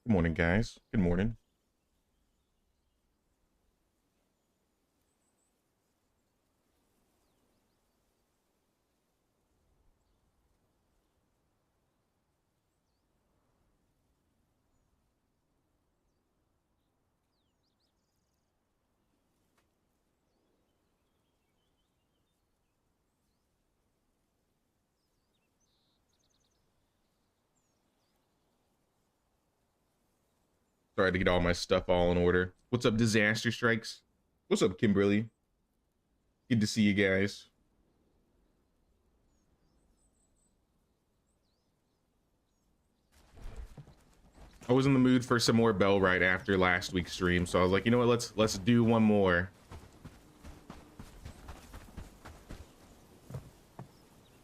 Good morning, guys. Good morning. Sorry to get all my stuff all in order. What's up, Disaster Strikes? What's up, Kimberly? Good to see you guys. I was in the mood for some more Bellwright after last week's stream, so I was like, you know what, let's do one more.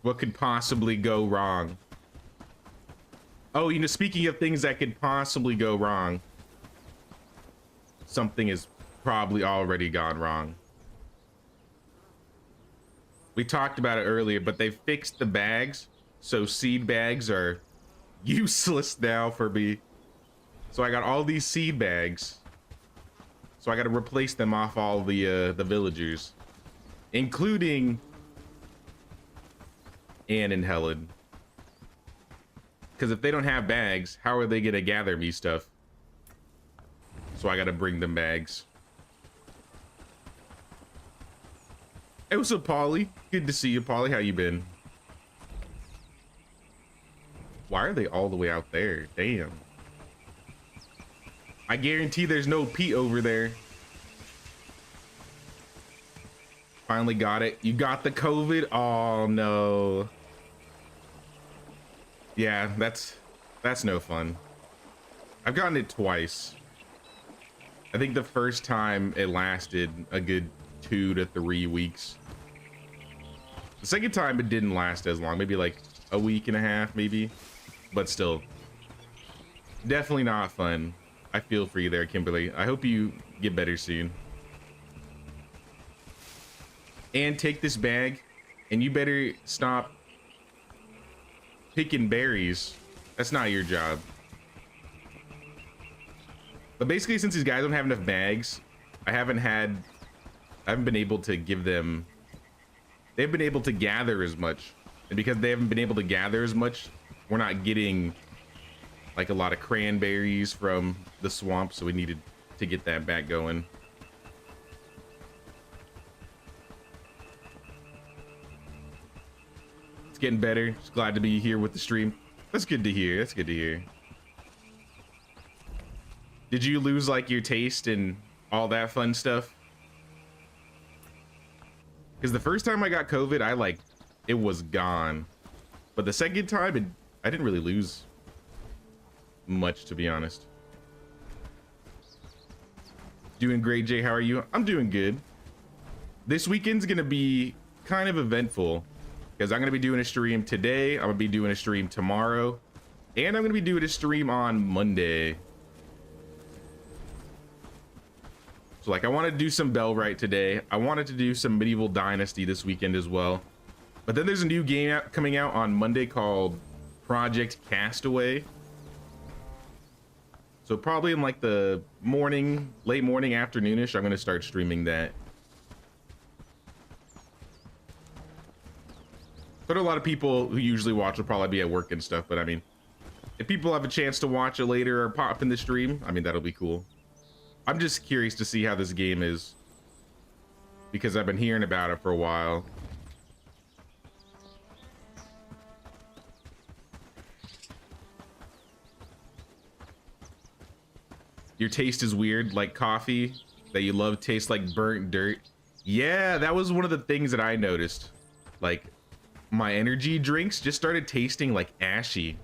What could possibly go wrong? Oh, you know, speaking of things that could possibly go wrong, something has probably already gone wrong. We talked about it earlier, but they fixed the bags, so seed bags are useless now for me. So I got all these seed bags, so I got to replace them off all the villagers, including Anne and Helen. Because if they don't have bags, how are they gonna gather me stuff? So I gotta bring them bags. Hey, what's up, Polly? Good to see you, Polly. How you been? Why are they all the way out there? Damn. I guarantee there's no Pete over there. Finally got it. You got the COVID? Oh no. Yeah, that's no fun. I've gotten it twice. I think the first time it lasted a good 2 to 3 weeks. The second time it didn't last as long, maybe like a week and a half, maybe. But still, definitely not fun. I feel for you there, Kimberly. I hope you get better soon. And take this bag, and you better stop picking berries. That's not your job. But basically, since these guys don't have enough bags, I haven't been able to give them, they've been able to gather as much. And because they haven't been able to gather as much, we're not getting like a lot of cranberries from the swamp, so we needed to get that back going. It's getting better. Just glad to be here with the stream. That's good to hear. That's good to hear. Did you lose like your taste and all that fun stuff? Because the first time I got COVID, it was gone. But the second time, I didn't really lose much, to be honest. Doing great, Jay. How are you? I'm doing good. This weekend's gonna be kind of eventful because I'm gonna be doing a stream today. I'm gonna be doing a stream tomorrow, and I'm gonna be doing a stream on Monday. So like, I want to do some Bellwright today. I wanted to do some Medieval Dynasty this weekend as well. But then there's a new game coming out on Monday called Project Castaway. So probably in like the morning, late morning, afternoonish, I'm going to start streaming that. But a lot of people who usually watch will probably be at work and stuff. But I mean, if people have a chance to watch it later or pop in the stream, I mean, that'll be cool. I'm just curious to see how this game is, because I've been hearing about it for a while. Your taste is weird, like coffee that you love tastes like burnt dirt. Yeah, that was one of the things that I noticed. Like, my energy drinks just started tasting like ashy.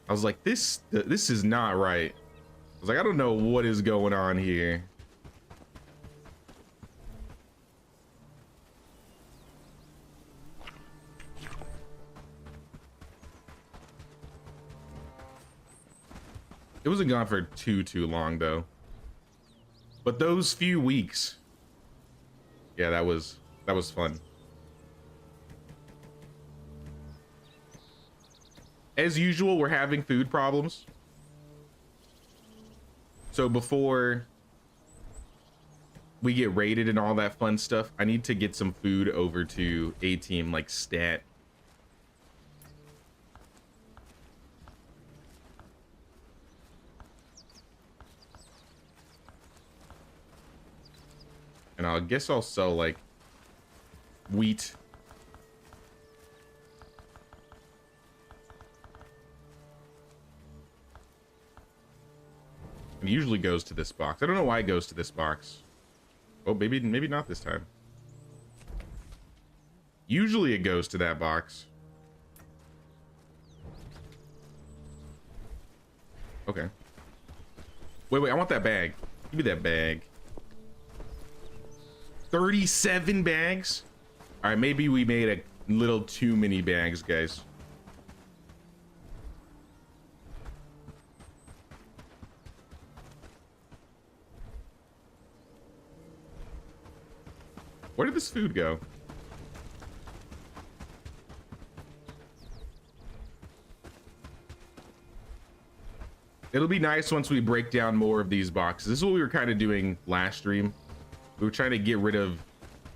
I was like, this is not right. I was like, I don't know what is going on here. It wasn't gone for too long though. But those few weeks, yeah, that was fun. As usual, we're having food problems. So before we get raided and all that fun stuff, I need to get some food over to A team, like stat. And I guess I'll sell like wheat. It usually goes to this box. I don't know why it goes to this box. Oh, maybe not this time. Usually it goes to that box. Okay. Wait, I want that bag. Give me that bag. 37 bags? All right, maybe we made a little too many bags, guys. Where did this food go? It'll be nice once we break down more of these boxes. This is what we were kind of doing last stream. We were trying to get rid of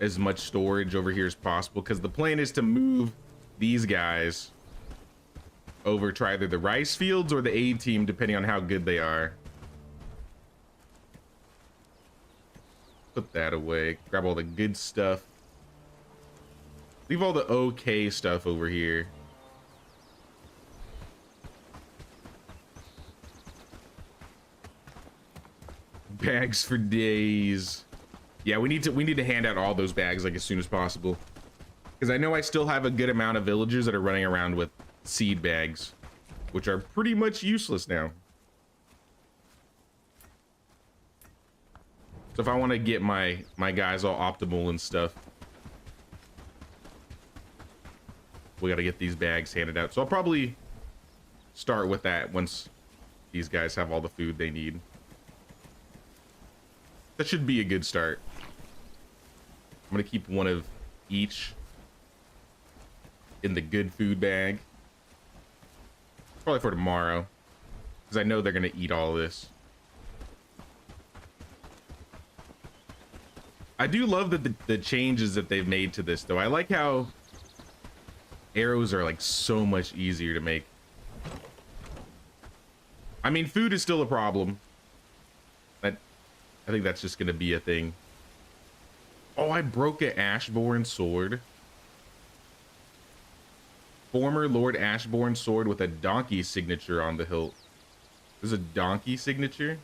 as much storage over here as possible because the plan is to move these guys over to either the rice fields or the A team, depending on how good they are. Put that away. Grab all the good stuff. Leave all the okay stuff over here. Bags for days. Yeah, we need to hand out all those bags like as soon as possible. Because I know I still have a good amount of villagers that are running around with seed bags, which are pretty much useless now. So if I want to get my guys all optimal and stuff, we got to get these bags handed out. So I'll probably start with that once these guys have all the food they need. That should be a good start. I'm gonna keep one of each in the good food bag. Probably for tomorrow, because I know they're gonna eat all of this. I do love that the changes that they've made to this, though. I like how arrows are like so much easier to make. I mean, food is still a problem. I think that's just gonna be a thing. Oh, I broke an Ashbourne sword. Former Lord Ashbourne sword with a donkey signature on the hilt. There's a donkey signature?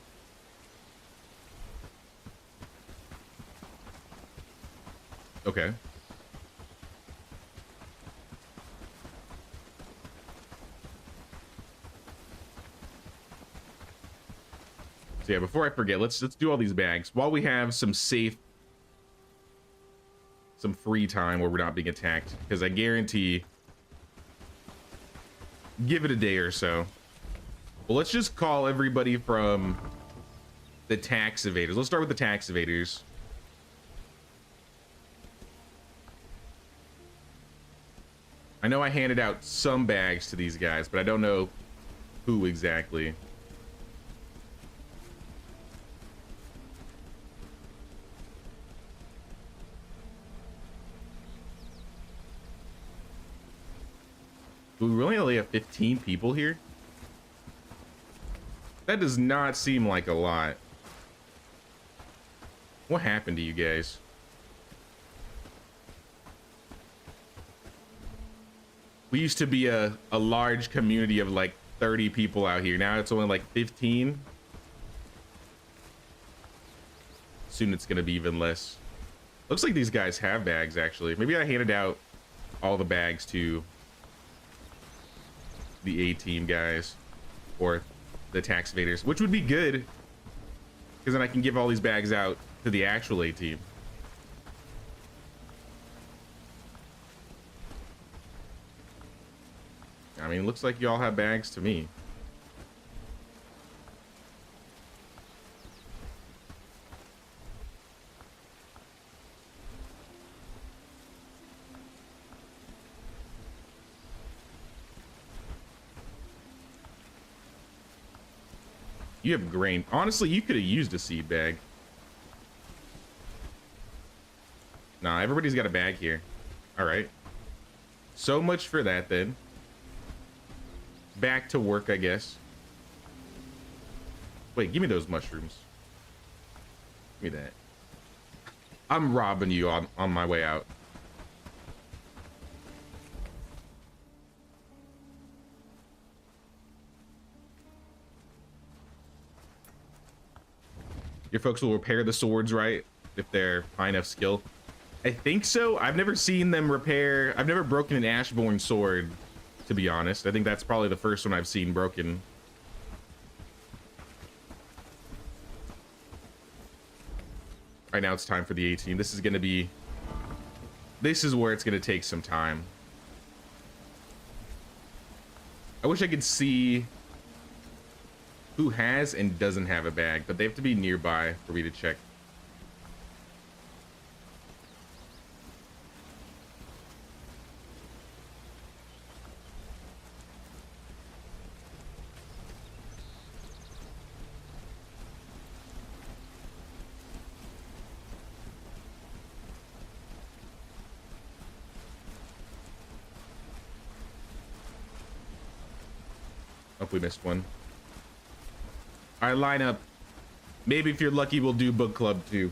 Okay. So yeah, before I forget, let's do all these bags while we have some free time where we're not being attacked, because I guarantee, give it a day or so. Well, let's just call everybody from the tax evaders. Let's start with the tax evaders. I know I handed out some bags to these guys, but I don't know who exactly. Do we really only have 15 people here? That does not seem like a lot. What happened to you guys? We used to be a large community of like 30 people out here. Now it's only like 15. Soon it's gonna be even less. Looks like these guys have bags, actually. Maybe I handed out all the bags to the A team guys or the tax evaders, which would be good because then I can give all these bags out to the actual A team. I mean, it looks like you all have bags to me. You have grain. Honestly, you could have used a seed bag. Nah, everybody's got a bag here. All right. So much for that, then. Back to work, I guess. Wait, give me those mushrooms. Give me that. I'm robbing you on my way out. Your folks will repair the swords, right? If they're high enough skill. I think so. I've never seen them repair. I've never broken an Ashborn sword, to be honest. I think that's probably the first one I've seen broken. Right now it's time for the 18. This is going to be... This is where it's going to take some time. I wish I could see who has and doesn't have a bag, but they have to be nearby for me to check. Hope we missed one. All right, line up. Maybe if you're lucky, we'll do book club too.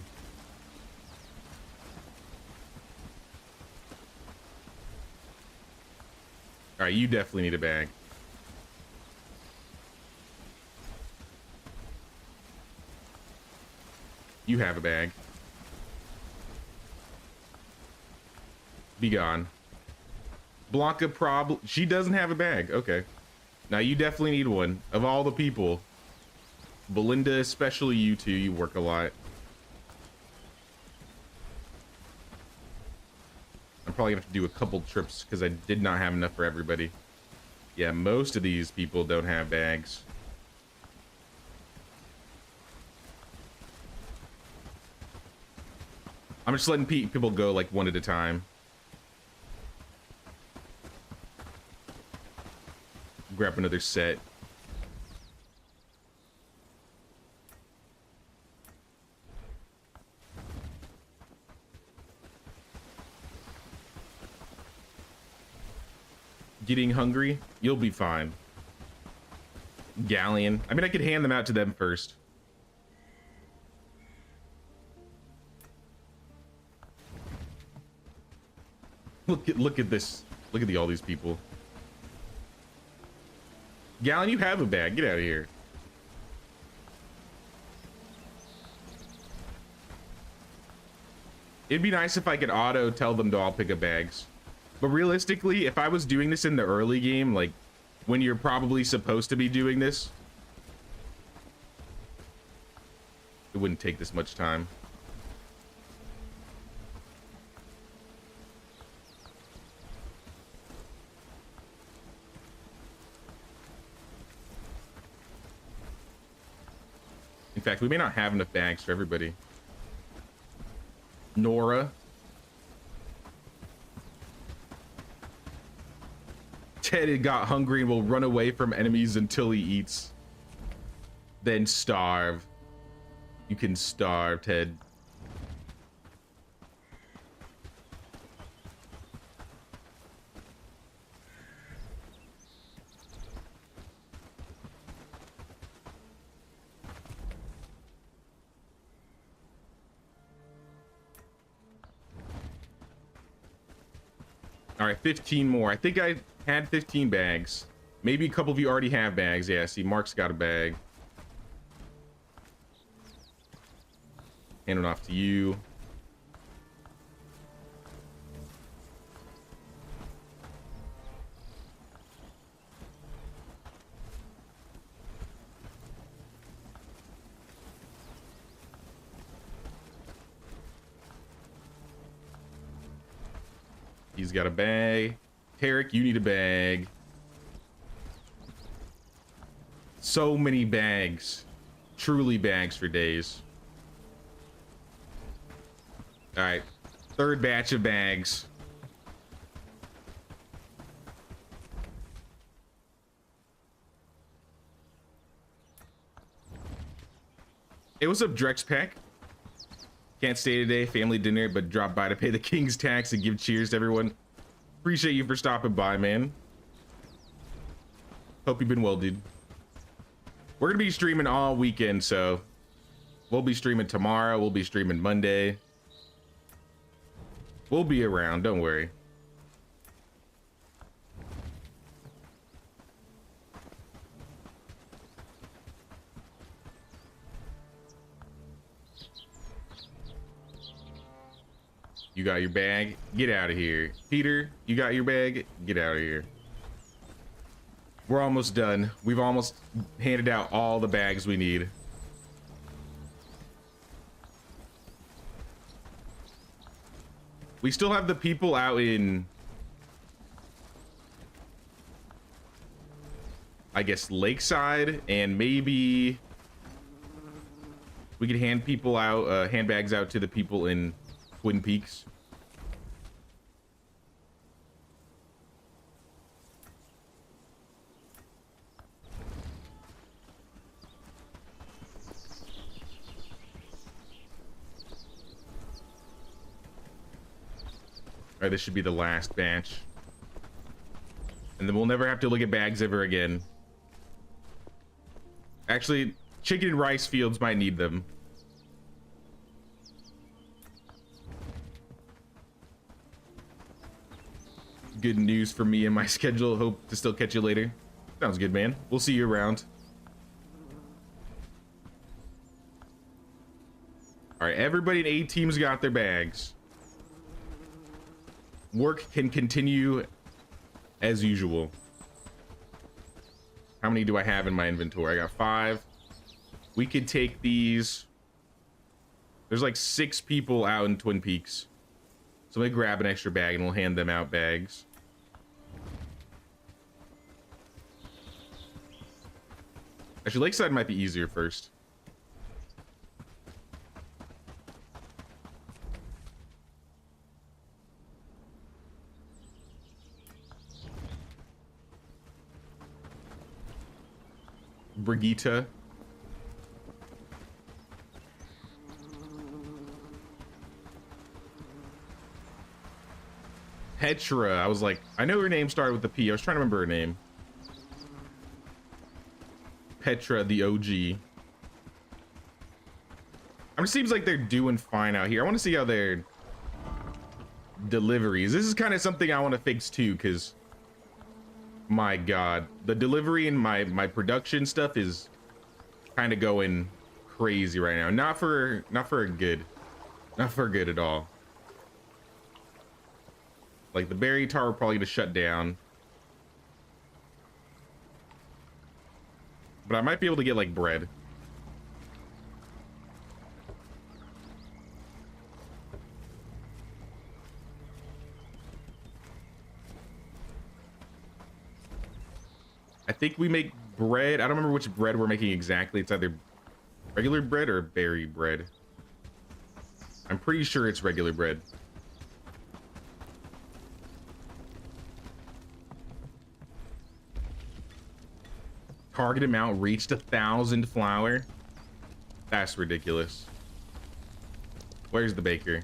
All right, you definitely need a bag. You have a bag. Be gone. Blanca she doesn't have a bag. Okay. Now you definitely need one. Of all the people, Belinda, especially you two, you work a lot. I'm probably gonna have to do a couple trips because I did not have enough for everybody. Yeah, most of these people don't have bags. I'm just letting people go like one at a time. Grab another set. Getting hungry? You'll be fine. Galleon. I mean, I could hand them out to them first. Look at this. Look at all these people. Gallon, you have a bag. Get out of here. It'd be nice if I could auto tell them to all pick up bags. But realistically, if I was doing this in the early game, like when you're probably supposed to be doing this, it wouldn't take this much time. In fact, we may not have enough bags for everybody. Nora. Ted got hungry and will run away from enemies until he eats. Then starve. You can starve, Ted. All right, 15 more. I think I had 15 bags. Maybe a couple of you already have bags. Yeah, see, Mark's got a bag. Hand it off to you. He's got a bag. Tarek, you need a bag. So many bags. Truly bags for days. All right. Third batch of bags. Hey, what's up, Drex Pack? Can't stay today, family dinner, but drop by to pay the king's tax and give cheers to everyone. Appreciate you for stopping by, man. Hope you've been well, dude. We're gonna be streaming all weekend, so we'll be streaming tomorrow. We'll be streaming Monday. We'll be around, don't worry. You got your bag? Get out of here. Peter, you got your bag? Get out of here. We're almost done. We've almost handed out all the bags we need. We still have the people out in, I guess, Lakeside, and maybe we could hand people out, handbags out to the people in Twin Peaks. All right, this should be the last batch. And then we'll never have to look at bags ever again. Actually, chicken and rice fields might need them. Good news for me and my schedule. Hope to still catch you later. Sounds good, man. We'll see you around. All right, everybody in A team's got their bags. Work can continue as usual. How many do I have in my inventory? I got 5. We could take these. There's like 6 people out in Twin Peaks. So let me grab an extra bag and we'll hand them out bags. Actually, Lakeside might be easier first. Brigitte. Petra. I was like, I know her name started with the P. I was trying to remember her name. Petra, the OG. It seems like they're doing fine out here. I want to see how their deliveries. This is kind of something I want to fix too, because my God, the delivery and my production stuff is kind of going crazy right now. Not for good at all. Like the berry tar, we're probably gonna shut down. But I might be able to get like bread. I think we make bread. I don't remember which bread we're making exactly. It's either regular bread or berry bread. I'm pretty sure it's regular bread. Target amount reached 1,000 flour. That's ridiculous. Where's the baker?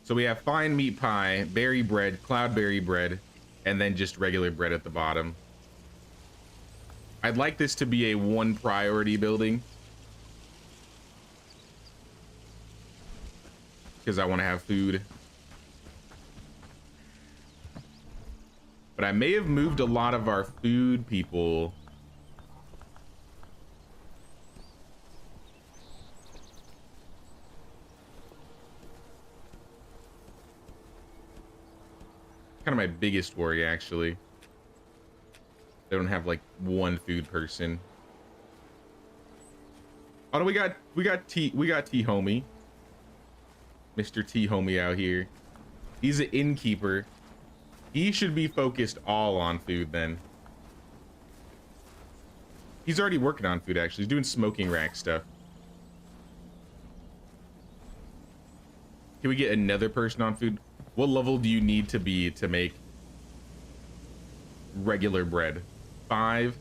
So we have fine meat pie, berry bread, cloudberry bread, and then just regular bread at the bottom. I'd like this to be a 1 priority building, because I want to have food. But I may have moved a lot of our food people. Kind of my biggest worry, actually. They don't have like 1 food person. Oh no, we got T Homie. Mr. T Homie out here. He's an innkeeper. He should be focused all on food then. He's already working on food, actually. He's doing smoking rack stuff. Can we get another person on food? What level do you need to be to make regular bread? 5?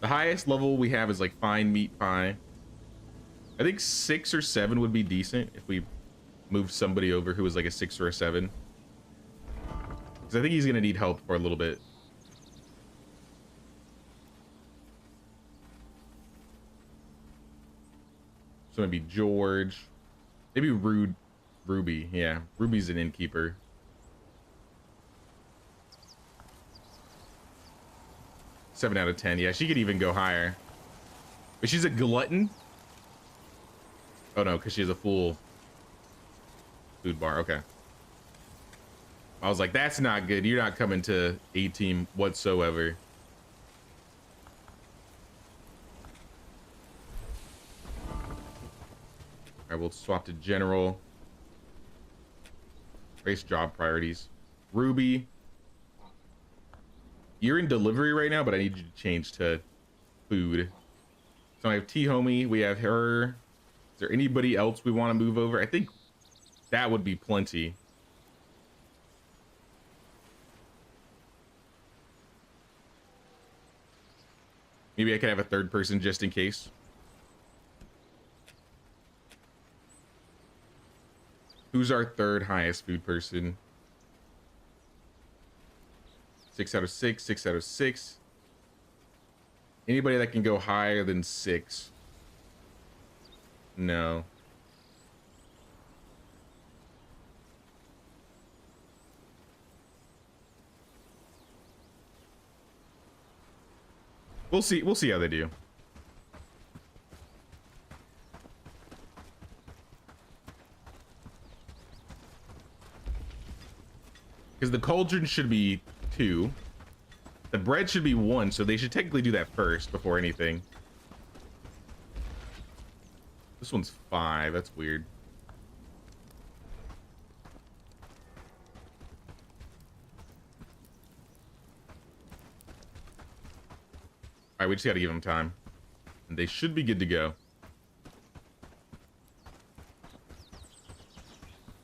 The highest level we have is like fine meat pie. I think 6 or 7 would be decent if we moved somebody over who was like a 6 or a 7. Because I think he's gonna need help for a little bit. So maybe George. Maybe Ruby. Yeah, Ruby's an innkeeper. Seven out of 10. Yeah, she could even go higher. But she's a glutton? Oh no, because she has a full food bar. Okay. I was like, that's not good. You're not coming to A team whatsoever. All right, we'll swap to general. Race job priorities. Ruby. You're in delivery right now, but I need you to change to food. So I have T-Homie. We have her. Is there anybody else we want to move over? I think that would be plenty. Maybe I could have a third person just in case. Who's our third highest food person? 6 out of 6, 6 out of 6. Anybody that can go higher than 6? No. We'll see how they do. Because the cauldron should be 2. The bread should be 1, so they should technically do that first before anything. This one's 5. That's weird. All right, we just got to give them time. And they should be good to go.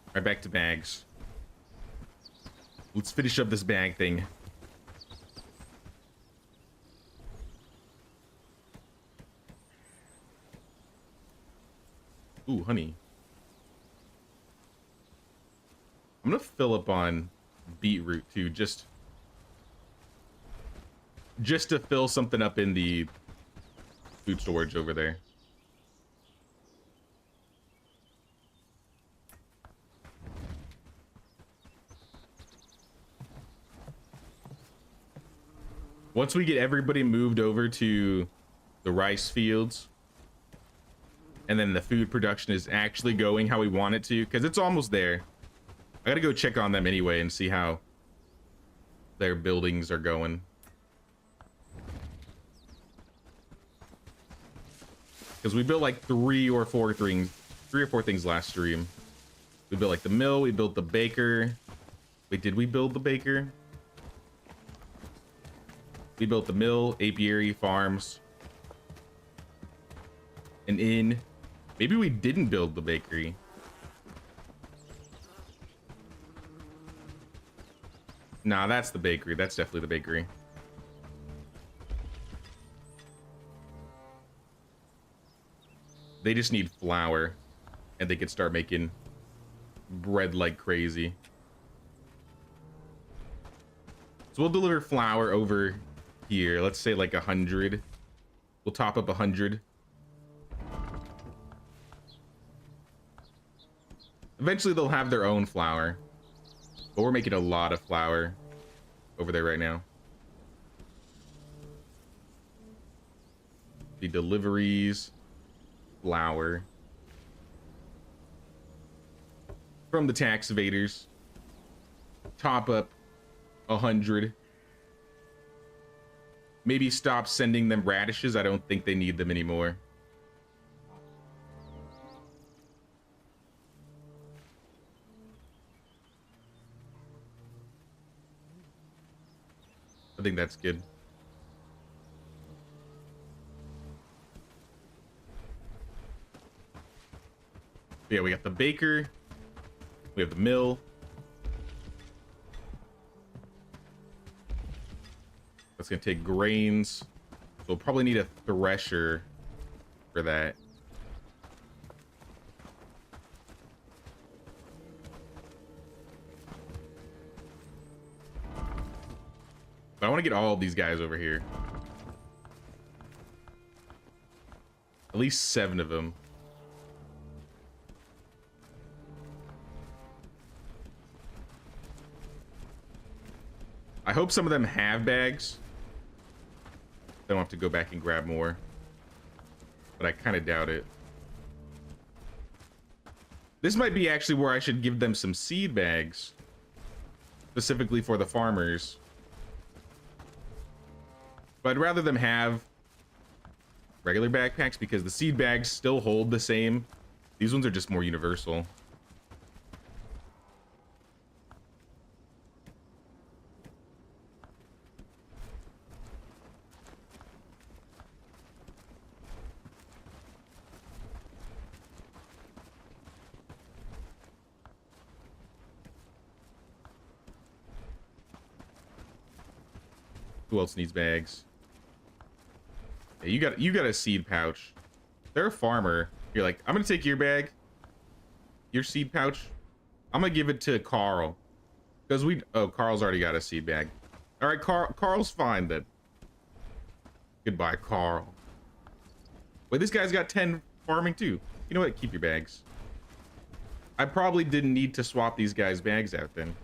All right, back to bags. Let's finish up this bag thing. Ooh, honey. I'm gonna fill up on beetroot too, just to fill something up in the food storage over there. Once we get everybody moved over to the rice fields, and then the food production is actually going how we want it to, because it's almost there. I gotta go check on them anyway and see how their buildings are going. Because we built like 3 or 4 things last stream. We built like the mill, we built the baker. Wait, did we build the baker? We built the mill, apiary, farms, an inn. Maybe we didn't build the bakery. Nah, that's the bakery. That's definitely the bakery. They just need flour, and they can start making bread like crazy. So we'll deliver flour over here. Let's say like 100. We'll top up 100. Eventually they'll have their own flour, but we're making a lot of flour over there right now. The deliveries, flour from the tax evaders. Top up 100. Maybe stop sending them radishes. I don't think they need them anymore. I think that's good. Yeah, we got the baker. We have the mill. That's gonna take grains So we'll probably need a thresher for that. But I want to get all of these guys over here. At least 7 of them. I hope some of them have bags. I don't have to go back and grab more. But I kind of doubt it. This might be actually where I should give them some seed bags. Specifically for the farmers. But I'd rather them have regular backpacks because the seed bags still hold the same. These ones are just more universal. Who else needs bags? Yeah, you got a seed pouch. They're a farmer. You're like, I'm gonna take your bag, your seed pouch. I'm gonna give it to Carl because Carl's already got a seed bag. All right, Carl's fine then. Goodbye, Carl. Wait, this guy's got 10 farming too. You know what? Keep your bags. I probably didn't need to swap these guys' bags out then.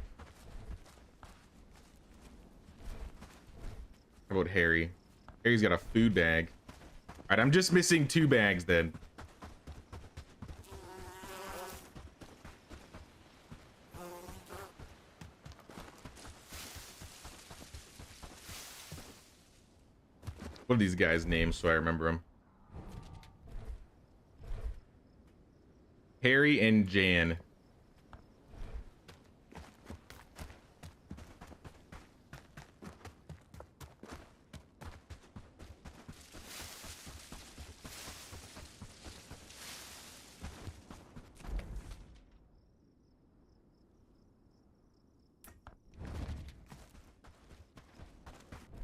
How about Harry? Harry's got a food bag. All right, I'm just missing 2 bags then. What are these guys' names so I remember them? Harry and Jan.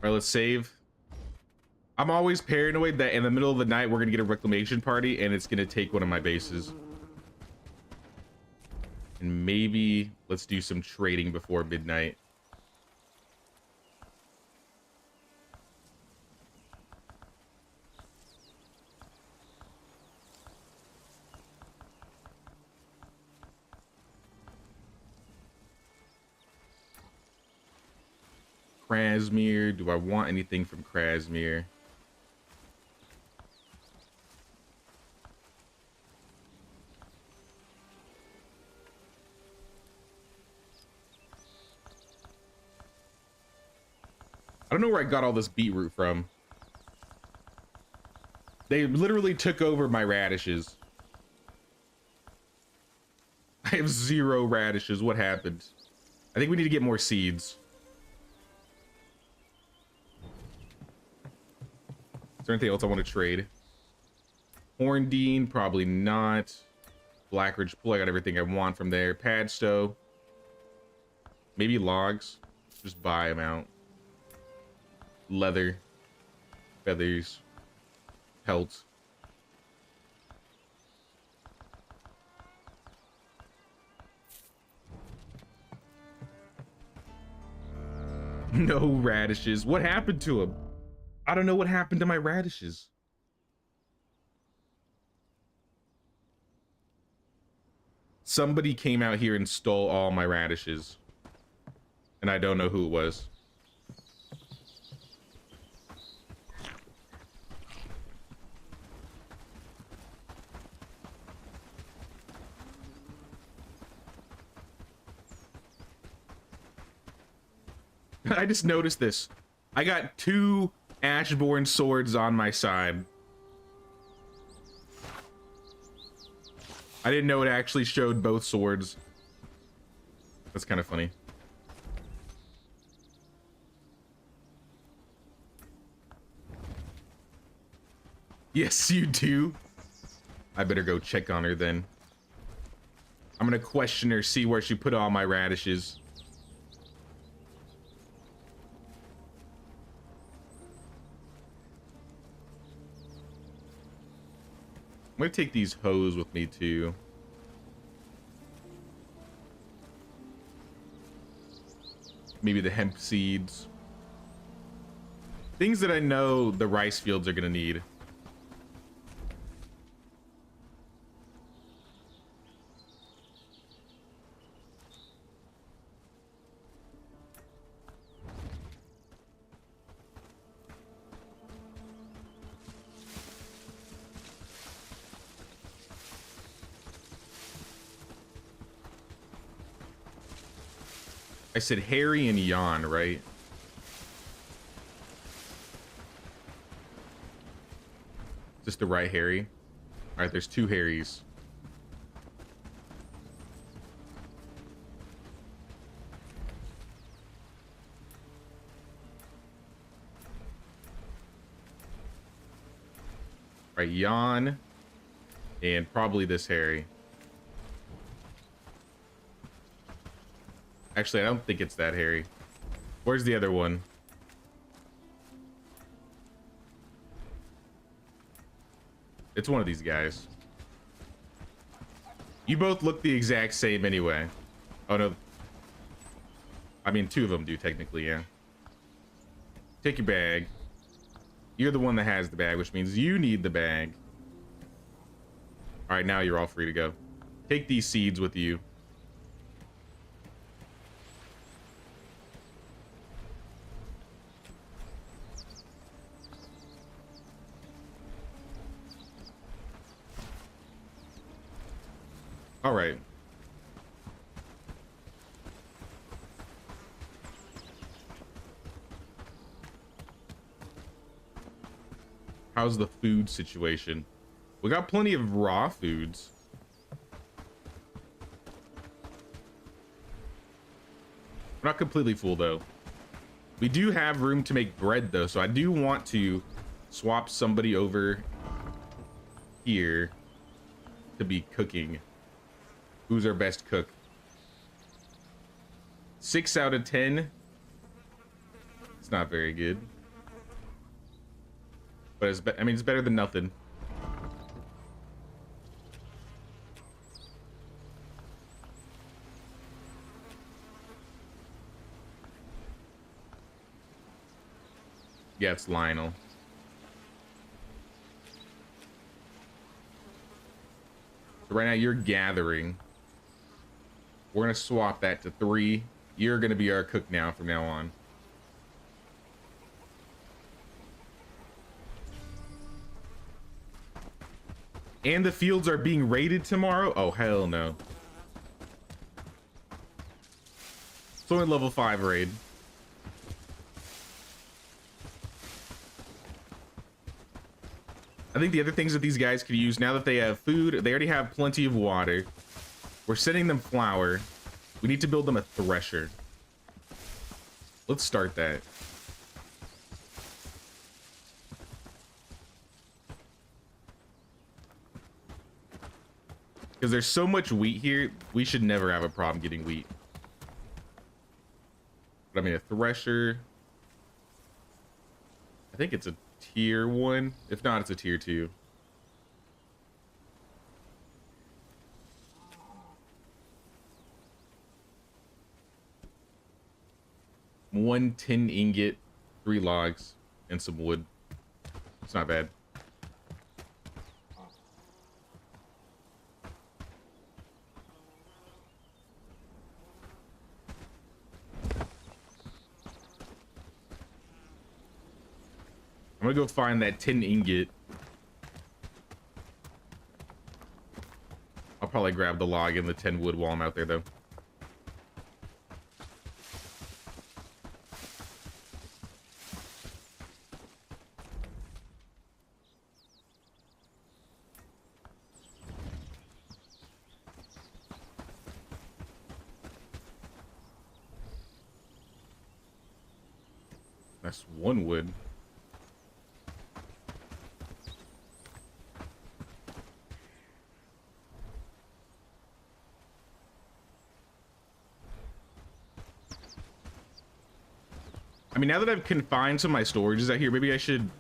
All right, let's save. I'm always paranoid that in the middle of the night we're gonna get a reclamation party and it's gonna take one of my bases. And maybe let's do some trading before midnight. Krasmir. Do I want anything from Krasmir? I don't know where I got all this beetroot from. They literally took over my radishes. I have 0 radishes. What happened? I think we need to get more seeds. Is there anything else I want to trade? Horndean, probably not. Blackridge Pool, I got everything I want from there. Padstow. Maybe logs. Just buy them out. Leather. Feathers. Pelts. No radishes. What happened to them? I don't know what happened to my radishes. Somebody came out here and stole all my radishes. And I don't know who it was. I just noticed this. I got 2 Ashborn swords on my side. I didn't know it actually showed both swords. That's kind of funny. Yes, you do. I better go check on her then. I'm gonna question her, see where she put all my radishes. I'm gonna take these hoes with me too. Maybe the hemp seeds. Things that I know the rice fields are gonna need. I said Harry and Jan, right? Is this the right Harry? All right, there's two Harrys. All right, Jan and probably this Harry. Actually, I don't think it's that Harry. Where's the other one? It's one of these guys. You both look the exact same anyway. Oh no. I mean, two of them do technically, yeah. Take your bag. You're the one that has the bag, which means you need the bag. All right, now you're all free to go. Take these seeds with you. All right. How's the food situation? We got plenty of raw foods. We're not completely full though. We do have room to make bread though, so I do want to swap somebody over here to be cooking. Who's our best cook? 6 out of 10. It's not very good. But it's I mean, it's better than nothing. Yeah, it's Lionel. So right now you're gathering. We're gonna swap that to 3. You're gonna be our cook now from now on. And the fields are being raided tomorrow? Oh, hell no. It's only level 5 raid. I think the other things that these guys could use now that they have food, they already have plenty of water. We're sending them flour. We need to build them a thresher. Let's start that. Because there's so much wheat here, we should never have a problem getting wheat. But I mean, a thresher. I think it's a tier 1. If not, it's a tier 2. One 10 ingot, 3 logs, and some wood. It's not bad. I'm gonna go find that 10 ingot. I'll probably grab the log and the 10 wood while I'm out there though. That's 1 wood. I mean, now that I've confined some of my storages out here, maybe I should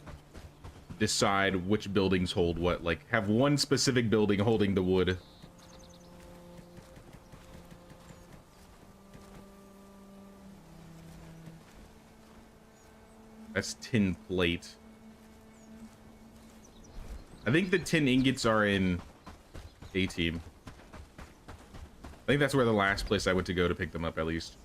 decide which buildings hold what. Like, have one specific building holding the wood. That's tin plate. I think the tin ingots are in A team. I think that's where the last place I went to go to pick them up, at least.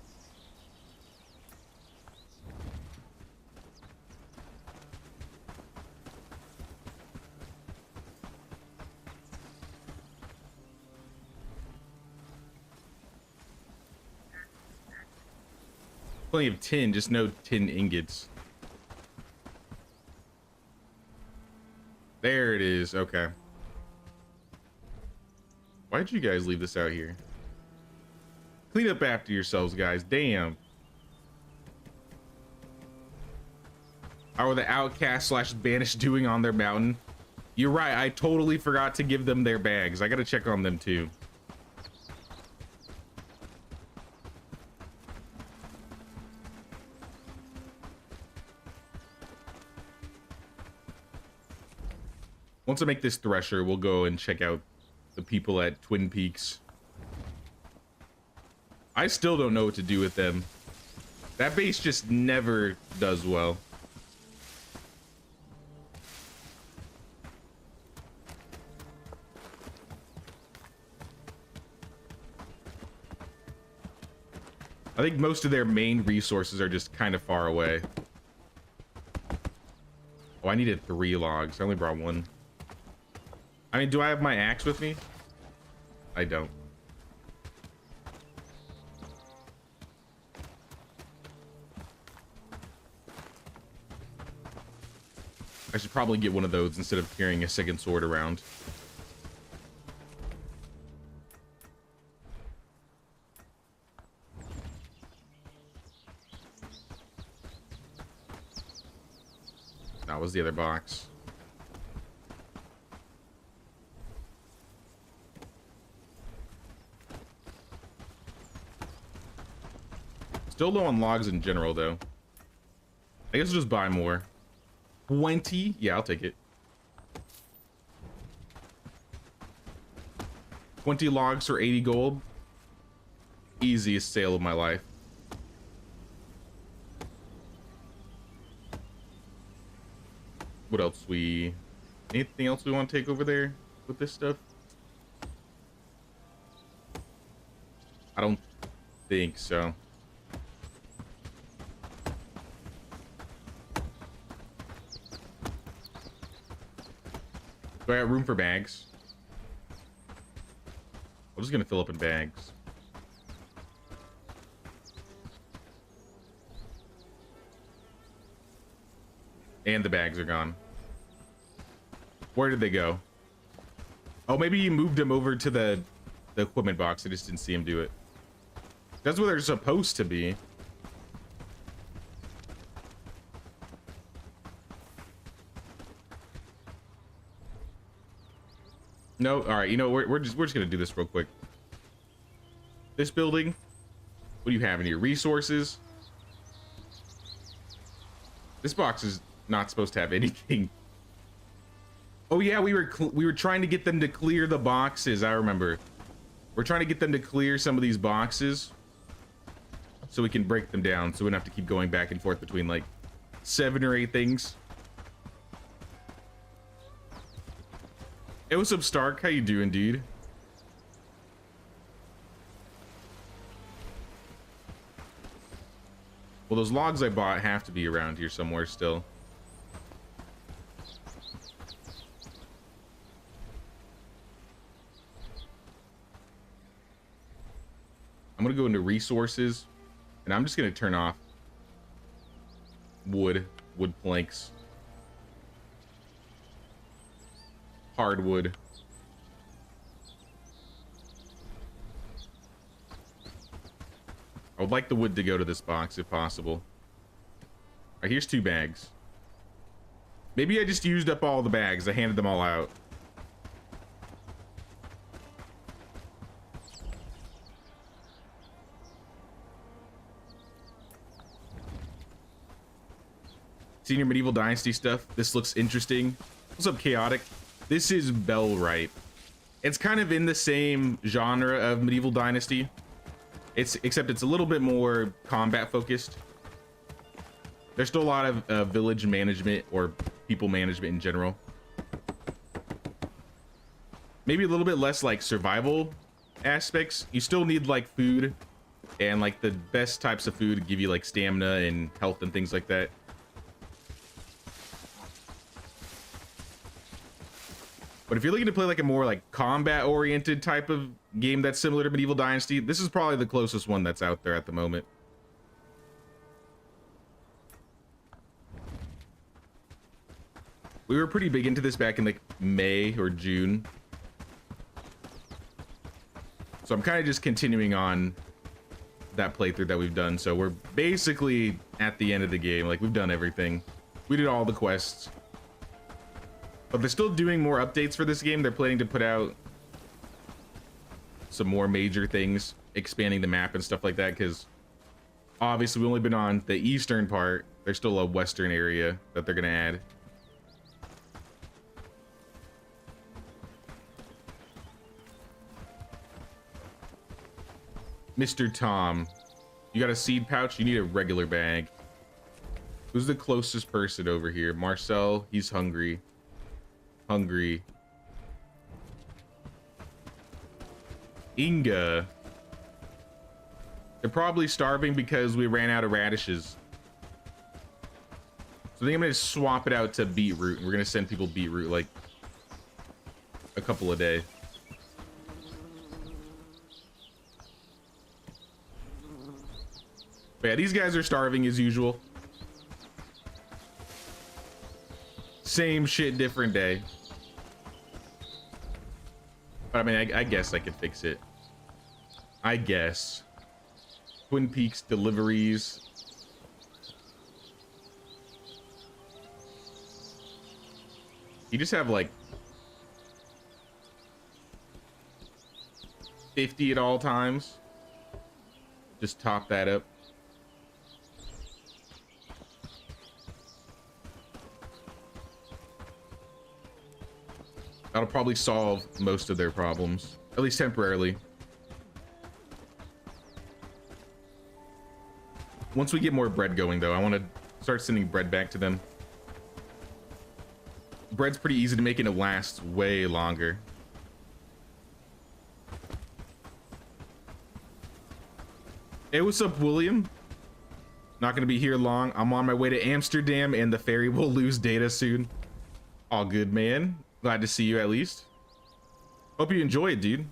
Plenty of tin, just no tin ingots. There it is. Okay. Why'd you guys leave this out here? Clean up after yourselves, guys. Damn. How are the outcasts slash banished doing on their mountain? You're right. I totally forgot to give them their bags. I gotta check on them too. Once I make this thresher, we'll go and check out the people at Twin Peaks. I still don't know what to do with them. That base just never does well. I think most of their main resources are just kind of far away. Oh, I needed 3 logs. I only brought 1. I mean, do I have my axe with me? I don't. I should probably get one of those instead of carrying a second sword around. That was the other box. Still low on logs in general, though. I guess I'll just buy more. 20? Yeah, I'll take it. 20 logs for 80 gold. Easiest sale of my life. What else anything else we want to take over there with this stuff? I don't think so. Do I have room for bags? I'm just gonna fill up in bags. And the bags are gone. Where did they go? Oh, maybe you moved them over to the equipment box. I just didn't see him do it. That's where they're supposed to be. No, all right. You know, we're just gonna do this real quick. This building. What do you have in here? Resources. This box is not supposed to have anything. Oh yeah, we were trying to get them to clear the boxes. I remember. We're trying to get them to clear some of these boxes so we can break them down, so we don't have to keep going back and forth between like 7 or 8 things. Hey, what's up, Stark? How you doing, dude? Well, those logs I bought have to be around here somewhere still. I'm gonna go into resources, and I'm just gonna turn off wood planks. Hardwood. I would like the wood to go to this box if possible. All right, here's 2 bags. Maybe I just used up all the bags. I handed them all out. Senior Medieval Dynasty stuff. This looks interesting. What's up, Chaotic? This is Bellwright. It's kind of in the same genre of Medieval Dynasty. Except it's a little bit more combat focused. There's still a lot of village management or people management in general. Maybe a little bit less like survival aspects. You still need like food and like the best types of food give you like stamina and health and things like that. But if you're looking to play like a more like combat oriented type of game that's similar to Medieval Dynasty, this is probably the closest one that's out there at the moment. We were pretty big into this back in like May or June. So I'm kind of just continuing on that playthrough that we've done. So we're basically at the end of the game. Like we've done everything. We did all the quests. But they're still doing more updates for this game. They're planning to put out some more major things, expanding the map and stuff like that, because obviously we've only been on the eastern part. There's still a western area that they're going to add. Mr. Tom, you got a seed pouch? You need a regular bag. Who's the closest person over here? Marcel, he's hungry. Hungry. Inga. They're probably starving because we ran out of radishes. So I think I'm gonna swap it out to beetroot. And we're gonna send people beetroot like a couple a day. But yeah, these guys are starving as usual. Same shit, different day. But I mean, I guess I could fix it. I guess. Twin Peaks deliveries. You just have like 50 at all times. Just top that up. That'll probably solve most of their problems, at least temporarily. Once we get more bread going, though, I want to start sending bread back to them. Bread's pretty easy to make and it lasts way longer. Hey, what's up, William? Not gonna be here long. I'm on my way to Amsterdam and the ferry will lose data soon. All good, man. Glad to see you at least. Hope you enjoy it, dude.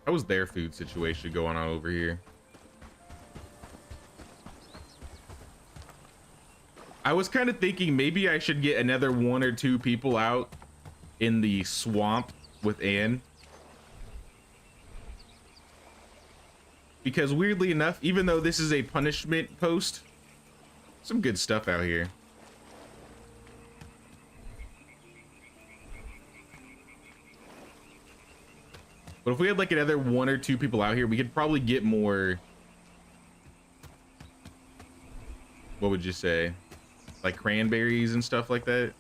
How was their food situation going on over here? I was kind of thinking maybe I should get another 1 or 2 people out in the swamp with Anne, because weirdly enough, even though this is a punishment post, some good stuff out here. But if we had like another 1 or 2 people out here, we could probably get more, what would you say, like cranberries and stuff like that.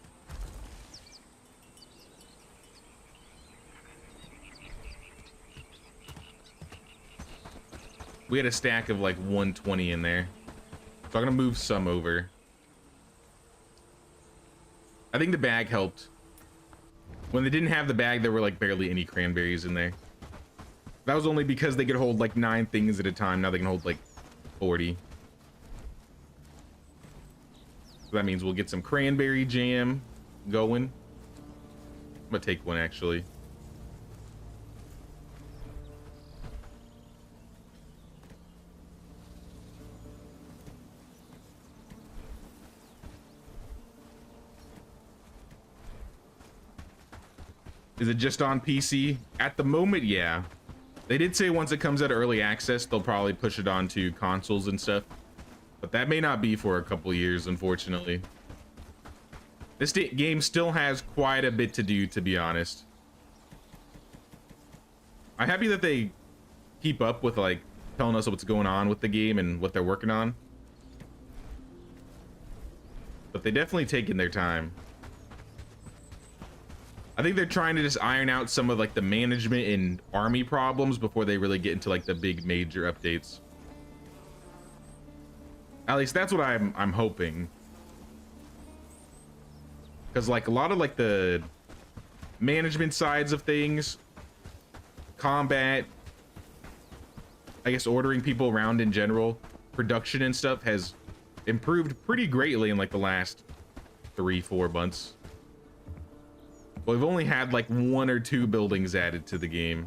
We had a stack of like 120 in there. So I'm gonna move some over. I think the bag helped. When they didn't have the bag, there were like barely any cranberries in there. That was only because they could hold like 9 things at a time. Now they can hold like 40. So that means we'll get some cranberry jam going. I'm gonna take one actually. Is it just on PC? At the moment, yeah. They did say once it comes out of early access, they'll probably push it onto consoles and stuff. But that may not be for a couple years, unfortunately. This game still has quite a bit to do, to be honest. I'm happy that they keep up with, like, telling us what's going on with the game and what they're working on. But they definitely taken their time. I think they're trying to just iron out some of, like, the management and army problems before they really get into, like, the big major updates. At least that's what I'm hoping. Because, like, a lot of, like, the management sides of things, combat, I guess ordering people around in general, production and stuff has improved pretty greatly in, like, the last 3-4 months. Well, we've only had, like, 1 or 2 buildings added to the game.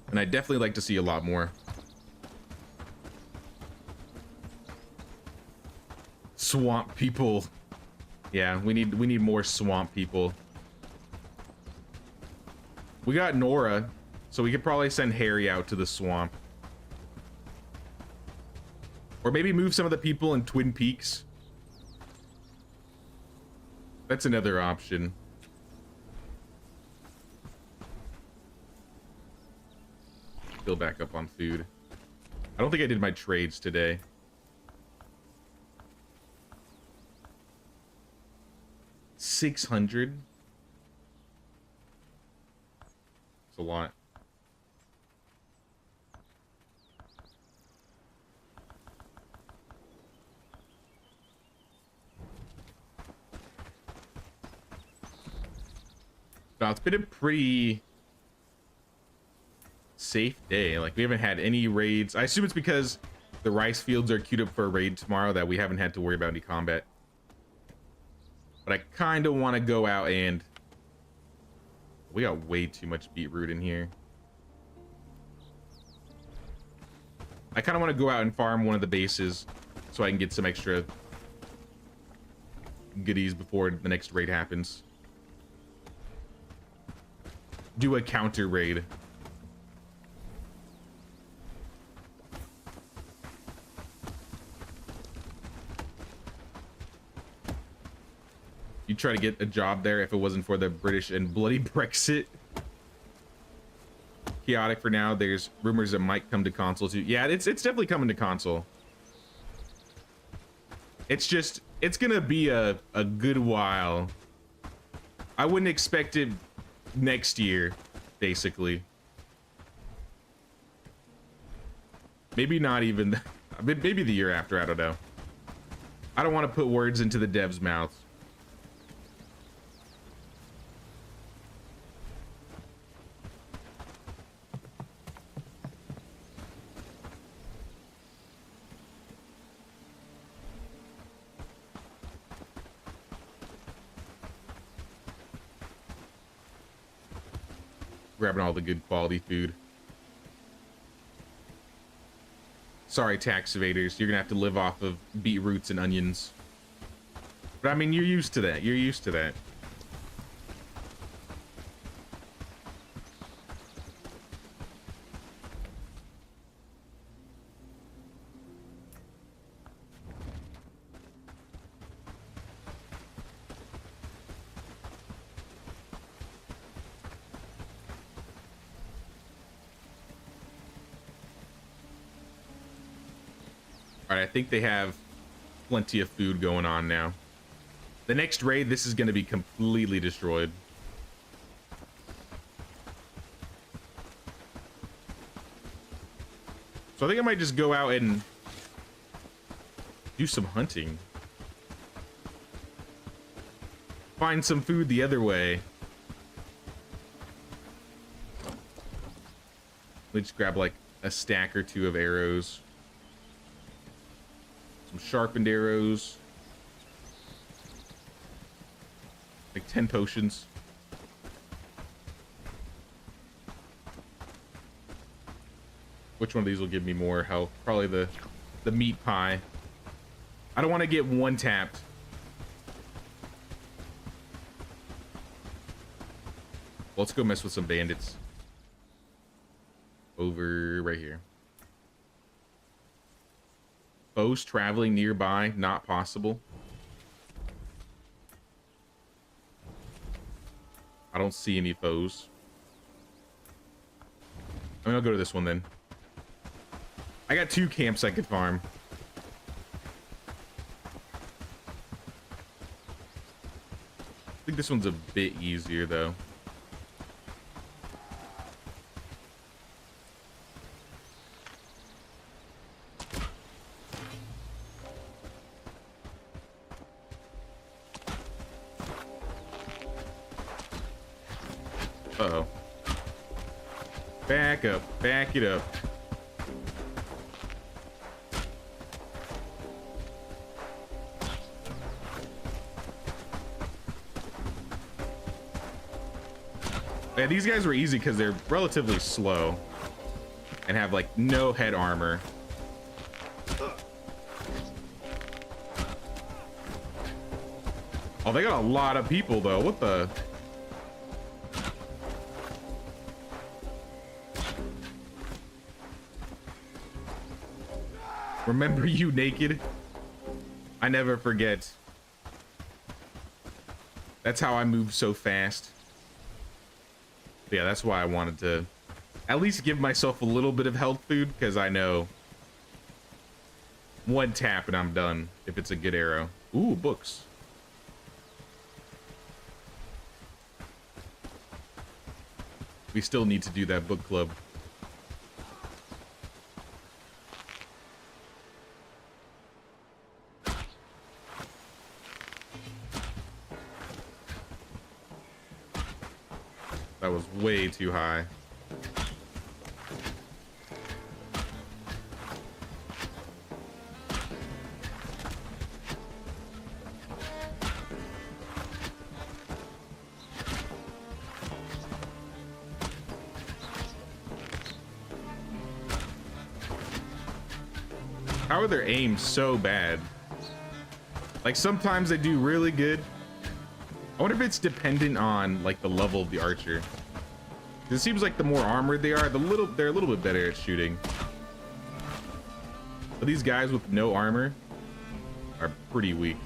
And I'd definitely like to see a lot more. Swamp people. Yeah, we need more swamp people. We got Nora, so we could probably send Harry out to the swamp. Or maybe move some of the people in Twin Peaks. That's another option. Fill back up on food. I don't think I did my trades today. $600. It's a lot. Now, it's been a pretty safe day. Like, we haven't had any raids. I assume it's because the rice fields are queued up for a raid tomorrow that we haven't had to worry about any combat. But I kind of want to go out and... We got way too much beetroot in here. I kind of want to go out and farm one of the bases so I can get some extra goodies before the next raid happens. Do a counter raid. You try to get a job there if it wasn't for the British and bloody Brexit. Chaotic for now. There's rumors it might come to console too. Yeah, it's definitely coming to console. It's just, it's gonna be a good while. I wouldn't expect it next year, basically. Maybe not even, maybe the year after, I don't know. I don't want to put words into the devs' mouths. Grabbing all the good quality food. Sorry, tax evaders. You're gonna have to live off of beetroots and onions. But I mean, you're used to that. You're used to that. I think they have plenty of food going on now. The next raid, this is going to be completely destroyed. So I think I might just go out and do some hunting. Find some food the other way. Let's just grab like a stack or 2 of arrows. Some sharpened arrows. Like 10 potions. Which one of these will give me more health? Probably the meat pie. I don't want to get one tapped. Well, let's go mess with some bandits. Over right here. Foes traveling nearby, not possible. I don't see any foes. I mean, I'll go to this one then. I got 2 camps I could farm. I think this one's a bit easier though. Uh-oh. Back up. Back it up. Yeah, these guys were easy because they're relatively slow and have like no head armor. Oh, they got a lot of people though. What the? Remember you naked? I never forget. That's how I move so fast. Yeah, that's why I wanted to at least give myself a little bit of health food, because I know one tap and I'm done if it's a good arrow. Ooh, books. We still need to do that book club. That was way too high. How are their aims so bad? Like sometimes they do really good. I wonder if it's dependent on like the level of the archer. It seems like the more armored they are, they're a little bit better at shooting. But these guys with no armor are pretty weak.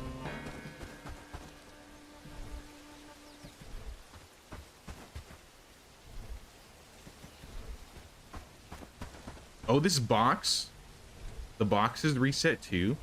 Oh, this box? The box is reset too?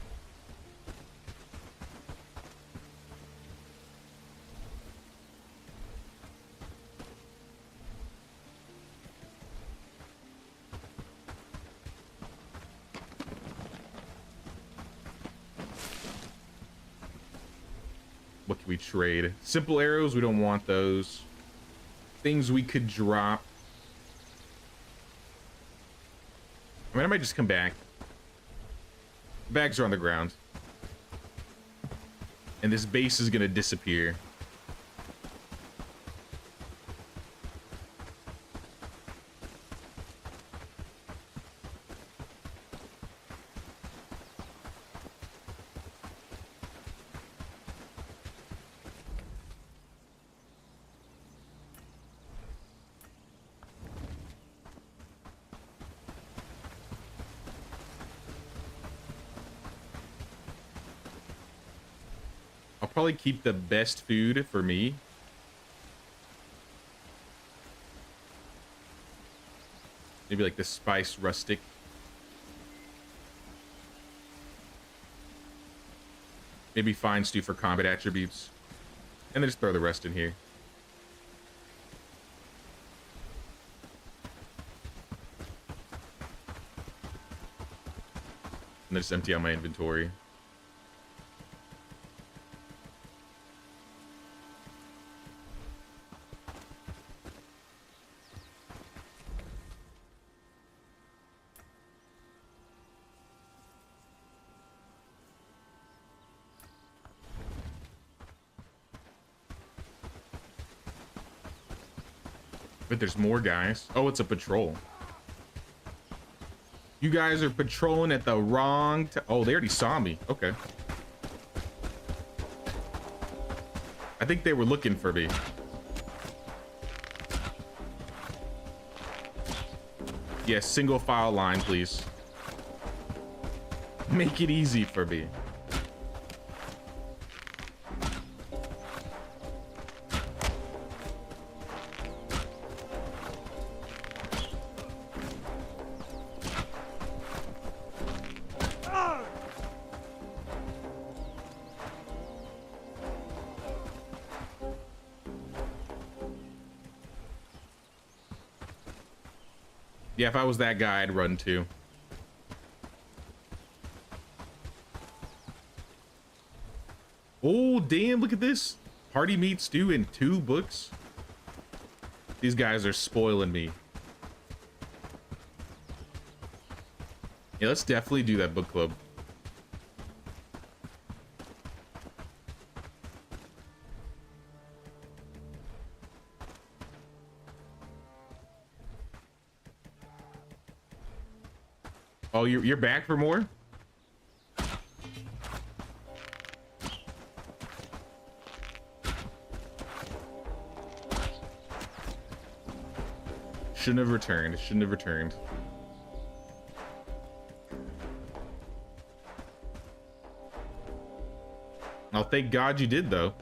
What can we trade? Simple arrows, we don't want those. Things we could drop. I mean, I might just come back. Bags are on the ground. And this base is gonna disappear. I'll probably keep the best food for me. Maybe like the spice rustic. Maybe fine stew for combat attributes. And then just throw the rest in here. And then just empty out my inventory. But there's more guys. Oh, it's a patrol. You guys are patrolling at the wrong time. Oh, they already saw me. Okay. I think they were looking for me. Yes, single file line, please. Make it easy for me. Yeah, if I was that guy, I'd run too. Oh, damn, look at this. Party meat stew in 2 books. These guys are spoiling me. Yeah, let's definitely do that book club. Oh, you're back for more? Shouldn't have returned. Shouldn't have returned. Oh, thank God you did, though.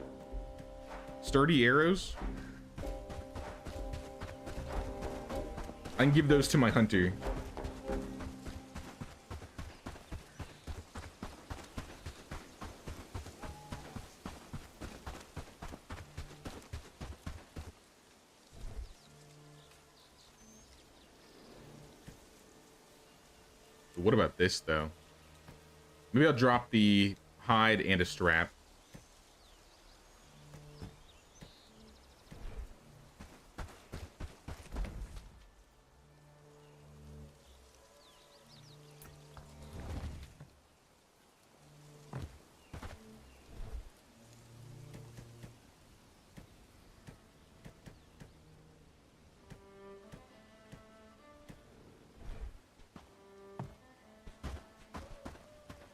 Sturdy arrows. I can give those to my hunter. What about this, though? Maybe I'll drop the hide and a strap.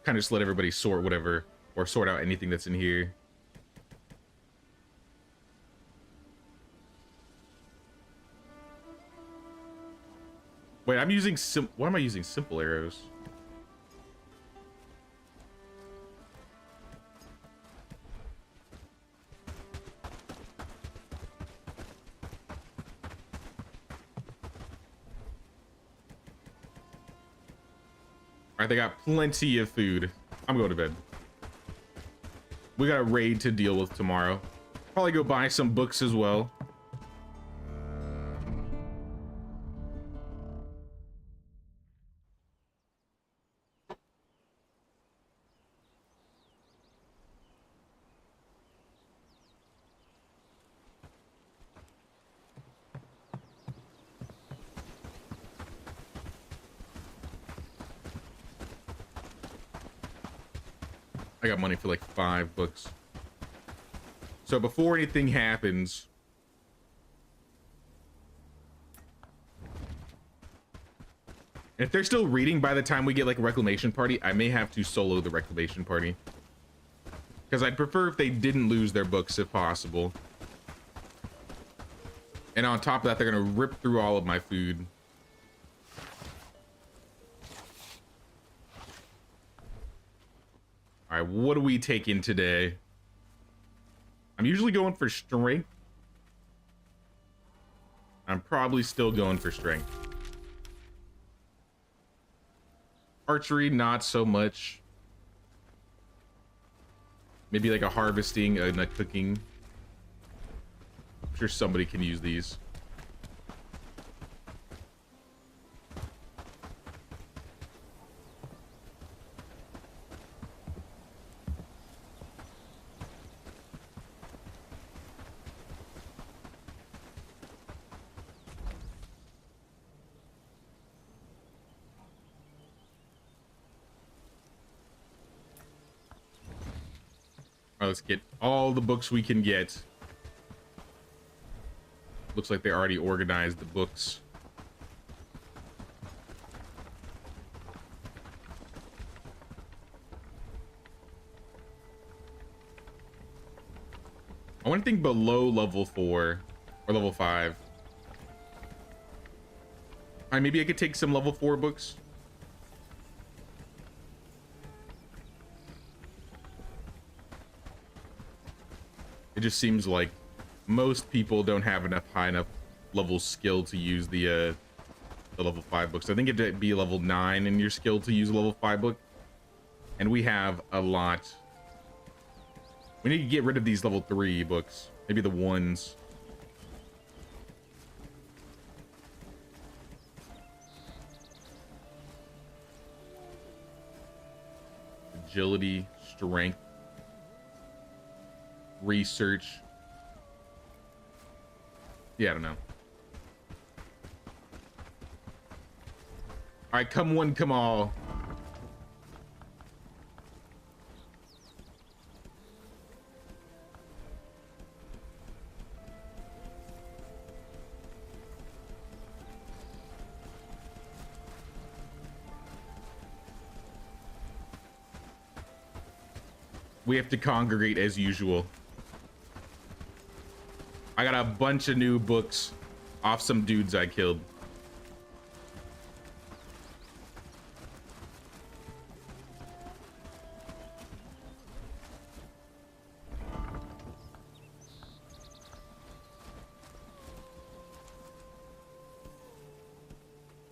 Kind of just let everybody sort whatever, or sort out anything that's in here. Wait, I'm using why am I using simple arrows? Alright, they got plenty of food. I'm going to bed. We got a raid to deal with tomorrow. Probably go buy some books as well. I got money for like 5 books. So before anything happens, if they're still reading by the time we get like a reclamation party, I may have to solo the reclamation party. Because I'd prefer if they didn't lose their books if possible. And on top of that, they're gonna rip through all of my food. All right, what do we take in today? I'm usually going for strength. I'm probably still going for strength. Archery, not so much. Maybe like a harvesting and a cooking. I'm sure somebody can use these. All right, let's get all the books we can get. Looks like they already organized the books. I want anything below level 4 or level 5. All right, maybe I could take some level 4 books. It just seems like most people don't have enough high enough level skill to use the level 5 books. I think it'd be level 9 in your skill to use a level 5 book. And we have a lot. We need to get rid of these level 3 books. Maybe the ones. Agility, strength, research. Yeah, I don't know. All right, come one, come all. We have to congregate as usual. I got a bunch of new books off some dudes I killed.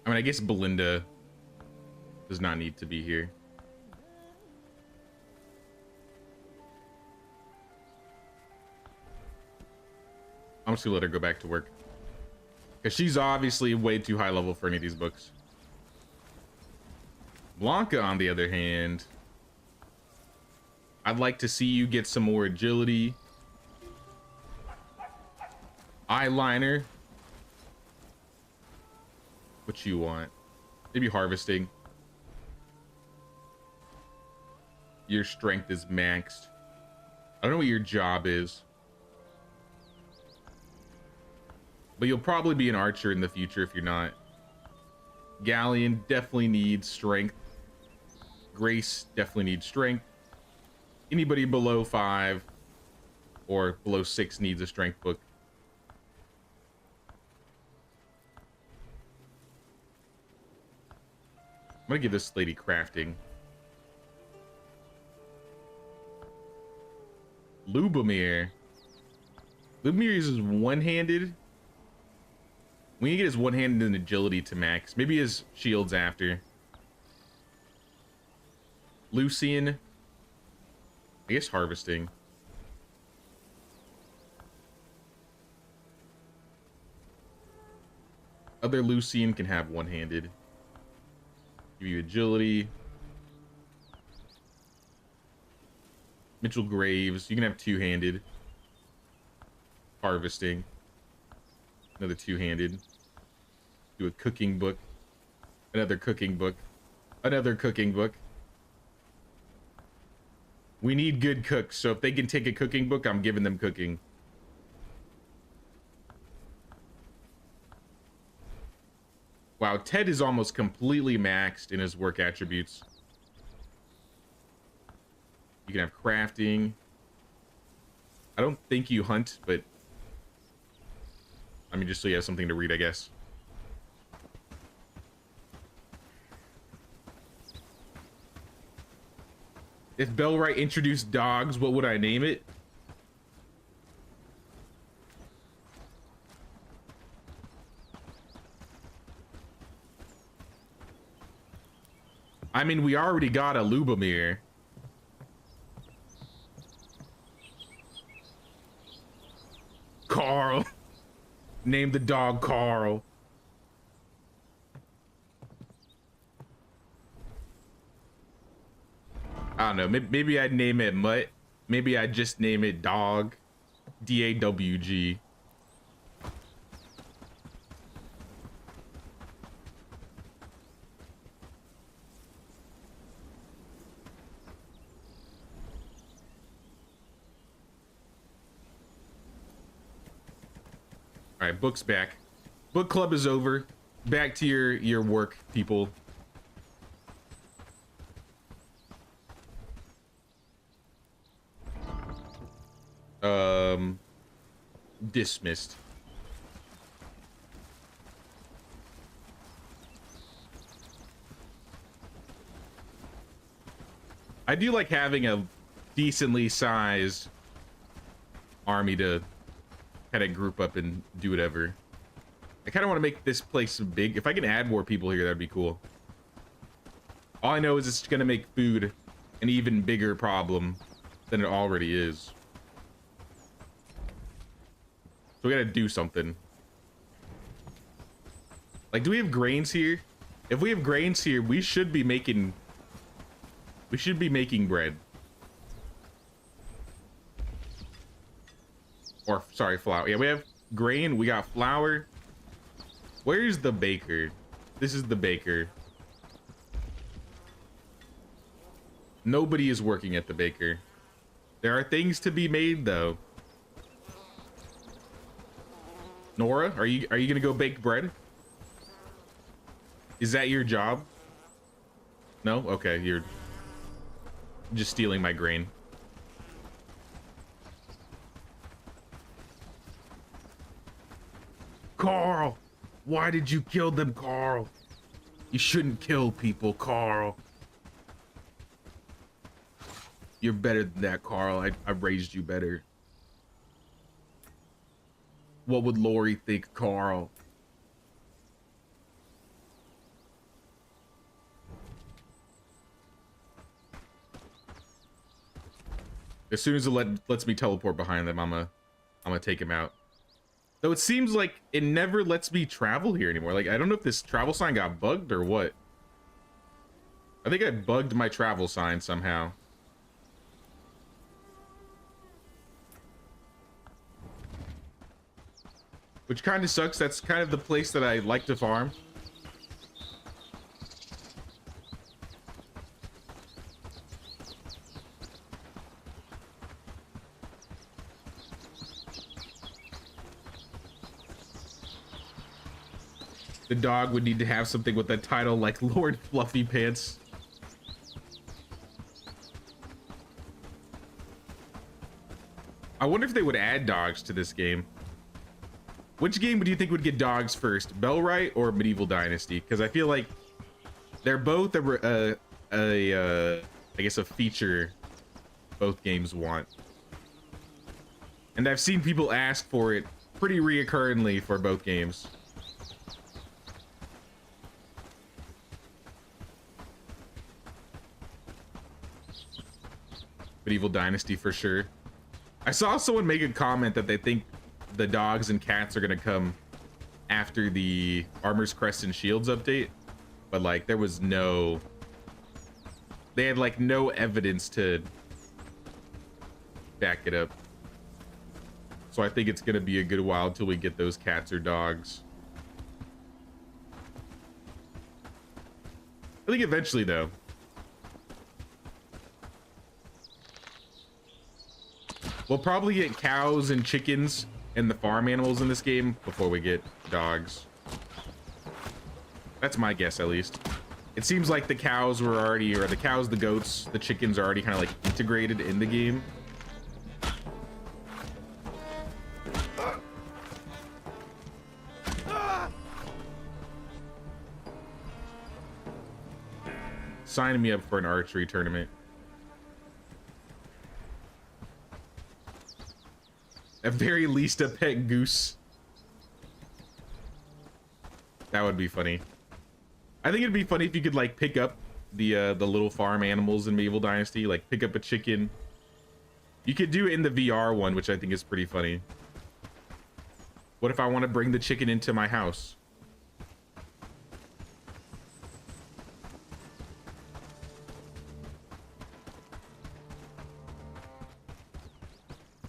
I mean, I guess Belinda does not need to be here. I'm just gonna let her go back to work. Because she's obviously way too high level for any of these books. Blanca, on the other hand, I'd like to see you get some more agility. Eyeliner. What you want? Maybe harvesting. Your strength is maxed. I don't know what your job is. But you'll probably be an archer in the future if you're not. Galleon definitely needs strength. Grace definitely needs strength. Anybody below 5 or below 6 needs a strength book. I'm gonna give this lady crafting. Lubomir. Lubomir uses one-handed. We need to get his one-handed and agility to max. Maybe his shields after. Lucian. I guess harvesting. Other Lucian can have one-handed. Give you agility. Mitchell Graves. You can have two-handed. Harvesting. Another two-handed. Do a cooking book. Another cooking book. Another cooking book. We need good cooks, so if they can take a cooking book, I'm giving them cooking. Wow, Ted is almost completely maxed in his work attributes. You can have crafting. I don't think you hunt, but I mean, just so you have something to read, I guess. If Bellwright introduced dogs, what would I name it? I mean, we already got a Lubomir. Carl. Name the dog Carl. I don't know. Maybe I'd name it Mutt. Maybe I'd just name it Dog. D-A-W-G. All right, book's back. Book club is over. Back to your work, people. Dismissed. I do like having a decently sized army to kind of group up and do whatever. I kind of want to make this place big. If I can add more people here, that'd be cool. All I know is it's going to make food an even bigger problem than it already is. So we got to do something. Like, do we have grains here? If we have grains here, we should be making bread. Or, sorry, flour. Yeah, we have grain. We got flour. Where's the baker? This is the baker. Nobody is working at the baker. There are things to be made, though. Nora, are you gonna go bake bread? Is that your job? No? Okay, you're just stealing my grain. Carl! Why did you kill them, Carl? You shouldn't kill people, Carl. You're better than that, Carl. I raised you better. What would Lori think, Carl? As soon as it lets me teleport behind them, I'm gonna take him out. Though it seems like it never lets me travel here anymore. Like, I don't know if this travel sign got bugged or what. I think I bugged my travel sign somehow. Which kind of sucks. That's kind of the place that I like to farm. The dog would need to have something with a title like Lord Fluffy Pants. I wonder if they would add dogs to this game. Which game do you think would get dogs first, Bellwright or Medieval Dynasty? Because I feel like they're both I guess a feature both games want. And I've seen people ask for it pretty reoccurringly for both games. Medieval Dynasty for sure. I saw someone make a comment that they think the dogs and cats are gonna come after the Armor's Crest and Shields update, but like there was no, they had like no evidence to back it up. So I think it's gonna be a good while until we get those cats or dogs. I think eventually though. We'll probably get cows and chickens and the farm animals in this game before we get dogs. That's my guess, at least. It seems like the cows were already, or the cows, the goats, the chickens are already kind of like integrated in the game. Sign me up for an archery tournament. At very least a pet goose. That would be funny. I think it'd be funny if you could like pick up the little farm animals in Medieval Dynasty, like pick up a chicken. You could do it in the VR one, which I think is pretty funny. What if I want to bring the chicken into my house?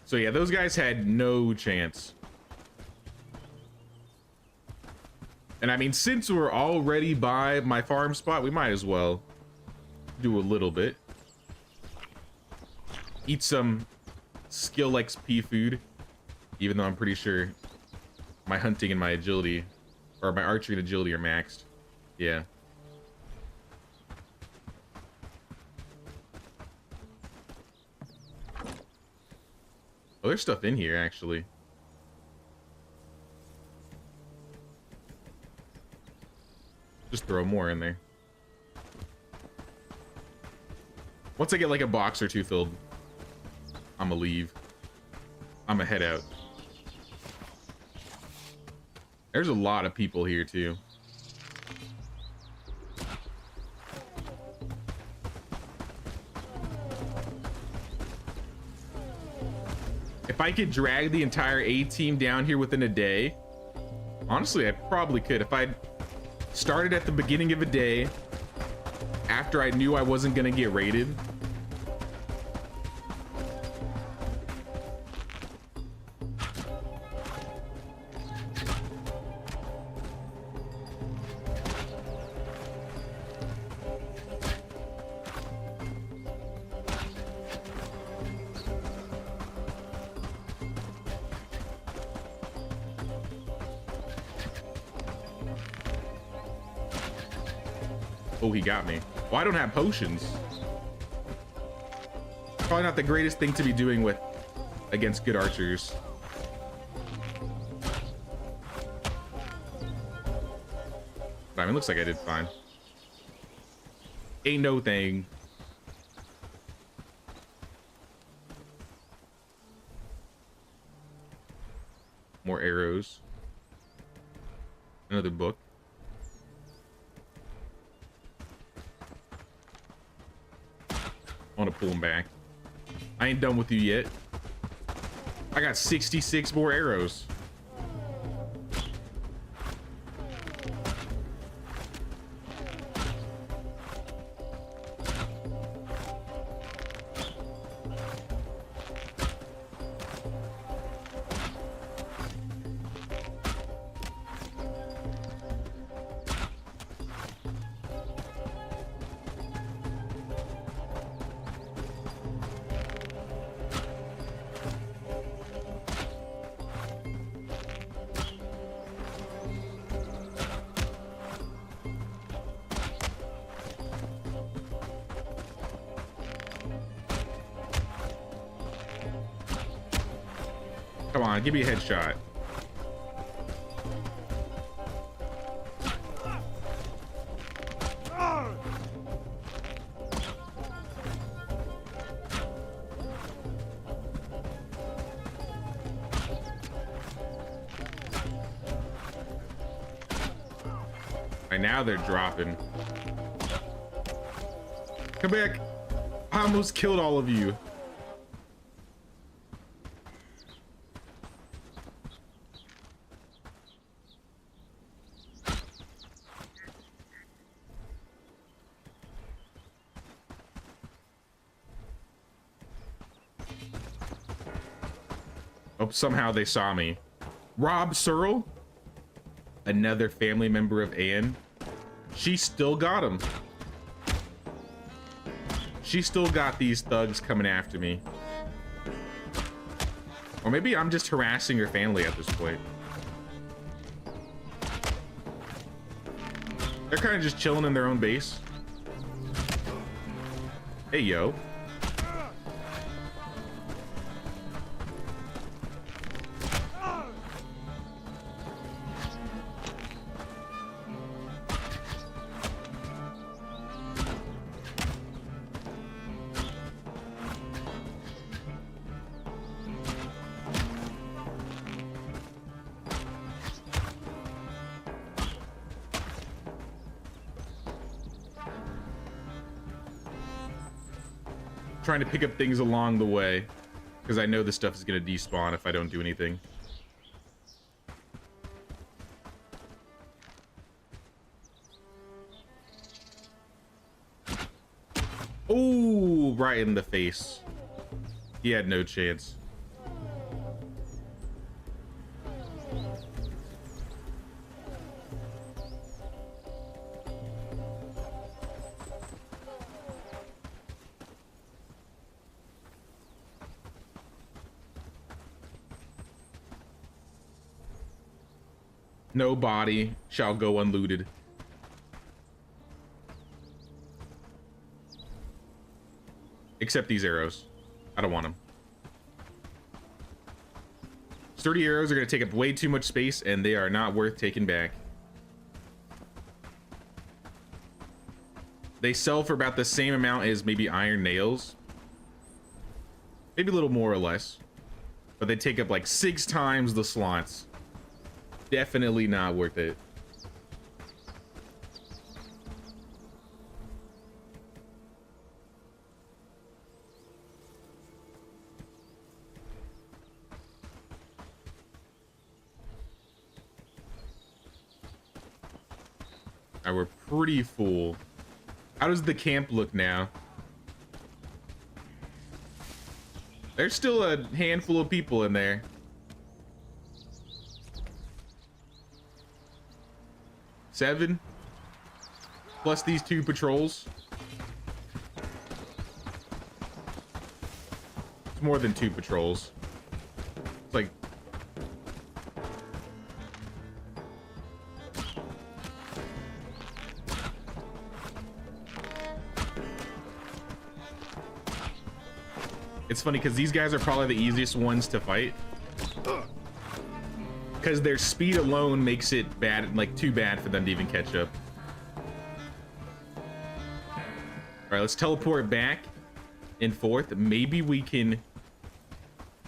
So yeah, those guys had no chance. And I mean, since we're already by my farm spot, we might as well do a little bit. Eat some skill XP food, even though I'm pretty sure my hunting and my agility, or my archery and agility are maxed. Yeah. Oh, there's stuff in here, actually. Just throw more in there. Once I get like a box or two filled, I'm gonna leave. I'm gonna head out. There's a lot of people here too. If I could drag the entire A team down here within a day, honestly, I probably could. If I started at the beginning of a day, after I knew I wasn't gonna get raided. Oh, he got me. Well, I don't have potions. Probably not the greatest thing to be doing with against good archers. But I mean, looks like I did fine. Ain't no thing. More arrows. Another book. I want to pull him back. I ain't done with you yet. I got 66 more arrows. Come on, give me a headshot. Right now they're dropping. Come back. I almost killed all of you. Oh, somehow they saw me. Rob Searle, another family member of Anne. She still got him. She still got these thugs coming after me. Or maybe I'm just harassing her family at this point. They're kind of just chilling in their own base. Hey, yo. Trying to pick up things along the way because I know this stuff is going to despawn if I don't do anything. Oh, right in the face. He had no chance. No body shall go unlooted. Except these arrows. I don't want them. Sturdy arrows are going to take up way too much space, and they are not worth taking back. They sell for about the same amount as maybe iron nails. Maybe a little more or less. but they take up like 6 times the slots. Definitely not worth it. All right, we're pretty full. How does the camp look now? There's still a handful of people in there. Seven, plus these 2 patrols. It's more than 2 patrols. It's like... It's funny because these guys are probably the easiest ones to fight. Because their speed alone makes it bad, like too bad for them to even catch up. All right, let's teleport back and forth. Maybe we can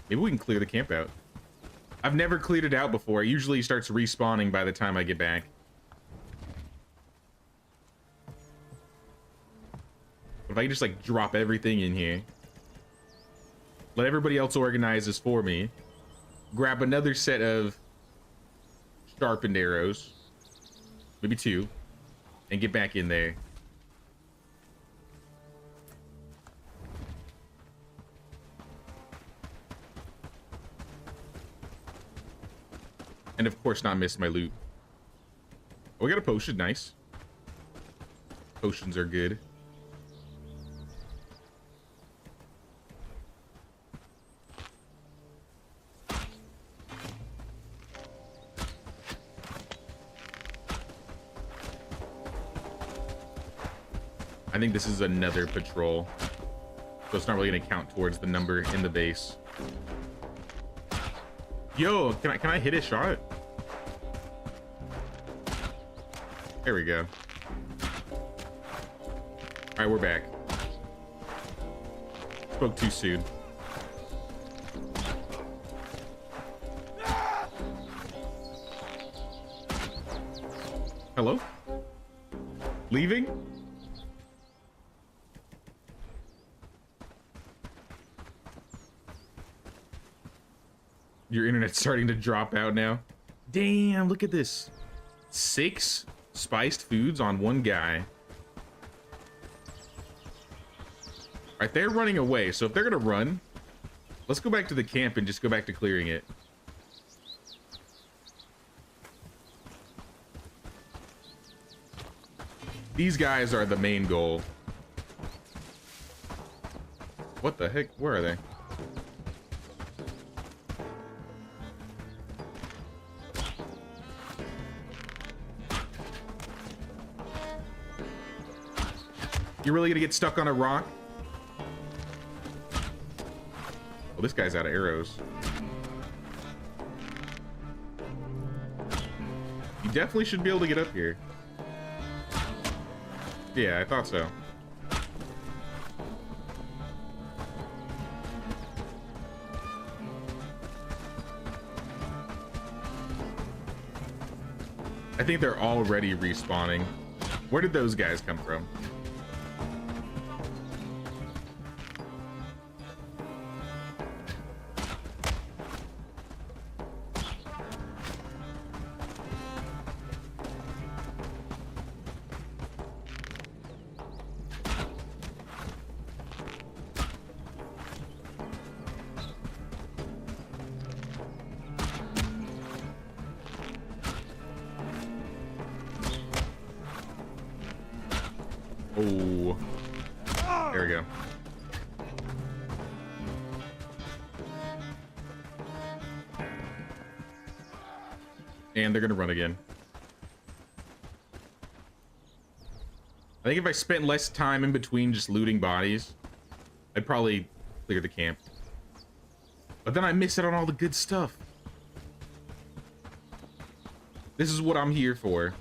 clear the camp out. I've never cleared it out before. It usually starts respawning by the time I get back. But if I can just like drop everything in here, let everybody else organize this for me, grab another set of sharpened arrows, maybe 2, and get back in there. And of course not miss my loot. Oh, we got a potion, nice. Potions are good. I think this is another patrol, so it's not really gonna count towards the number in the base. Yo, can I hit a shot? There we go. All right, we're back. Spoke too soon. Hello? Leaving? Your internet's starting to drop out now. Damn, look at this. 6 spiced foods on 1 guy. All right, they're running away. So if they're gonna run, let's go back to the camp and just go back to clearing it. These guys are the main goal. What the heck? Where are they? You're really gonna get stuck on a rock? Well, this guy's out of arrows. You definitely should be able to get up here. Yeah, I thought so. I think they're already respawning. Where did those guys come from? Oh, there we go. And they're gonna run again. I think if I spent less time in between just looting bodies, I'd probably clear the camp. But then I miss out on all the good stuff. This is what I'm here for.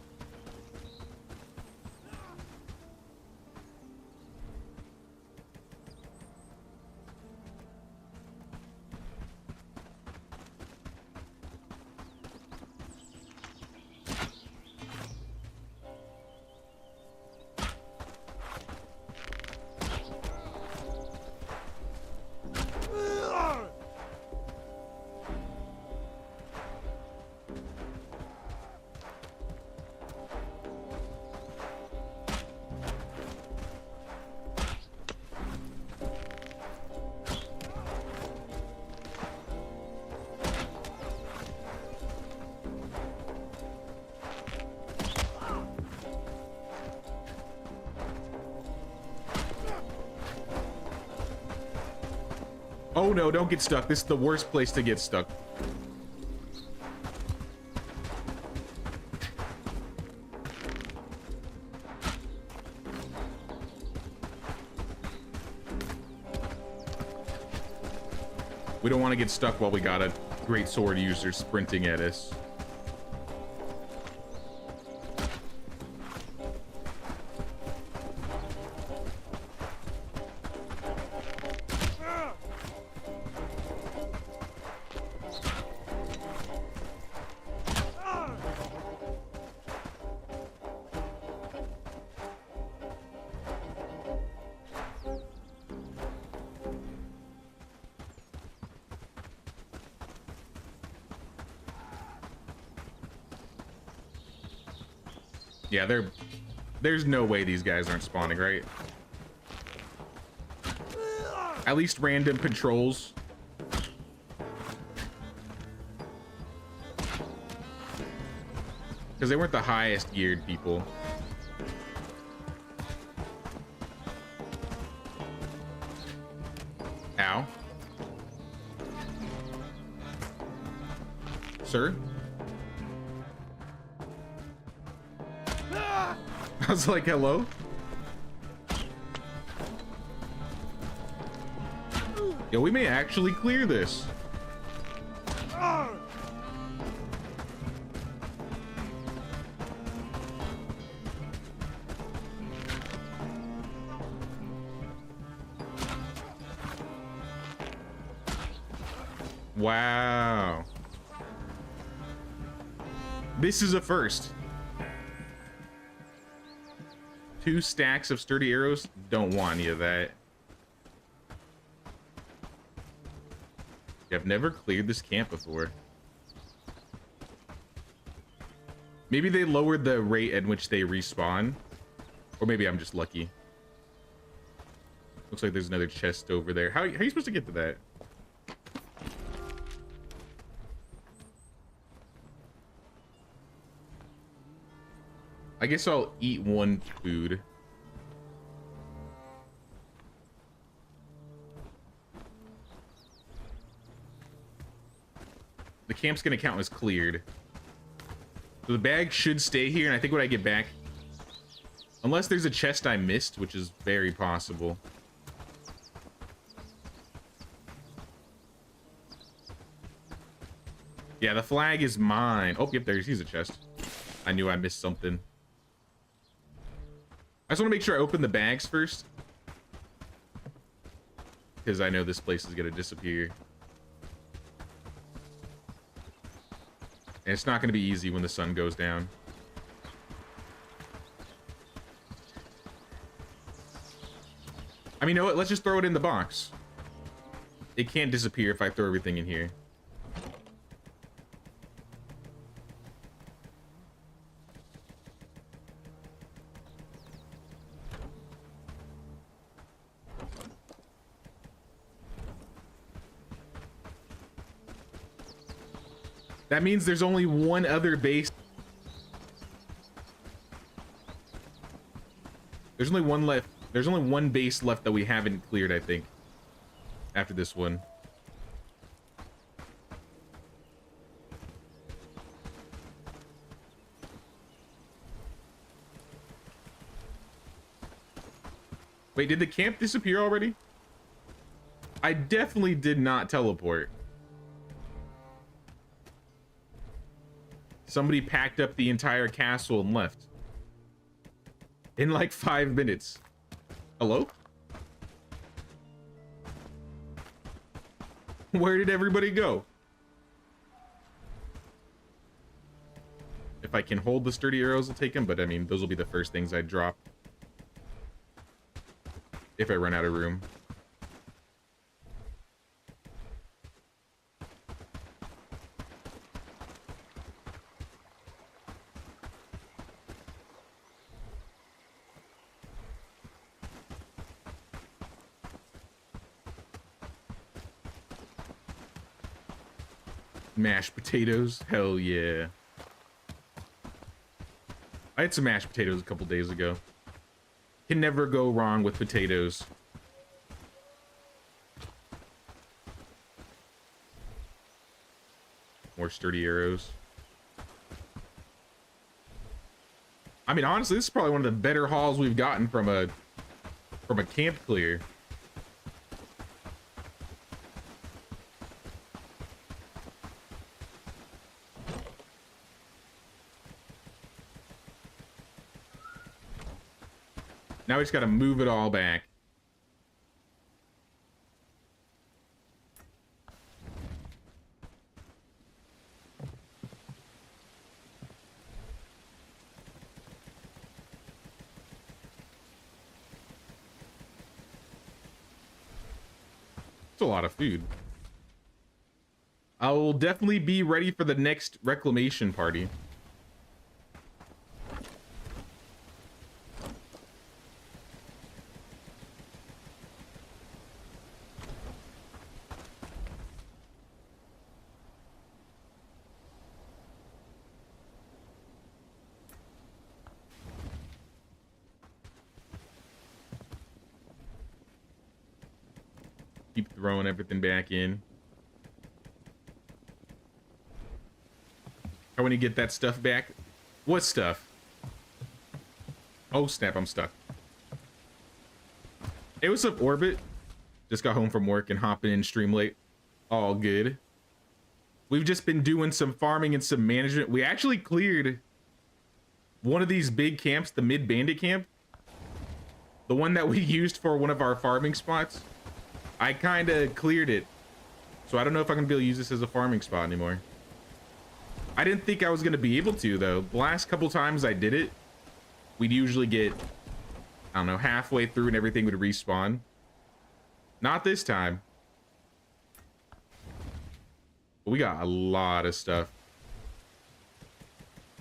Oh no, don't get stuck. This is the worst place to get stuck. We don't want to get stuck while we got a great sword user sprinting at us. Yeah, there's no way these guys aren't spawning, right? At least random patrols. Because they weren't the highest geared people. Ow. Sir? I was like, hello? Yo, we may actually clear this. Wow. This is a first. 2 stacks of sturdy arrows? Don't want any of that. I've never cleared this camp before. Maybe they lowered the rate at which they respawn. Or maybe I'm just lucky. Looks like there's another chest over there. How are you supposed to get to that? I guess I'll eat one food. The camp's gonna count as cleared. So the bag should stay here, and I think when I get back, unless there's a chest I missed, which is very possible. Yeah, the flag is mine. Oh, yep, he's a chest. I knew I missed something. I just want to make sure I open the bags first, because I know this place is going to disappear. And it's not going to be easy when the sun goes down. I mean, you know what? Let's just throw it in the box. It can't disappear if I throw everything in here. That means there's only one other base. There's only one left. There's only one base left that we haven't cleared, I think, after this one. Wait, did the camp disappear already? I definitely did not teleport. Somebody packed up the entire castle and left. In like 5 minutes. Hello? Where did everybody go? If I can hold the sturdy arrows, I'll take them, but I mean, those will be the first things I drop. If I run out of room. Mashed potatoes, hell yeah. I had some mashed potatoes a couple days ago. Can never go wrong with potatoes. More sturdy arrows. I mean, honestly, this is probably one of the better hauls we've gotten from a camp clear. Now we just got to move it all back. It's a lot of food. I will definitely be ready for the next reclamation party. Keep throwing everything back in. How when you get that stuff back? What stuff? Oh snap, I'm stuck. Hey, what's up, Orbit? Just got home from work and hopping in stream late. All good. We've just been doing some farming and some management. We actually cleared one of these big camps, the mid bandit camp. The one that we used for one of our farming spots. I kind of cleared it. So I don't know if I'm going to be able to use this as a farming spot anymore. I didn't think I was going to be able to, though. The last couple times I did it, we'd usually get, I don't know, halfway through and everything would respawn. Not this time. But we got a lot of stuff.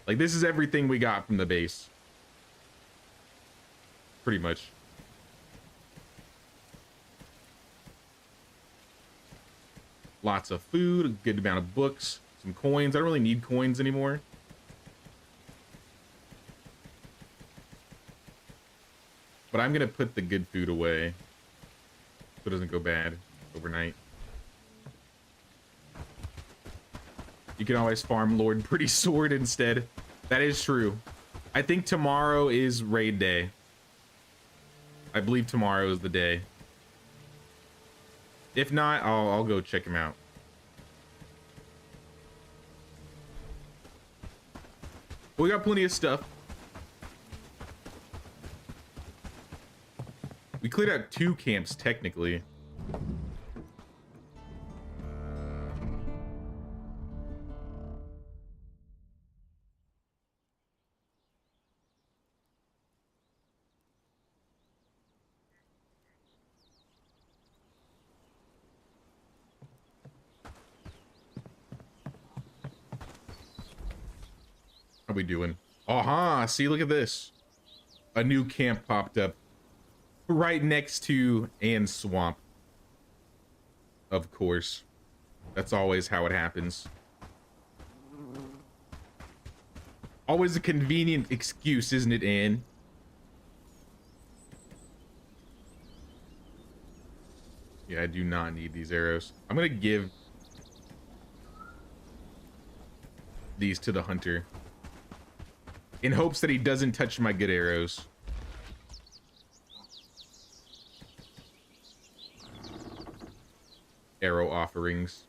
Like, this is everything we got from the base. Pretty much. Lots of food, a good amount of books, some coins. I don't really need coins anymore. But I'm gonna put the good food away so it doesn't go bad overnight. You can always farm Lord Pretty Sword instead. That is true. I think tomorrow is raid day. I believe tomorrow is the day. If not, I'll go check him out. We got plenty of stuff. We cleared out 2 camps, technically. How we doing? Aha, see, look at this. A new camp popped up right next to Ann's Swamp. Of course. That's always how it happens. Always a convenient excuse, isn't it, Anne? Yeah, I do not need these arrows. I'm gonna give these to the hunter in hopes that he doesn't touch my good arrows. Arrow offerings.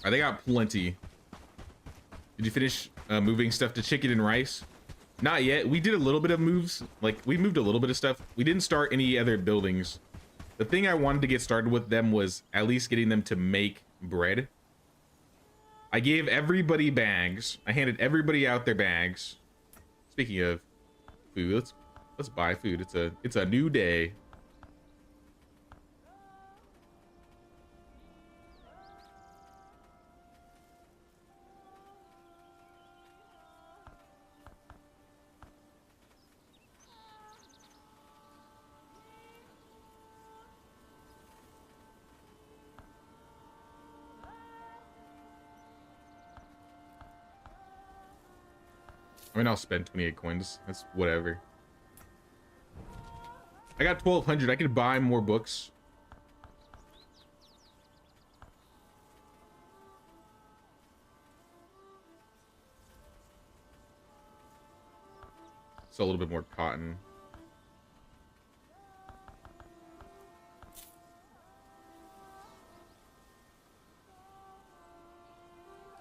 They got plenty. Did you finish moving stuff to chicken and rice? Not yet. We did a little bit of moves. Like, we moved a little bit of stuff. We didn't start any other buildings. The thing I wanted to get started with them was at least getting them to make bread. I gave everybody bags. I handed everybody out their bags. Speaking of food, let's buy food. It's a new day. I mean, I'll spend 28 coins. That's whatever. I got 1,200. I could buy more books. So a little bit more cotton.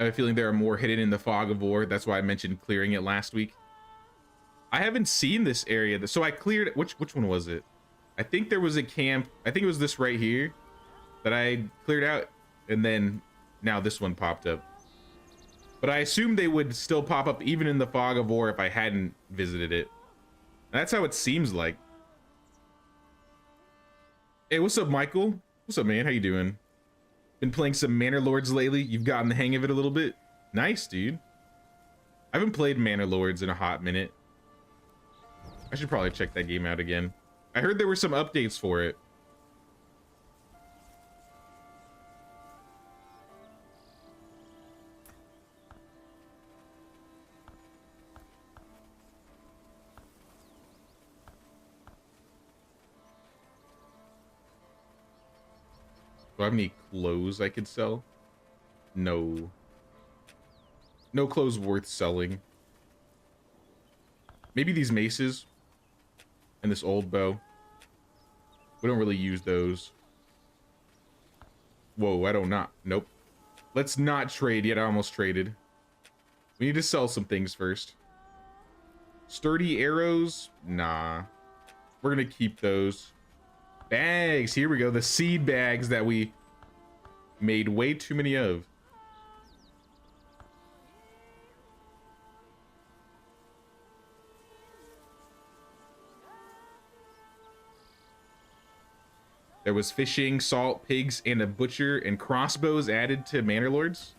I have a feeling there are more hidden in the fog of war. That's why I mentioned clearing it last week. I haven't seen this area. So I cleared, which one was it? I think there was a camp. I think it was this right here that I cleared out. And then now this one popped up. But I assumed they would still pop up even in the fog of war if I hadn't visited it. And that's how it seems like. Hey, what's up, Michael? What's up, man? How you doing? Been playing some Manor Lords lately? You've gotten the hang of it a little bit? Nice, dude. I haven't played Manor Lords in a hot minute. I should probably check that game out again. I heard there were some updates for it. Do I have any clothes I could sell? No. No clothes worth selling. Maybe these maces and this old bow. We don't really use those. Whoa, I don't not. Nope. Let's not trade yet. I almost traded. We need to sell some things first. Sturdy arrows? Nah. We're gonna keep those. Bags, here we go. The seed bags that we made way too many of. There was fishing, salt, pigs, and a butcher, and crossbows added to Manor Lords.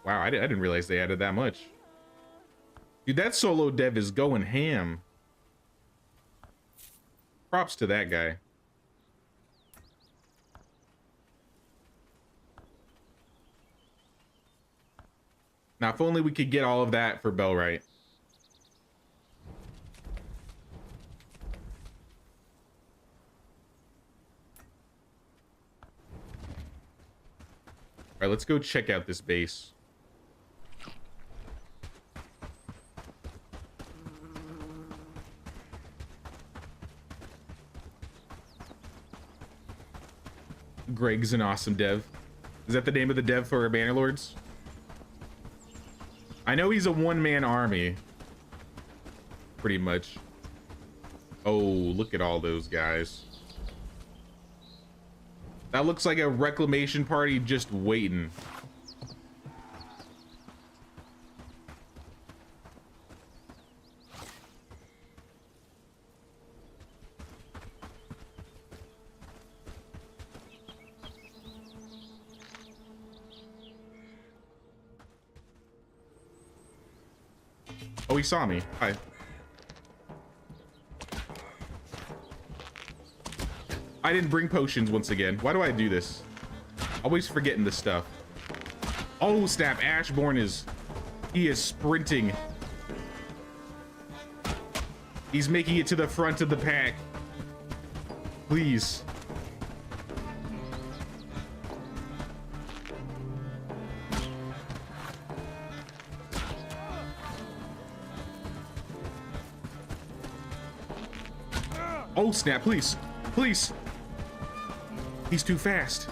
Wow, I didn't realize they added that much. Dude, that solo dev is going ham. Props to that guy. Now, if only we could get all of that for Bellwright. All right, let's go check out this base. Greg's an awesome dev. Is that the name of the dev for Banner Lords? I know he's a one-man army. Pretty much. Oh, look at all those guys. That looks like a reclamation party just waiting. Oh, he saw me. Hi. I didn't bring potions once again. Why do I do this? Always forgetting this stuff. Oh, snap. Ashbourne he is sprinting. He's making it to the front of the pack. Please. Oh, snap. Please. Please. He's too fast.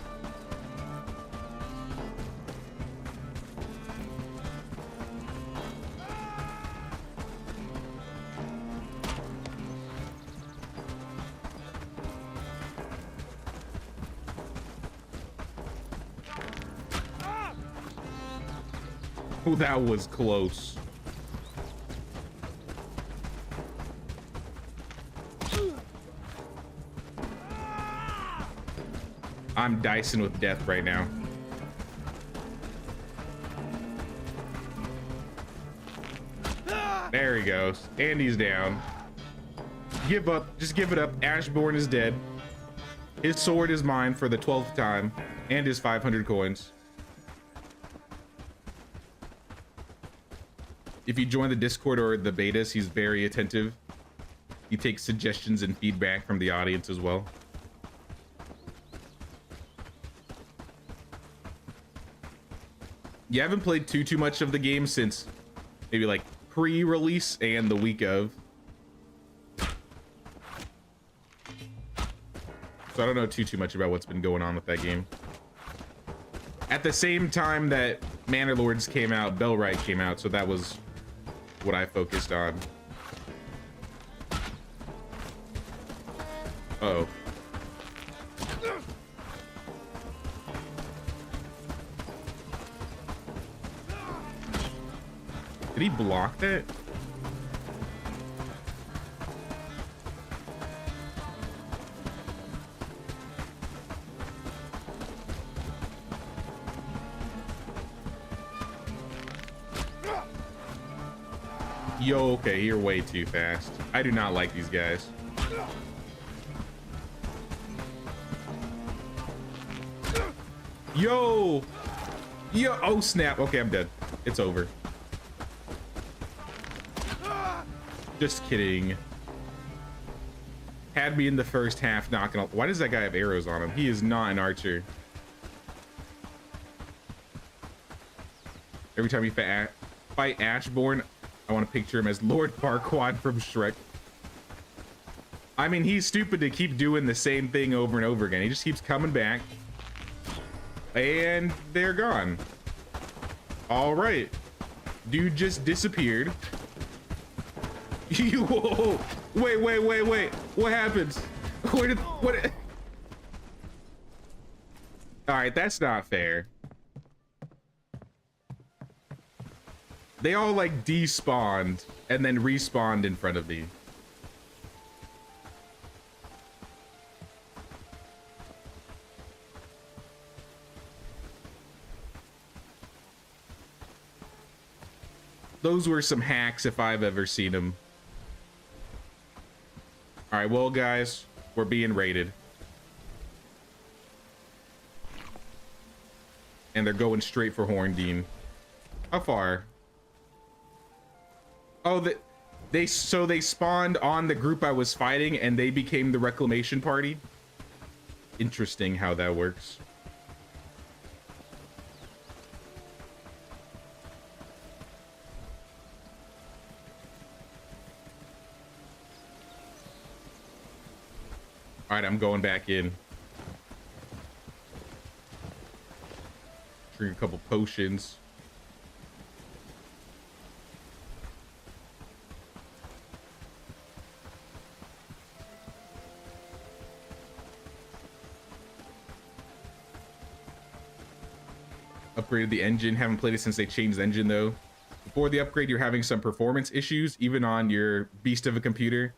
Oh, that was close. I'm dicing with death right now. There he goes. And he's down. Give up. Just give it up. Ashbourne is dead. His sword is mine for the 12th time. And his 500 coins. If you join the Discord or the betas, he's very attentive. He takes suggestions and feedback from the audience as well. You haven't played too much of the game since maybe like pre-release and the week of. So I don't know too much about what's been going on with that game. At the same time that Manor Lords came out, Bellwright came out, so that was what I focused on. Uh-oh. Did he block that? Yo, okay, you're way too fast. I do not like these guys. Yo! Yo! Oh, snap. Okay, I'm dead. It's over. Just kidding. Had me in the first half knocking off. Why does that guy have arrows on him? He is not an archer. Every time you fight Ashbourne, I want to picture him as Lord Farquaad from Shrek. I mean, he's stupid to keep doing the same thing over and over again. He just keeps coming back. And they're gone. All right. Dude just disappeared. Whoa. Wait. What happens? What? All right, that's not fair. They all like despawned and then respawned in front of me. Those were some hacks if I've ever seen them. All right, well, guys, we're being raided. And they're going straight for Horndean. How far? Oh, they spawned on the group I was fighting and they became the reclamation party. Interesting how that works. All right, I'm going back in. Drink a couple potions. Upgraded the engine. Haven't played it since they changed the engine though. Before the upgrade, you're having some performance issues, even on your beast of a computer.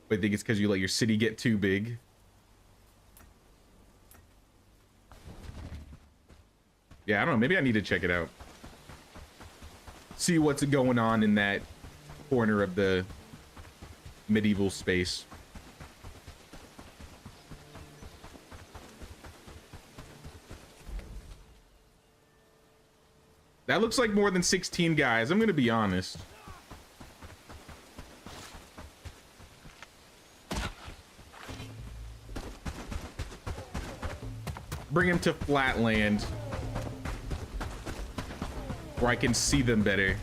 But I think it's because you let your city get too big. Yeah, I don't know. Maybe I need to check it out. See what's going on in that corner of the medieval space. That looks like more than 16 guys. I'm going to be honest. Bring him to flatland where I can see them better.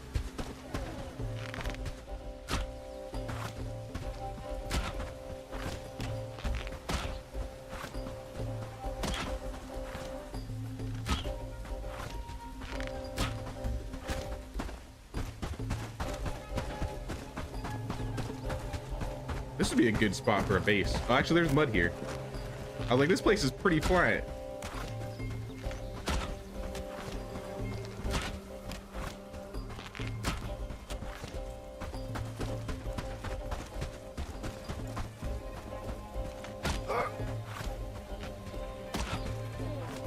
This would be a good spot for a base. Oh, actually, there's mud here. I was like, this place is pretty flat.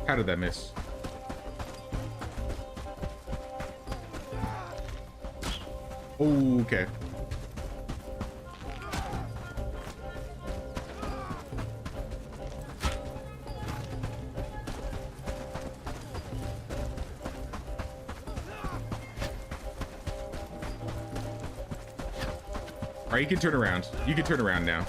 How did that miss? Oh, okay. All right, you can turn around. You can turn around now.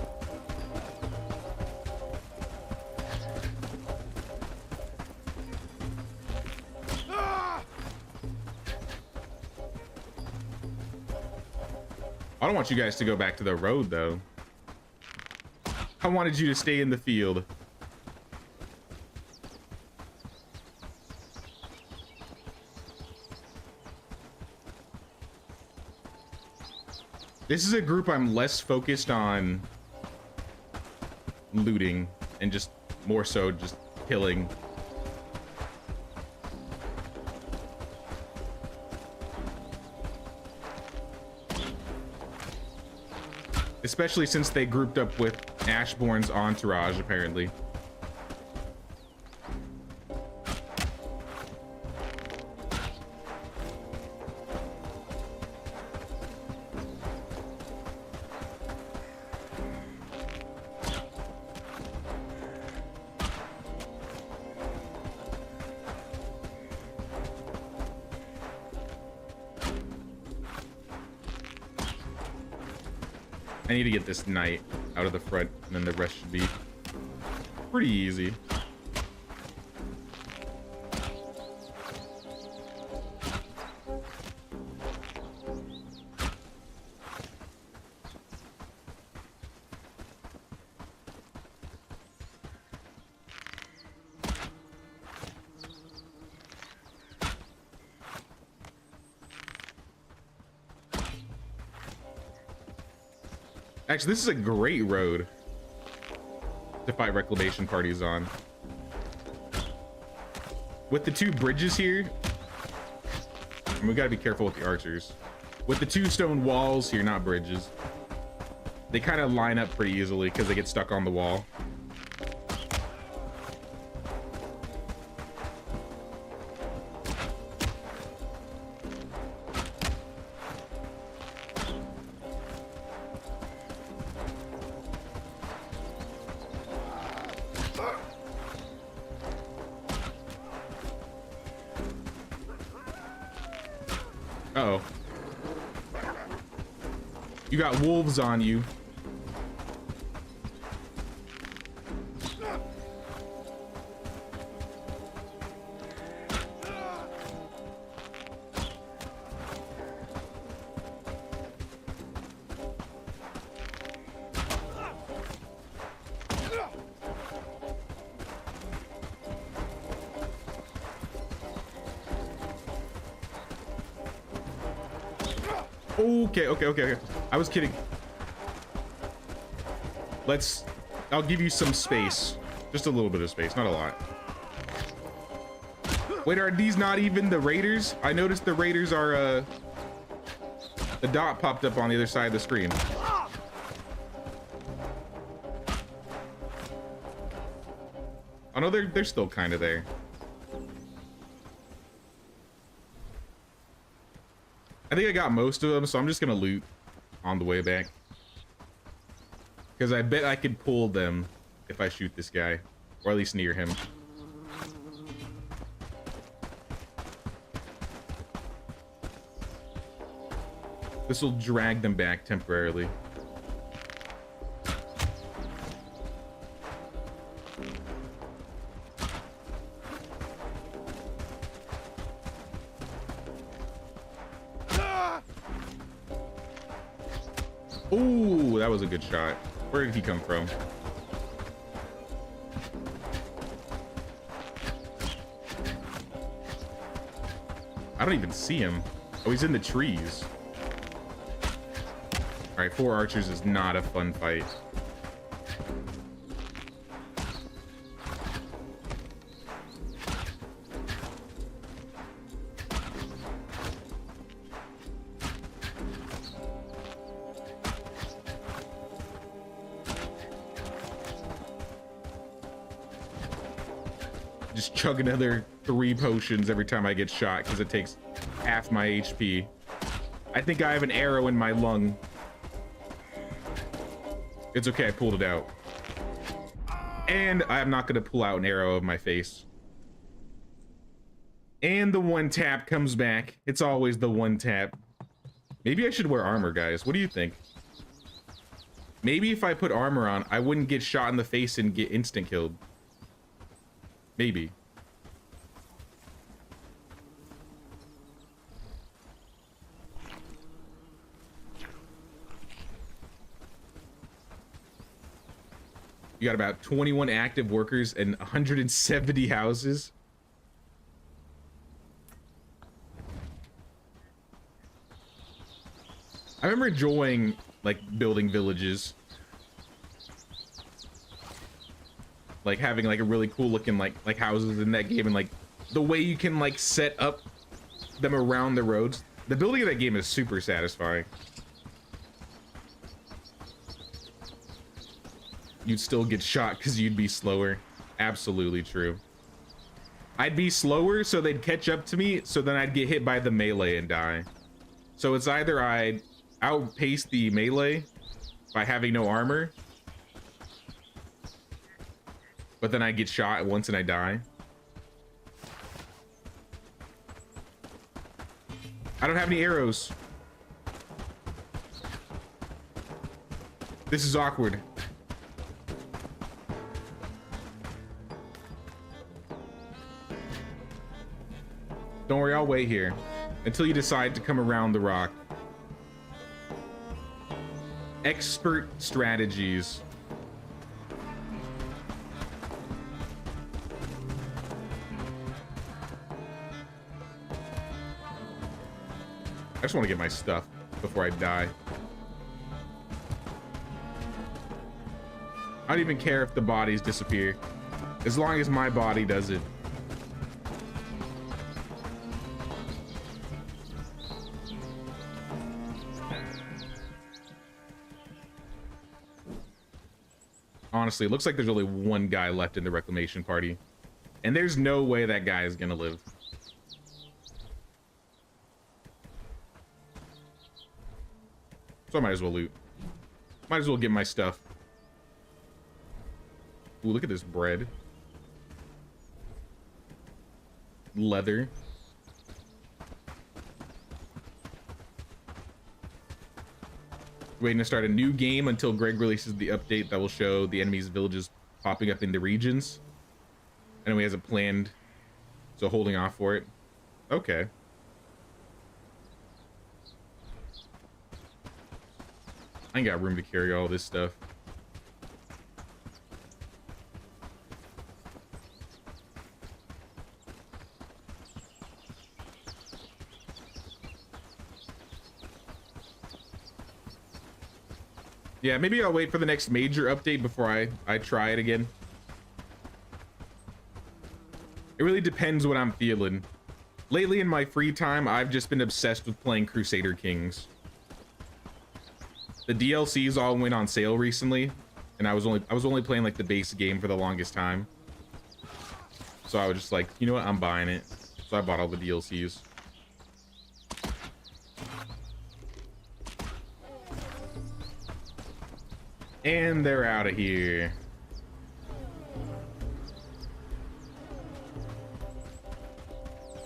I don't want you guys to go back to the road, though. I wanted you to stay in the field. This is a group I'm less focused on looting and just more so just killing. Especially since they grouped up with Ashbourne's entourage, apparently. I need to get this knight out of the front, and then the rest should be pretty easy. Actually, this is a great road to fight reclamation parties on. With the two bridges here, and we gotta be careful with the archers. With the two stone walls here, not bridges, they kind of line up pretty easily because they get stuck on the wall. Uh-oh. You got wolves on you. Okay. I was kidding. I'll give you some space. Just a little bit of space, not a lot. Wait, are these not even the raiders? I noticed the raiders are, the dot popped up on the other side of the screen. Oh no, they're still kind of there. I think I got most of them, so I'm just gonna loot on the way back. Because I bet I could pull them if I shoot this guy, or at least near him. This will drag them back temporarily. Ooh, that was a good shot. Where did he come from? I don't even see him. Oh, he's in the trees. All right, 4 archers is not a fun fight. Just chug another 3 potions every time I get shot because it takes half my HP. I think I have an arrow in my lung. It's okay, I pulled it out. And I'm not gonna pull out an arrow of my face. And the 1 tap comes back. It's always the 1 tap. Maybe I should wear armor, guys. What do you think? Maybe if I put armor on, I wouldn't get shot in the face and get instant killed. Maybe. You got about 21 active workers and 170 houses. I remember enjoying like building villages, like having like a really cool looking like houses in that game, and like the way you can like set up them around the roads. The building of that game is super satisfying. You'd still get shot because you'd be slower. Absolutely true. I'd be slower so they'd catch up to me, so then I'd get hit by the melee and die. So it's either I'd outpace the melee by having no armor, but then I get shot once and I die. I don't have any arrows. This is awkward. Don't worry, I'll wait here until you decide to come around the rock. Expert strategies. I just want to get my stuff before I die. I don't even care if the bodies disappear, as long as my body does it. Honestly, it looks like there's only one guy left in the reclamation party, and there's no way that guy is gonna live. So I might as well loot. Might as well get my stuff. Ooh, look at this bread. Leather. Waiting to start a new game until Greg releases the update that will show the enemy's villages popping up in the regions. I know he has it planned, so holding off for it. Okay. I ain't got room to carry all this stuff. Yeah, maybe I'll wait for the next major update before I try it again. It really depends what I'm feeling. Lately in my free time, I've just been obsessed with playing Crusader Kings. The DLCs all went on sale recently, and I was only playing like the base game for the longest time. So I was just like, you know what, I'm buying it. So I bought all the DLCs. And they're out of here.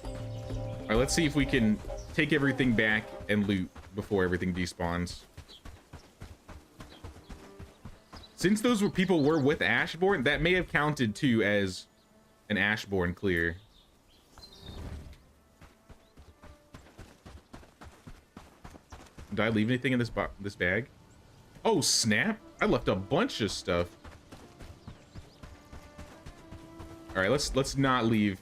All right, let's see if we can take everything back and loot before everything despawns. Since those people were with Ashborn, that may have counted too as an Ashborn clear. Did I leave anything in this bag? Oh snap! I left a bunch of stuff. All right, let's not leave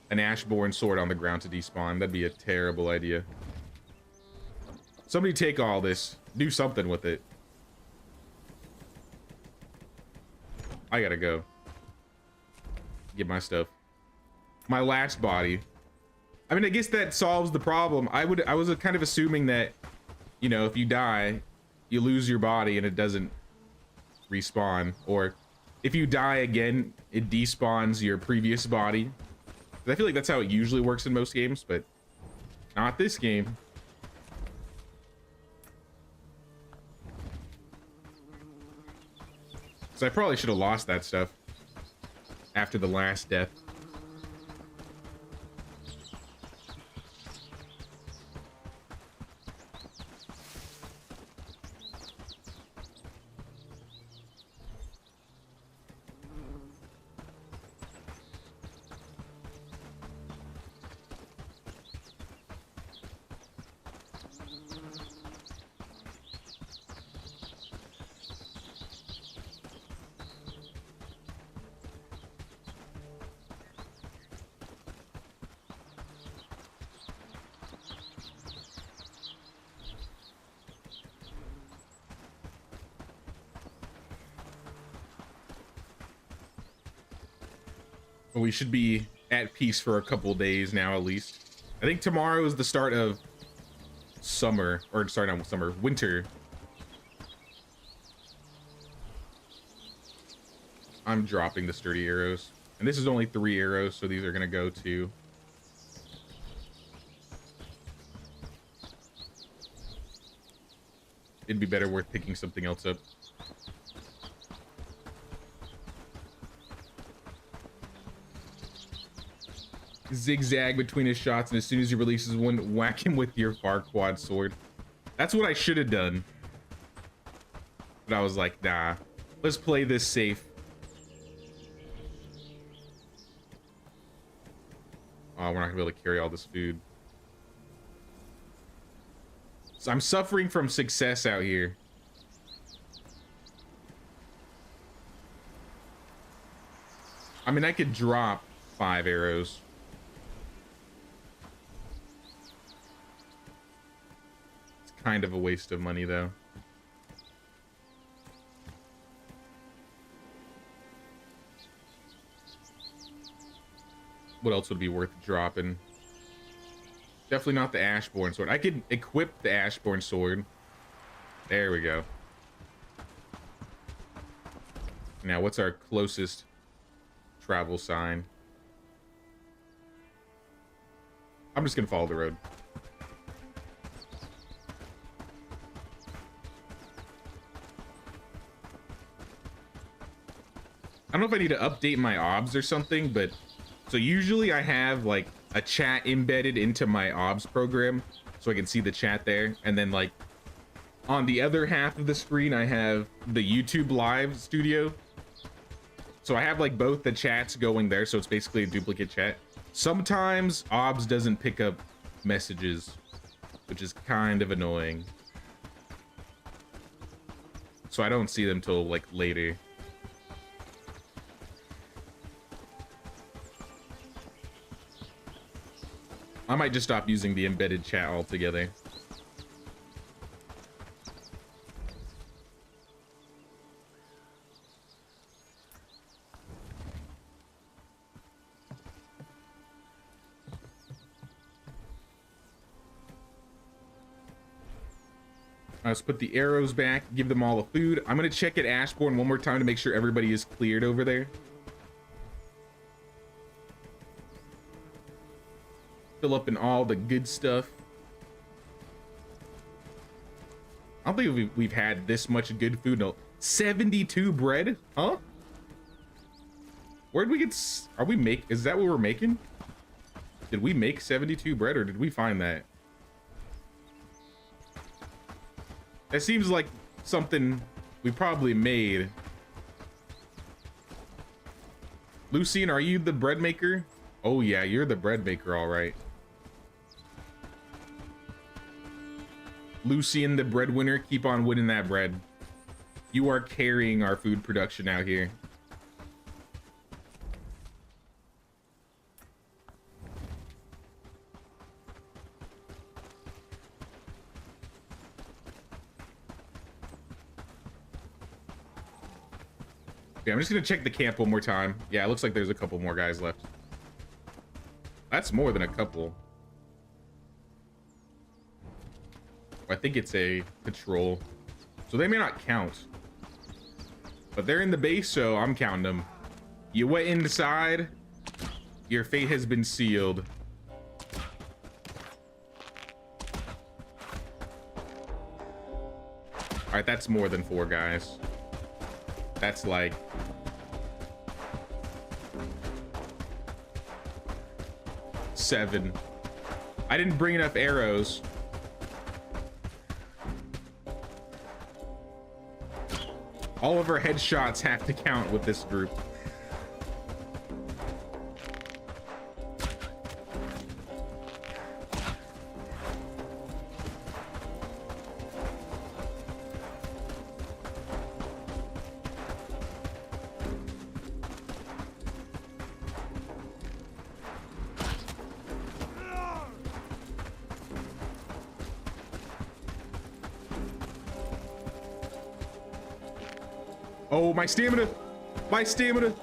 an Ashborn sword on the ground to despawn. That'd be a terrible idea. Somebody take all this. Do something with it. I gotta go. Get my stuff. My last body. I mean, I guess that solves the problem. I was kind of assuming that, you know, if you die, you lose your body and it doesn't respawn, or if you die again, it despawns your previous body. I feel like that's how it usually works in most games, but not this game. So I probably should have lost that stuff after the last death. But we should be at peace for a couple days now, at least. I think tomorrow is the start of summer, or sorry, not summer, winter. I'm dropping the sturdy arrows. And this is only 3 arrows, so these are gonna go to... It'd be better worth picking something else up. Zigzag between his shots, and as soon as he releases one, whack him with your Farquad sword. That's what I should have done. But I was like, nah, let's play this safe. Oh, we're not gonna be able to carry all this food. So I'm suffering from success out here. I mean, I could drop 5 arrows. It's kind of a waste of money, though. What else would be worth dropping? Definitely not the Ashborn sword. I could equip the Ashborn sword. There we go. Now, what's our closest travel sign? I'm just gonna follow the road. I don't know if I need to update my obs or something, but so usually I have like a chat embedded into my obs program so I can see the chat there, and then like on the other half of the screen I have the YouTube live studio. So I have like both the chats going there, so it's basically a duplicate chat. Sometimes obs doesn't pick up messages, which is kind of annoying. So I don't see them till like later. I might just stop using the embedded chat altogether. Let's put the arrows back, give them all the food. I'm gonna check at Ashbourne one more time to make sure everybody is cleared over there. Fill up in all the good stuff. I don't think we've had this much good food. No, 72 bread, huh? Where'd we get? Are we make? Is that what we're making? Did we make 72 bread, or did we find that? That seems like something we probably made. Lucian, are you the bread maker? Oh yeah, you're the bread maker, all right. Lucian, the breadwinner, keep on winning that bread. You are carrying our food production out here. Yeah, I'm just gonna check the camp one more time. Yeah, it looks like there's a couple more guys left. That's more than a couple. I think it's a patrol, so they may not count, but they're in the base, so I'm counting them. You went inside, your fate has been sealed. All right, that's more than 4 guys. That's like seven. I didn't bring enough arrows. All of our headshots have to count with this group. Oh, my stamina! My stamina!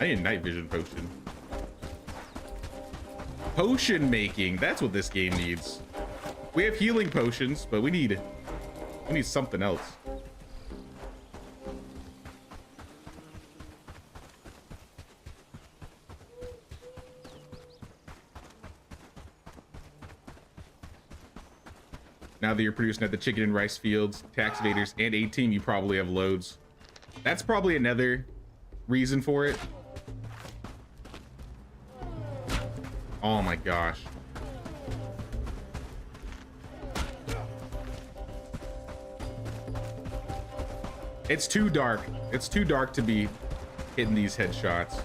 I need a night vision potion. Potion making. That's what this game needs. We have healing potions, but we need something else. Now that you're producing at the chicken and rice fields, tax evaders, and A-team, you probably have loads. That's probably another reason for it. Oh my gosh. It's too dark. It's too dark to be hitting these headshots.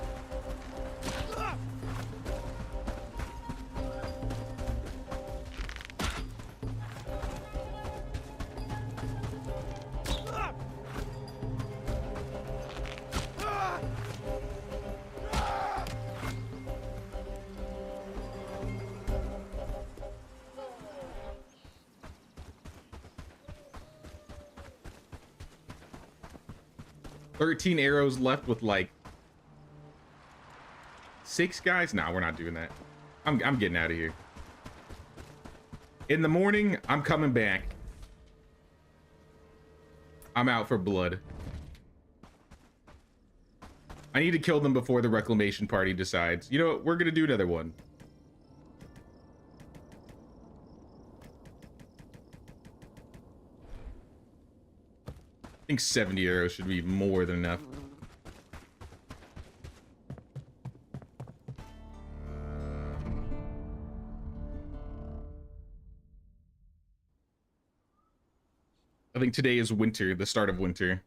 $13 arrows left with like 6 guys. Nah, we're not doing that. I'm getting out of here. In the morning, I'm coming back. I'm out for blood. I need to kill them before the reclamation party decides. You know what? We're gonna do another one. I think 70 arrows should be more than enough. I think today is winter, the start of winter.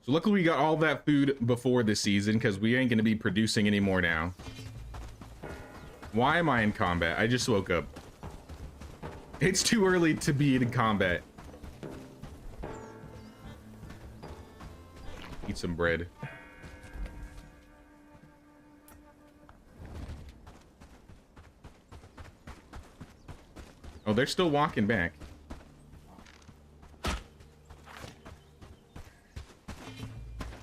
So luckily we got all that food before this season because we ain't going to be producing anymore now. Why am I in combat? I just woke up. It's too early to be in combat. Eat some bread. Oh, they're still walking back.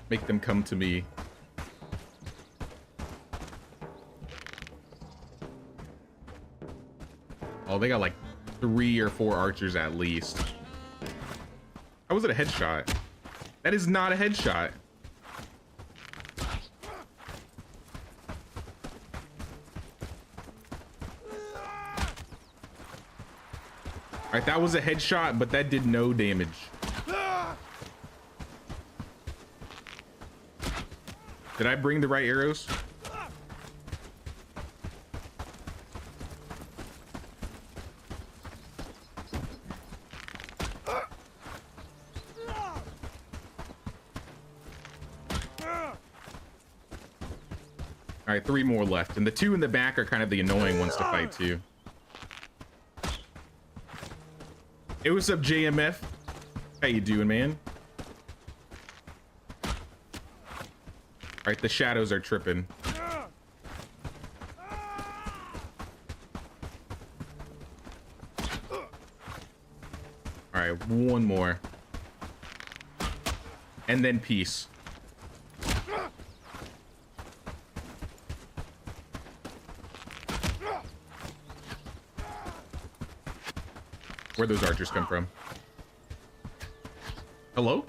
Make them come to me. Oh, they got like 3 or 4 archers at least. How was it a headshot? That is not a headshot. All right, that was a headshot, but that did no damage. Did I bring the right arrows? All right, 3 more left, and the 2 in the back are kind of the annoying ones to fight too. Hey, what's up, JMF? How you doing, man? All right, the shadows are tripping. All right, 1 more. And then peace. Where'd those archers come from? Hello?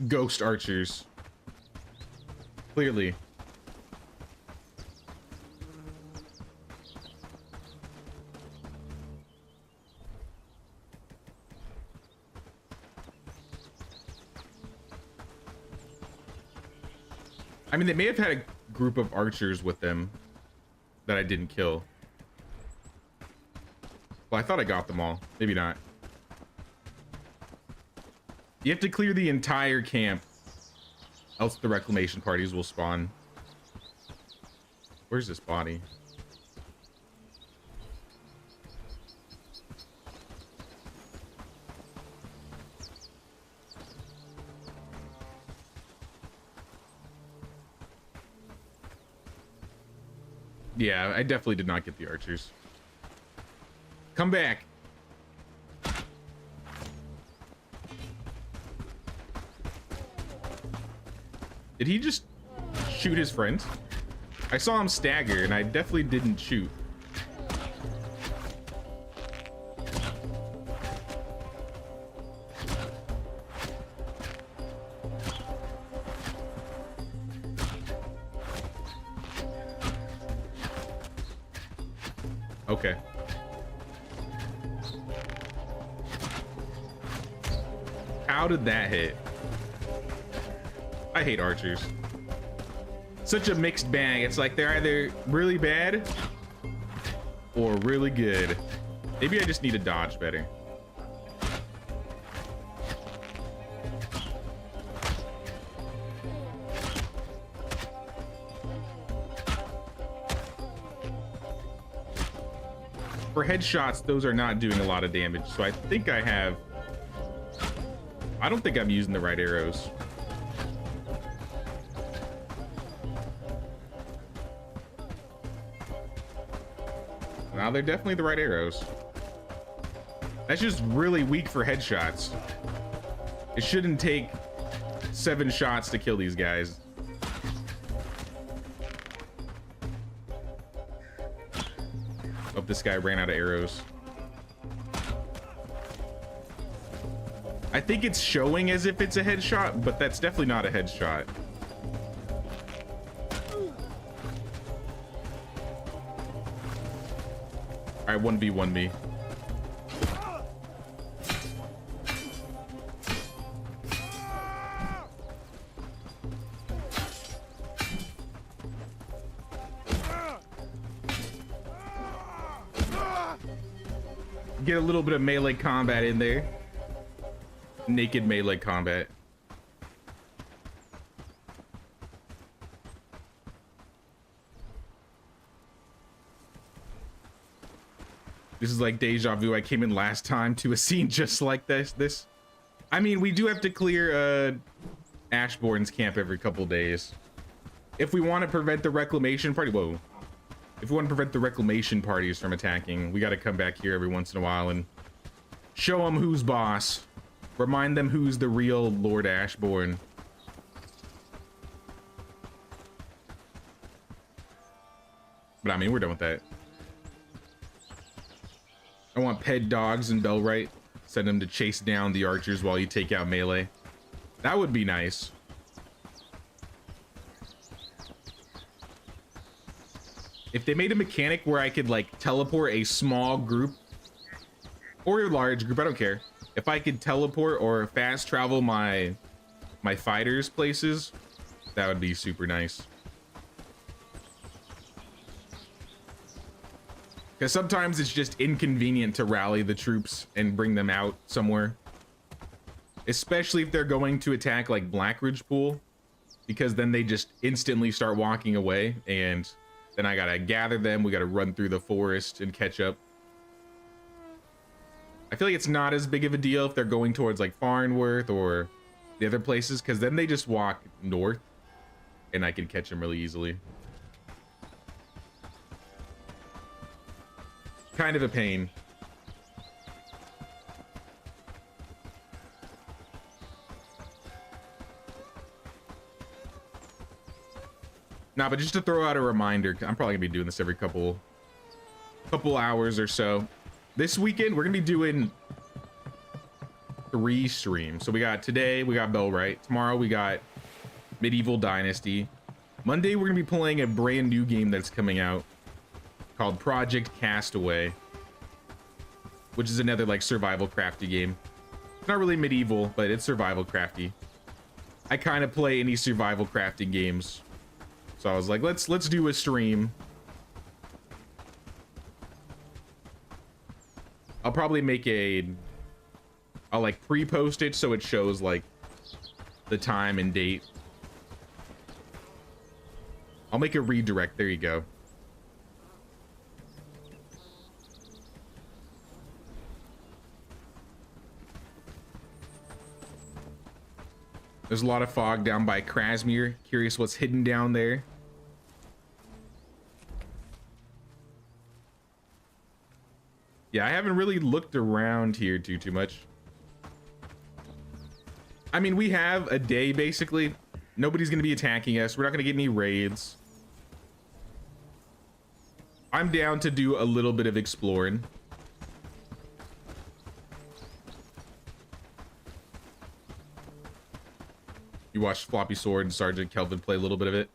Ghost archers. Clearly. I mean, they may have had a group of archers with them that I didn't kill. Well, I thought I got them all. Maybe not. You have to clear the entire camp, else the reclamation parties will spawn. Where's this body? Yeah, I definitely did not get the archers. Come back. Did he just shoot his friend? I saw him stagger, and I definitely didn't shoot. Okay. How did that hit? I hate archers. Such a mixed bag. It's like they're either really bad or really good. Maybe I just need to dodge better. For headshots, those are not doing a lot of damage, so I think I have... I don't think I'm using the right arrows. Now they're definitely the right arrows. That's just really weak for headshots. It shouldn't take 7 shots to kill these guys. Oh, this guy ran out of arrows. I think it's showing as if it's a headshot, but that's definitely not a headshot. All right, 1v1 me. Get a little bit of melee combat in there. Naked melee combat. This is like deja vu. I came in last time to a scene just like this. I mean, we do have to clear Ashbourne's camp every couple days. If we want to prevent the reclamation party, whoa. If we want to prevent the reclamation parties from attacking, we got to come back here every once in a while and show them who's boss. Remind them who's the real Lord Ashbourne. But I mean, we're done with that. I want pet dogs and Bellwright. Send them to chase down the archers while you take out melee. That would be nice. If they made a mechanic where I could like teleport a small group or a large group, I don't care. If I could teleport or fast travel my fighters places, that would be super nice. Because sometimes it's just inconvenient to rally the troops and bring them out somewhere. Especially if they're going to attack like Blackridge Pool, because then they just instantly start walking away and then I gotta gather them. We gotta run through the forest and catch up. I feel like it's not as big of a deal if they're going towards like Farnworth or the other places, because then they just walk north and I can catch them really easily. Kind of a pain. Nah, but just to throw out a reminder, I'm probably gonna be doing this every couple hours or so. This weekend, we're gonna be doing 3 streams. So we got today, we got Bellwright. Tomorrow, we got Medieval Dynasty. Monday, we're gonna be playing a brand new game that's coming out called Project Castaway, which is another like survival crafty game. It's not really medieval, but it's survival crafty. I kind of play any survival crafting games. So I was like, let's do a stream. I'll probably make I'll like pre-post it so it shows like the time and date. I'll make a redirect. There you go. There's a lot of fog down by Krasmir. Curious what's hidden down there. Yeah, I haven't really looked around here too much. I mean, we have a day, basically. Nobody's going to be attacking us. We're not going to get any raids. I'm down to do a little bit of exploring. You watched Floppy Sword and Sergeant Kelvin play a little bit of it.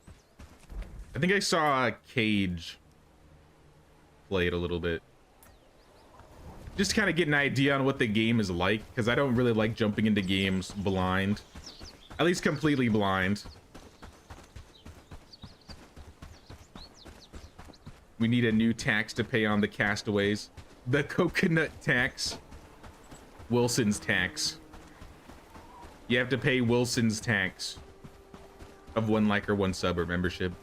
I think I saw Cage play it a little bit. Just to kind of get an idea on what the game is like, because I don't really like jumping into games blind. At least completely blind. We need a new tax to pay on the castaways. The coconut tax. Wilson's tax. You have to pay Wilson's tax of 1 like or 1 sub or membership.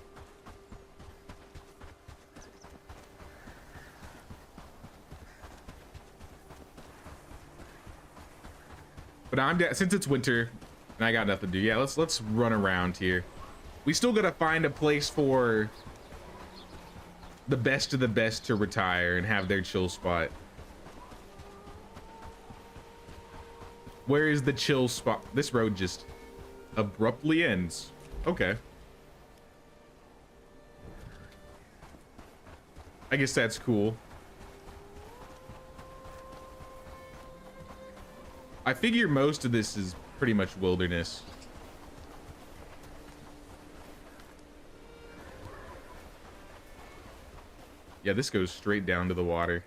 But I'm down, since it's winter and I got nothing to do. Yeah, let's run around here. We still gotta find a place for the best of the best to retire and have their chill spot. Where is the chill spot? This road just abruptly ends. Okay. I guess that's cool. I figure most of this is pretty much wilderness. Yeah, this goes straight down to the water.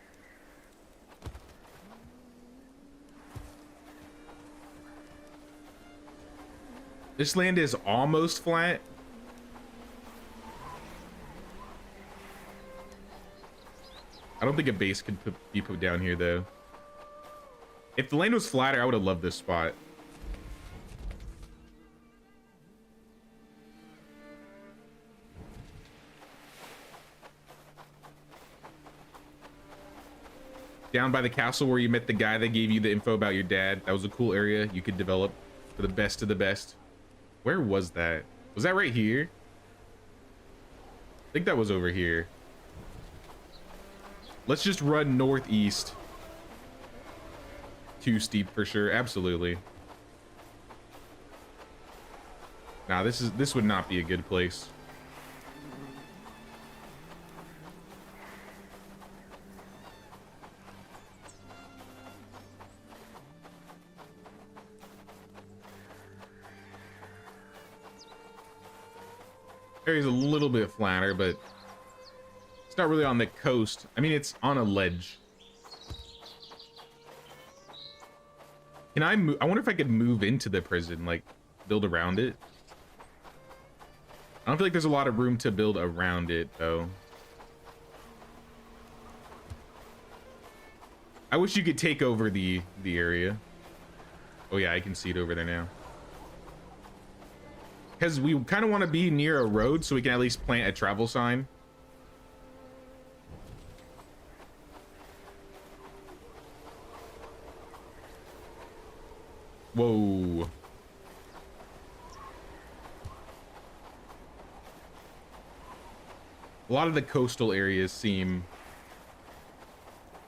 This land is almost flat. I don't think a base could be put down here, though. If the land was flatter, I would have loved this spot. Down by the castle where you met the guy that gave you the info about your dad. That was a cool area you could develop for the best of the best. Where was that? Was that right here? I think that was over here. Let's just run northeast. Too steep for sure. Absolutely. Nah, this would not be a good place. Area's a little bit flatter, but it's not really on the coast. I mean, it's on a ledge. Can I move? I wonder if I could move into the prison, like build around it. I don't feel like there's a lot of room to build around it, though. I wish you could take over the area. Oh yeah, I can see it over there now. Because we kind of want to be near a road so we can at least plant a travel sign. Whoa. A lot of the coastal areas seem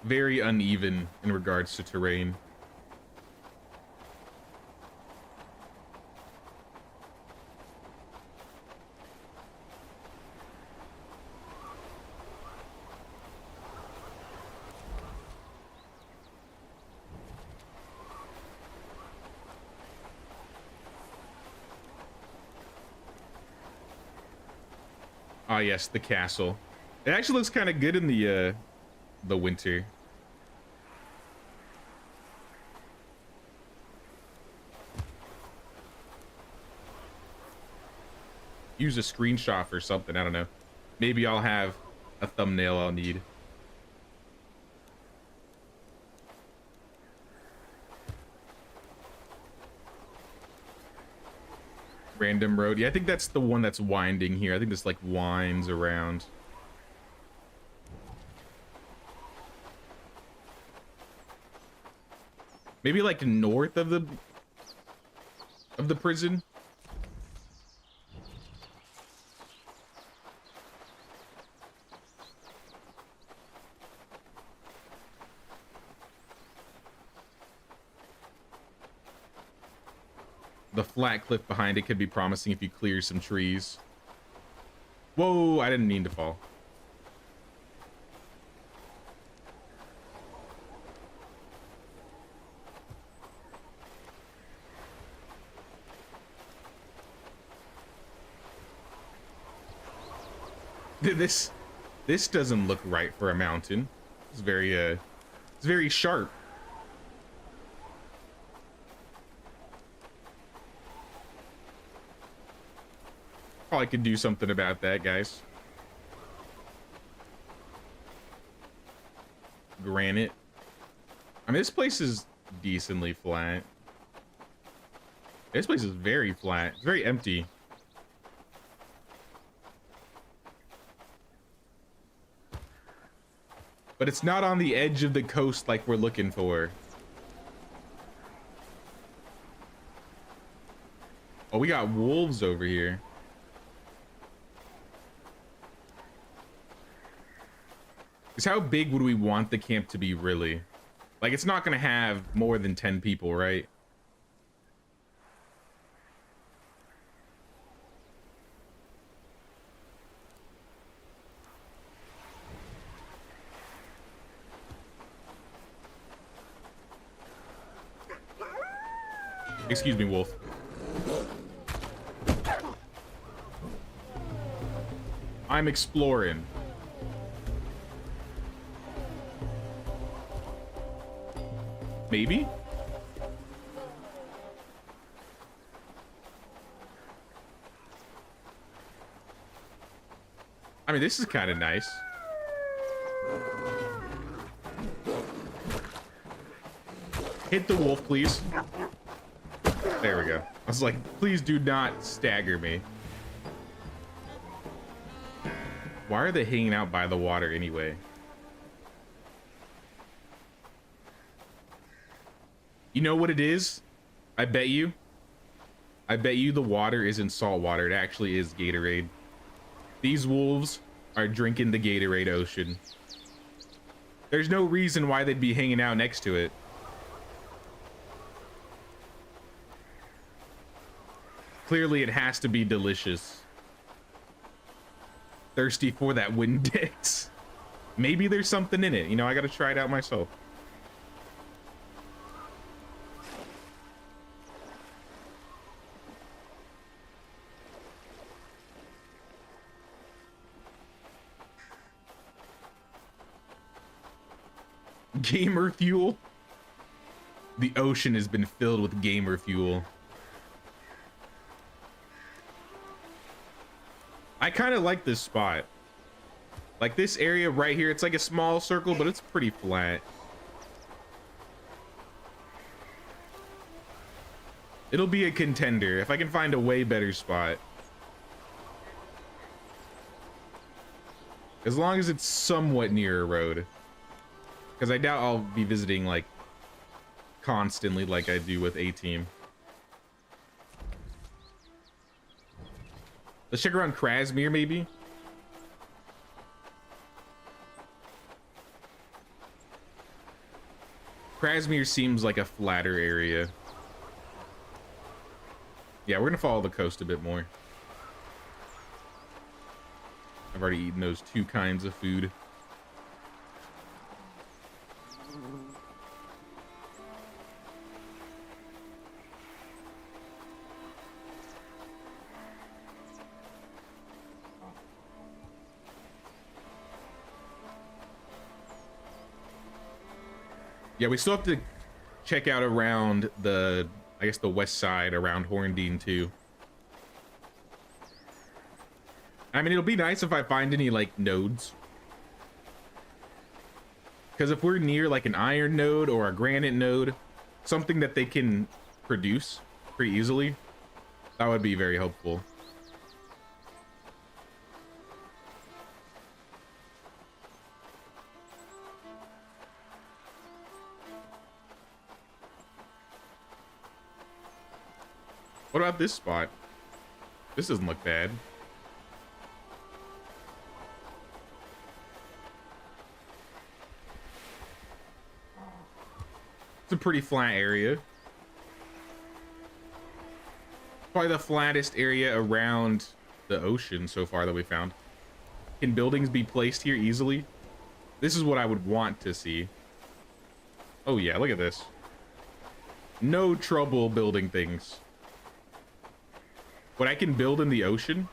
very uneven in regards to terrain. Ah, yes, the castle. It actually looks kind of good in the winter. Use a screenshot for something, I don't know. Maybe I'll have a thumbnail I'll need. Random road. Yeah, I think that's the one that's winding here. I think this like winds around. Maybe like north of the prison. The flat cliff behind it could be promising if you clear some trees. Whoa, I didn't mean to fall. This doesn't look right for a mountain. It's very sharp. Probably could do something about that, guys. Granite. I mean, this place is decently flat. This place is very flat. It's very empty. But it's not on the edge of the coast like we're looking for. Oh, we got wolves over here. Because how big would we want the camp to be, really? Like, it's not going to have more than 10 people, right? Excuse me, wolf. I'm exploring. Maybe? I mean, this is kind of nice. Hit the wolf, please. There we go. I was like, please do not stagger me. Why are they hanging out by the water anyway? You know what it is? I bet you the water isn't salt water. It actually is Gatorade. These wolves are drinking the Gatorade Ocean. There's no reason why they'd be hanging out next to it. Clearly, it has to be delicious. Thirsty for that Windex. Maybe there's something in it. You know, I gotta try it out myself. Gamer fuel? The ocean has been filled with gamer fuel. I kind of like this spot. Like this area right here, it's like a small circle, but it's pretty flat. It'll be a contender if I can find a way better spot. As long as it's somewhat near a road. Because I doubt I'll be visiting like constantly like I do with A-Team. Let's check around Krasmir, maybe. Krasmir seems like a flatter area. Yeah, we're gonna follow the coast a bit more. I've already eaten those 2 kinds of food. Yeah, we still have to check out around the, I guess, the west side around Horndean too. I mean, it'll be nice if I find any like nodes. Because if we're near like an iron node or a granite node, something that they can produce pretty easily, that would be very helpful. What about this spot? This doesn't look bad. It's a pretty flat area. Probably the flattest area around the ocean so far that we found. Can buildings be placed here easily? This is what I would want to see. Oh yeah, look at this. No trouble building things. What I can build in the ocean?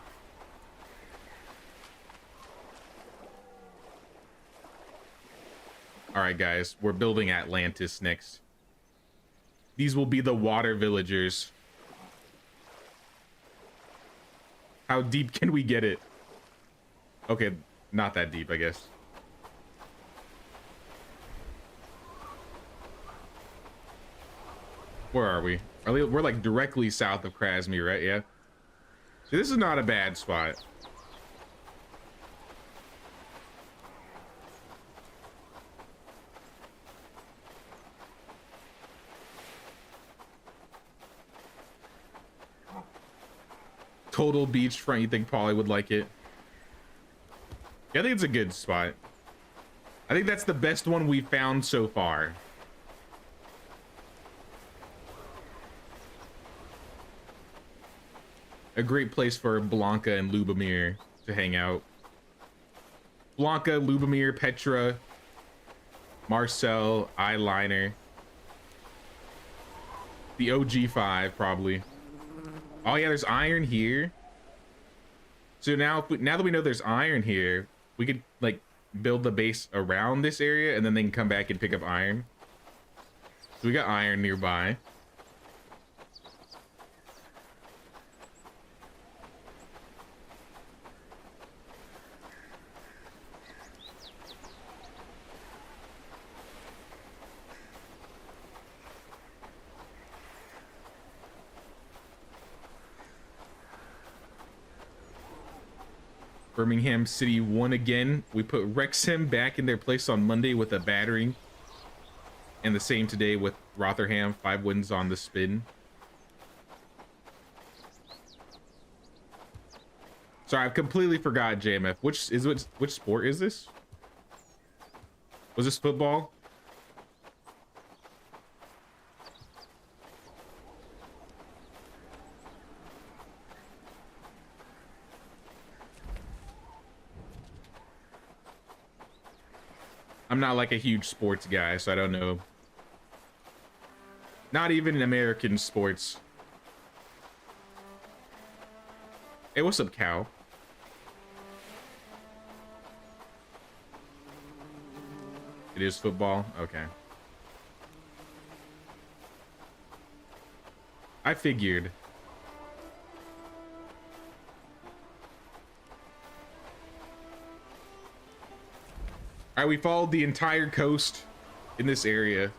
All right, guys, we're building Atlantis next. These will be the water villagers. How deep can we get it? Okay, not that deep, I guess. Where are we? We're like directly south of Krasmir, right? Yeah. See, this is not a bad spot. Total beachfront. You think Polly would like it? Yeah, I think it's a good spot. I think that's the best one we've found so far. A great place for Blanca and Lubomir to hang out. Blanca, Lubomir, Petra, Marcel, Eyeliner. The OG5, probably. Oh yeah, there's iron here. So now that we know there's iron here, we could like build the base around this area and then they can come back and pick up iron. So we got iron nearby. Birmingham City won again. We put Wrexham back in their place on Monday with a battering. And the same today with Rotherham. 5 wins on the spin. Sorry, I've completely forgot JMF. Which sport is this? Was this football? I'm not like a huge sports guy, so I don't know. Not even in American sports. Hey, what's up, cow? It is football? Okay. I figured. All right, we followed the entire coast in this area.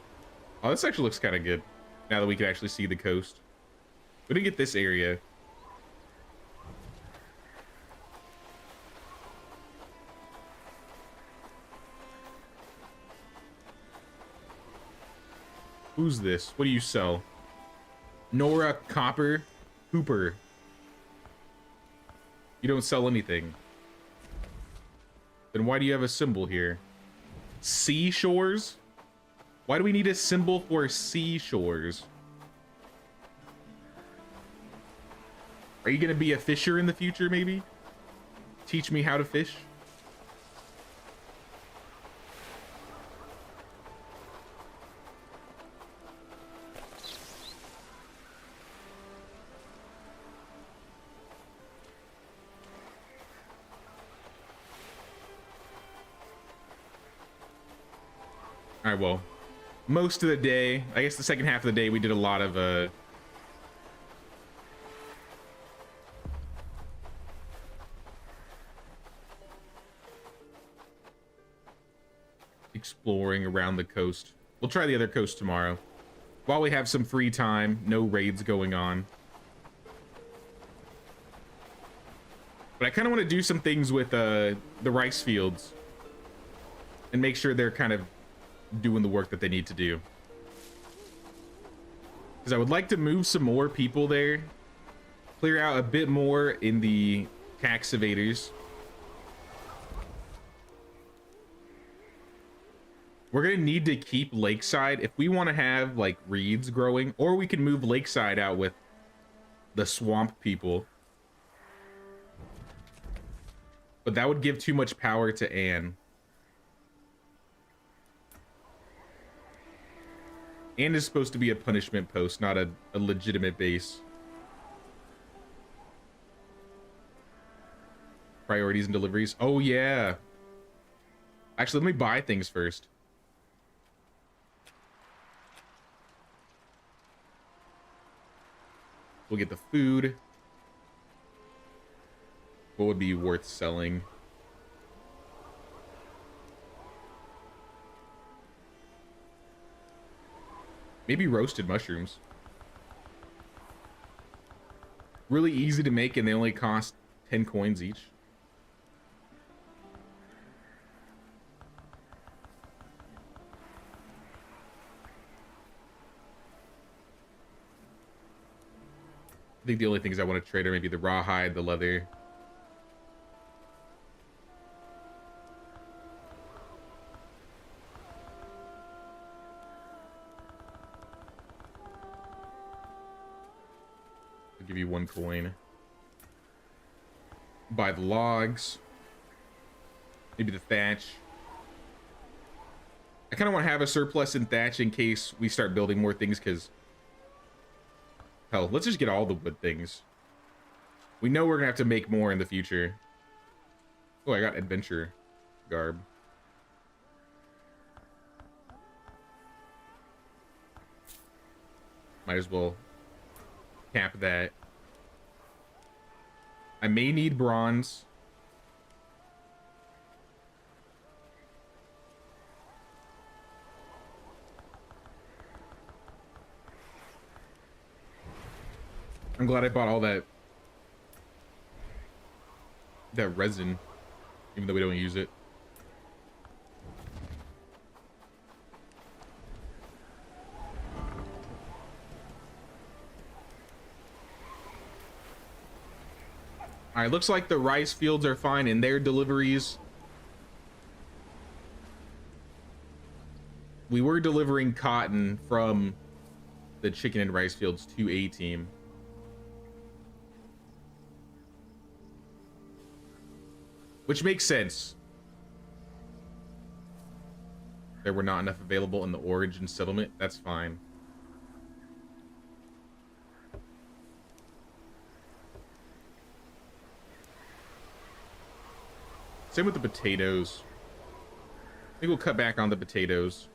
Oh, this actually looks kind of good now that we can actually see the coast. We didn't get this area. Who's this? What do you sell? Nora Copper Hooper. You don't sell anything. Then why do you have a symbol here? Seashores? Why do we need a symbol for seashores? Are you gonna be a fisher in the future, maybe? Teach me how to fish? All right, well, most of the day, I guess the second half of the day, we did a lot of exploring around the coast. We'll try the other coast tomorrow. While we have some free time, no raids going on. But I kind of want to do some things with the rice fields and make sure they're kind of doing the work that they need to do. Because I would like to move some more people there, clear out a bit more in the tax evaders. We're gonna need to keep Lakeside if we want to have like reeds growing, or we can move Lakeside out with the swamp people. But that would give too much power to Anne. Anne is supposed to be a punishment post, not a legitimate base. Priorities and deliveries. Oh, yeah. Actually, let me buy things first. We'll get the food. What would be worth selling? Maybe roasted mushrooms. Really easy to make, and they only cost 10 coins each. I think the only things I want to trade are maybe the rawhide, the leather. I'll give you 1 coin. Buy the logs. Maybe the thatch. I kind of want to have a surplus in thatch in case we start building more things, because hell, let's just get all the wood things. We know we're gonna have to make more in the future. Oh, I got adventure garb. Might as well cap that. I may need bronze. I'm glad I bought all that resin, even though we don't use it. All right, looks like the rice fields are fine in their deliveries. We were delivering cotton from the chicken and rice fields to A team. Which makes sense. There were not enough available in the origin settlement. That's fine. Same with the potatoes. I think we'll cut back on the potatoes.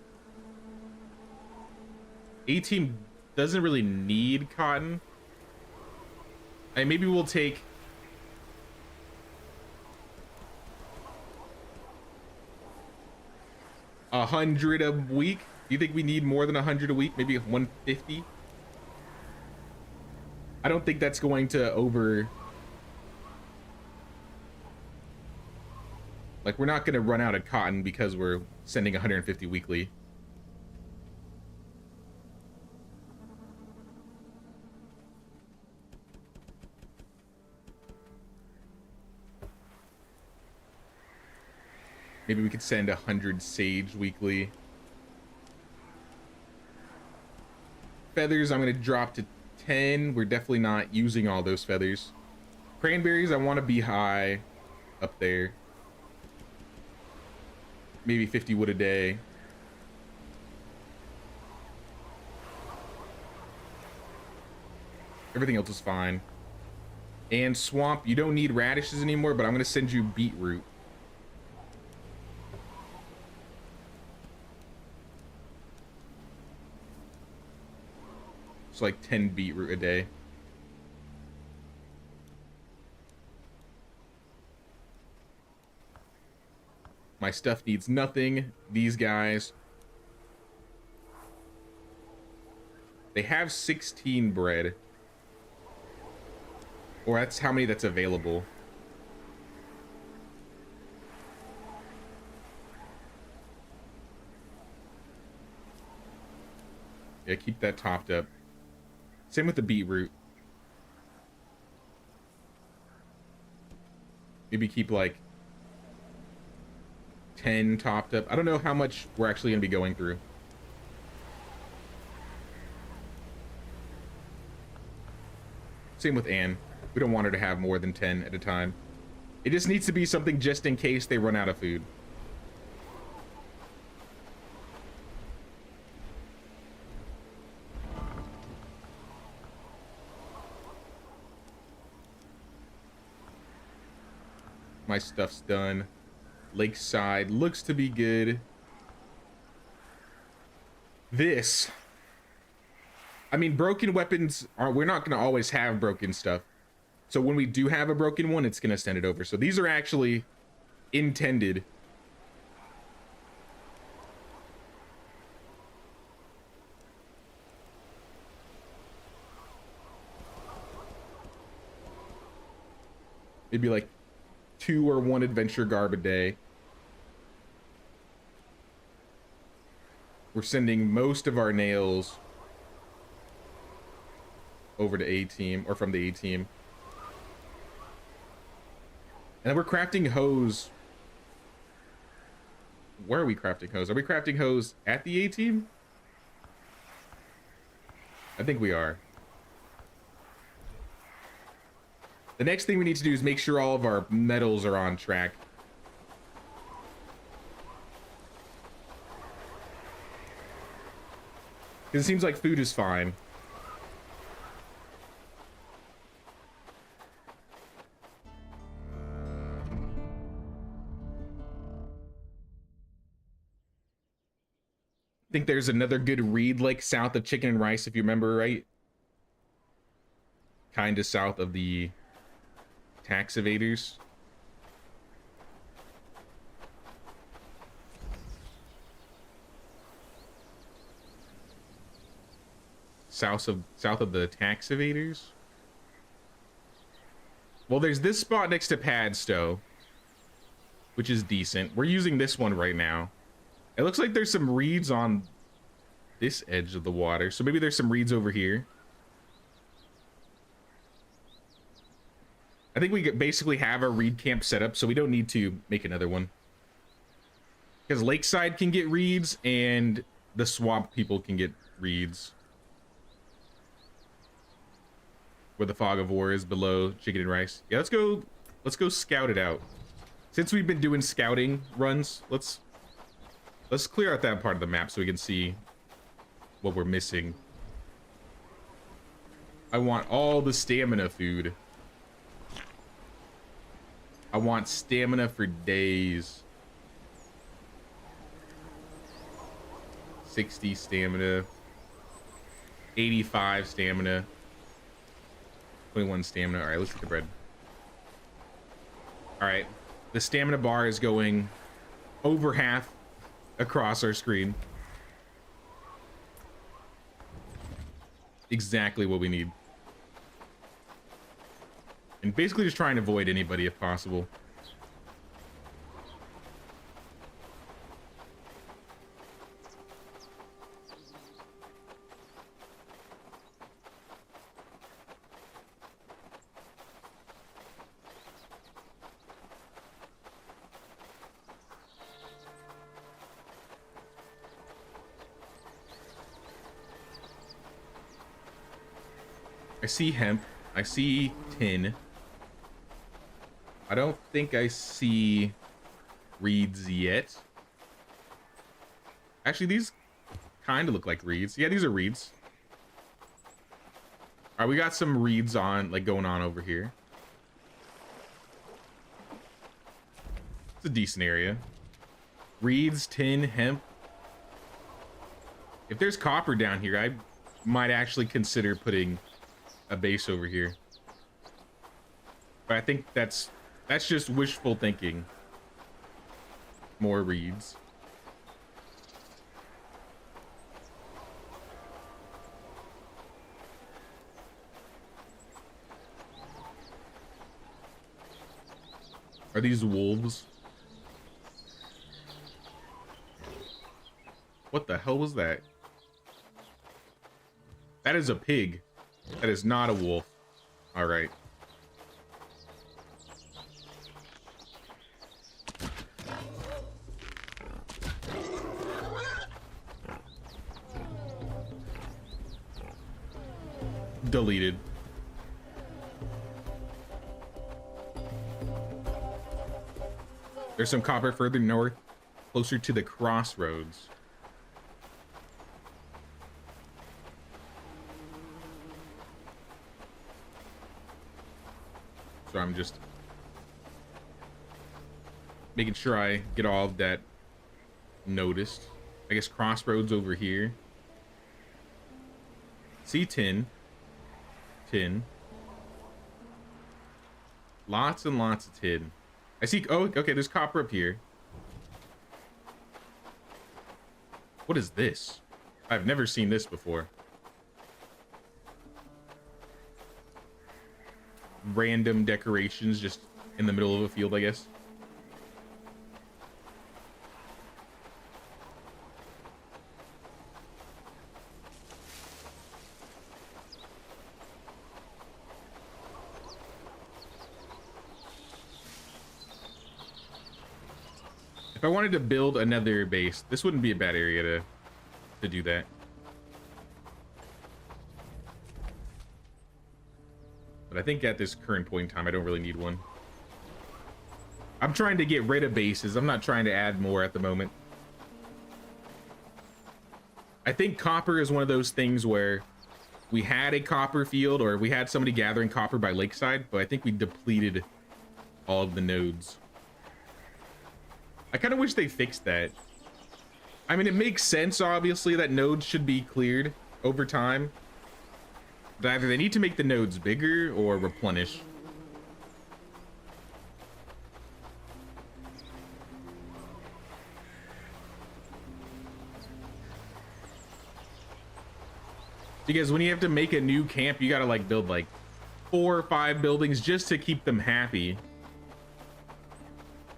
A team doesn't really need cotton. And maybe we'll take 100 a week. Do you think we need more than 100 a week? Maybe 150? I don't think that's going to over... Like, we're not going to run out of cotton because we're sending 150 weekly. Maybe we could send 100 sage weekly. Feathers, I'm going to drop to 10. We're definitely not using all those feathers. Cranberries, I want to be high up there. Maybe 50 wood a day. Everything else is fine. And swamp, you don't need radishes anymore, but I'm going to send you beetroot. It's like 10 beetroot a day. My stuff needs nothing. These guys, they have 16 bread. Or that's how many that's available. Yeah, keep that topped up. Same with the beetroot. Maybe keep like 10 topped up. I don't know how much we're actually going to be going through. Same with Anne. We don't want her to have more than 10 at a time. It just needs to be something just in case they run out of food. My stuff's done. Lakeside looks to be good. This. I mean, broken weapons are, we're not going to always have broken stuff. So when we do have a broken one, it's going to send it over. So these are actually intended. Maybe like 2 or 1 adventure garb a day. We're sending most of our nails over to A team, or from the A team. And then we're crafting hose. Where are we crafting hose? Are we crafting hose at the A team? I think we are. The next thing we need to do is make sure all of our metals are on track. Because it seems like food is fine. I think there's another good reed like south of Chicken and Rice, if you remember right. Kind of south of the tax evaders. South of the tax evaders. Well, there's this spot next to Padstow, which is decent. We're using this one right now. It looks like there's some reeds on this edge of the water, so maybe there's some reeds over here. I think we basically have a reed camp set up, so we don't need to make another one. Because Lakeside can get reeds, and the swamp people can get reeds. Where the fog of war is below Chicken and Rice. Yeah, let's go scout it out. Since we've been doing scouting runs, let's clear out that part of the map so we can see what we're missing. I want all the stamina food. I want stamina for days. 60 stamina. 85 stamina. 21 stamina. All right, let's get the bread. All right, the stamina bar is going over half across our screen. Exactly what we need. And basically just try and avoid anybody if possible. I see hemp. I see tin. I don't think I see reeds yet. Actually, these kind of look like reeds. Yeah, these are reeds. All right, we got some reeds on, like going on over here. It's a decent area. Reeds, tin, hemp. If there's copper down here, I might actually consider putting a base over here. But I think that's just wishful thinking. More reeds. Are these wolves? What the hell was that? That is a pig. That is not a wolf. All right. Deleted. There's some copper further north, closer to the crossroads. So I'm just making sure I get all of that noticed. I guess crossroads over here. See tin. Tin. Lots and lots of tin. I see, oh, okay, there's copper up here. What is this? I've never seen this before. Random decorations just in the middle of a field, I guess. If I wanted to build another base, this wouldn't be a bad area to do that. But I think at this current point in time, I don't really need one. I'm trying to get rid of bases. I'm not trying to add more at the moment. I think copper is one of those things where we had a copper field, or we had somebody gathering copper by lakeside, but I think we depleted all of the nodes. I kind of wish they fixed that. I mean, it makes sense, obviously, that nodes should be cleared over time. But either they need to make the nodes bigger or replenish. Because when you have to make a new camp, you gotta like build like 4 or 5 buildings just to keep them happy.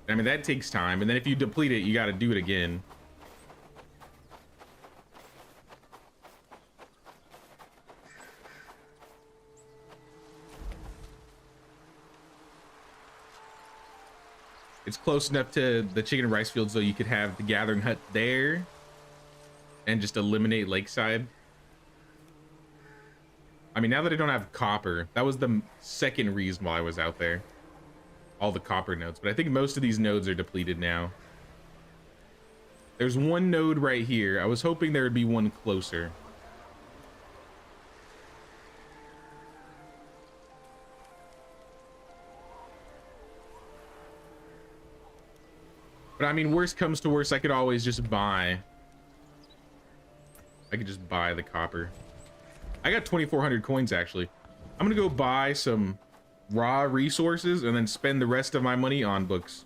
I mean, that takes time, and then if you deplete it, you got to do it again. It's close enough to the chicken and rice fields, so you could have the gathering hut there and just eliminate lakeside. I mean, now that I don't have copper, that was the second reason why I was out there. All the copper nodes, but I think most of these nodes are depleted now. There's one node right here. I was hoping there would be one closer. But I mean, worst comes to worst, I could always just buy. I could just buy the copper. I got 2,400 coins actually. I'm gonna go buy some raw resources and then spend the rest of my money on books.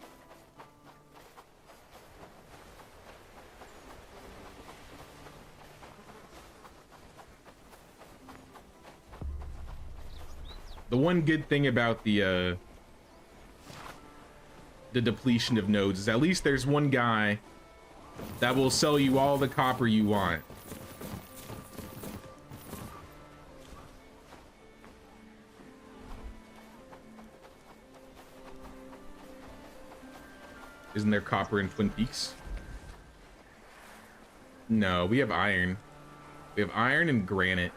The one good thing about the depletion of nodes is at least there's one guy that will sell you all the copper you want. Isn't there copper in Twin Peaks? No, we have iron. We have iron and granite.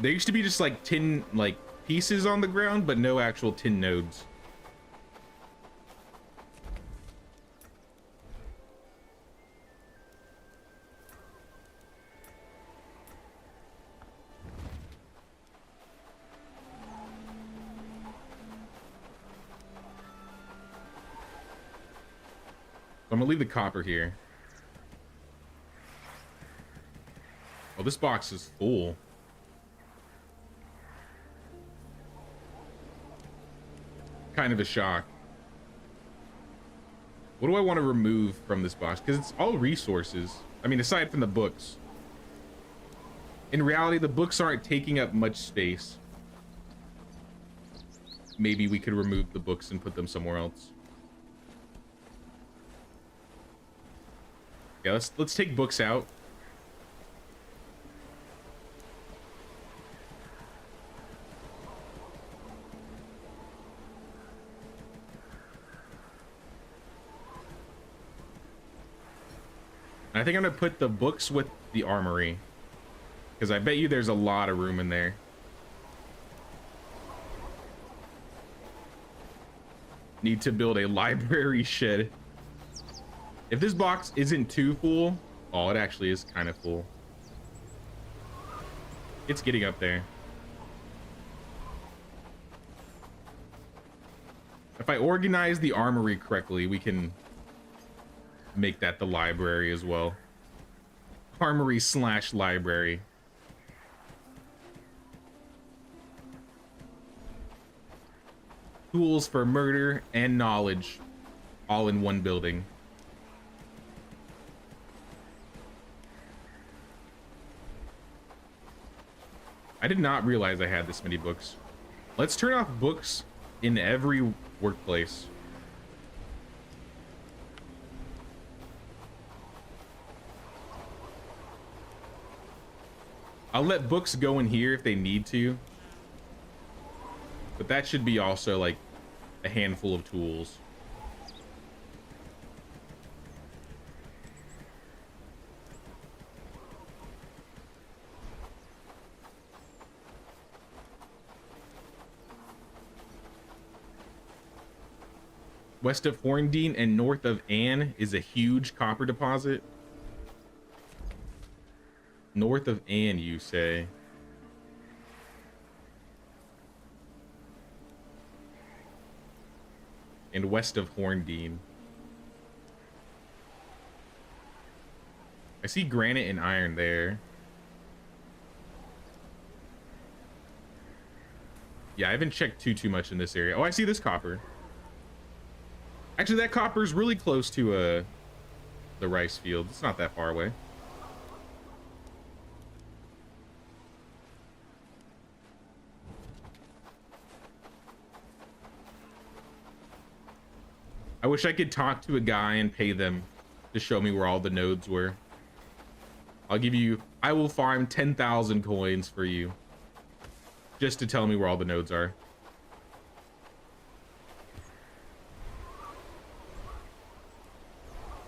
There used to be just like tin, like pieces on the ground, but no actual tin nodes. I'm gonna leave the copper here. Oh, this box is full. Kind of a shock. What do I want to remove from this box? Because it's all resources. I mean, aside from the books. In reality, the books aren't taking up much space. Maybe we could remove the books and put them somewhere else. Yeah, let's take books out. I think I'm gonna put the books with the armory, because I bet you there's a lot of room in there. Need to build a library shed. If this box isn't too full, oh, it actually is kind of full. It's getting up there. If I organize the armory correctly, we can make that the library as well. Armory / library. Tools for murder and knowledge, all in one building. I did not realize I had this many books. Let's turn off books in every workplace. I'll let books go in here if they need to. But that should be also like a handful of tools. West of Horndean and north of Anne is a huge copper deposit. North of Anne, you say? And west of Horndean. I see granite and iron there. Yeah, I haven't checked too much in this area. Oh, I see this copper. Actually, that copper is really close to the rice field. It's not that far away. I wish I could talk to a guy and pay them to show me where all the nodes were. I will farm 10,000 coins for you just to tell me where all the nodes are.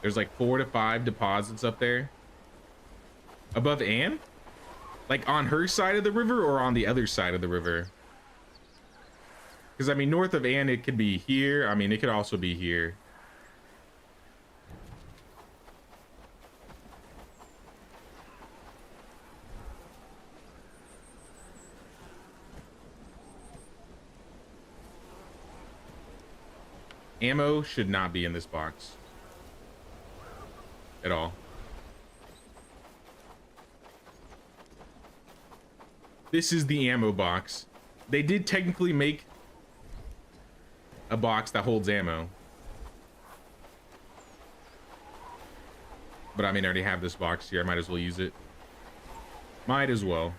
There's like 4 to 5 deposits up there. Above Anne? Like on her side of the river or on the other side of the river? Because, I mean, north of Anne, it could be here. I mean, it could also be here. Ammo should not be in this box. At all. This is the ammo box. They did technically make a box that holds ammo. But I mean, I already have this box here. I might as well use it. Might as well.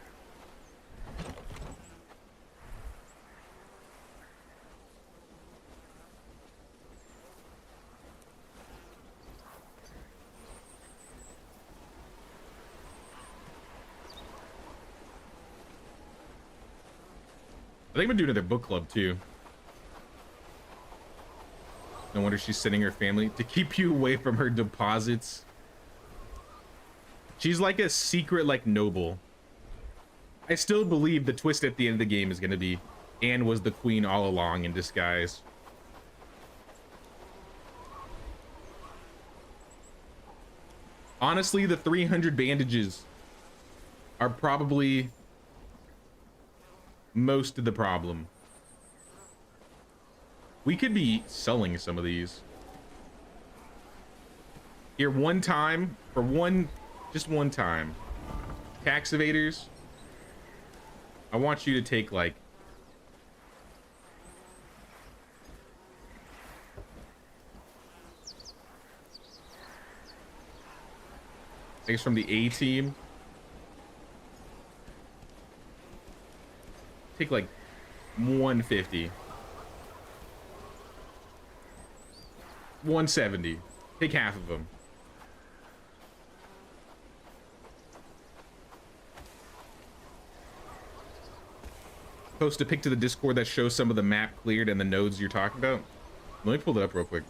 I think I'm gonna do another book club too. No wonder she's sending her family to keep you away from her deposits. She's like a secret, like, noble. I still believe the twist at the end of the game is gonna be Anne was the queen all along in disguise. Honestly, the 300 bandages are probably most of the problem. We could be selling some of these. Here, one time, for just one time. Tax evaders, I want you to take, like, I guess from the A team. Take like 150. 170. Take half of them. Post a pic to the Discord that shows some of the map cleared and the nodes you're talking about. Let me pull it up real quick.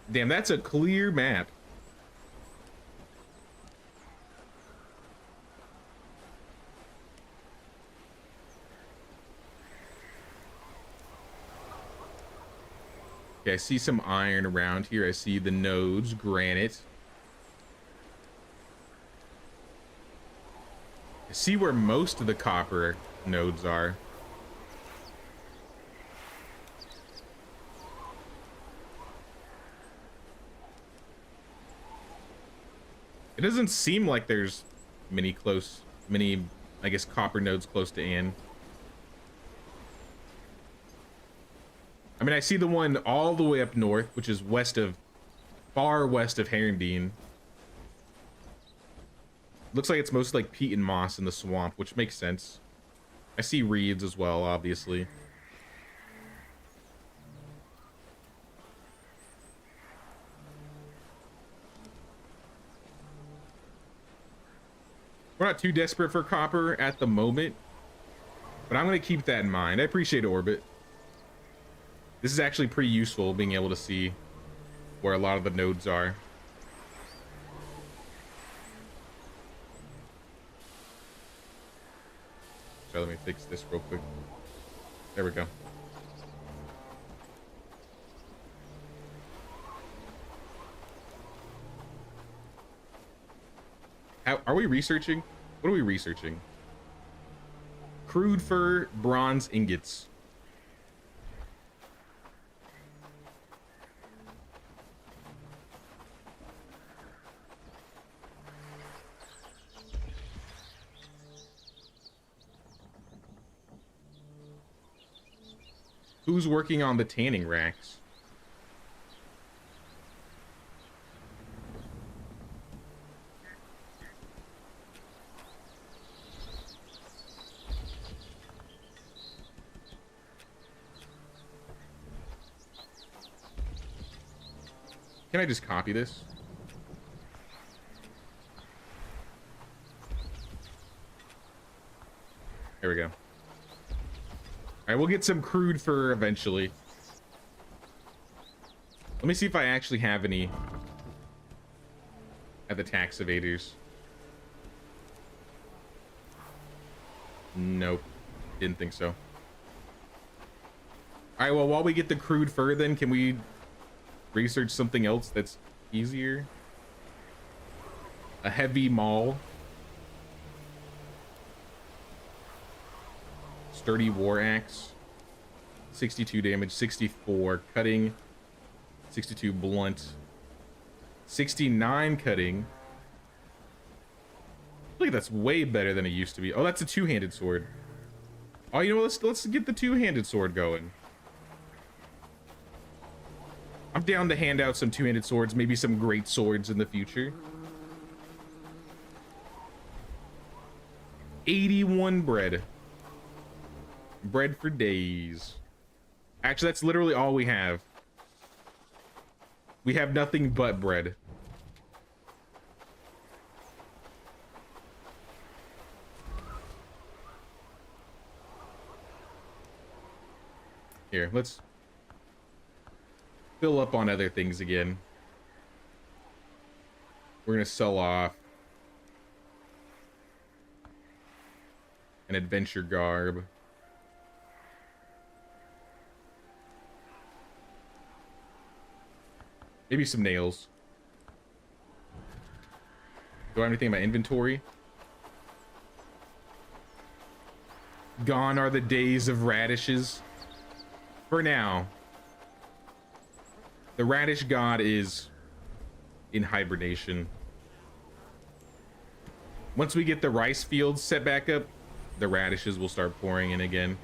Damn, that's a clear map. Okay, I see some iron around here. I see the nodes, granite. I see where most of the copper nodes are. It doesn't seem like there's many, I guess, copper nodes close to Ann. I mean, I see the one all the way up north, which is far west of Herondine. Looks like it's mostly like peat and moss in the swamp, which makes sense. I see reeds as well, obviously. We're not too desperate for copper at the moment, but I'm going to keep that in mind. I appreciate Orbit. This is actually pretty useful, being able to see where a lot of the nodes are. So let me fix this real quick. There we go. Are we researching? What are we researching? Crude fur, bronze ingots. Who's working on the tanning racks? Can I just copy this? There we go. All right, we'll get some crude fur eventually. Let me see if I actually have any at the tax evaders. Nope, didn't think so. All right, well, while we get the crude fur, then can we research something else that's easier? A heavy maul. Sturdy war axe. 62 damage, 64 cutting, 62 blunt, 69 cutting. Look, that's way better than it used to be. Oh, that's a two-handed sword. Oh, you know what? Let's get the two-handed sword going. I'm down to hand out some two-handed swords, maybe some great swords in the future. 81 bread. Bread for days. Actually, that's literally all we have. We have nothing but bread. Here, let's fill up on other things again. We're gonna sell off an adventure garb. Maybe some nails. Do I have anything in my inventory? Gone are the days of radishes. For now. The radish god is in hibernation. Once we get the rice fields set back up, the radishes will start pouring in again.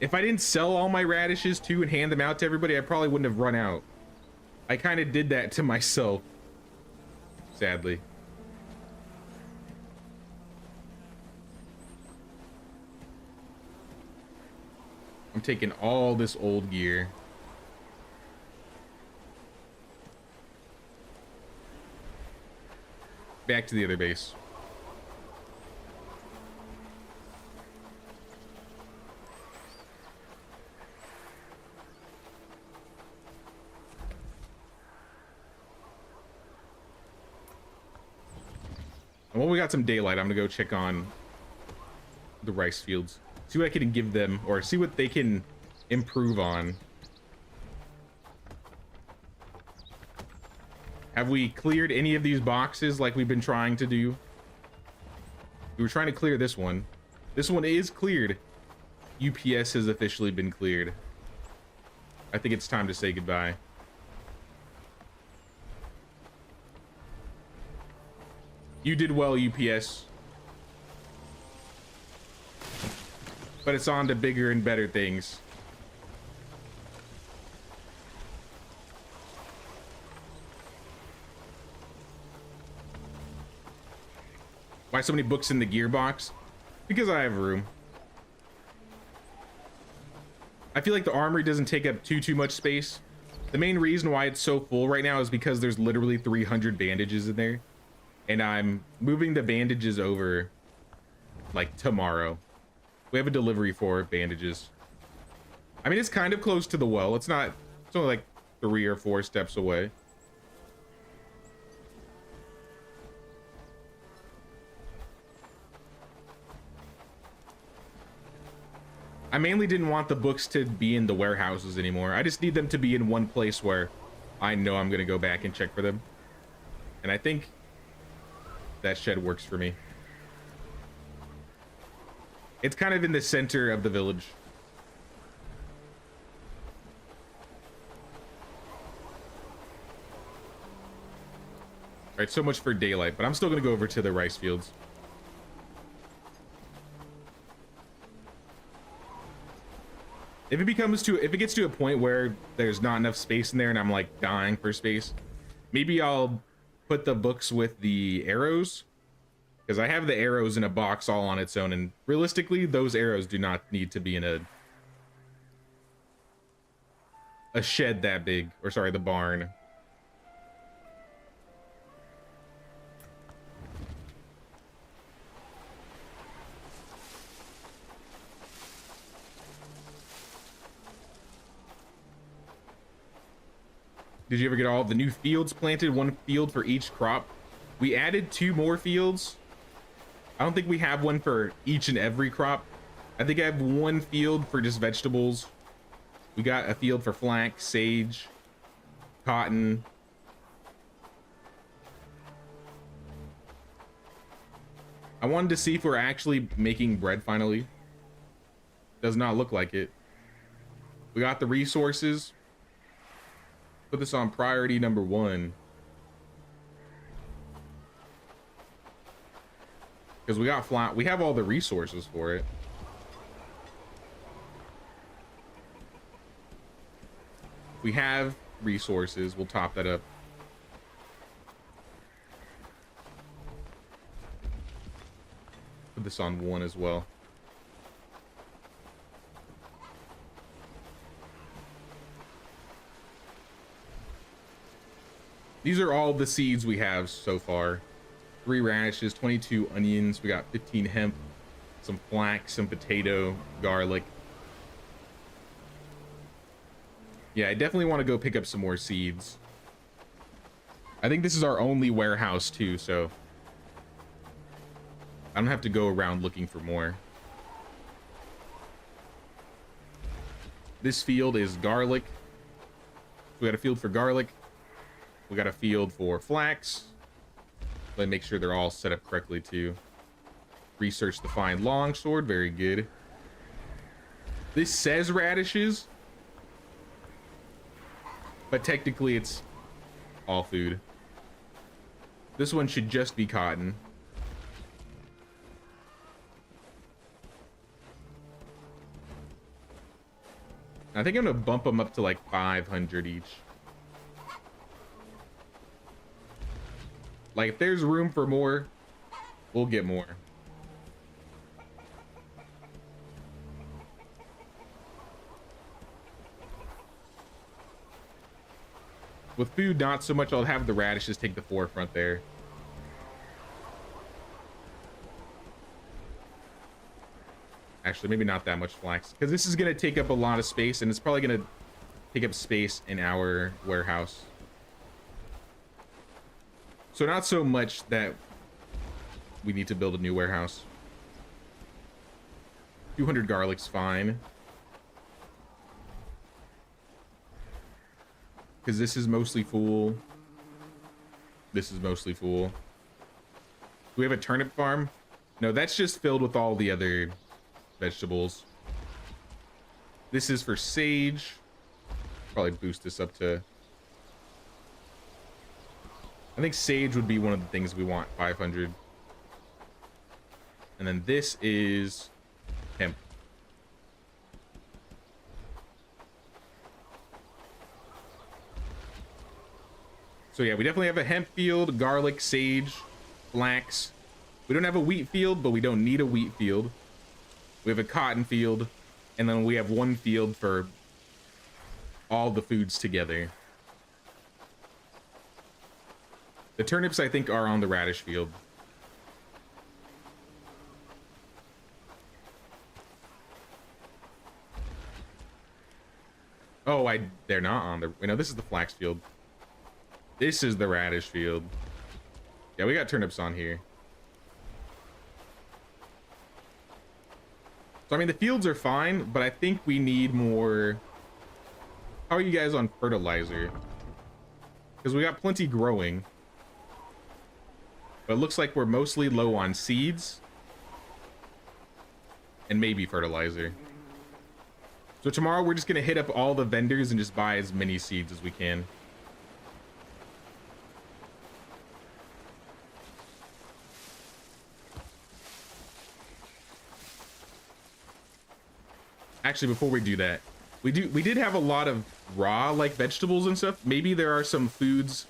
If I didn't sell all my radishes too and hand them out to everybody, I probably wouldn't have run out. I kind of did that to myself, sadly. I'm taking all this old gear. Back to the other base. Well, we got some daylight. I'm gonna go check on the rice fields. See what I can give them, or see what they can improve on. Have we cleared any of these boxes like we've been trying to do? We were trying to clear this one. This one is cleared. UPS has officially been cleared. I think it's time to say goodbye. You did well, UPS. But it's on to bigger and better things. Why so many books in the gearbox? Because I have room. I feel like the armory doesn't take up too much space. The main reason why it's so full right now is because there's literally 300 bandages in there. And I'm moving the bandages over like tomorrow. We have a delivery for bandages. I mean, it's kind of close to the well. It's not, it's only like 3 or 4 steps away. I mainly didn't want the books to be in the warehouses anymore. I just need them to be in one place where I know I'm gonna go back and check for them. And I think that shed works for me. It's kind of in the center of the village. All right, so much for daylight, but I'm still gonna go over to the rice fields. If it gets to a point where there's not enough space in there and I'm like dying for space, maybe I'll put the books with the arrows, because I have the arrows in a box all on its own, and realistically those arrows do not need to be in a shed that big, or sorry, the barn. Did you ever get all the new fields planted? 1 field for each crop. We added 2 more fields. I don't think we have one for each and every crop. I think I have 1 field for just vegetables. We got a field for flax, sage, cotton. I wanted to see if we're actually making bread finally. Does not look like it. We got the resources. Put this on priority number 1. Because we got flat, we have all the resources for it. We have resources, we'll top that up. Put this on 1 as well. These are all the seeds we have so far. 3 radishes, 22 onions, we got 15 hemp, some flax, some potato, garlic. Yeah, I definitely want to go pick up some more seeds. I think this is our only warehouse too, so I don't have to go around looking for more. This field is garlic. We got a field for garlic. We got a field for flax. Let me make sure they're all set up correctly too. Research the fine longsword, very good. This says radishes, but technically it's all food. This one should just be cotton. I think I'm gonna bump them up to like 500 each. Like, if there's room for more, we'll get more. With food, not so much. I'll have the radishes take the forefront there. Actually, maybe not that much flax, because this is going to take up a lot of space, and it's probably going to take up space in our warehouse. So not so much that we need to build a new warehouse. 200 garlic's fine. Because this is mostly full. This is mostly full. Do we have a turnip farm? No, that's just filled with all the other vegetables. This is for sage. Probably boost this up to... I think sage would be one of the things we want, 500. And then this is hemp. So yeah, we definitely have a hemp field, garlic, sage, flax. We don't have a wheat field, but we don't need a wheat field. We have a cotton field, and then we have one field for all the foods together. The turnips, I think, are on the radish field. Oh, they're not on the... No, this is the flax field. This is the radish field. Yeah, we got turnips on here. So, I mean, the fields are fine, but I think we need more... How are you guys on fertilizer? Because we got plenty growing. But it looks like we're mostly low on seeds. And maybe fertilizer. So tomorrow we're just going to hit up all the vendors and just buy as many seeds as we can. Actually, before we do that, we did have a lot of raw like vegetables and stuff. Maybe there are some foods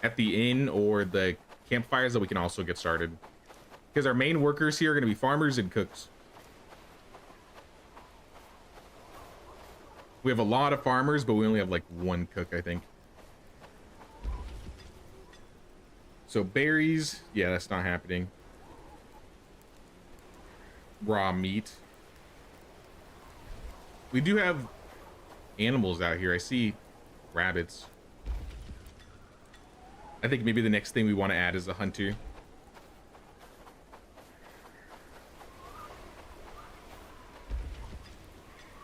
at the inn or the campfires that we can also get started. Because our main workers here are going to be farmers and cooks. We have a lot of farmers, but we only have like one cook, I think. So berries, yeah, that's not happening. Raw meat. We do have animals out here. I see rabbits. I think maybe the next thing we want to add is a hunter.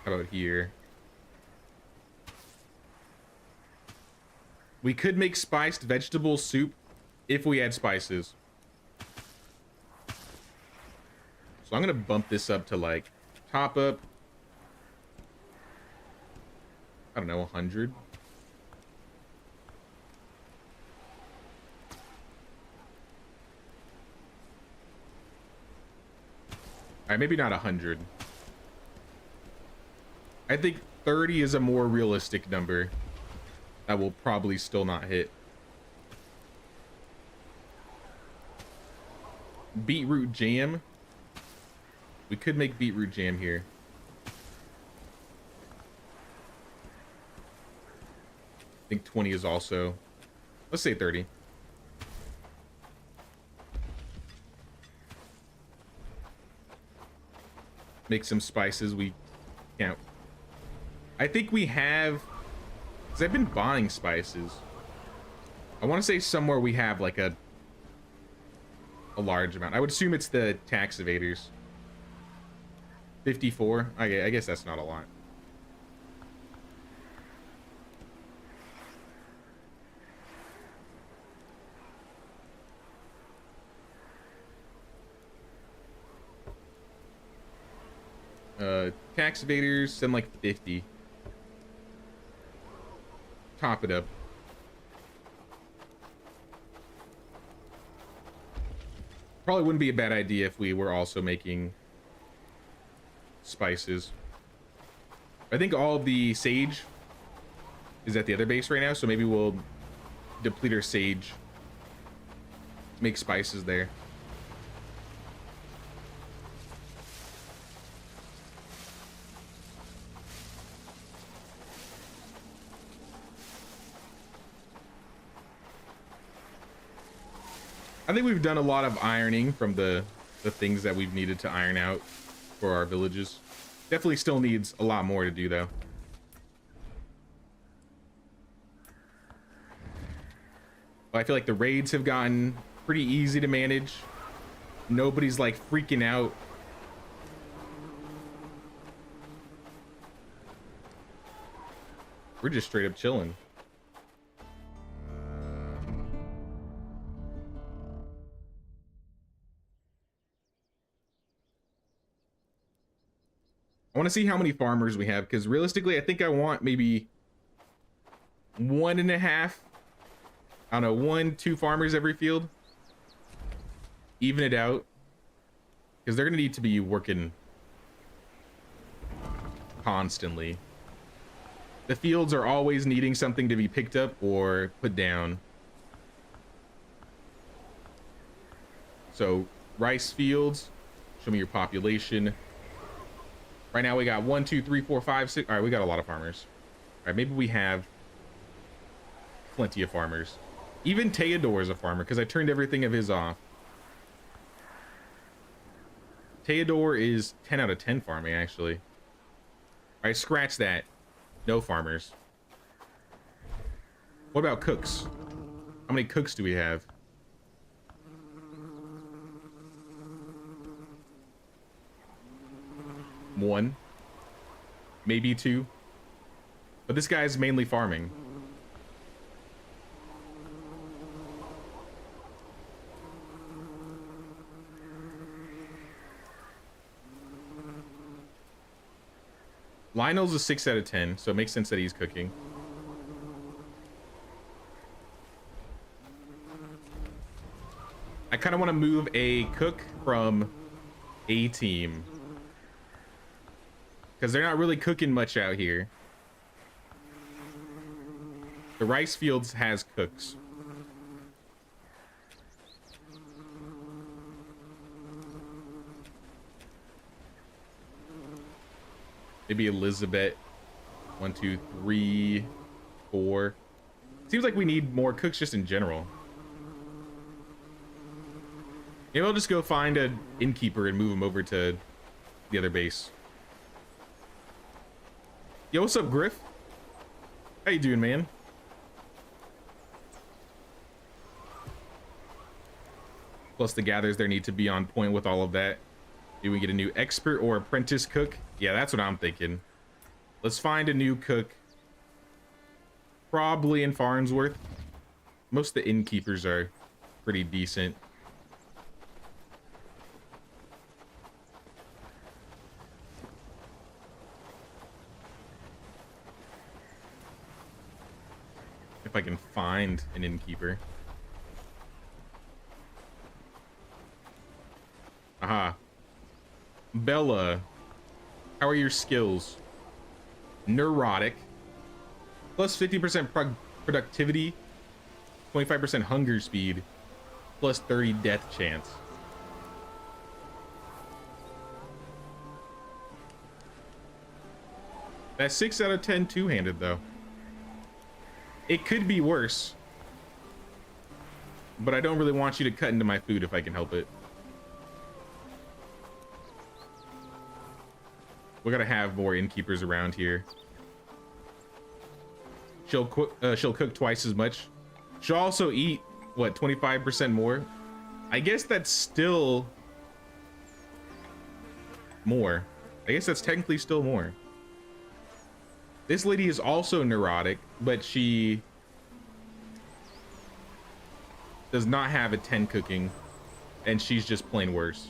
How about here? We could make spiced vegetable soup if we had spices. So I'm gonna bump this up to like top up. I don't know, 100. All right, maybe not 100. I think 30 is a more realistic number. That will probably still not hit. Beetroot jam. We could make beetroot jam here. I think 20 is also... Let's say 30. Make some spices. We can't... I think we have... Because I've been buying spices. I want to say somewhere we have like a large amount. I would assume it's the tax evaders. 54. Okay, I guess that's not a lot. Tax evaders, send like 50. Top it up. Probably wouldn't be a bad idea if we were also making spices. I think all of the sage is at the other base right now, so maybe we'll deplete our sage, make spices there. I think we've done a lot of ironing from the things that we've needed to iron out for our villages. Definitely still needs a lot more to do though. But I feel like the raids have gotten pretty easy to manage. Nobody's like freaking out. We're just straight up chilling. I want to see how many farmers we have, because realistically, I think I want maybe 1.5. I don't know, 1-2 farmers every field. Even it out, because they're gonna need to be working constantly. The fields are always needing something to be picked up or put down. So rice fields, show me your population. Right now we got 1, 2, 3, 4, 5, 6. All right, we got a lot of farmers. All right, maybe we have plenty of farmers. Even Theodore is a farmer because I turned everything of his off. Theodore is 10 out of 10 farming, actually. All right, scratch that. No farmers. What about cooks? How many cooks do we have? One, maybe 2. But this guy's mainly farming. Lionel's a 6 out of 10, so it makes sense that he's cooking. I kind of want to move a cook from a team, because they're not really cooking much out here. The rice fields has cooks. Maybe Elizabeth. 1, 2, 3, 4. Seems like we need more cooks just in general. Maybe I'll just go find an innkeeper and move him over to the other base. Yo, what's up, Griff? How you doing, man? Plus the gathers there need to be on point with all of that. Do we get a new expert or apprentice cook? Yeah, that's what I'm thinking. Let's find a new cook. Probably in Farnsworth. Most of the innkeepers are pretty decent. If I can find an innkeeper. Aha. Bella, how are your skills? Neurotic. Plus 50% productivity. 25% hunger speed. Plus 30 death chance. That's 6 out of 10 two-handed, though. It could be worse. But I don't really want you to cut into my food if I can help it. We gotta have more innkeepers around here. She'll cook twice as much. She'll also eat, what, 25% more? I guess that's still more. I guess that's technically still more. This lady is also neurotic, but she does not have a 10 cooking, and she's just plain worse.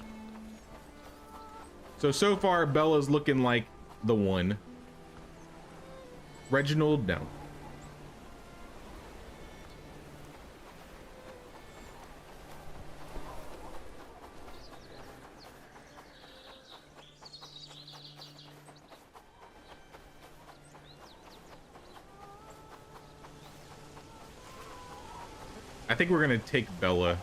So far, Bella's looking like the one. Reginald, no. I think we're gonna take Bella.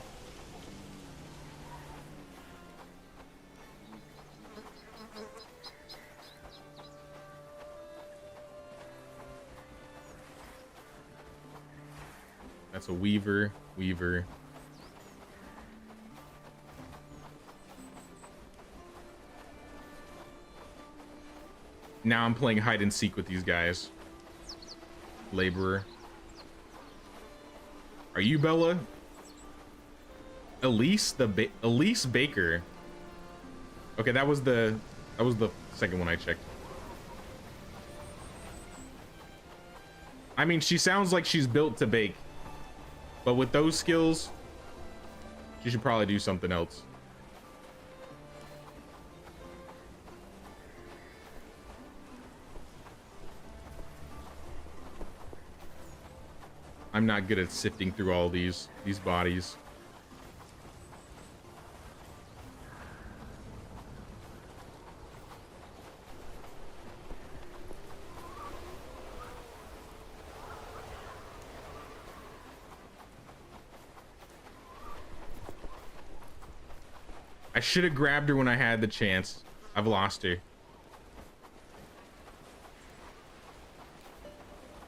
That's a weaver. Now I'm playing hide and seek with these guys. Laborer. Are you Bella? Elise Baker. Okay, that was the second one I checked. I mean, she sounds like she's built to bake, but with those skills, she should probably do something else. I'm not good at sifting through all these bodies. I should have grabbed her when I had the chance. I've lost her.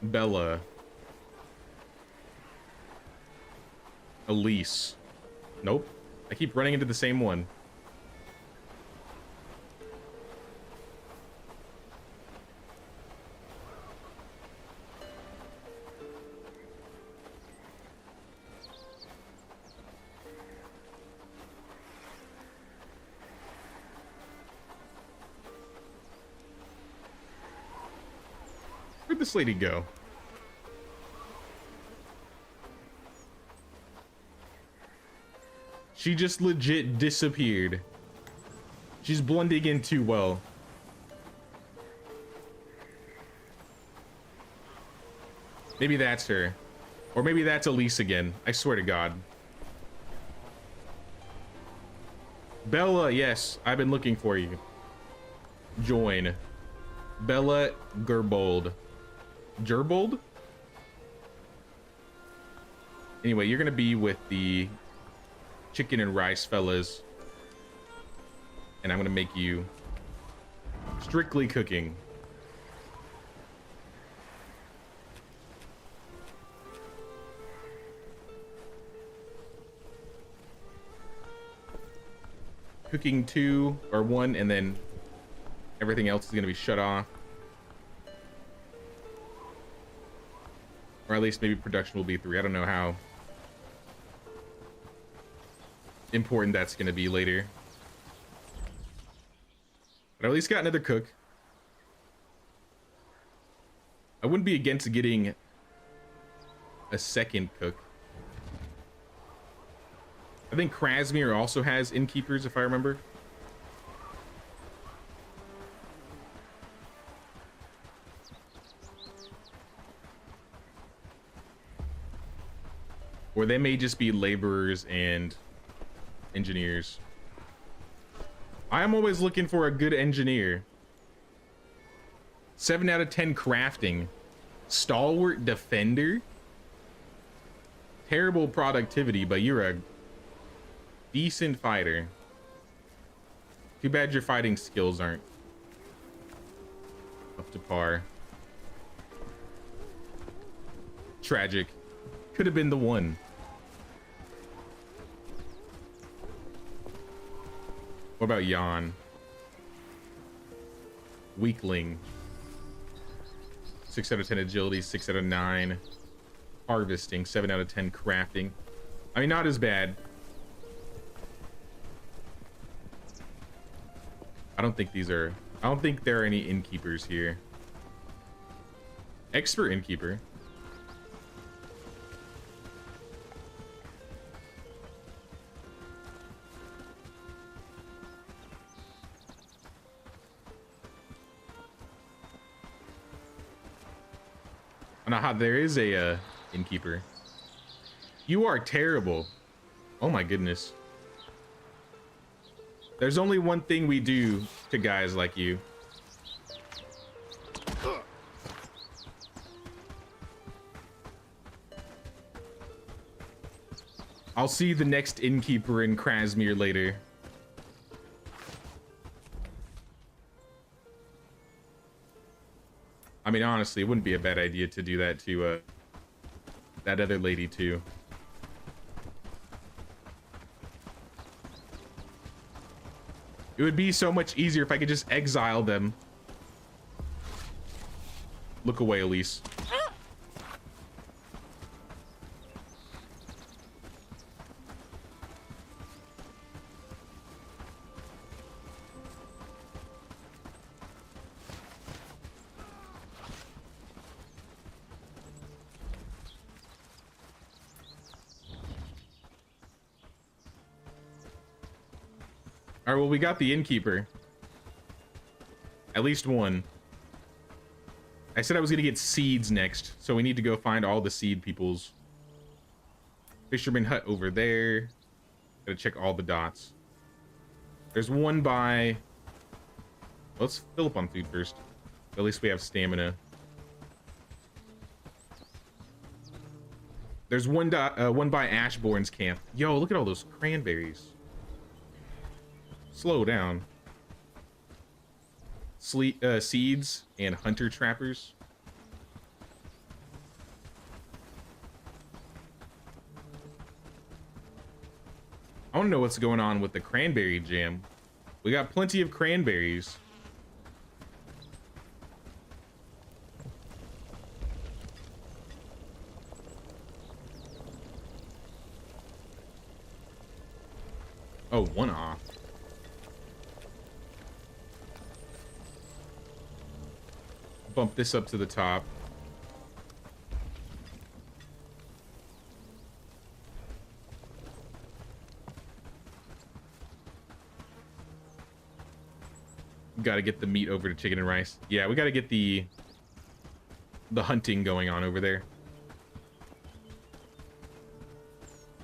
Bella. Elise. Nope. I keep running into the same one. Where'd this lady go? She just legit disappeared. She's blending in too well. Maybe that's her. Or maybe that's Elise again. I swear to God. Bella, yes. I've been looking for you. Join. Bella Gerbold. Gerbold? Anyway, you're gonna be with the chicken and rice fellas, and I'm gonna make you strictly cooking. Cooking 2 or 1, and then everything else is gonna be shut off, or at least maybe production will be 3. I don't know how important that's going to be later, but I at least got another cook. I wouldn't be against getting a second cook. I think Krasmir also has innkeepers, if I remember. Or they may just be laborers and engineers. I am always looking for a good engineer. 7 out of 10 crafting. Stalwart defender. Terrible productivity, but you're a decent fighter. Too bad your fighting skills aren't up to par. Tragic. Could have been the one. What about Jan? Weakling. 6 out of 10 agility, 6 out of 9 harvesting, 7 out of 10 crafting. I mean, not as bad. I don't think there are any innkeepers here. Expert innkeeper. Nah, there is a innkeeper. You are terrible. Oh my goodness. There's only one thing we do to guys like you. I'll see the next innkeeper in Krasmir later. I mean, honestly, it wouldn't be a bad idea to do that to that other lady too. It would be so much easier if I could just exile them. Look away, Elise. All right, well, we got the innkeeper. At least one. I said I was gonna get seeds next, so we need to go find all the seed peoples. Fisherman hut over there. Gotta check all the dots. There's one by... Let's fill up on food first. At least we have stamina. There's one by Ashbourne's camp. Yo, look at all those cranberries. Slow down. Seeds and hunter trappers. I want to know what's going on with the cranberry jam. We got plenty of cranberries. Oh, one off. Bump this up to the top. Gotta get the meat over to chicken and rice. Yeah, we gotta get the hunting going on over there.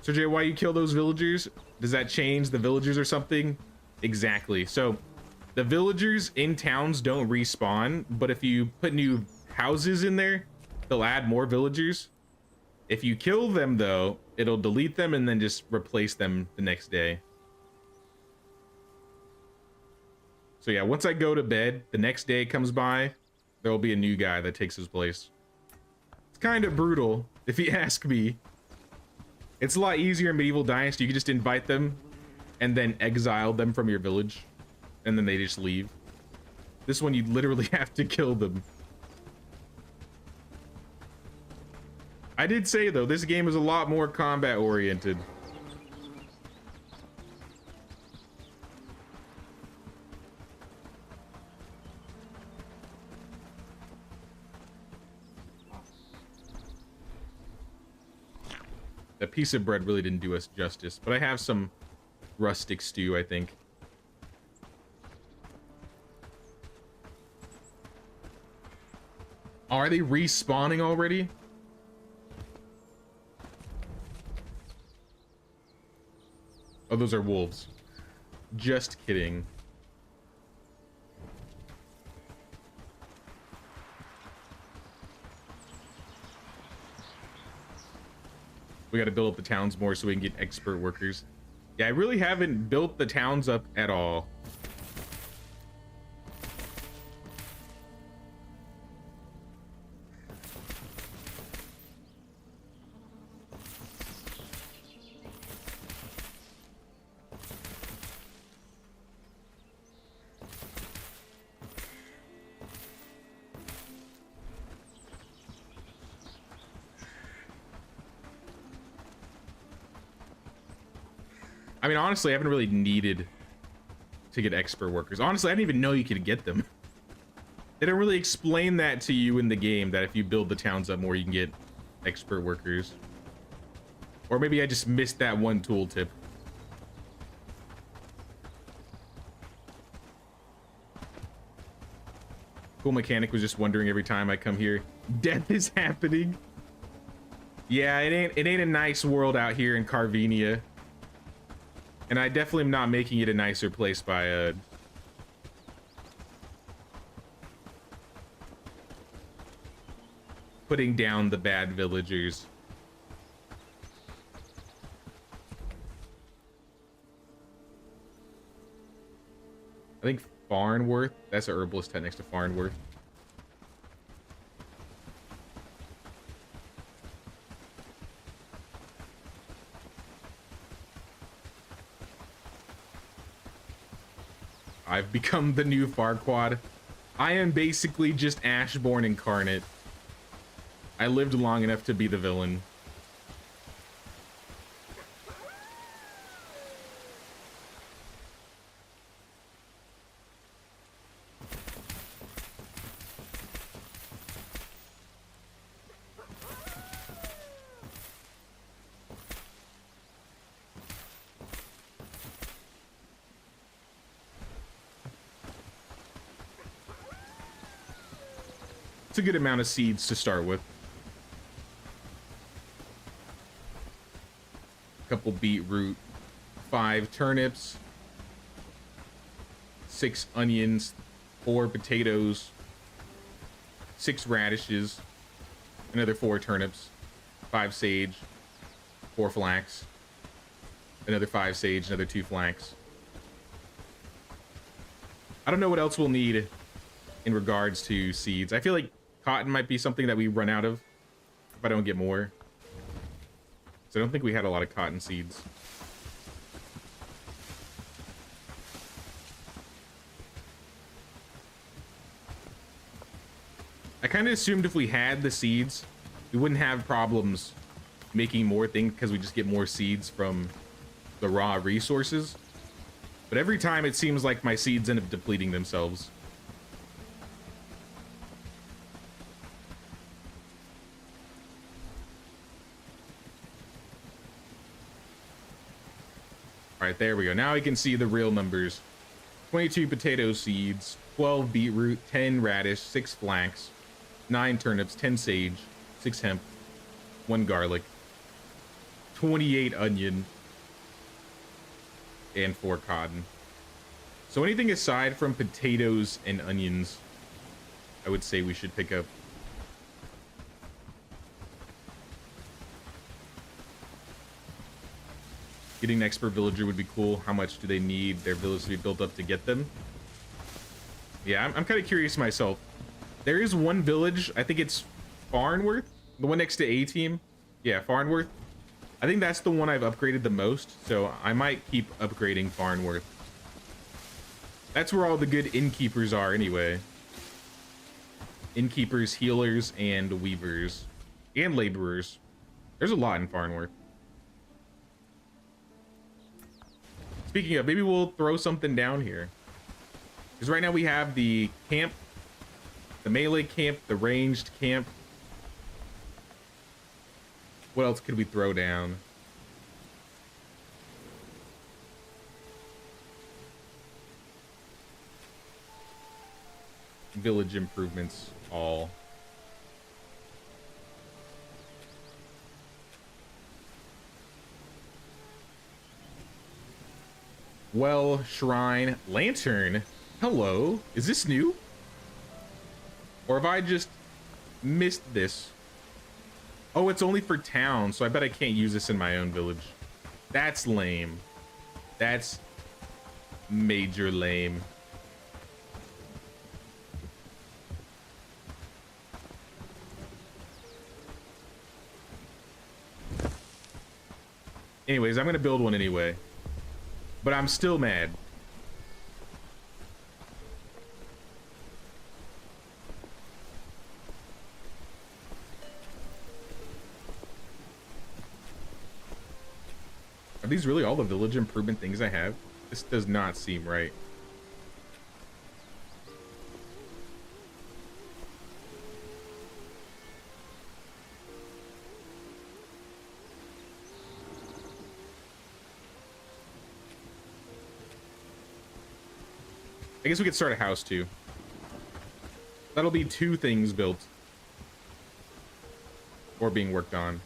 So Jay, why you kill those villagers? Does that change the villagers or something? Exactly. So the villagers in towns don't respawn, but if you put new houses in there, they'll add more villagers. If you kill them though, it'll delete them and then just replace them the next day. So yeah, once I go to bed, the next day comes by, there will be a new guy that takes his place. It's kind of brutal, if you ask me. It's a lot easier in Medieval Dynasty. You can just invite them and then exile them from your village, and then they just leave. This one, you literally have to kill them. I did say, though, this game is a lot more combat-oriented. That piece of bread really didn't do us justice, but I have some rustic stew, I think. Are they respawning already? Oh, those are wolves. Just kidding. We got to build up the towns more so we can get expert workers. Yeah, I really haven't built the towns up at all. I mean, honestly, I haven't really needed to get expert workers. Honestly, I didn't even know you could get them. They don't really explain that to you in the game, that if you build the towns up more, you can get expert workers. Or maybe I just missed that one tooltip. Cool Mechanic was just wondering every time I come here, death is happening. Yeah, it ain't a nice world out here in Carvenia. And I definitely am not making it a nicer place by putting down the bad villagers. I think Farnworth, that's a herbalist head next to Farnworth. I've become the new Farquaad. I am basically just Ashbourne incarnate. I lived long enough to be the villain. It's a good amount of seeds to start with. A couple beetroot, 5 turnips, 6 onions, 4 potatoes, 6 radishes, another 4 turnips, 5 sage, 4 flax, another 5 sage, another 2 flax. I don't know what else we'll need in regards to seeds. I feel like cotton might be something that we run out of if I don't get more. So I don't think we had a lot of cotton seeds. I kind of assumed if we had the seeds, we wouldn't have problems making more things because we just get more seeds from the raw resources. But every time it seems like my seeds end up depleting themselves. All right, there we go. Now we can see the real numbers. 22 potato seeds, 12 beetroot, 10 radish, 6 flax, 9 turnips, 10 sage, 6 hemp, 1 garlic, 28 onion, and 4 cotton. So anything aside from potatoes and onions, I would say we should pick up. Getting an expert villager would be cool. How much do they need their village to be built up to get them? Yeah, I'm kind of curious myself. There is one village, I think it's Farnworth, the one next to A-Team. Yeah, Farnworth. I think that's the one I've upgraded the most, so I might keep upgrading Farnworth. That's where all the good innkeepers are anyway. Innkeepers, healers, and weavers. And laborers. There's a lot in Farnworth. Speaking of, maybe we'll throw something down here. Because right now we have the camp, the melee camp, the ranged camp. What else could we throw down? Village improvements, all. Well, shrine, lantern. Hello, is this new? Or have I just missed this? Oh, it's only for town, so I bet I can't use this in my own village. That's lame. That's major lame. Anyways, I'm gonna build one anyway. But I'm still mad. Are these really all the village improvement things I have? This does not seem right. I guess we could start a house too. That'll be 2 things built. Or being worked on.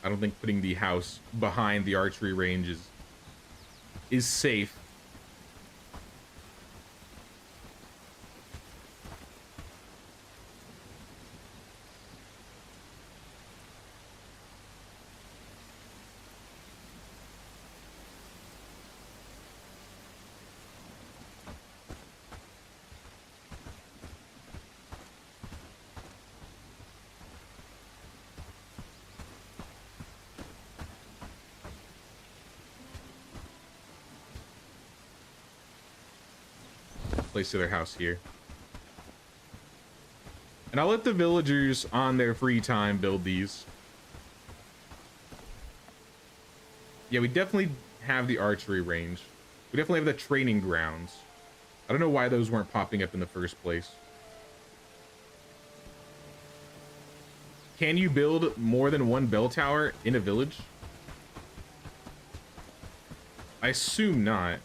I don't think putting the house behind the archery range is safe. Place to their house here. And I'll let the villagers on their free time build these. Yeah, we definitely have the archery range. We definitely have the training grounds. I don't know why those weren't popping up in the first place. Can you build more than 1 bell tower in a village? I assume not.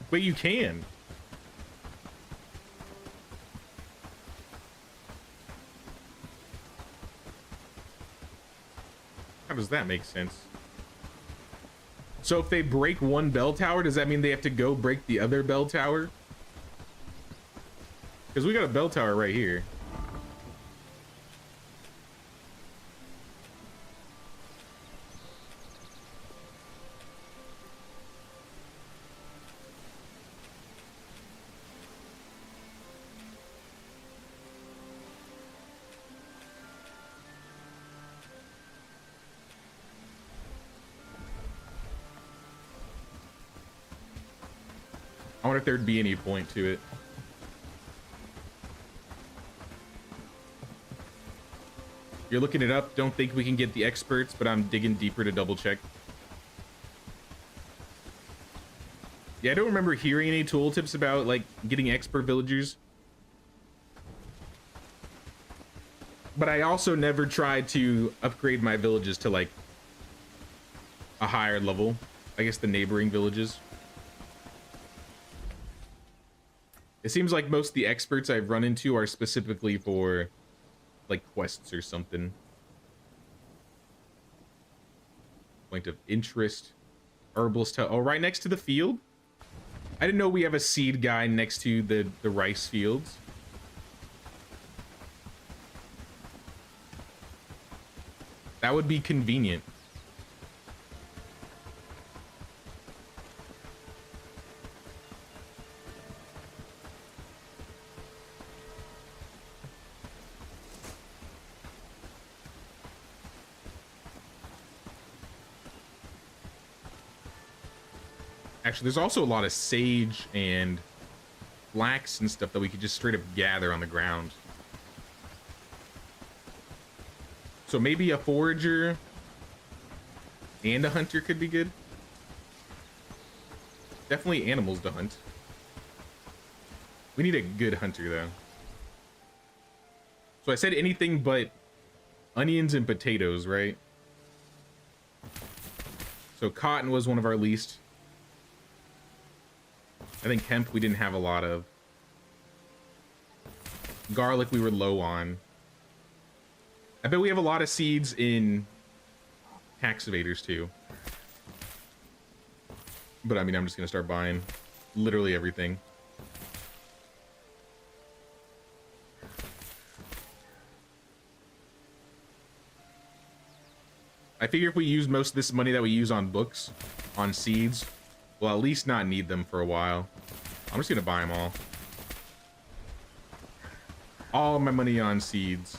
But you can. How does that make sense? So if they break one bell tower, does that mean they have to go break the other bell tower? Because we got a bell tower right here. I wonder if there'd be any point to it. You're looking it up. Don't think we can get the experts, but I'm digging deeper to double check. Yeah, I don't remember hearing any tooltips about like getting expert villagers. But I also never tried to upgrade my villages to like a higher level. I guess the neighboring villages. It seems like most of the experts I've run into are specifically for like quests or something. Point of interest. Herbalist. Oh, right next to the field? I didn't know we have a seed guy next to the rice fields. That would be convenient. Actually, there's also a lot of sage and flax and stuff that we could just straight up gather on the ground. So maybe a forager and a hunter could be good. Definitely animals to hunt. We need a good hunter though. So I said anything but onions and potatoes, right? So cotton was one of our least. I think hemp we didn't have a lot of. Garlic we were low on. I bet we have a lot of seeds in tax evaders too. But I mean, I'm just gonna start buying literally everything. I figure if we use most of this money that we use on books, on seeds, we'll at least not need them for a while. I'm just gonna buy them all. All of my money on seeds.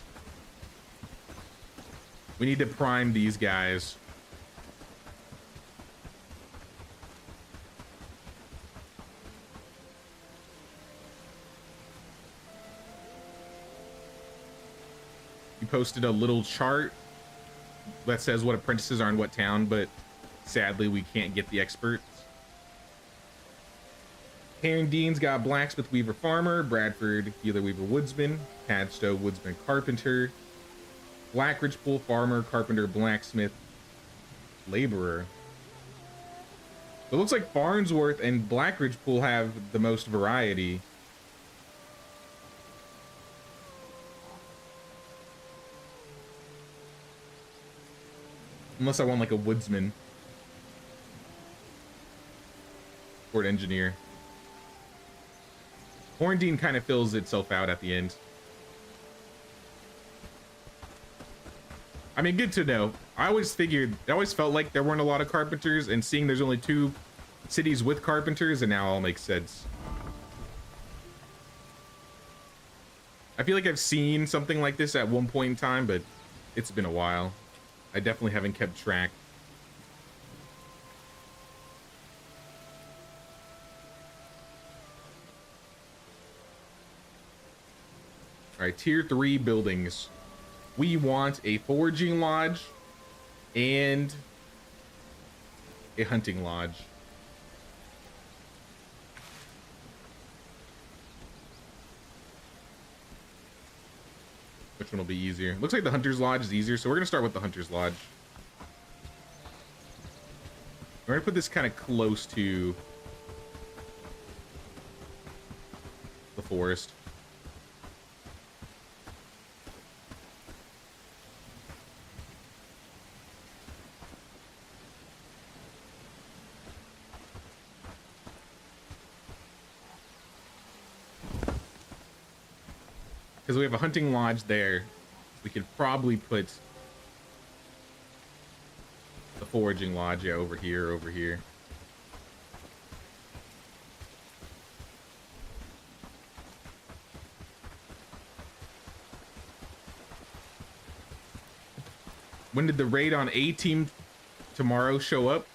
We need to prime these guys. You posted a little chart that says what apprentices are in what town, but sadly we can't get the experts. Karen Dean's got blacksmith, weaver, farmer. Bradford, healer, weaver, woodsman. Padstow, woodsman, carpenter. Blackridge Pool, farmer, carpenter, blacksmith, laborer. It looks like Farnsworth and Blackridge Pool have the most variety. Unless I want like a woodsman. Or an engineer. Quarantine kind of fills itself out at the end. I mean, good to know. I always felt like there weren't a lot of carpenters, and seeing there's only 2 cities with carpenters, and now all makes sense. I feel like I've seen something like this at one point in time, but it's been a while. I definitely haven't kept track. All right, tier 3 buildings. We want a foraging lodge and a hunting lodge. Which one will be easier? Looks like the hunter's lodge is easier, so we're gonna start with the hunter's lodge. We're gonna put this kind of close to the forest. Because we have a hunting lodge there. We could probably put the foraging lodge, yeah, over here, over here. When did the raid on A team tomorrow show up?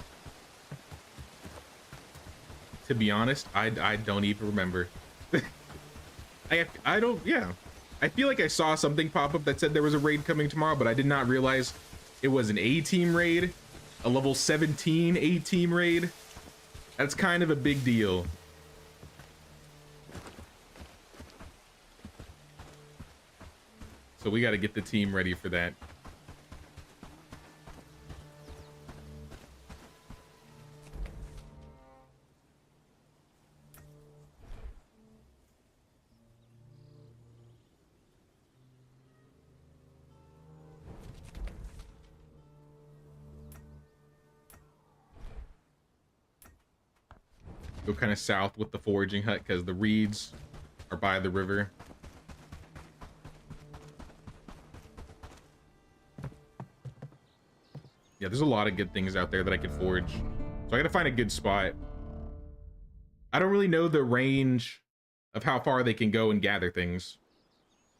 To be honest, I don't even remember. I don't, yeah. I feel like I saw something pop up that said there was a raid coming tomorrow, but I did not realize it was an A team raid, a level 17 A team raid. That's kind of a big deal. So we got to get the team ready for that. Go kind of south with the foraging hut because the reeds are by the river. Yeah, there's a lot of good things out there that I could forage. So I gotta find a good spot. I don't really know the range of how far they can go and gather things.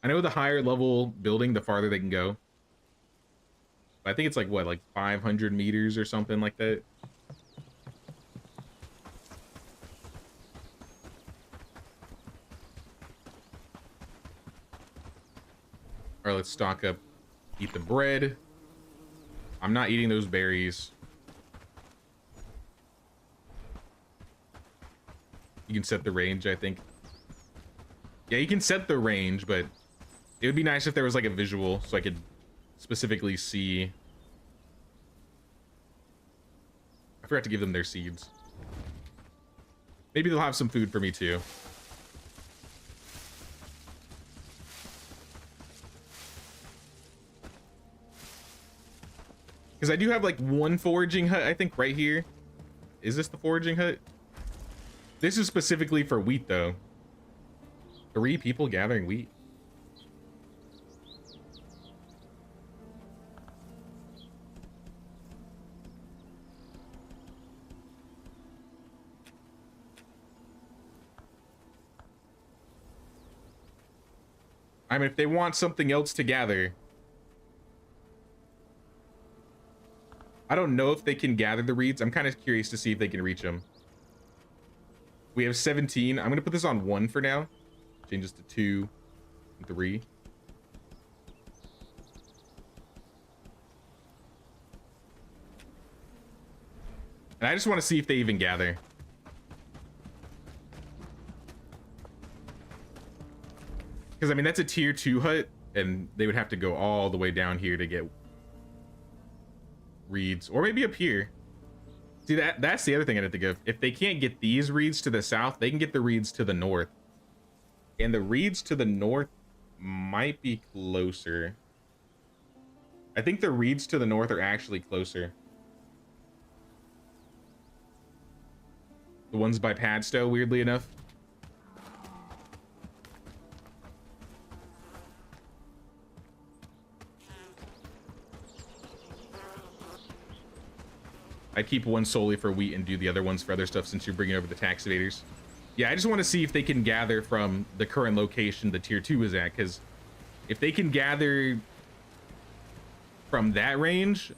I know the higher level building, the farther they can go. But I think it's like, what, like 500 meters or something like that? All right, let's stock up. Eat the bread. I'm not eating those berries. You can set the range, I think. Yeah, you can set the range, but it would be nice if there was like a visual so I could specifically see. I forgot to give them their seeds. Maybe they'll have some food for me too. Because I do have like one foraging hut, I think, right here. Is this the foraging hut? This is specifically for wheat, though. 3 people gathering wheat. I mean, if they want something else to gather, I don't know if they can gather the reeds. I'm kind of curious to see if they can reach them. We have 17. I'm going to put this on 1 for now. Change this to 2 and 3. And I just want to see if they even gather. Because, I mean, that's a tier 2 hut, and they would have to go all the way down here to get reeds, or maybe up here. See, that's the other thing I didn't think of. If they can't get these reeds to the south, they can get the reeds to the north. And the reeds to the north might be closer. I think the reeds to the north are actually closer. The ones by Padstow, weirdly enough. I keep one solely for wheat and do the other ones for other stuff since you're bringing over the tax evaders. Yeah, I just want to see if they can gather from the current location the tier 2 is at, because if they can gather from that range,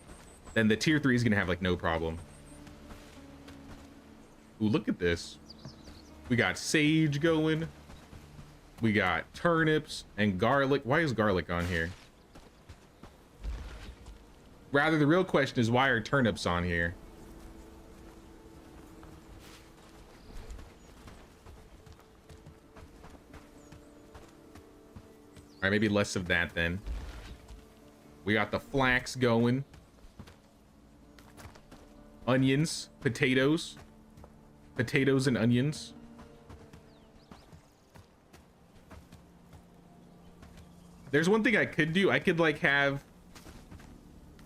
then the tier 3 is going to have like no problem. Ooh, look at this. We got sage going. We got turnips and garlic. Why is garlic on here? Rather, the real question is, why are turnips on here? All right, maybe less of that then. We got the flax going. Onions, potatoes. Potatoes and onions. There's one thing I could do. I could like have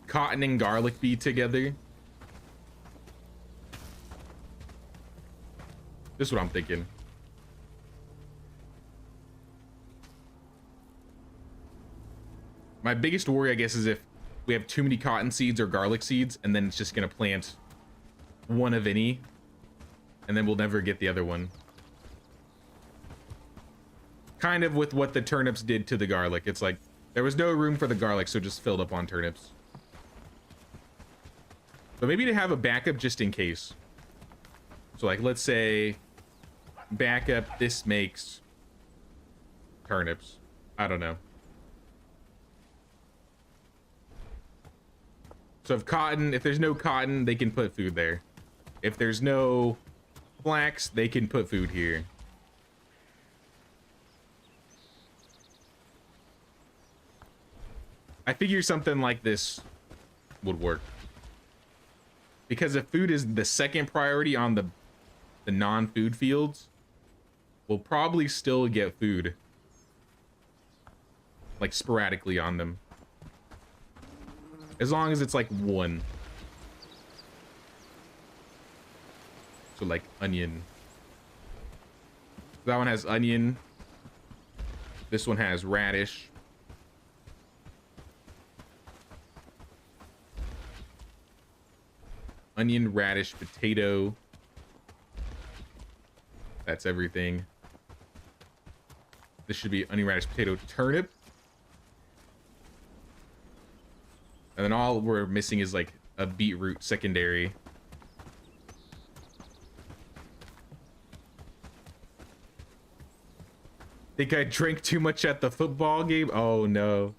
cotton and garlic be together. This is what I'm thinking. My biggest worry, I guess, is if we have too many cotton seeds or garlic seeds, and then it's just gonna plant one of any, and then we'll never get the other one. Kind of with what the turnips did to the garlic. It's like there was no room for the garlic, so it just filled up on turnips. But maybe to have a backup just in case. So like, let's say backup, this makes turnips. I don't know. So if there's no cotton, they can put food there. If there's no flax, they can put food here. I figure something like this would work. Because if food is the second priority on the non-food fields, we'll probably still get food. Like sporadically on them. As long as it's like one. So like onion. That one has onion. This one has radish. Onion, radish, potato. That's everything. This should be onion, radish, potato, turnip. And then all we're missing is like a beetroot secondary. Think I drank too much at the football game? Oh no.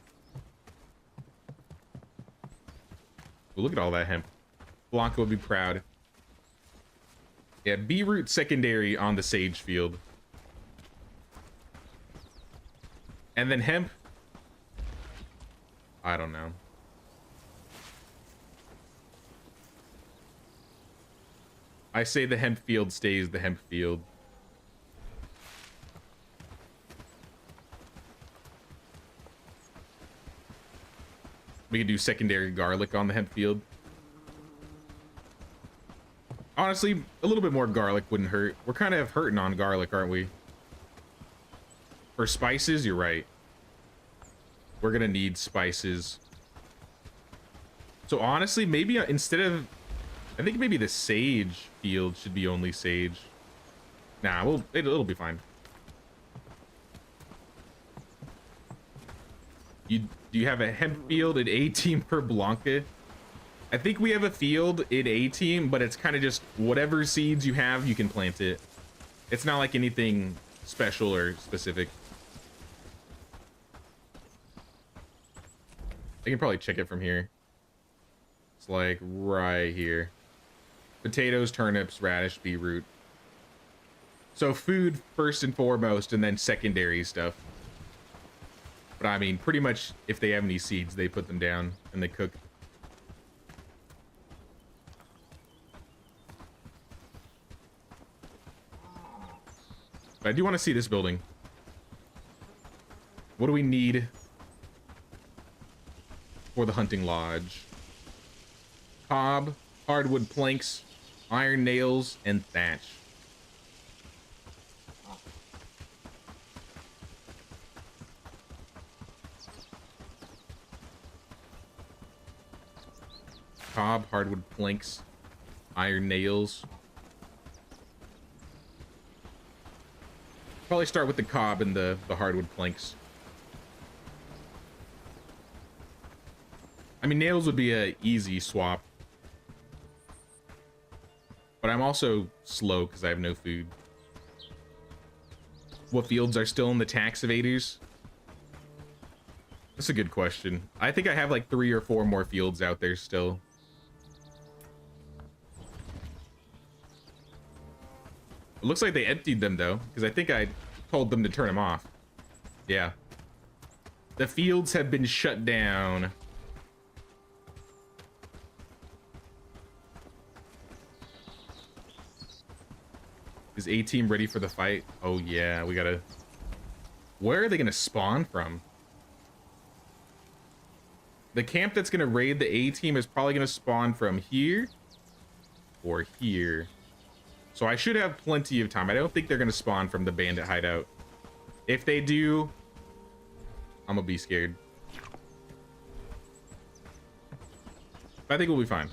Well, look at all that hemp. Blanca would be proud. Yeah, beetroot secondary on the sage field. And then hemp. I don't know. I say the hemp field stays the hemp field. We could do secondary garlic on the hemp field. Honestly, a little bit more garlic wouldn't hurt. We're kind of hurting on garlic, aren't we? For spices, you're right. We're gonna need spices. So honestly, maybe instead of... I think maybe the sage field should be only sage. Nah, it'll be fine. Do you have a hemp field at A team per Blanca? I think we have a field in A team, but it's kind of just whatever seeds you have, you can plant it. It's not like anything special or specific. I can probably check it from here. It's like right here. Potatoes, turnips, radish, beetroot. So food first and foremost, and then secondary stuff. But I mean, pretty much if they have any seeds, they put them down and they cook. But I do want to see this building. What do we need for the hunting lodge? Cob, hardwood planks, iron nails, and thatch. Cob, hardwood planks, iron nails. Probably start with the cob and the hardwood planks. I mean, nails would be a easy swap. But I'm also slow because I have no food. What fields are still in the tax evaders? That's a good question. I think I have like 3 or 4 more fields out there still. It looks like they emptied them though, because I think I told them to turn them off. Yeah. The fields have been shut down. Is A team ready for the fight? Oh yeah, we gotta... Where are they gonna spawn from? The camp that's gonna raid the A team is probably gonna spawn from here or here. So I should have plenty of time. I don't think they're gonna spawn from the bandit hideout. If they do, I'm gonna be scared. I think we'll be fine.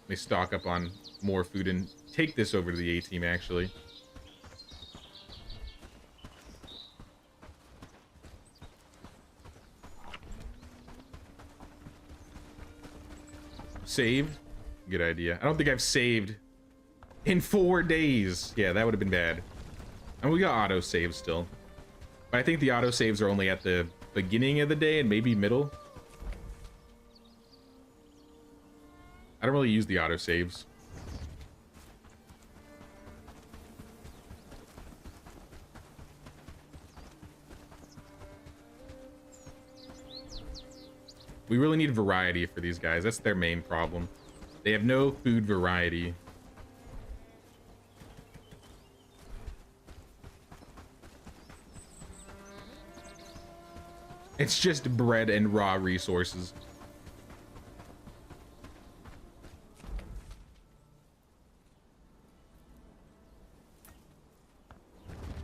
Let me stock up on more food and take this over to the A team, actually. Save. Good idea. I don't think I've saved in 4 days. Yeah, that would have been bad. And we got auto saves still. But I think the auto saves are only at the beginning of the day and maybe middle. I don't really use the auto saves. We really need variety for these guys. That's their main problem. They have no food variety. It's just bread and raw resources.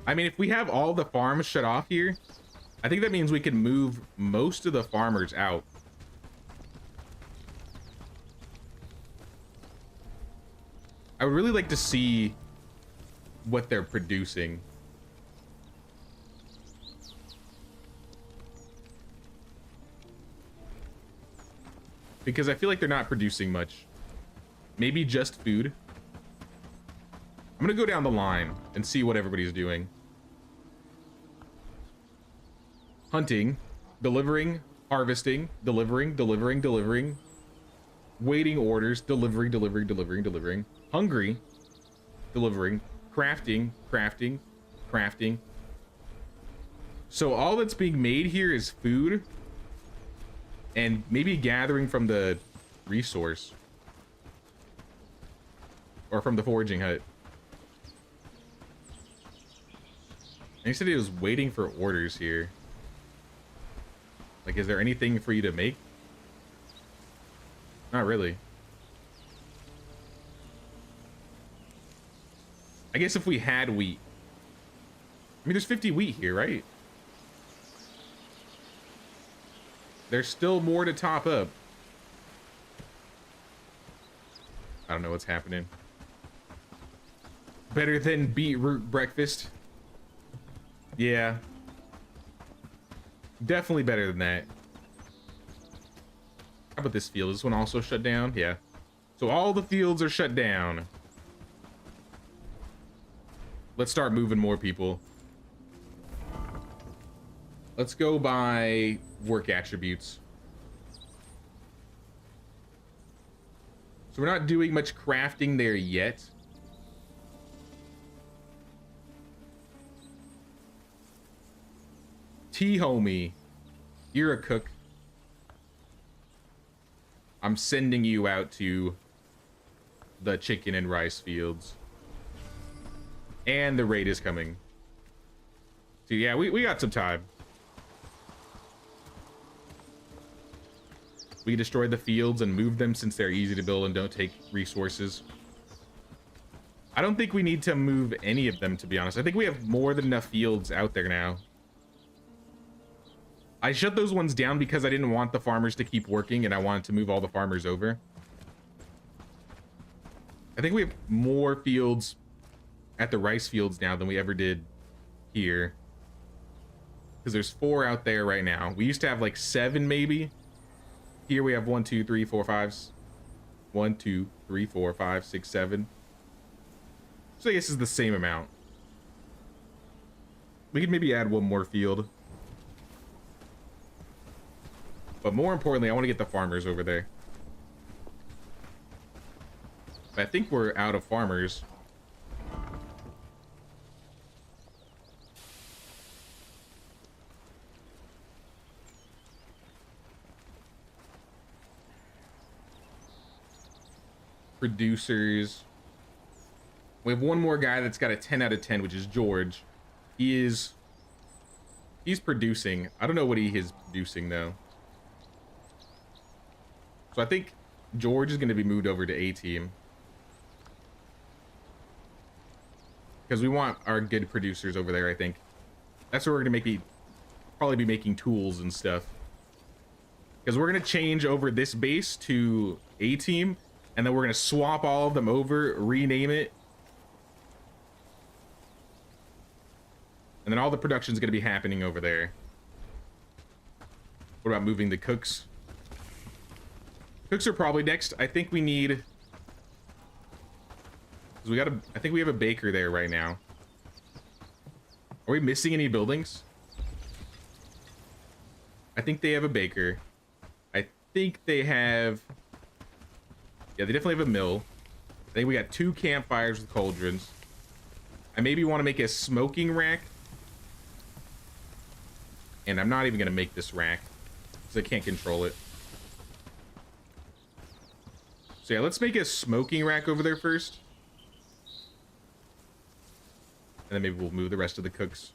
I mean, if we have all the farms shut off here, I think that means we can move most of the farmers out. I would really like to see what they're producing. Because I feel like they're not producing much. Maybe just food. I'm gonna go down the line and see what everybody's doing. Hunting, delivering, harvesting, delivering. Waiting orders, delivering. Hungry, delivering. Crafting. So all that's being made here is food and maybe gathering from the resource or from the foraging hut. And he said he was waiting for orders here. Like, is there anything for you to make? Not really. I guess if we had wheat. I mean, there's 50 wheat here, right? There's still more to top up. I don't know what's happening. Better than beetroot breakfast. Yeah. Definitely better than that. How about this field? Is this one also shut down? Yeah. So all the fields are shut down. Let's start moving more people. Let's go by work attributes. So we're not doing much crafting there yet. T-homie, you're a cook. I'm sending you out to the chicken and rice fields. And the raid is coming. So yeah, we got some time. We destroy the fields and move them since they're easy to build and don't take resources. I don't think we need to move any of them, to be honest. I think we have more than enough fields out there now. I shut those ones down because I didn't want the farmers to keep working and I wanted to move all the farmers over. I think we have more fields at the rice fields now than we ever did here. Because there's 4 out there right now. We used to have like 7 maybe. Here we have 1, 2, 3, 4, 5. 1, 2, 3, 4, 5, 6, 7. So I guess it's the same amount. We could maybe add 1 more field. But more importantly, I want to get the farmers over there. But I think we're out of farmers. Producers. We have 1 more guy that's got a 10 out of 10, which is George. He's producing. I don't know what he is producing though. So I think George is going to be moved over to A team. because we want our good producers over there. I think that's where we're gonna probably be making tools and stuff. Because we're gonna change over this base to a team, and then we're gonna swap all of them over, rename it, and then all the production is gonna be happening over there. What about moving the cooks? Cooks are probably next. I think we need. I think we have a baker there right now. Are we missing any buildings? I think they have a baker. I think they have... Yeah, they definitely have a mill. I think we got 2 campfires with cauldrons. I maybe want to make a smoking rack. And I'm not even going to make this rack, because I can't control it. So yeah, let's make a smoking rack over there first. And then maybe we'll move the rest of the cooks.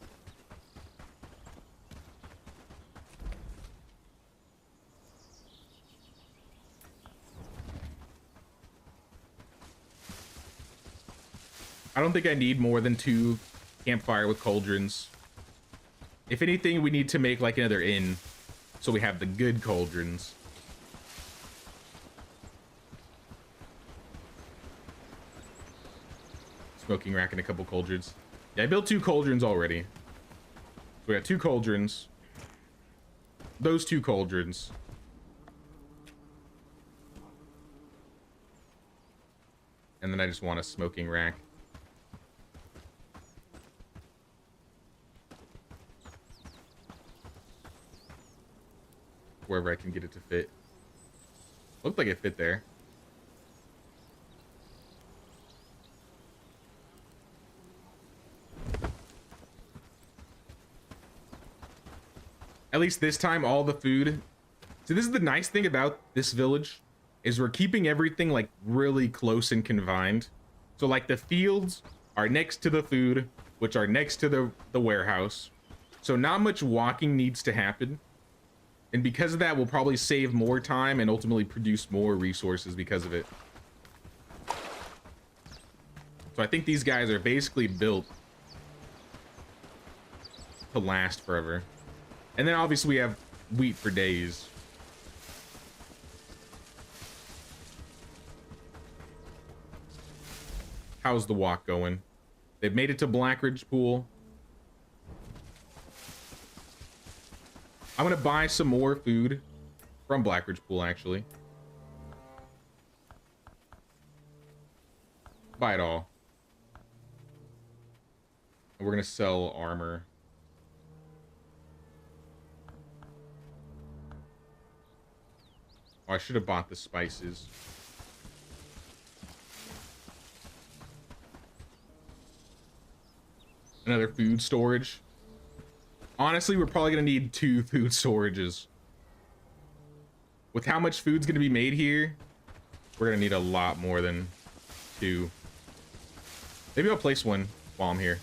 I don't think I need more than 2 campfire with cauldrons. If anything, we need to make like another inn, so we have the good cauldrons. Smoking rack and a couple cauldrons. Yeah, I built 2 cauldrons already. So we got 2 cauldrons. Those 2 cauldrons. And then I just want a smoking rack. Wherever I can get it to fit. Looked like it fit there. At least this time, all the food. So this is the nice thing about this village, is we're keeping everything like really close and confined. So like the fields are next to the food, which are next to the warehouse. So not much walking needs to happen. And because of that, we'll probably save more time and ultimately produce more resources because of it. So I think these guys are basically built to last forever. And then obviously we have wheat for days. How's the walk going? They've made it to Blackridge Pool. I'm gonna buy some more food from Blackridge Pool, actually. Buy it all. And we're gonna sell armor. Oh, I should have bought the spices. Another food storage. Honestly, we're probably gonna need 2 food storages. With how much food's gonna be made here, we're gonna need a lot more than 2. Maybe I'll place 1 while I'm here.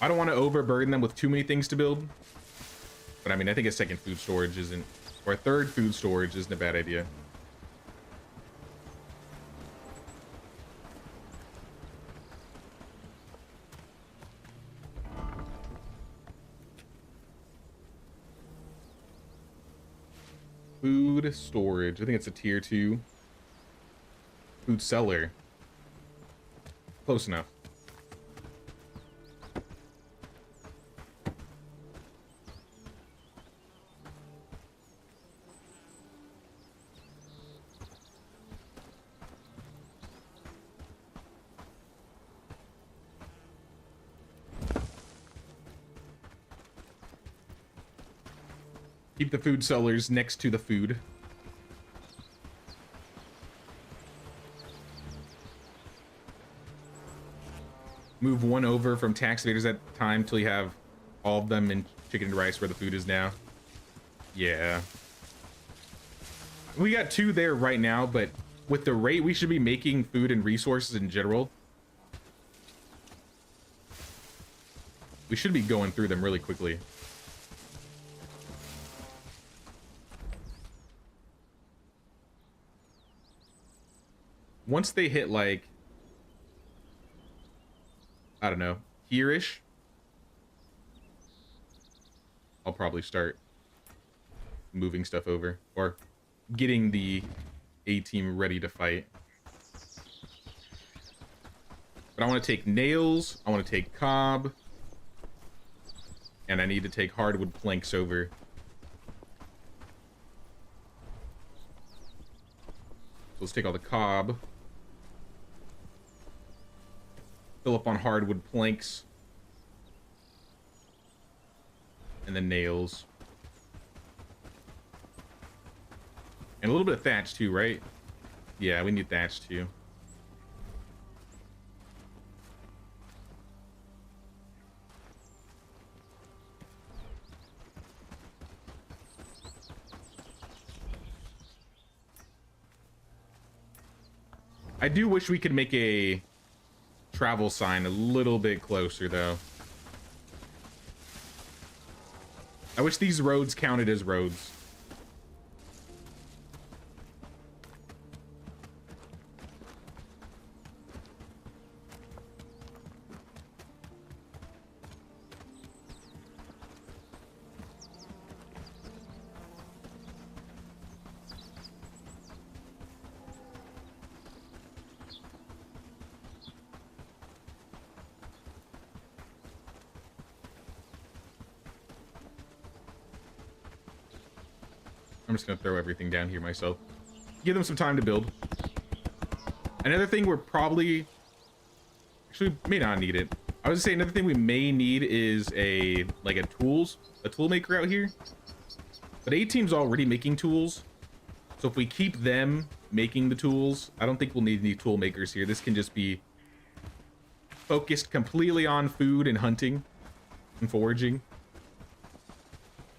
I don't want to overburden them with too many things to build. But I mean, I think a second food storage isn't... Or a third food storage isn't a bad idea. Food storage. I think it's a tier 2. Food cellar. Close enough. Keep the food cellars next to the food. Move 1 over from tax evaders at a time till you have all of them in chicken and rice where the food is now. Yeah. We got 2 there right now, but with the rate we should be making food and resources in general, we should be going through them really quickly. Once they hit like I don't know, here-ish, I'll probably start moving stuff over or getting the A team ready to fight. But I want to take nails, I want to take cob, and I need to take hardwood planks over. So let's take all the cob. Fill up on hardwood planks. And then nails. And a little bit of thatch too, right? Yeah, we need thatch too. I do wish we could make a travel sign a little bit closer, though. I wish these roads counted as roads. I'm just gonna throw everything down here myself. Give them some time to build. Another thing we're probably... Actually, may not need it. I was gonna say another thing we may need is a tool maker out here. But A-Team's already making tools. So if we keep them making the tools, I don't think we'll need any tool makers here. This can just be focused completely on food and hunting and foraging.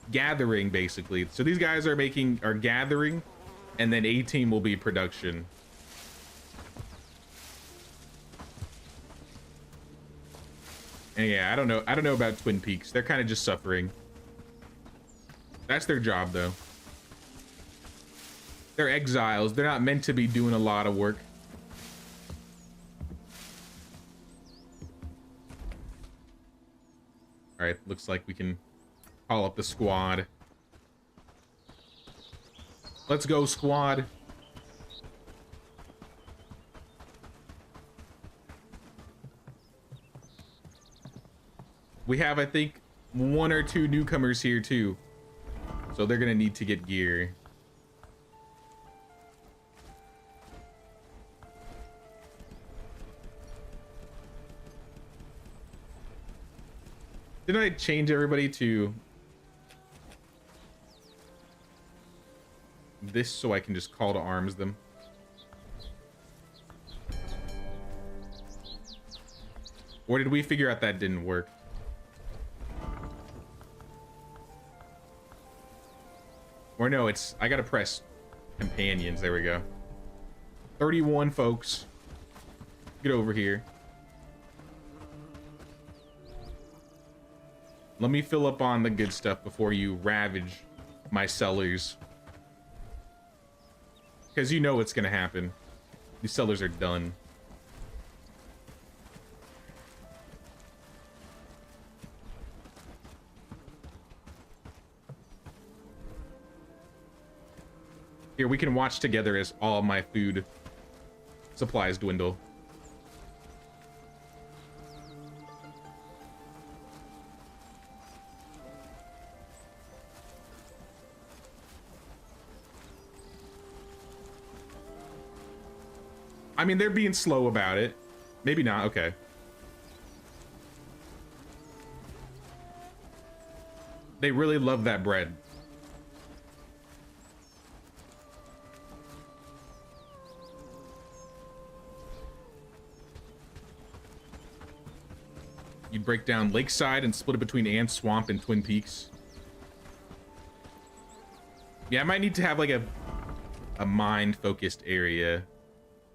Gathering, basically. So these guys are gathering, and then A-Team will be production. And yeah, I don't know about Twin Peaks. They're kind of just suffering. That's their job, though. They're exiles. They're not meant to be doing a lot of work. All right, looks like we can call up the squad. Let's go, squad. We have, I think, 1 or 2 newcomers here, too. So they're gonna need to get gear. Didn't I change everybody to this so I can just call to arms them? Or did we figure out that didn't work? Or no, I gotta press companions. There we go. 31 folks. Get over here. Let me fill up on the good stuff before you ravage my cellars. Because you know what's gonna happen. These cellars are done. Here, we can watch together as all my food supplies dwindle. I mean, they're being slow about it. Maybe not, okay. They really love that bread. You break down Lakeside and split it between Ant Swamp and Twin Peaks. Yeah, I might need to have like a mine-focused area.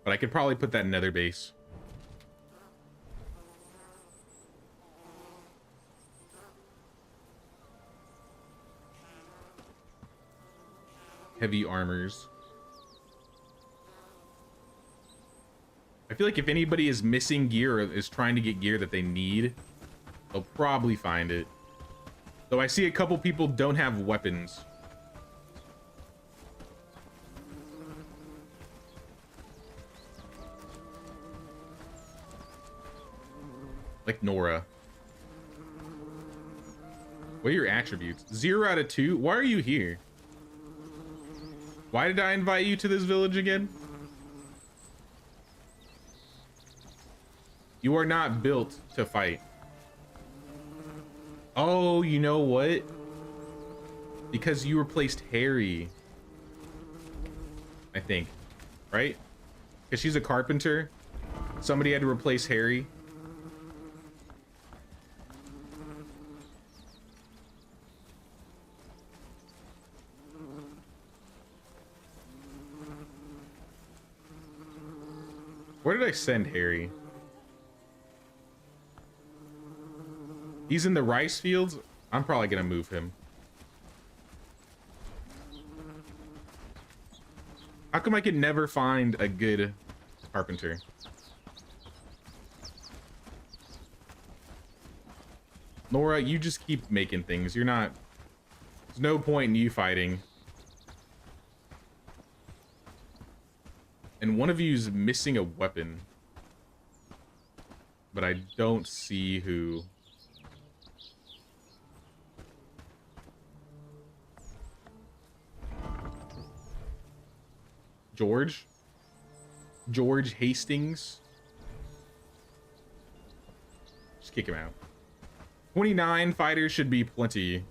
But I could probably put that in Nether base. Heavy armors. I feel like if anybody is missing gear or is trying to get gear that they need, they'll probably find it. Though I see a couple people don't have weapons. Like Nora. What are your attributes? 0 out of 2? Why are you here? Why did I invite you to this village again? You are not built to fight. Oh, you know what? Because you replaced Harry. I think. Right? Because she's a carpenter. Somebody had to replace Harry. Where did I send Harry? He's in the rice fields. I'm probably gonna move him. How come I can never find a good carpenter? Nora, you just keep making things. You're not... There's no point in you fighting. And one of you is missing a weapon. But I don't see who. George? George Hastings? Just kick him out. 29 fighters should be plenty.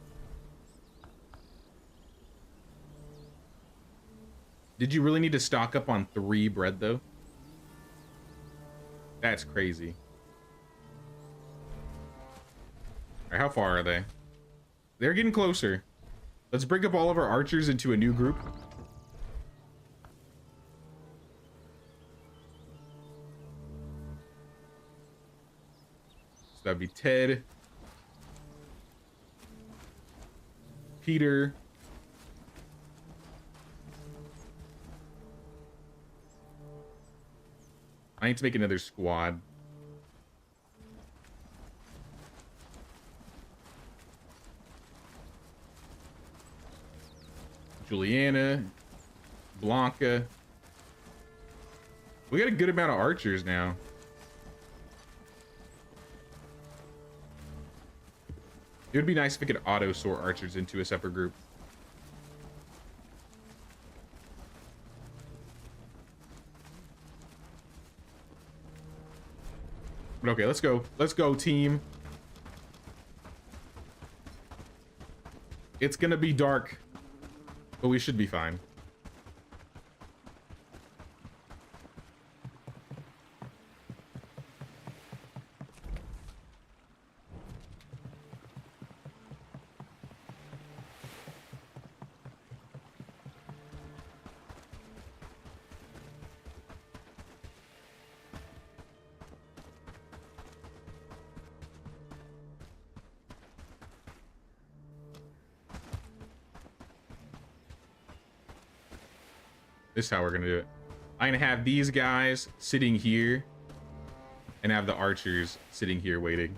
Did you really need to stock up on 3 bread, though? That's crazy. All right, how far are they? They're getting closer. Let's break up all of our archers into a new group. So that'd be Ted, Peter, I need to make another squad. Juliana, Blanca. We got a good amount of archers now. It would be nice if we could auto sort archers into a separate group. But okay, let's go. Let's go, team. It's gonna be dark, but we should be fine. This is how we're gonna do it. I'm gonna have these guys sitting here and have the archers sitting here waiting.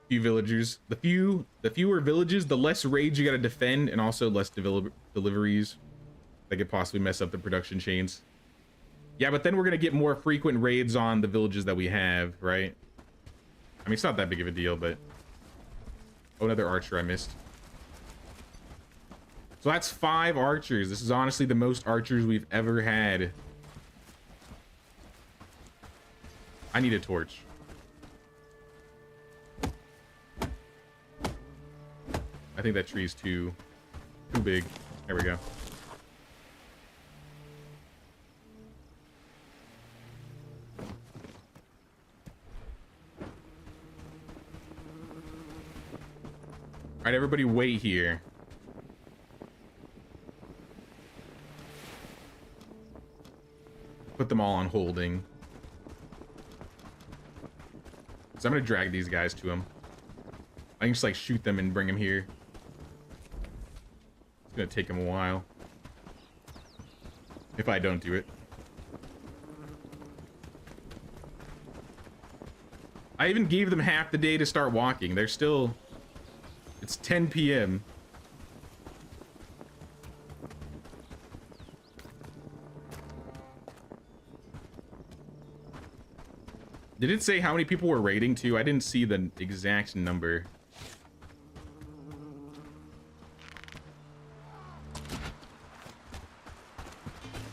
Few villagers. The fewer villages, the less raids you gotta defend, and also less deliveries that could possibly mess up the production chains. Yeah, but then we're gonna get more frequent raids on the villages that we have, right? I mean, it's not that big of a deal, but... Oh, another archer I missed. So that's 5 archers. This is honestly the most archers we've ever had. I need a torch. I think that tree's too big. There we go. All right, everybody wait here. Put them all on holding. So I'm gonna drag these guys to him. I can just like shoot them and bring them here. It's gonna take them a while. If I don't do it. I even gave them half the day to start walking. They're still... It's 10 p.m. Did it say how many people were raiding too? I didn't see the exact number.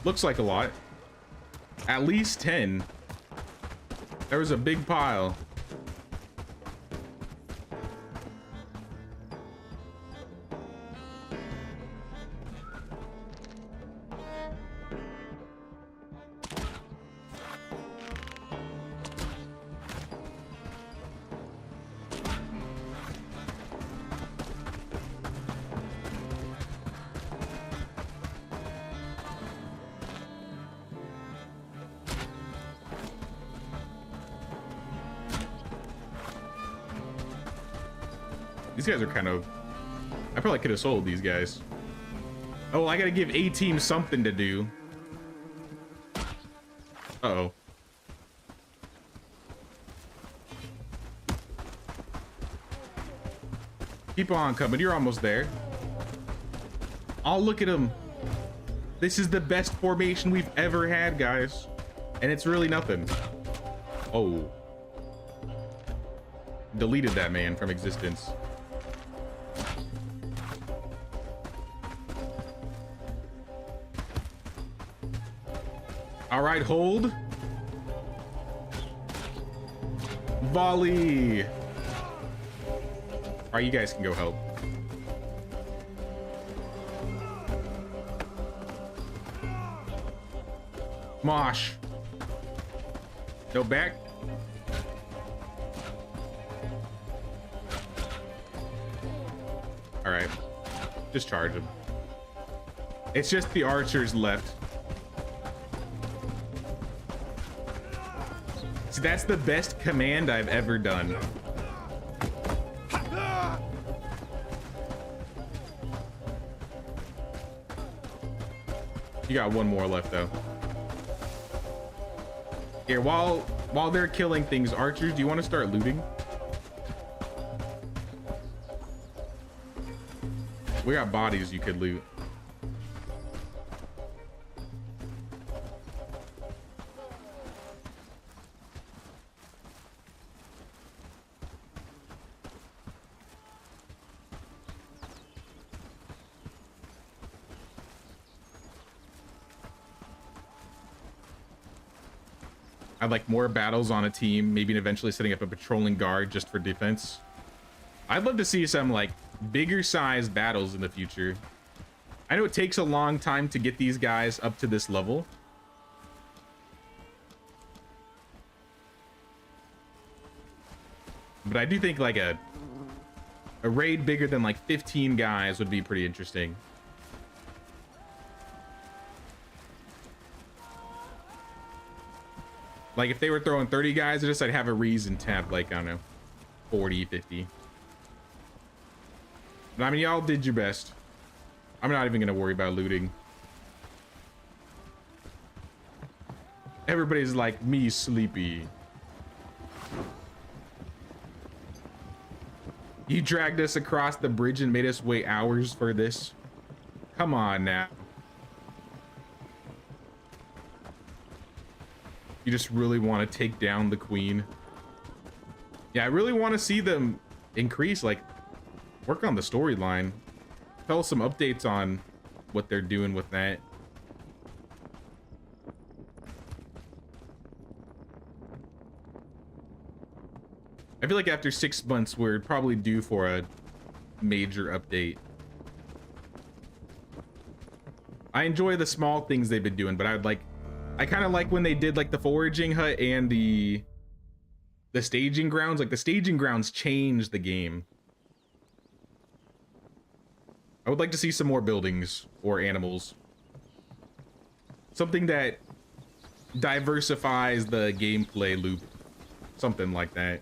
Looks like a lot. At least 10. There was a big pile. These guys are kind of... I probably could have sold these guys. Oh, I gotta give A team something to do. Uh-oh. Keep on coming. You're almost there. Oh, look at him. This is the best formation we've ever had, guys. And it's really nothing. Oh. Deleted that man from existence. All right, hold. Volley. All right, you guys can go help. Mosh. No back. All right, just charge him. It's just the archers left. See, that's the best command I've ever done. You got one more left though. Here, while they're killing things, archers, do you want to start looting? We got bodies you could loot. I'd like more battles on a team, maybe eventually setting up a patrolling guard just for defense. I'd love to see some like bigger size battles in the future. I know it takes a long time to get these guys up to this level. But I do think like a raid bigger than like 15 guys would be pretty interesting. Like if they were throwing 30 guys at us, I'd have a reason to have like, I don't know, 40, 50. But I mean, y'all did your best. I'm not even gonna worry about looting. Everybody's like me sleepy. You dragged us across the bridge and made us wait hours for this. Come on now. You just really want to take down the queen. Yeah, I really want to see them increase, like, work on the storyline. Tell us some updates on what they're doing with that. I feel like after 6 months, we're probably due for a major update. I enjoy the small things they've been doing, but I kind of like when they did like the foraging hut and the staging grounds. Like the staging grounds changed the game. I would like to see some more buildings or animals. Something that diversifies the gameplay loop. Something like that.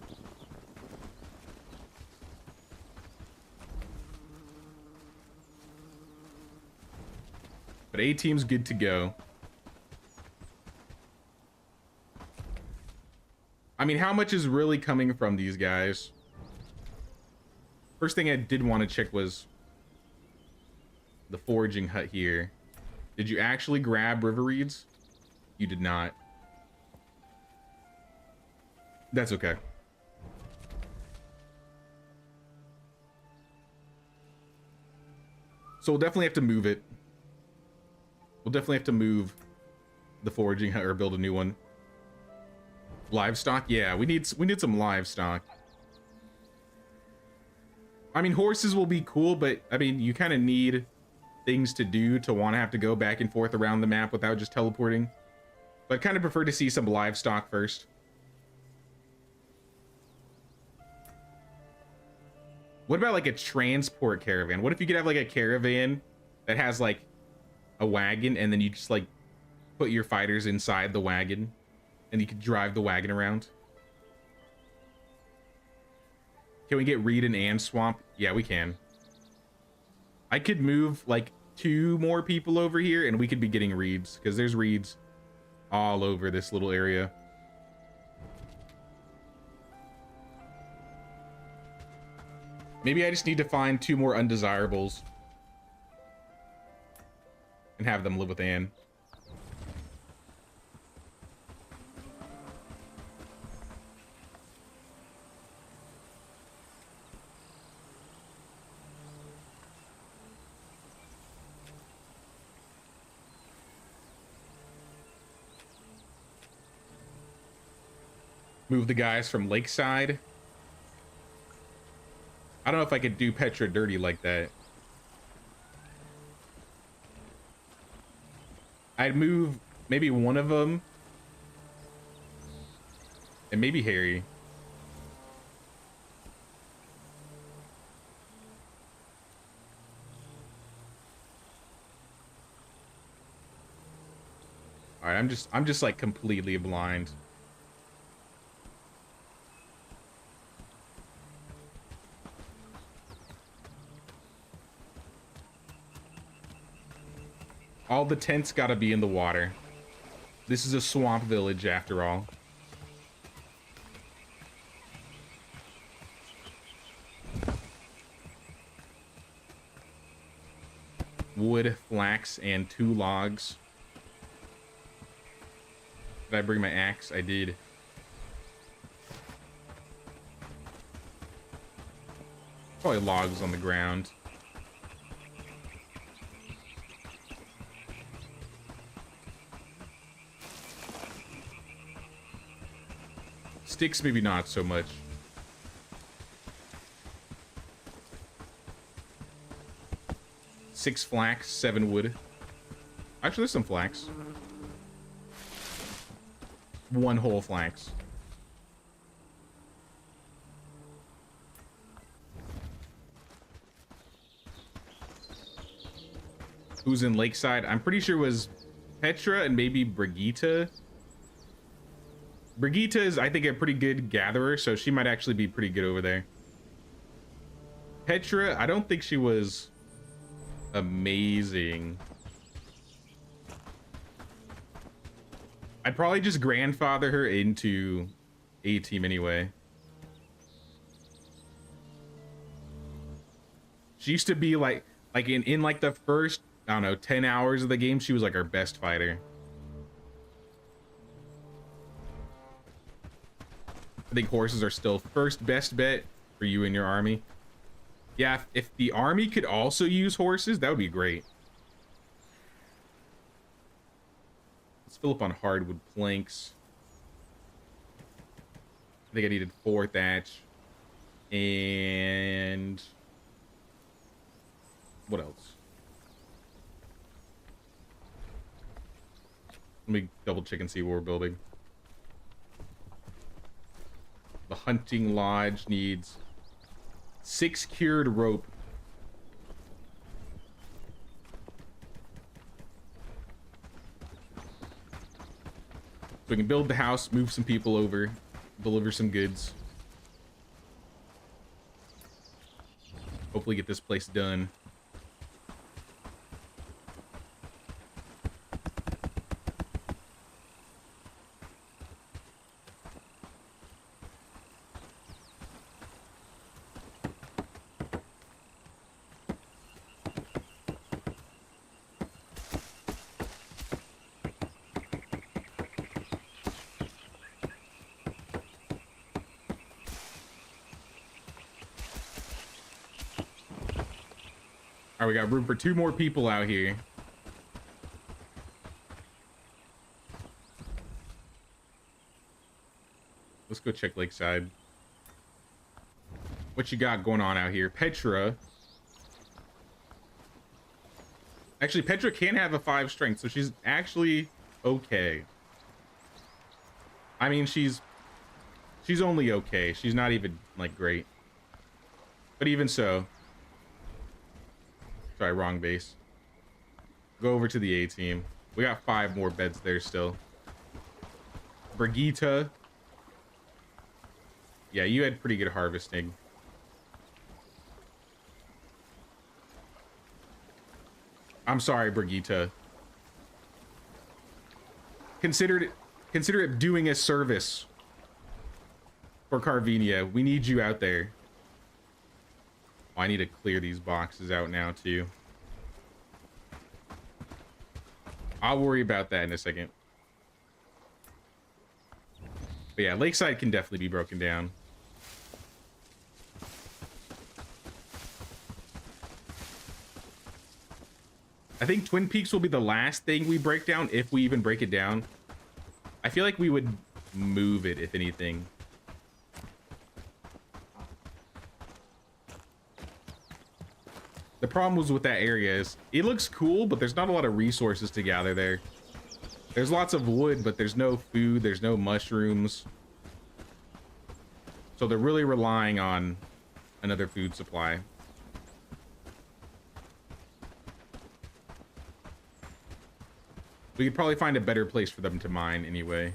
But A team's good to go. I mean, how much is really coming from these guys? First thing I did want to check was the foraging hut here. Did you actually grab river reeds? You did not. That's okay. So we'll definitely have to move it. We'll definitely have to move the foraging hut or build a new one. Livestock? Yeah, we need some livestock. I mean, horses will be cool, but I mean, you kind of need things to do to want to have to go back and forth around the map without just teleporting. But I'd kind of prefer to see some livestock first. What about like a transport caravan? What if you could have like a caravan that has like a wagon and then you just like put your fighters inside the wagon and you could drive the wagon around? Can we get reed and swamp? Yeah, we can. I could move like 2 more people over here and we could be getting reeds because there's reeds all over this little area. Maybe I just need to find 2 more undesirables and have them live with Anne. Move the guys from Lakeside. I don't know if I could do Petra dirty like that. I'd move maybe one of them. And maybe Harry. All right, I'm just like completely blind. All the tents gotta be in the water. This is a swamp village after all. Wood, flax, and 2 logs. Did I bring my axe? I did. Probably logs on the ground. Sticks, maybe not so much. Six flax, 7 wood. Actually, there's some flax. 1 whole flax. Who's in Lakeside? I'm pretty sure it was Petra and maybe Brigitte. Brigitte is, I think, a pretty good gatherer, so she might actually be pretty good over there. Petra, I don't think she was amazing. I'd probably just grandfather her into A team anyway. She used to be like in like the first, I don't know, 10 hours of the game, she was like our best fighter. I think horses are still first best bet for you and your army. Yeah, if the army could also use horses, that would be great. Let's fill up on hardwood planks. I think I needed 4 thatch. And what else? Let me double check and see what we're building. The hunting lodge needs 6 cured rope. So we can build the house, move some people over, deliver some goods. Hopefully get this place done. All right, we got room for 2 more people out here. Let's go check Lakeside. What you got going on out here? Petra. Actually, Petra can have a 5 strength, so she's actually okay. I mean, she's only okay. She's not even, like, great. But even so. Sorry, wrong base. Go over to the A team. We got 5 more beds there still. Brigitte. Yeah, you had pretty good harvesting. I'm sorry, Brigitte. Consider it doing a service for Carvinia. We need you out there. Oh, I need to clear these boxes out now too. I'll worry about that in a second. But yeah, Lakeside can definitely be broken down. I think Twin Peaks will be the last thing we break down, if we even break it down. I feel like we would move it, if anything. The problem was with that area is it looks cool, but there's not a lot of resources to gather there. There's lots of wood, but there's no food, there's no mushrooms. So they're really relying on another food supply. We could probably find a better place for them to mine anyway.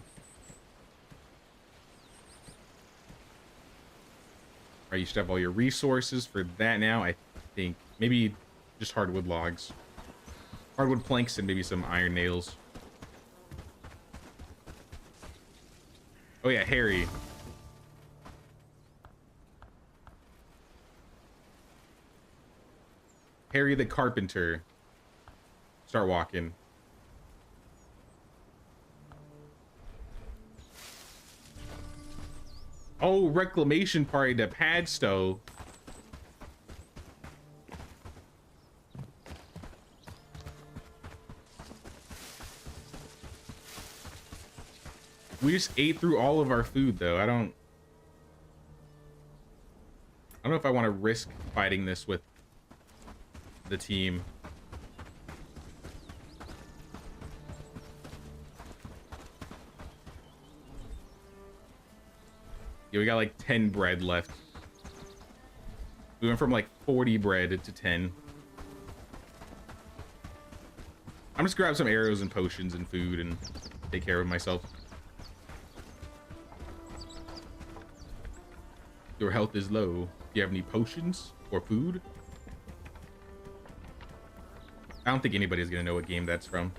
All right, you should have all your resources for that now, I think. Maybe just hardwood logs. Hardwood planks and maybe some iron nails. Oh yeah, Harry. Harry the carpenter. Start walking. Oh, reclamation party to Padstow. We just ate through all of our food though. I don't know if I want to risk fighting this with the team. Yeah, we got like 10 bread left. We went from like 40 bread to 10. I'm just grab some arrows and potions and food and take care of myself. Your health is low. Do you have any potions or food? I don't think anybody's gonna know what game that's from.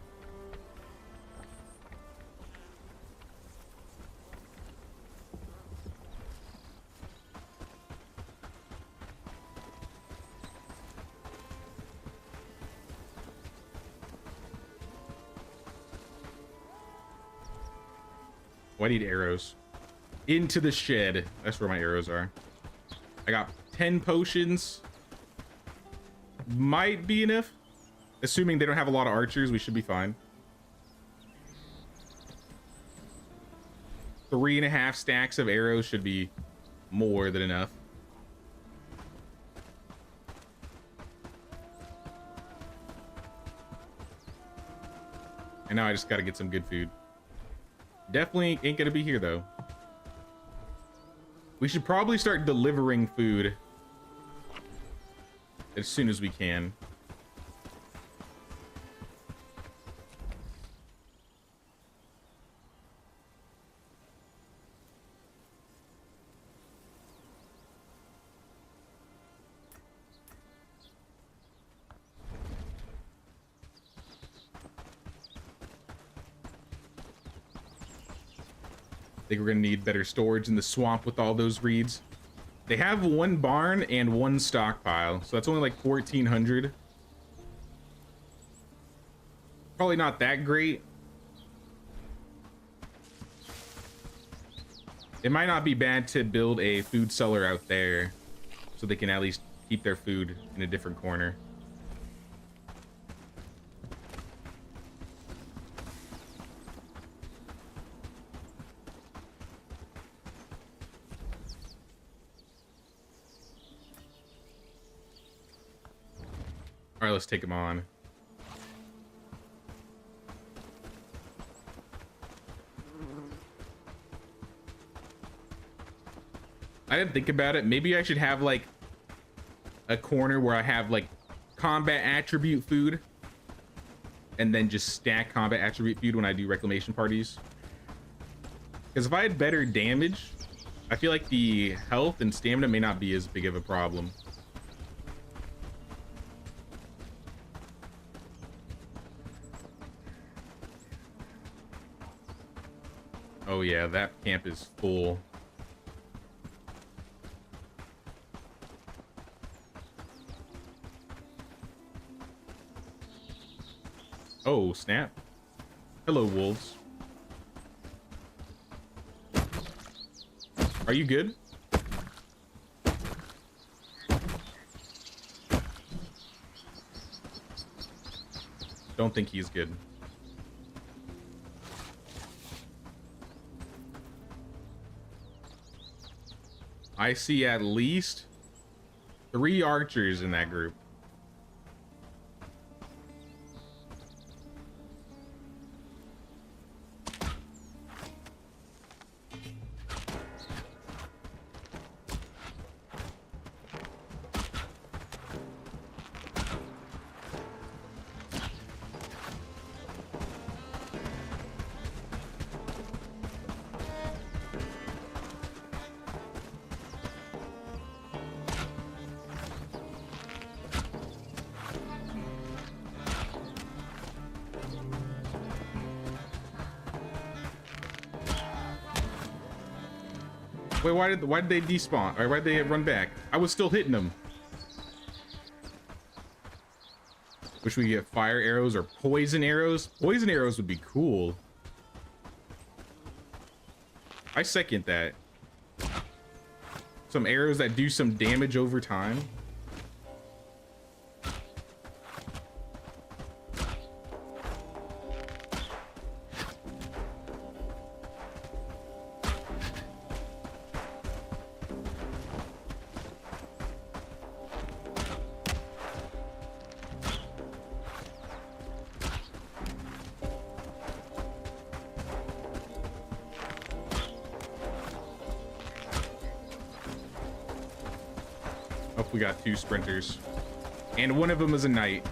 Oh, I need arrows. Into the shed. That's where my arrows are. I got 10 potions. Might be enough. Assuming they don't have a lot of archers, we should be fine. 3.5 stacks of arrows should be more than enough. And now I just gotta get some good food. Definitely ain't gonna be here though. We should probably start delivering food as soon as we can. I think we're gonna need better storage in the swamp with all those reeds. They have 1 barn and 1 stockpile, so that's only like 1,400. Probably not that great. It might not be bad to build a food cellar out there so they can at least keep their food in a different corner. All right, let's take him on. I didn't think about it. Maybe I should have like a corner where I have like combat attribute food and then just stack combat attribute food when I do reclamation parties. Because if I had better damage, I feel like the health and stamina may not be as big of a problem. Oh yeah, that camp is full. Oh, snap. Hello, wolves. Are you good? Don't think he's good. I see at least 3 archers in that group. Wait, why did they despawn? Or why did they run back? I was still hitting them. Wish we could get fire arrows or poison arrows. Poison arrows would be cool. I second that. Some arrows that do some damage over time. We got 2 sprinters, and one of them is a knight.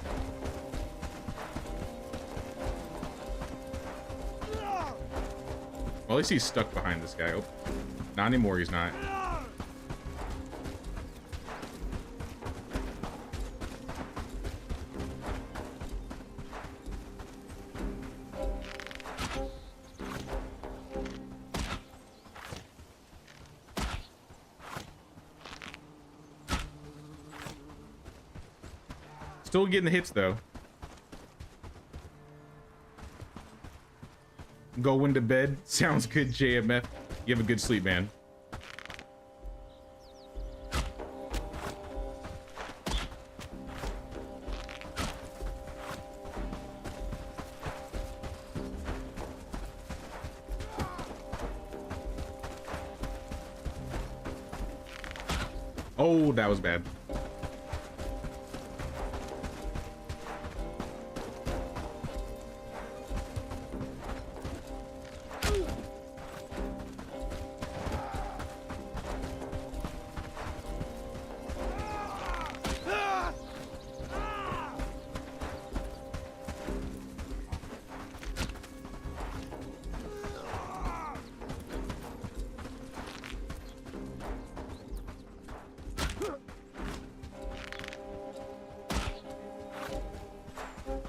Well, at least he's stuck behind this guy. Oh, not anymore. He's not. Still getting the hits though. Going to bed. Sounds good, JMF. You have a good sleep, man. Oh, that was bad.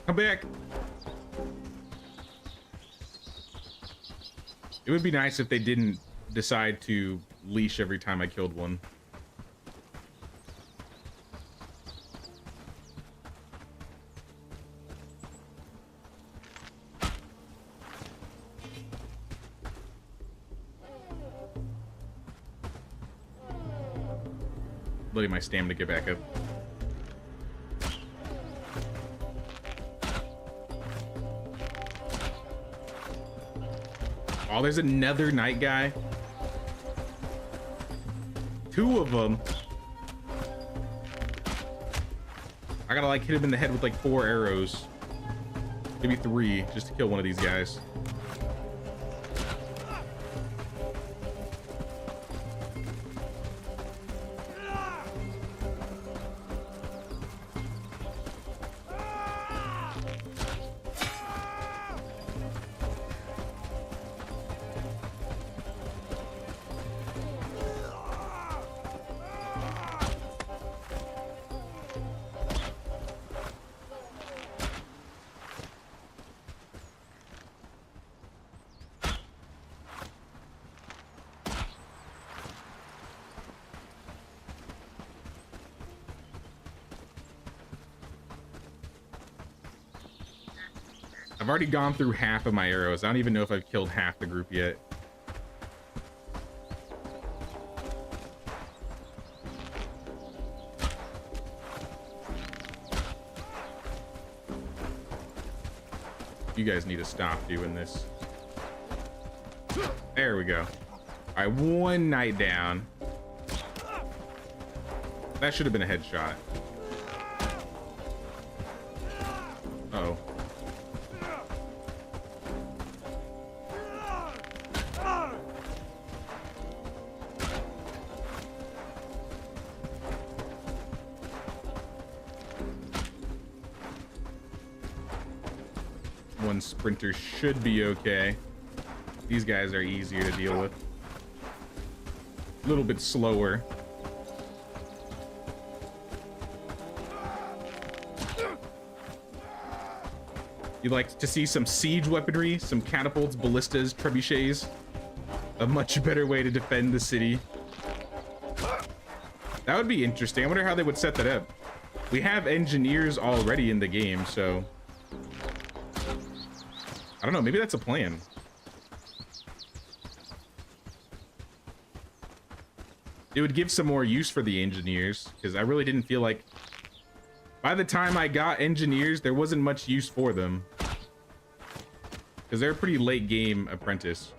Come back. It would be nice if they didn't decide to leash every time I killed one. Letting my stamina get back up. Oh, there's another night guy. 2 of them. I gotta like hit him in the head with like 4 arrows. Maybe 3, just to kill one of these guys. I've already gone through half of my arrows. I don't even know if I've killed half the group yet. You guys need to stop doing this. There we go. All right, 1 knight down. That should have been a headshot. Uh-oh. One sprinter should be okay. These guys are easier to deal with. A little bit slower. You'd like to see some siege weaponry, some catapults, ballistas, trebuchets. A much better way to defend the city. That would be interesting. I wonder how they would set that up. We have engineers already in the game, so I don't know, maybe that's a plan. It would give some more use for the engineers, because I really didn't feel like by the time I got engineers, there wasn't much use for them. Because they're a pretty late game apprentice.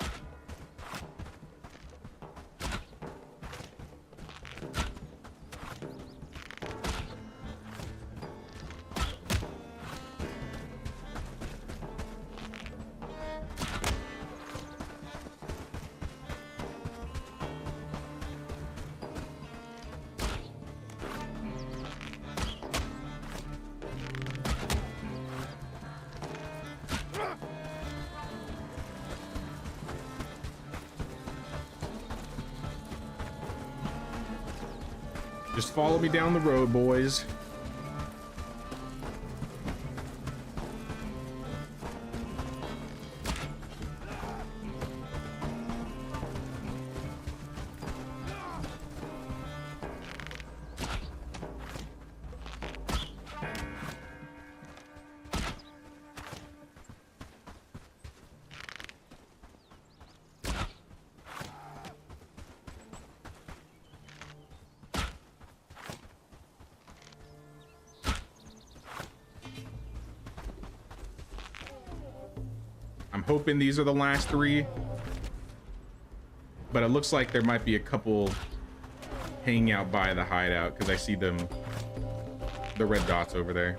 Just follow me down the road, boys. I'm hoping these are the last 3, but it looks like there might be a couple hanging out by the hideout because I see them, the red dots over there.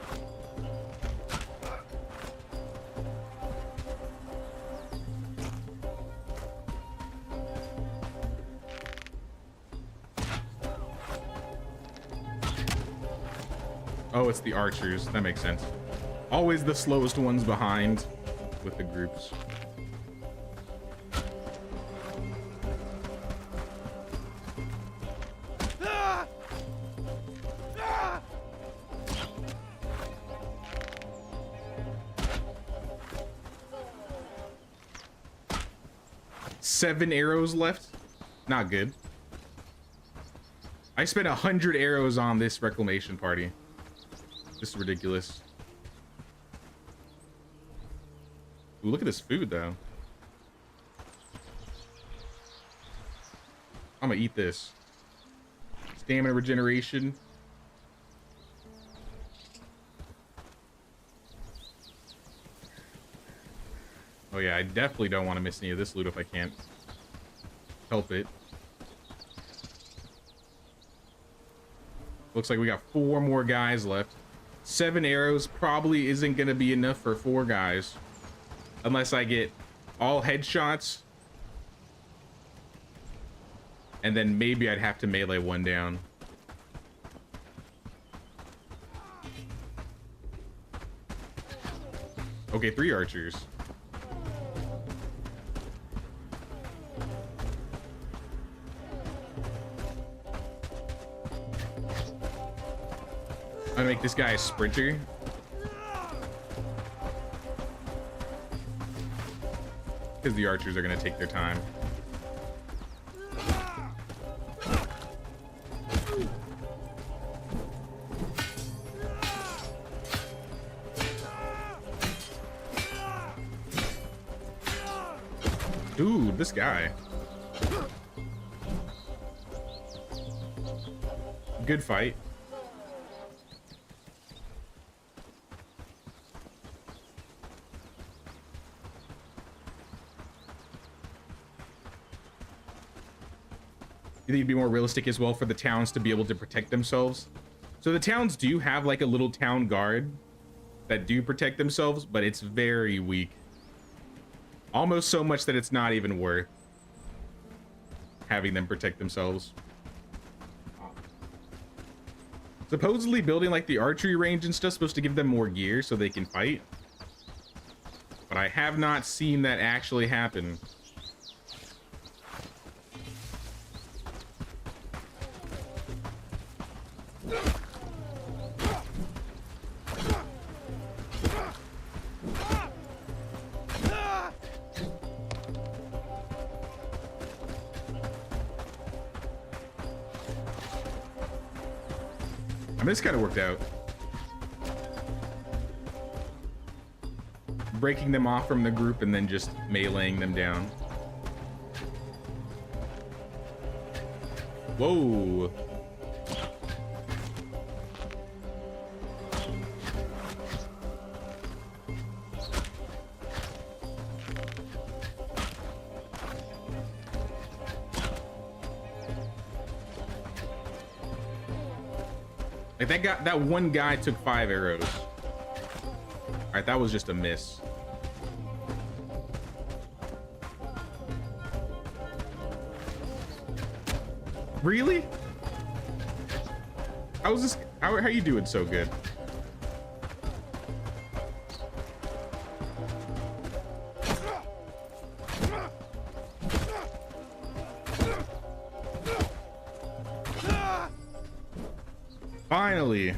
Oh, it's the archers. That makes sense. Always the slowest ones behind with the groups. Seven arrows left. Not good. I spent 100 arrows on this reclamation party. This is ridiculous. Ooh, look at this food, though. I'm gonna eat this. Stamina regeneration. Oh yeah, I definitely don't want to miss any of this loot if I can't help it. Looks like we got 4 more guys left. 7 arrows probably isn't gonna be enough for 4 guys. Unless I get all headshots. And then maybe I'd have to melee one down. Okay, 3 archers. I'm gonna make this guy a sprinter. Because the archers are gonna take their time. Ooh, this guy. Good fight. You think it'd be more realistic as well for the towns to be able to protect themselves? So the towns do have like a little town guard that do protect themselves, but it's very weak. Almost so much that it's not even worth having them protect themselves. Supposedly building like the archery range and stuff supposed to give them more gear so they can fight. But I have not seen that actually happen. This kind of worked out. Breaking them off from the group and then just meleeing them down. Whoa. Like that one guy took 5 arrows. All right, that was just a miss. Really? How is this? How are you doing so good? Finally.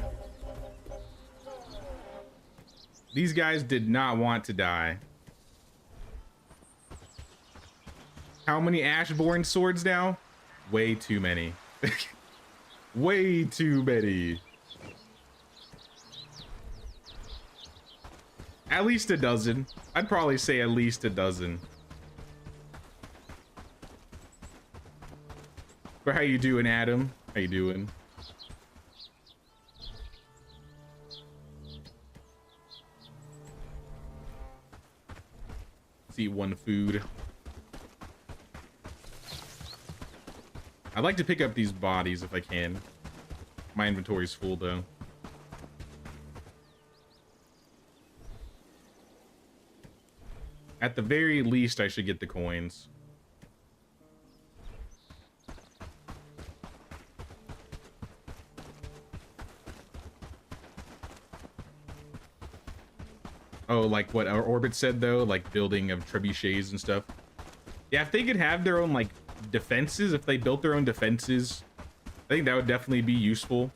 These guys did not want to die. How many Ashborn swords now? Way too many. Way too many. At least a dozen. I'd probably say at least a dozen. But how you doing, Adam? How you doing? Let's eat one food. I'd like to pick up these bodies if I can. My inventory's full though. At the very least, I should get the coins. Oh, like what our Orbit said though, like building of trebuchets and stuff. Yeah, if they could have their own like defenses, if they built their own defenses, I think that would definitely be useful.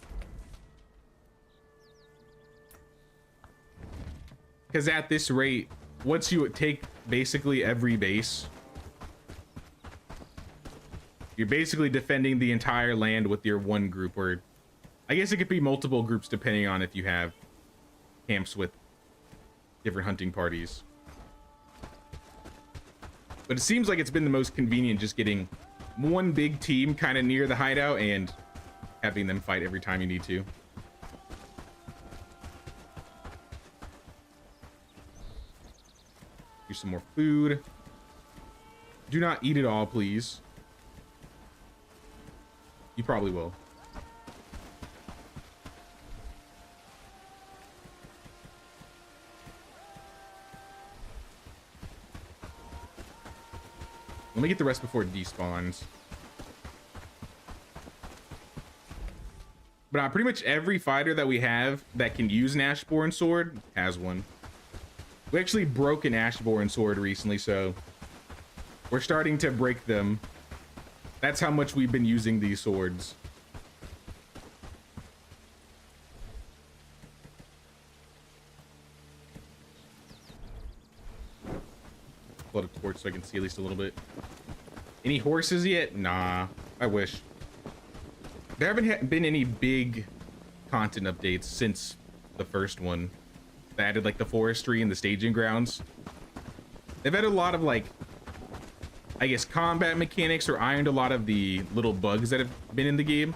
Because at this rate, once you take basically every base, you're basically defending the entire land with your one group, or I guess it could be multiple groups depending on if you have camps with different hunting parties. But it seems like it's been the most convenient just getting one big team kind of near the hideout and having them fight every time you need to. Here's some more food. Do not eat it all, please. You probably will. Let me get the rest before it despawns. But pretty much every fighter that we have that can use an Ashborn sword has one. We actually broke an Ashborn sword recently, so we're starting to break them. That's how much we've been using these swords. Flood a torch so I can see at least a little bit. Any horses yet? Nah, I wish. There haven't been any big content updates since the first one. They added like the forestry and the staging grounds. They've had a lot of like, I guess, combat mechanics, or ironed a lot of the little bugs that have been in the game.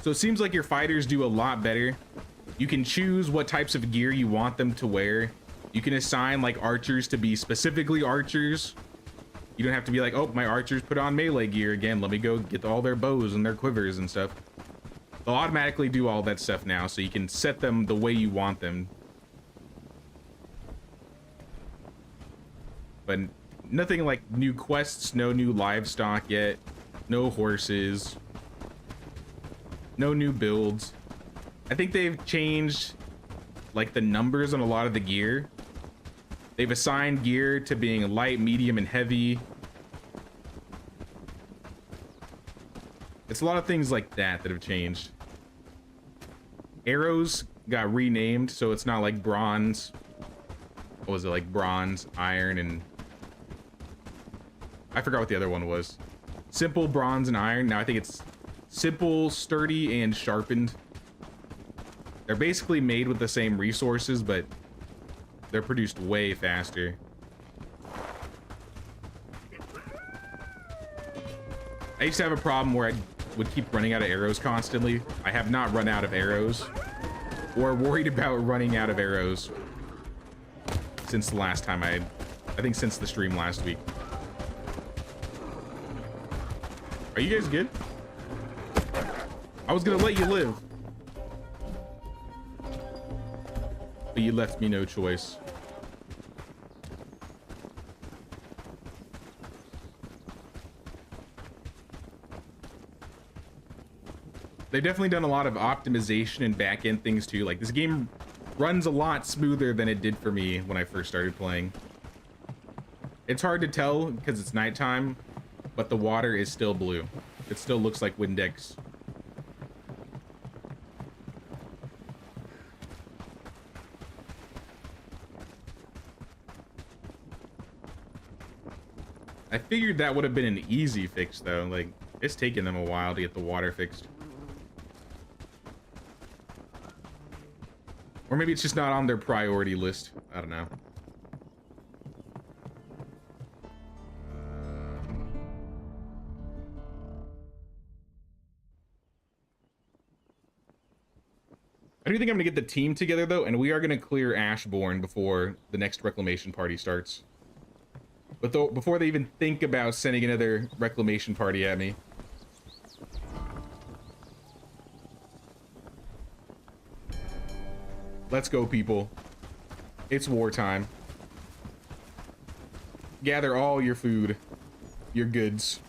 So it seems like your fighters do a lot better. You can choose what types of gear you want them to wear. You can assign like archers to be specifically archers. You don't have to be like, oh, my archers put on melee gear again. Let me go get all their bows and their quivers and stuff. They'll automatically do all that stuff now, so you can set them the way you want them. But nothing like new quests, no new livestock yet, no horses, no new builds. I think they've changed like the numbers on a lot of the gear. They've assigned gear to being light, medium, and heavy. It's a lot of things like that that have changed. Arrows got renamed, so it's not like bronze. What was it, like bronze, iron, and I forgot what the other one was. Simple, bronze, and iron. Now I think it's simple, sturdy, and sharpened. They're basically made with the same resources, but they're produced way faster. I used to have a problem where I would keep running out of arrows constantly. I have not run out of arrows, or worried about running out of arrows since the last time I think since the stream last week. Are you guys good? I was gonna let you live, but you left me no choice. They've definitely done a lot of optimization and back-end things too. Like, this game runs a lot smoother than it did for me when I first started playing. It's hard to tell because it's nighttime, but the water is still blue. It still looks like Windex. I figured that would have been an easy fix though. Like, it's taken them a while to get the water fixed. Or maybe it's just not on their priority list. I don't know. I do think I'm gonna get the team together though, and we are gonna clear Ashborn before the next reclamation party starts. But though, before they even think about sending another reclamation party at me. Let's go, people. It's wartime. Gather all your food, your goods.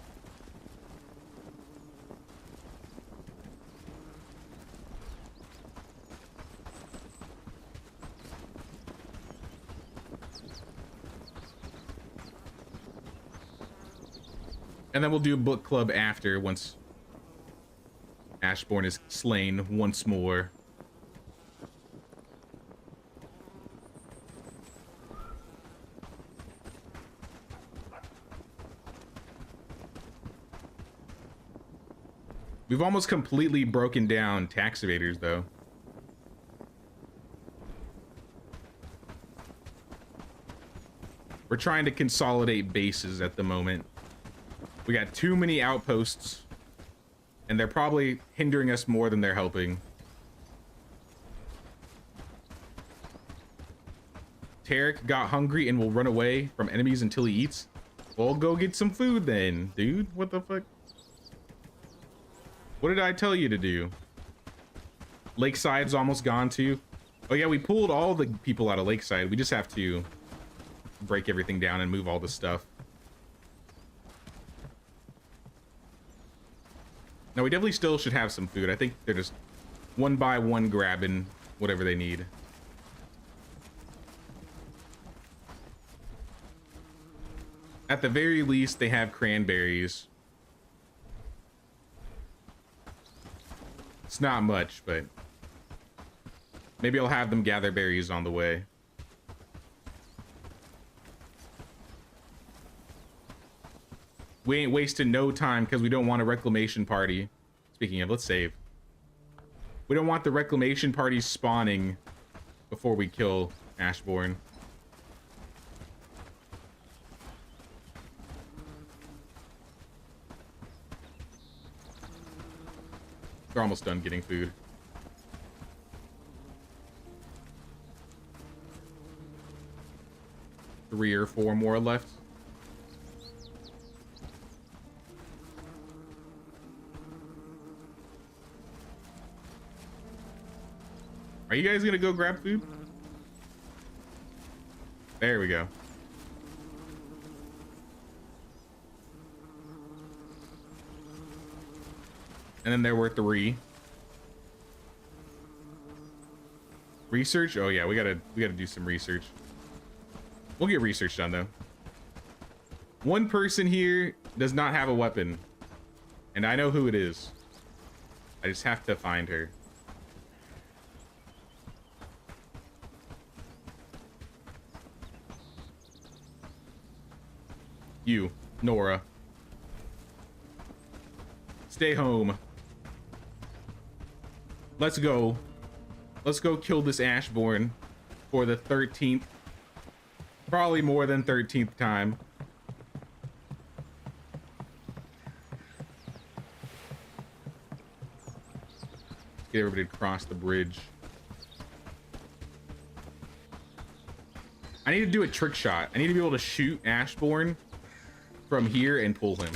And then we'll do a book club after, once Ashborn is slain once more. We've almost completely broken down tax evaders, though. We're trying to consolidate bases at the moment. We got too many outposts, and they're probably hindering us more than they're helping. Tarek got hungry and will run away from enemies until he eats. Well, go get some food then, dude. What the fuck? What did I tell you to do? Lakeside's almost gone too. Oh yeah, we pulled all the people out of Lakeside. We just have to break everything down and move all the stuff. No, we definitely still should have some food. I think they're just one by one grabbing whatever they need. At the very least, they have cranberries. It's not much, but maybe I'll have them gather berries on the way. We ain't wasting no time because we don't want a reclamation party. Speaking of, let's save. We don't want the reclamation party spawning before we kill Ashbourne. They're almost done getting food. Three or four more left. Are you guys gonna go grab food? There we go. And then there were three. Research? Oh yeah, we gotta do some research. We'll get research done though. One person here does not have a weapon. And I know who it is. I just have to find her. You, Nora. Stay home. Let's go. Let's go kill this Ashbourne for the 13th. Probably more than 13th time. Let's get everybody to cross the bridge. I need to do a trick shot. I need to be able to shoot Ashbourne from here and pull him.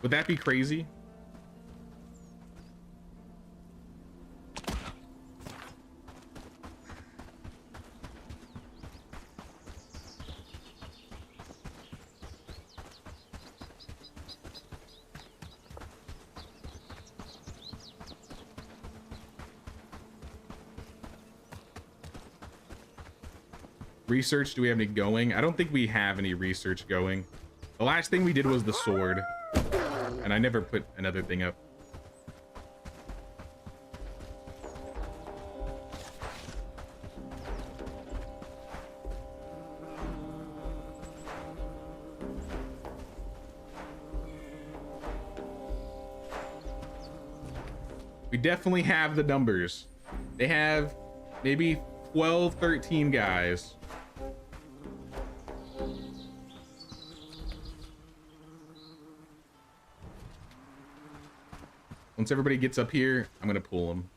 Would that be crazy? Research, do we have any going? I don't think we have any research going. The last thing we did was the sword. And I never put another thing up. We definitely have the numbers. They have maybe 12, 13 guys. Once everybody gets up here, I'm gonna pull them.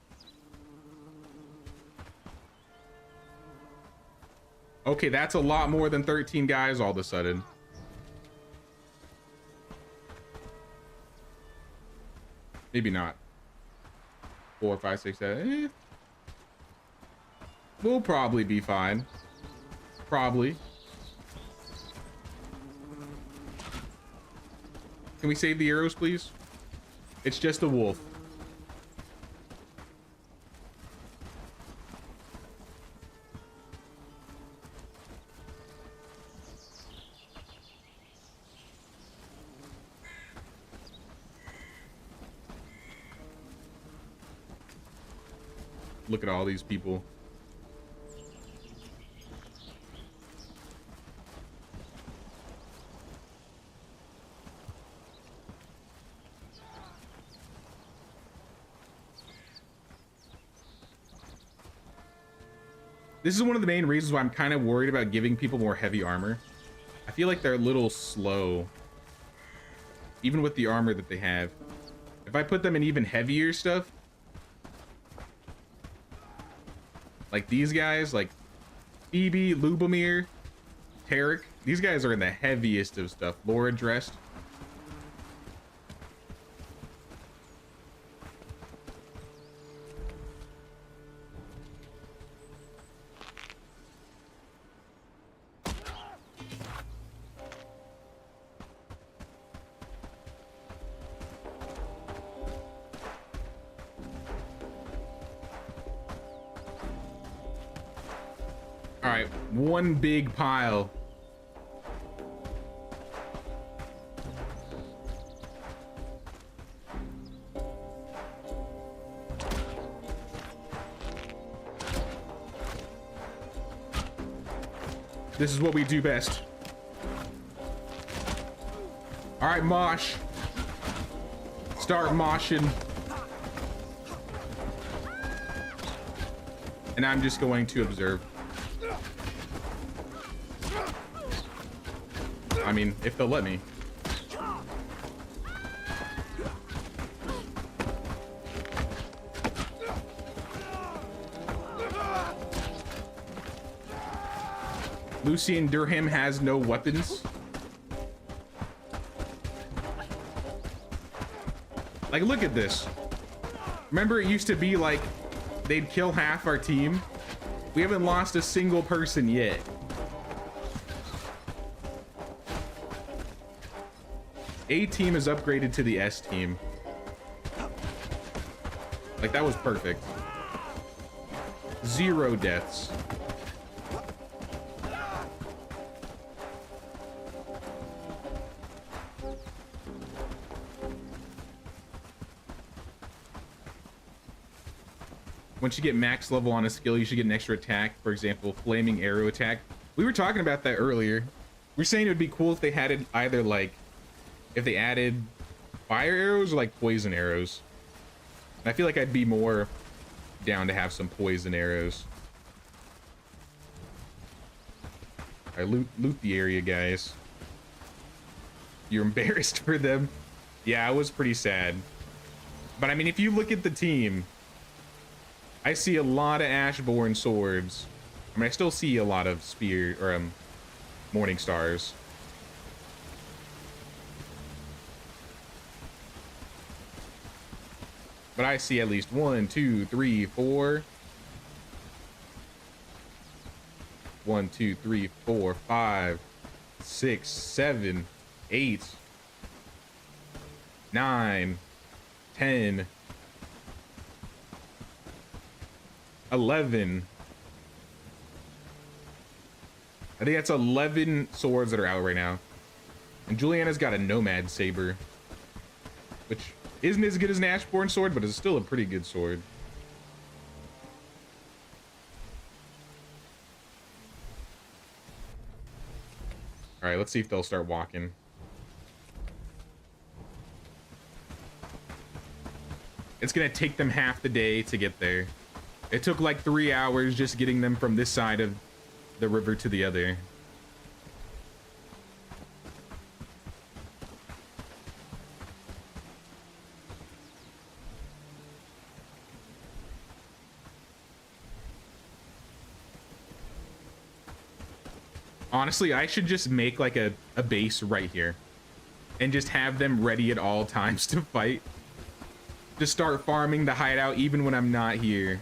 Okay, that's a lot more than 13 guys all of a sudden. Maybe not. 4, 5, 6, 7. We'll probably be fine. Probably. Can we save the arrows, please? It's just a wolf. Look at all these people. This is one of the main reasons why I'm kind of worried about giving people more heavy armor. I feel like they're a little slow, even with the armor that they have. If I put them in even heavier stuff, like these guys, like Phoebe, Lubomir, Tarek, these guys are in the heaviest of stuff. Laura dressed. All right, one big pile. This is what we do best. All right, mosh. Start moshing. And I'm just going to observe. I mean, if they'll let me. Lucian Durham has no weapons. Like, look at this. Remember, it used to be like they'd kill half our team. We haven't lost a single person yet. A team is upgraded to the S team. Like, that was perfect. 0 deaths. Once you get max level on a skill, you should get an extra attack. For example, flaming arrow attack. We were talking about that earlier. We're saying it would be cool if they had it either like, if they added fire arrows or like poison arrows. I feel like I'd be more down to have some poison arrows. All right, loot the area, guys. You're embarrassed for them. Yeah, I was pretty sad. But I mean, if you look at the team, I see a lot of Ashborn swords. I mean, I still see a lot of spear or Morning Stars. But I see at least 1, 2, 3, 4. 1, 2, 3, 4, 5, 6, 7, 8, 9, 10, 11. I think that's 11 swords that are out right now. And Juliana's got a nomad saber, which isn't as good as an Ashborn sword, but it's still a pretty good sword. All right, let's see if they'll start walking. It's gonna take them half the day to get there. It took like 3 hours just getting them from this side of the river to the other. Honestly, I should just make like a base right here and just have them ready at all times to fight. Just start farming the hideout even when I'm not here.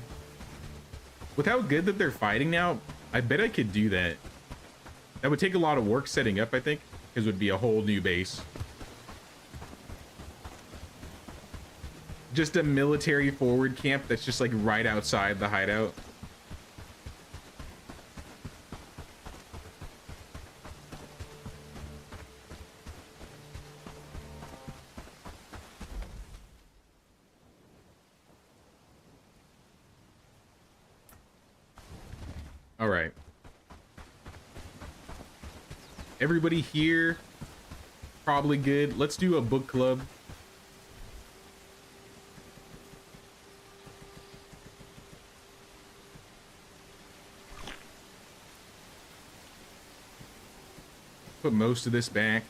With how good that they're fighting now, I bet I could do that. That would take a lot of work setting up, I think, because it would be a whole new base. Just a military forward camp that's just like right outside the hideout. All right. Everybody here, probably good. Let's do a book club. Put most of this back.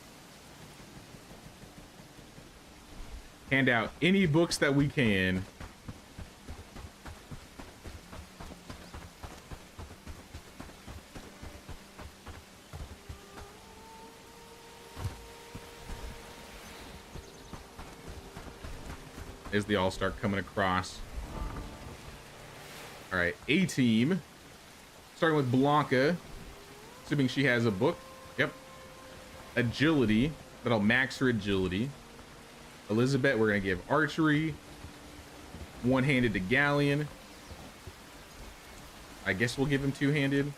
Hand out any books that we can. As they all start coming across. All right, A team. Starting with Blanca, assuming she has a book. Yep. Agility. That'll max her agility. Elizabeth, we're gonna give archery. One-handed to Galleon. I guess we'll give him two-handed.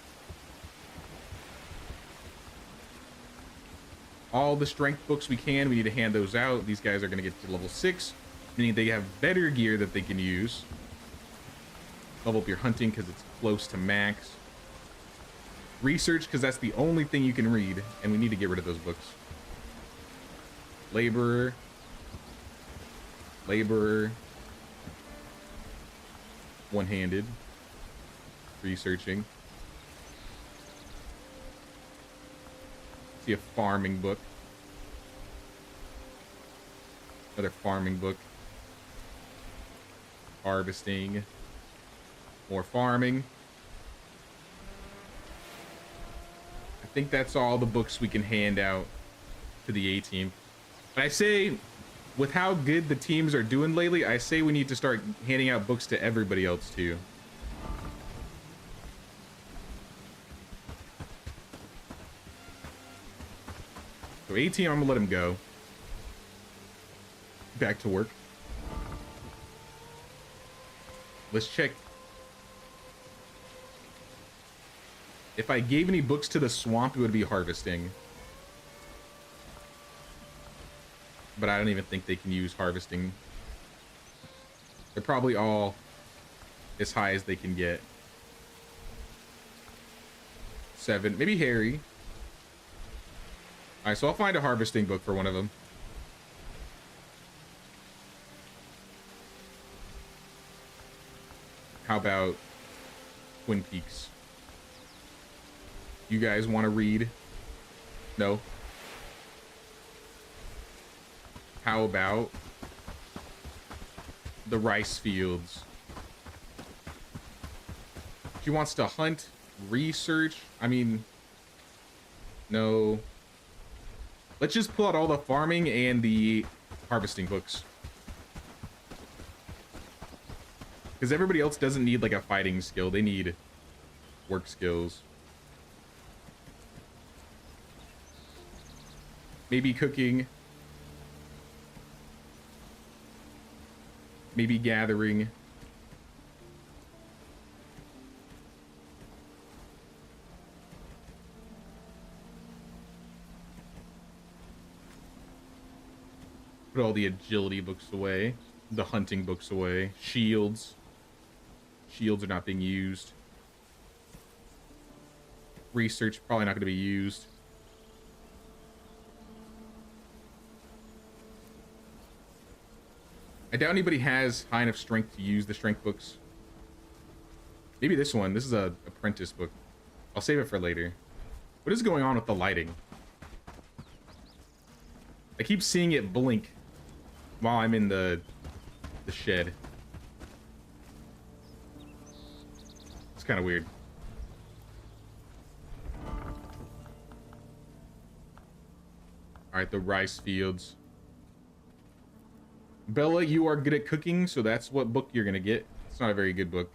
all the strength books we can. We need to hand those out. These guys are going to get to level 6, meaning they have better gear that they can use. Level up your hunting because it's close to max. Research because that's the only thing you can read, and we need to get rid of those books. Laborer. Laborer. One-handed. Researching. See a farming book. Another farming book. Harvesting. More farming. I think that's all the books we can hand out to the A team. But I say, with how good the teams are doing lately, I say we need to start handing out books to everybody else too. So A team, I'm gonna let him go. Back to work. Let's check. If I gave any books to the swamp, it would be harvesting. But I don't even think they can use harvesting. They're probably all as high as they can get. 7, maybe Harry. All right, so I'll find a harvesting book for one of them. How about Twin Peaks? You guys want to read? No? How about the rice fields? She wants to hunt, research. I mean, no. Let's just pull out all the farming and the harvesting books. Because everybody else doesn't need like a fighting skill. They need work skills. Maybe cooking. Maybe gathering. Put all the agility books away. The hunting books away. Shields. Shields are not being used. Research probably not going to be used. I doubt anybody has high enough strength to use the strength books. Maybe this one. This is a apprentice book. I'll save it for later. What is going on with the lighting? I keep seeing it blink while I'm in the shed. It's kind of weird. All right, the rice fields. Bella, you are good at cooking, so that's what book you're gonna get. It's not a very good book.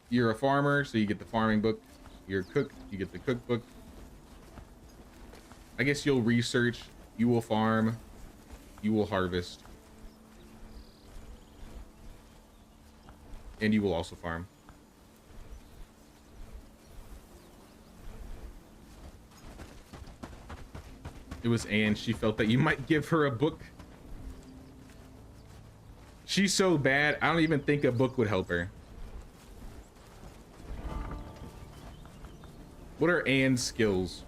You're a farmer, so you get the farming book. You're a cook, you get the cookbook. I guess you'll research, you will farm, you will harvest. And you will also farm. It was Anne. She felt that you might give her a book. She's so bad, I don't even think a book would help her. What are Anne's skills?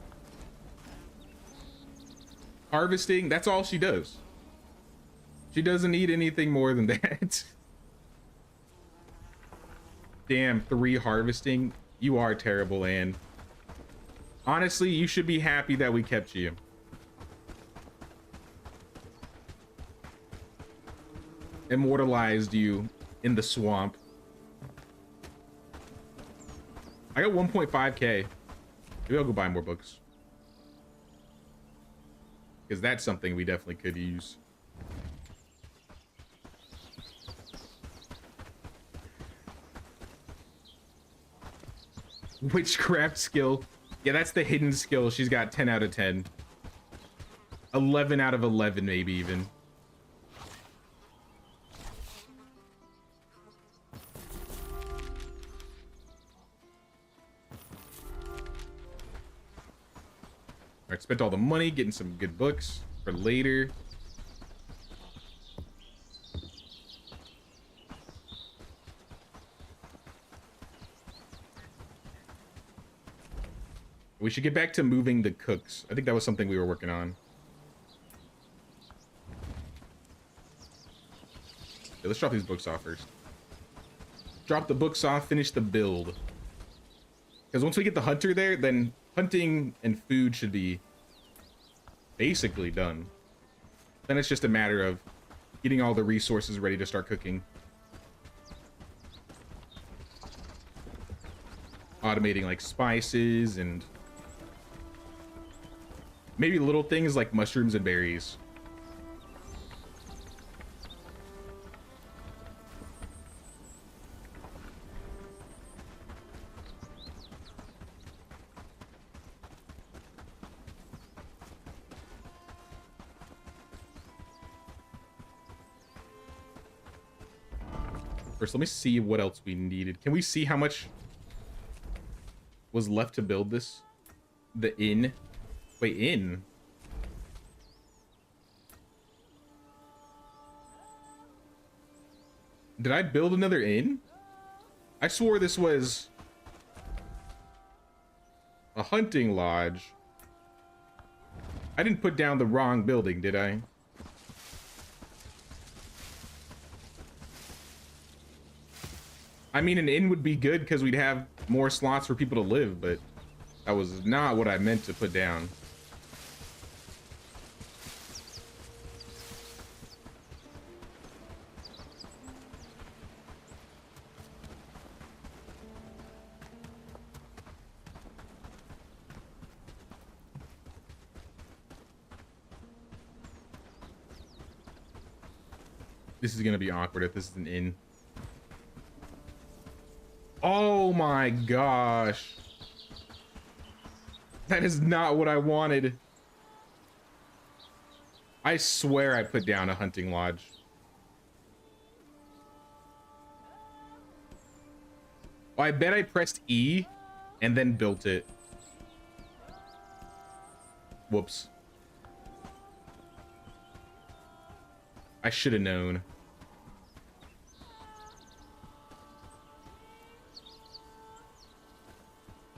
Harvesting, that's all she does. She doesn't need anything more than that. Damn, 3 harvesting. You are terrible, Anne. Honestly, you should be happy that we kept you. Immortalized you in the swamp. I got 1.5k. Maybe I'll go buy more books. Because that's something we definitely could use. Witchcraft skill. Yeah, that's the hidden skill. She's got 10 out of 10. 11 out of 11, maybe even. right, spent all the money getting some good books for later. We should get back to moving the cooks. I think that was something we were working on. Okay, let's drop these books off first. Drop the books off, finish the build. Because once we get the hunter there, then hunting and food should be basically done. Then it's just a matter of getting all the resources ready to start cooking. Automating like spices and maybe little things like mushrooms and berries. First, let me see what else we needed. Can we see how much was left to build this? The inn? Wait, inn? Did I build another inn? I swore this was a hunting lodge. I didn't put down the wrong building, did I? I mean, an inn would be good because we'd have more slots for people to live, but that was not what I meant to put down. This is gonna be awkward if this is an inn. Oh my gosh. That is not what I wanted. I swear I put down a hunting lodge. Oh, I bet I pressed E and then built it. Whoops. I should have known.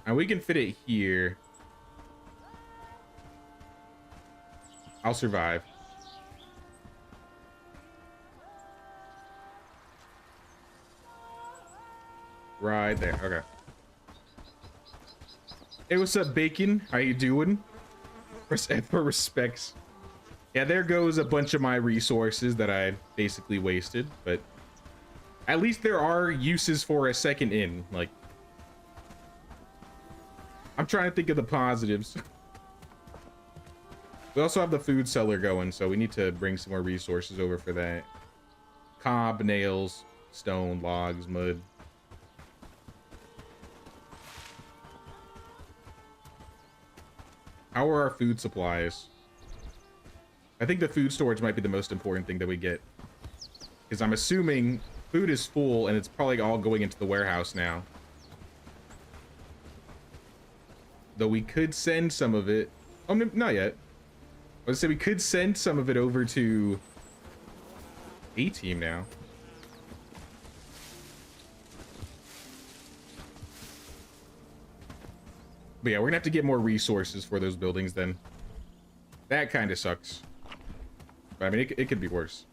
And we can fit it here. I'll survive. Right there. Okay. Hey, what's up, Bacon? How you doing? For respects. Yeah, there goes a bunch of my resources that I basically wasted, but at least there are uses for a second inn. Like, I'm trying to think of the positives. We also have the food cellar going, so we need to bring some more resources over for that. Cob, nails, stone, logs, mud. How are our food supplies? I think the food storage might be the most important thing that we get. Because I'm assuming food is full and it's probably all going into the warehouse now. Though we could send some of it. Oh, no, not yet. I would say we could send some of it over to A team now. But yeah, we're gonna have to get more resources for those buildings then. That kind of sucks. But I mean, it could be worse.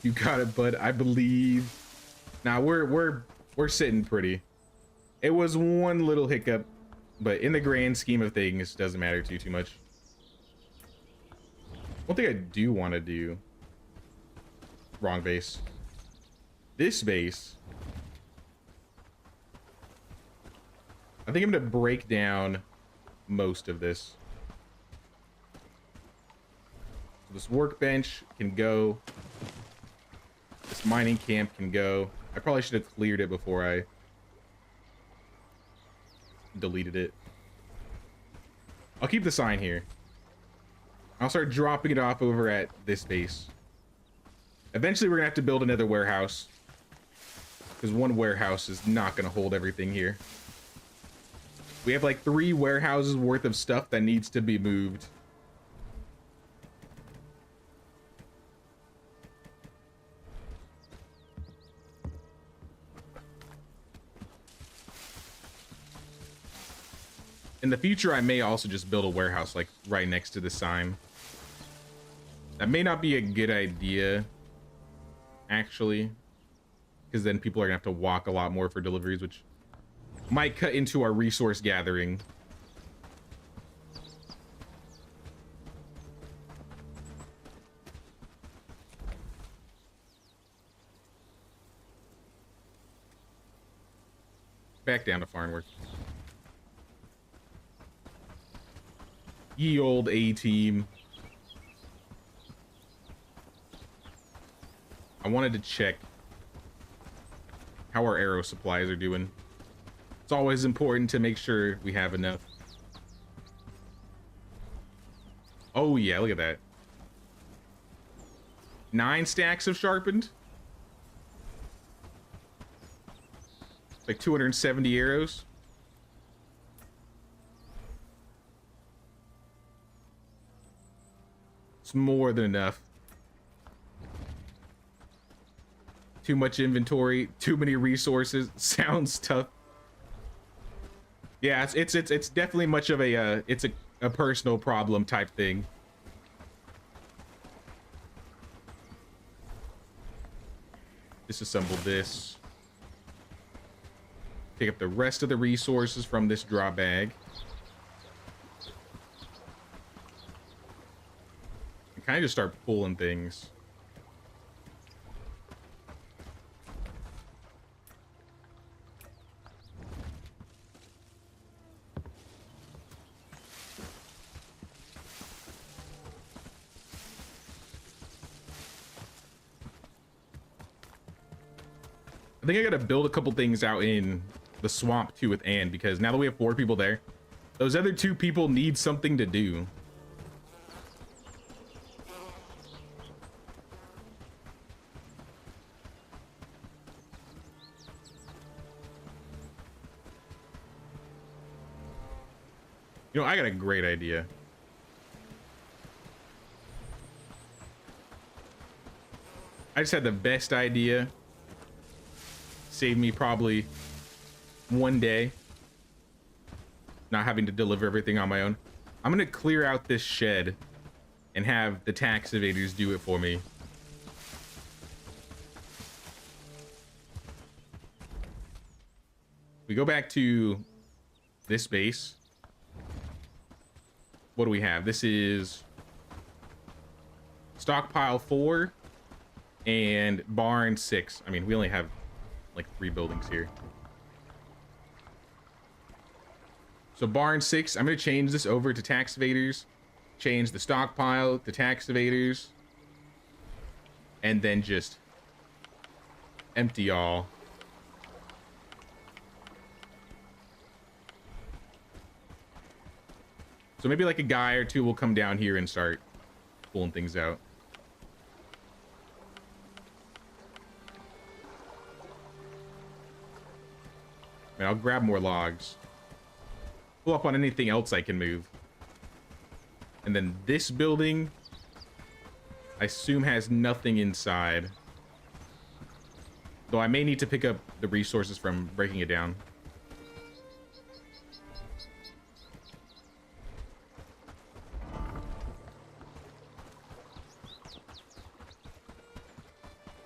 You got it, bud. I believe. Now we're sitting pretty. It was one little hiccup, but in the grand scheme of things, doesn't matter too much. One thing I do want to do. Wrong base. This base. I think I'm gonna break down most of this. So this workbench can go. This mining camp can go. I probably should have cleared it before I deleted it. I'll keep the sign here. I'll start dropping it off over at this base. Eventually we're gonna have to build another warehouse, because one warehouse is not gonna hold everything here. We have like 3 warehouses worth of stuff that needs to be moved. In the future, I may also just build a warehouse like right next to the sign. That may not be a good idea, actually, because then people are gonna have to walk a lot more for deliveries, which might cut into our resource gathering. Back down to farm work. Ye old A-team. I wanted to check how our arrow supplies are doing. It's always important to make sure we have enough. Oh yeah, look at that. 9 stacks of sharpened. Like 270 arrows. It's more than enough. Too much inventory, too many resources. Sounds tough. Yeah, it's definitely much of a it's a personal problem type thing. Disassemble this. Pick up the rest of the resources from this draw bag. And kind of just start pulling things. I think I gotta build a couple things out in the swamp too with Anne, because now that we have 4 people there, those other 2 people need something to do. You know, I got a great idea. I just had the best idea. Saved me probably 1 day not having to deliver everything on my own. I'm gonna clear out this shed and have the tax evaders do it for me. We go back to this base. What do we have? This is stockpile 4 and barn 6. I mean, we only have like 3 buildings here. So barn 6, I'm gonna change this over to tax evaders, change the stockpile to tax evaders, and then just empty all. So maybe like a guy or 2 will come down here and start pulling things out. And I'll grab more logs. Pull up on anything else I can move. And then this building, I assume, has nothing inside. Though I may need to pick up the resources from breaking it down.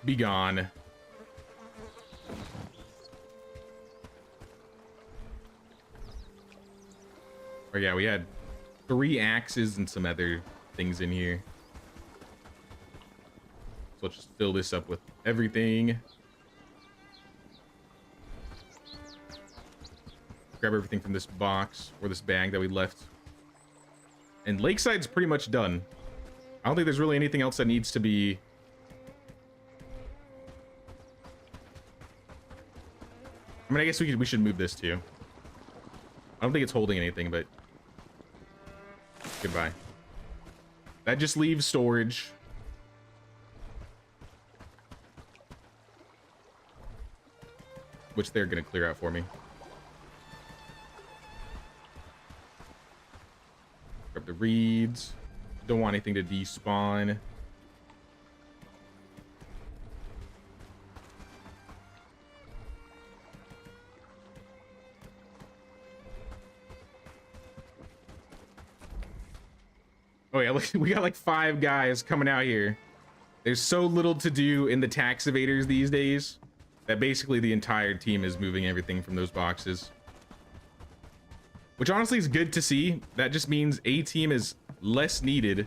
Be gone. Oh yeah, we had 3 axes and some other things in here. So let's just fill this up with everything. Grab everything from this box or this bag that we left. And Lakeside's pretty much done. I don't think there's really anything else that needs to be... I mean, I guess we should move this too. I don't think it's holding anything, but... Goodbye. That just leaves storage. Which they're gonna clear out for me. reeds. Don't want anything to despawn. Oh yeah, look, we got like 5 guys coming out here. There's so little to do in the tax evaders these days that basically the entire team is moving everything from those boxes. Which honestly is good to see. That just means a team is less needed.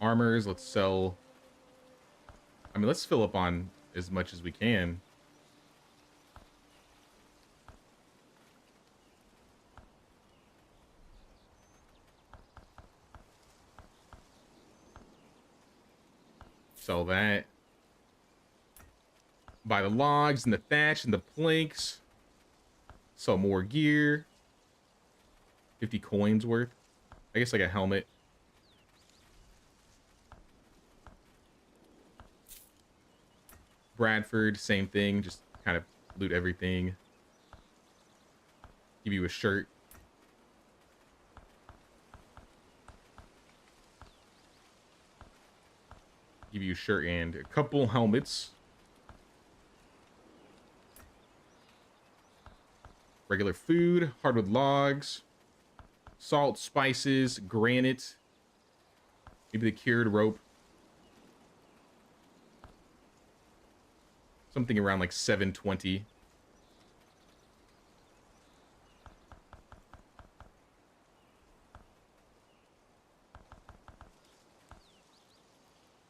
Armors, let's sell. I mean, let's fill up on as much as we can. Sell that. Buy the logs and the thatch and the planks. Sell more gear. 50 coins worth. I guess like a helmet. Bradford, same thing. Just kind of loot everything. Give you a shirt. Give you a shirt and a couple helmets. Regular food, hardwood logs, salt, spices, granite, maybe the cured rope. Something around like 720.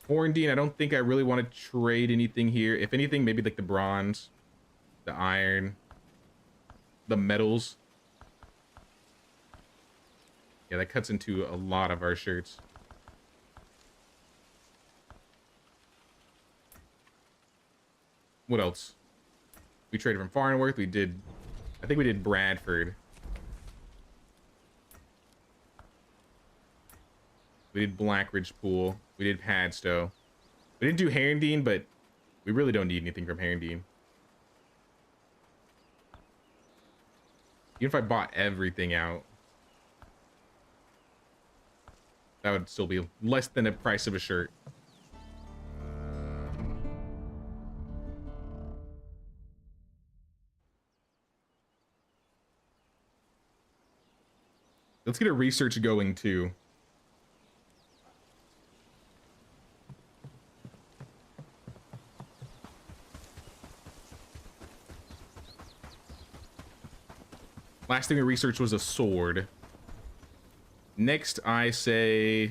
Quarantine, I don't think I really want to trade anything here. If anything, maybe like the bronze, the iron, the metals. Yeah, that cuts into a lot of our shirts. What else? We traded from Farnworth. We did, I think we did Bradford. We did Blackridge Pool. We did Padstow. We didn't do Herondine, but we really don't need anything from Herondine. Even if I bought everything out, that would still be less than the price of a shirt. Let's get a research going too. Last thing we researched was a sword. Next, I say, I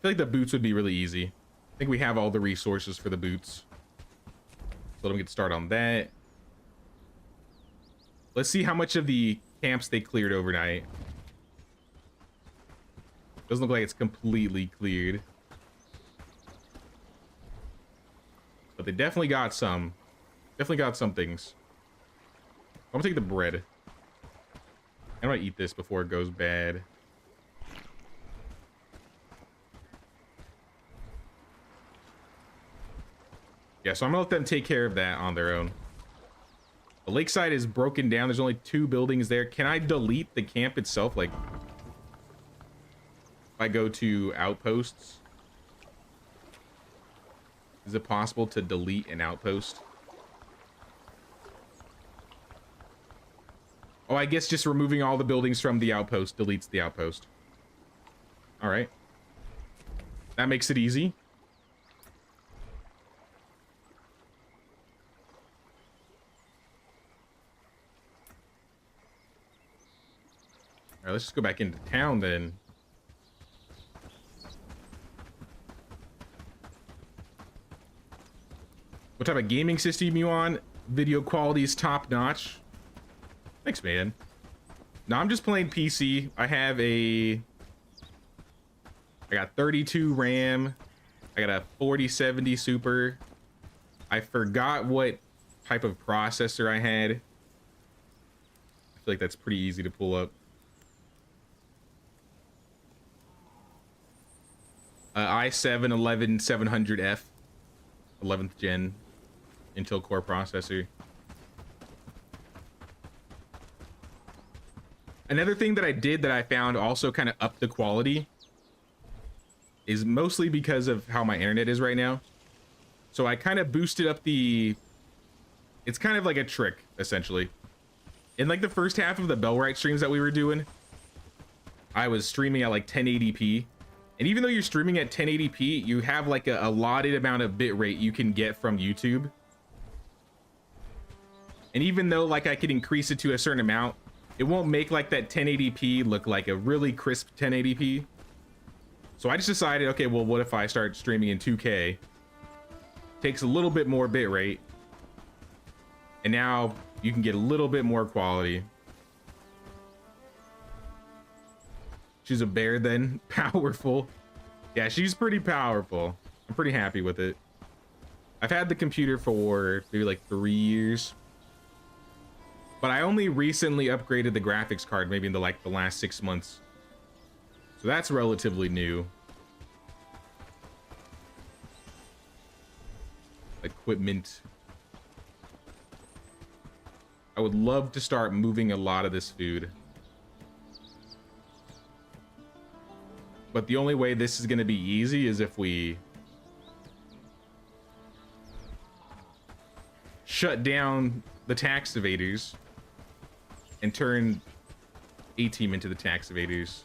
feel like the boots would be really easy. I think we have all the resources for the boots. So let me get started on that. Let's see how much of the camps they cleared overnight. Doesn't look like it's completely cleared. But they definitely got some. Definitely got some things. I'm gonna take the bread. How do I eat this before it goes bad? Yeah, so I'm gonna let them take care of that on their own. The lakeside is broken down. There's only 2 buildings there. Can I delete the camp itself? Like, if I go to outposts, is it possible to delete an outpost? Oh, I guess just removing all the buildings from the outpost deletes the outpost. All right. That makes it easy. All right, let's just go back into town then. What type of gaming system you on? Video quality is top notch. Thanks, man. No, I'm just playing PC. I got 32 RAM. I got a 4070 Super. I forgot what type of processor I had. I feel like that's pretty easy to pull up. i7 11700F, 11th gen Intel Core processor. Another thing that I did that I found also kind of upped the quality is mostly because of how my internet is right now. So I kind of boosted up the... It's kind of like a trick, essentially. In like the first half of the Bellwright streams that we were doing, I was streaming at like 1080p. And even though you're streaming at 1080p, you have like a allotted amount of bit rate you can get from YouTube. And even though like I could increase it to a certain amount, it won't make like that 1080p look like a really crisp 1080p. So I just decided, okay, well, what if I start streaming in 2K? Takes a little bit more bit rate. And now you can get a little bit more quality. She's a bear then. Powerful. Yeah, she's pretty powerful. I'm pretty happy with it. I've had the computer for maybe like 3 years. But I only recently upgraded the graphics card maybe in the last 6 months. So that's relatively new. Equipment. I would love to start moving a lot of this food. But the only way this is going to be easy is if we shut down the tax evaders and turn A-Team into the tax evaders.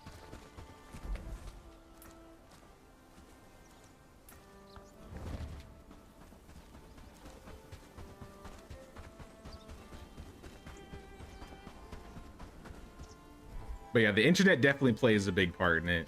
But yeah, the internet definitely plays a big part in it.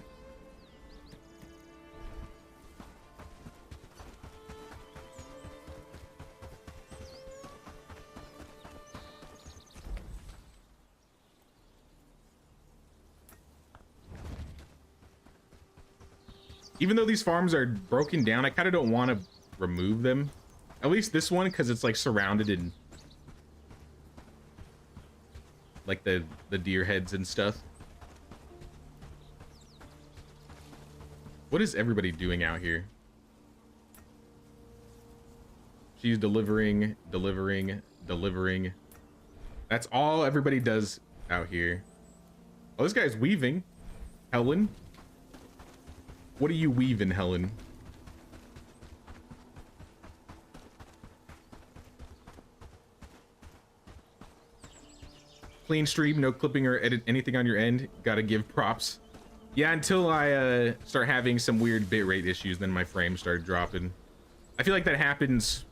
Even though these farms are broken down, I kind of don't want to remove them. At least this one, because it's like surrounded in like the deer heads and stuff. What is everybody doing out here? She's delivering. That's all everybody does out here. Oh, this guy's weaving. Helen. What are you weaving, Helen? Clean stream, no clipping or edit anything on your end. Gotta give props. Yeah, until I start having some weird bitrate issues, then my frames start dropping. I feel like that happens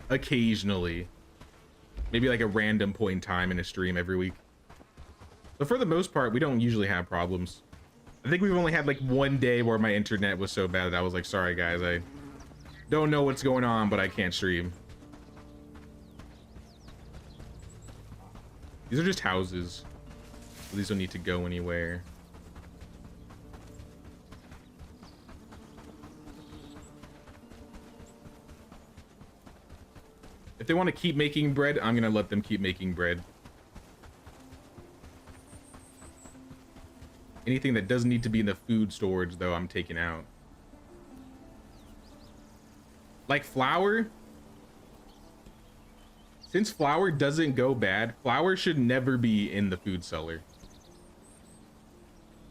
occasionally. Maybe like a random point in time in a stream every week. But for the most part, we don't usually have problems. I think we've only had like one day where my internet was so bad that I was like, sorry guys, I don't know what's going on, but I can't stream. These are just houses. So these don't need to go anywhere. If they want to keep making bread, I'm gonna let them keep making bread. Anything that doesn't need to be in the food storage, though, I'm taking out. Like flour. Since flour doesn't go bad, flour should never be in the food cellar.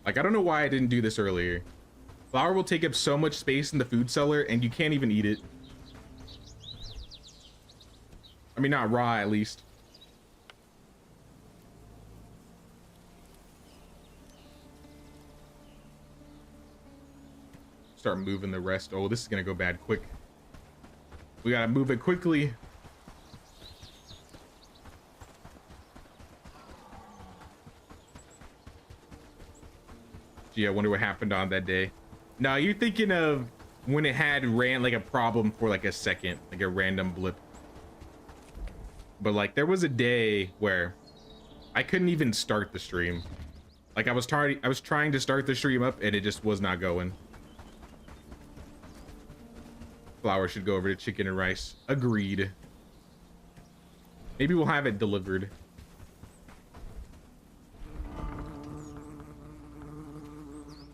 Like, I don't know why I didn't do this earlier. Flour will take up so much space in the food cellar, and you can't even eat it. I mean, not raw, at least. Start moving the rest. Oh, this is gonna go bad quick. We gotta move it quickly. Gee, I wonder what happened on that day. No, you're thinking of when it had ran like a problem for like a second, like a random blip. But like there was a day where I couldn't even start the stream. Like I was trying to start the stream up and it just was not going. Flour should go over to chicken and rice. Agreed. Maybe we'll have it delivered.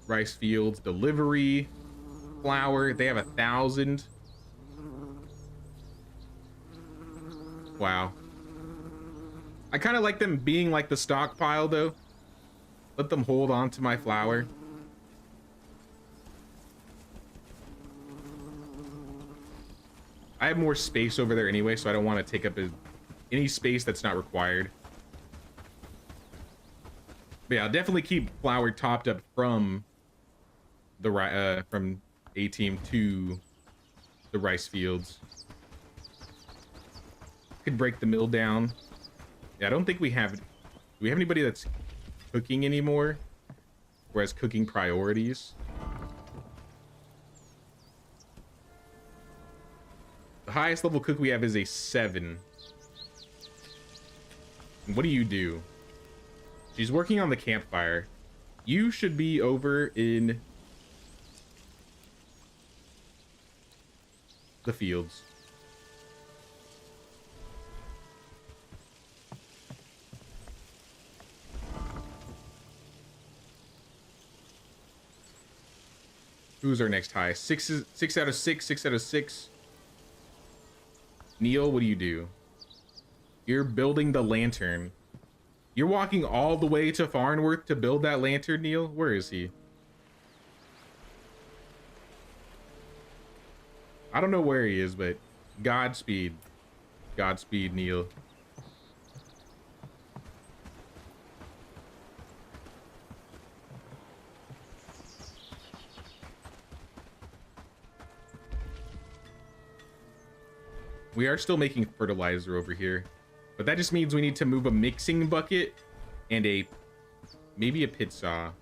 Rice fields delivery. Flour, they have 1,000. Wow. I kind of like them being like the stockpile though. Let them hold on to my flour. I have more space over there anyway, so I don't want to take up any space that's not required. But yeah, I'll definitely keep flour topped up from the from A team to the rice fields. Could break the mill down. Yeah, I don't think we have. Do we have anybody that's cooking anymore? Or has cooking priorities? The highest level cook we have is a 7. What do you do? She's working on the campfire. You should be over in the fields. Who's our next high? 6 out of 6, 6 out of 6. Neil, what do you do? You're building the lantern. You're walking all the way to Farnworth to build that lantern, Neil? Where is he? I don't know where he is, but Godspeed. Godspeed, Neil. We are still making fertilizer over here, but that just means we need to move a mixing bucket and maybe a pit saw.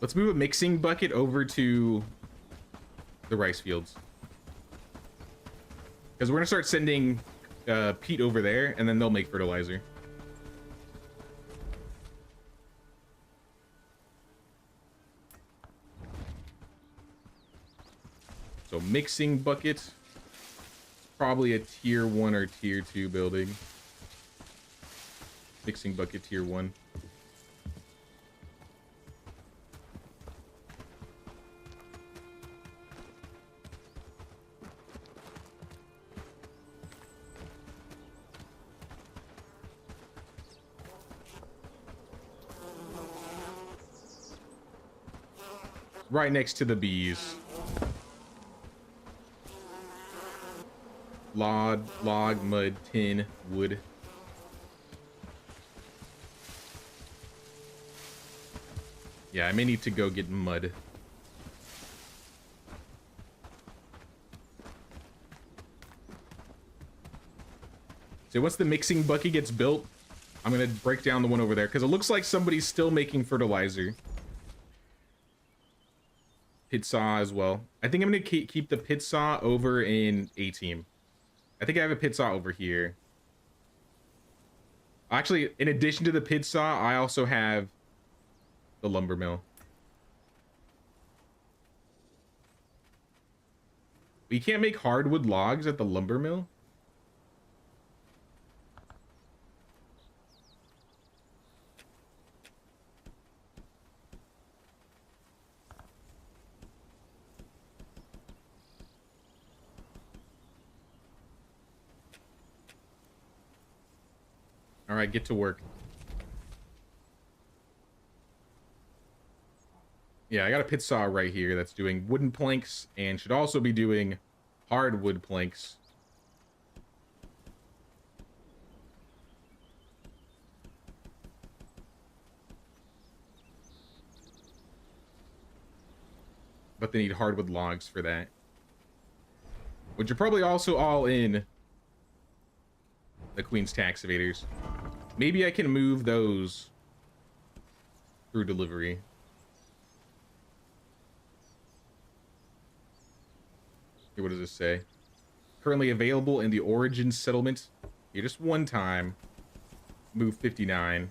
Let's move a mixing bucket over to the rice fields, because we're gonna start sending peat over there, and then they'll make fertilizer. So mixing bucket, probably a tier 1 or tier 2 building. Mixing bucket tier 1. Right next to the bees. Log, mud, tin, wood. Yeah, I may need to go get mud. So once the mixing bucket gets built, I'm gonna break down the one over there, because it looks like somebody's still making fertilizer. Pit saw as well. I think I'm gonna keep the pit saw over in A team. I think I have a pit saw over here. Actually, in addition to the pit saw, I also have the lumber mill. We can't make hardwood logs at the lumber mill? All right, get to work. Yeah, I got a pit saw right here that's doing wooden planks and should also be doing hardwood planks. But they need hardwood logs for that. Which are probably also all in the Queen's Tax Evaders. Maybe I can move those through delivery. Here, what does this say? Currently available in the Origin Settlement. Here, just one time. Move 59.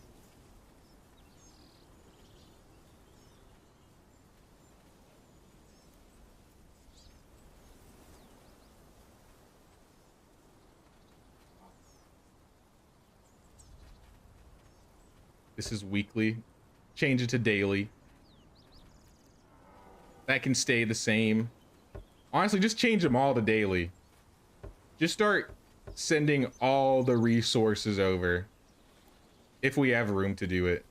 This is weekly. Change it to daily. That can stay the same. Honestly, just change them all to daily. Just start sending all the resources over. If we have room to do it.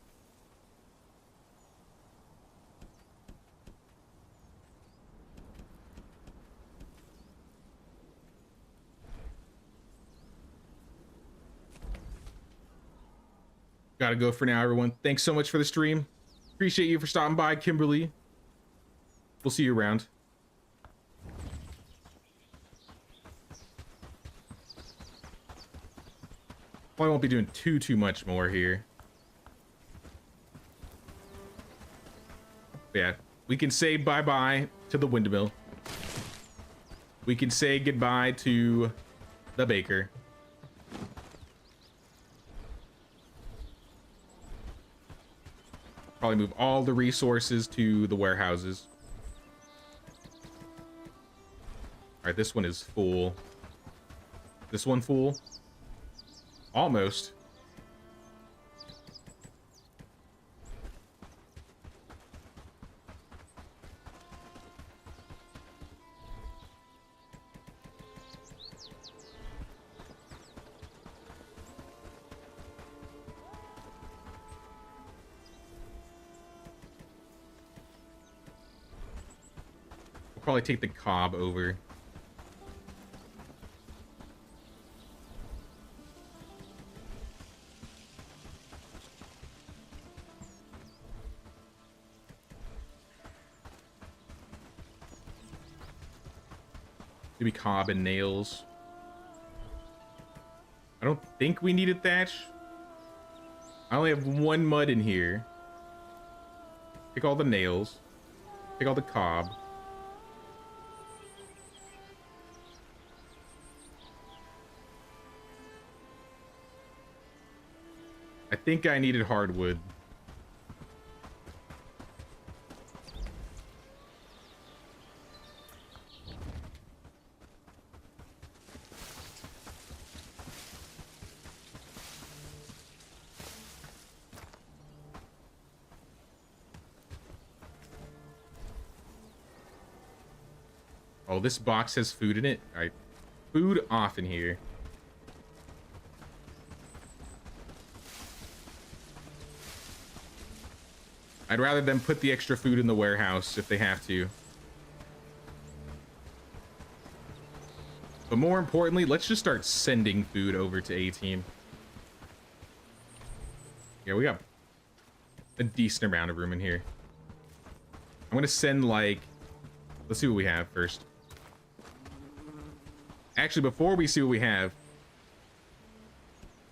Gotta go for now, everyone. Thanks so much for the stream. Appreciate you for stopping by, Kimberly. We'll see you around. Probably won't be doing too much more here. But yeah, we can say bye-bye to the windmill. We can say goodbye to the baker. Probably move all the resources to the warehouses. All right, this one is full. This one full? Almost. We'll probably take the cob over. Maybe cob and nails. I don't think we needed thatch. I only have one mud in here. Take all the nails. Take all the cob. I think I needed hardwood. Oh, this box has food in it. All right, food off in here. I'd rather them put the extra food in the warehouse if they have to. But more importantly, let's just start sending food over to A-Team. Yeah, we got a decent amount of room in here. I'm gonna send like, let's see what we have first. Actually, before we see what we have,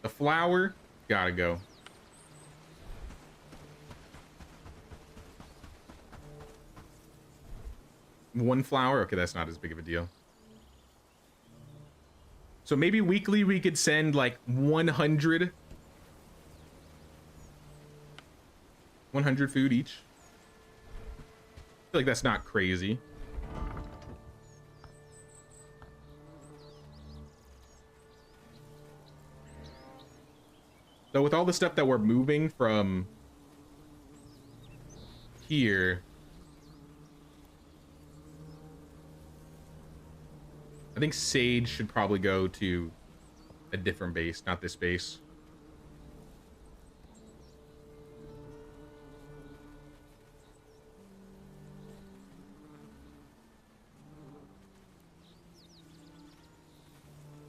the flour gotta go. One flour? Okay, that's not as big of a deal. So maybe weekly we could send like 100 food each. I feel like that's not crazy. So with all the stuff that we're moving from here, I think Sage should probably go to a different base, not this base.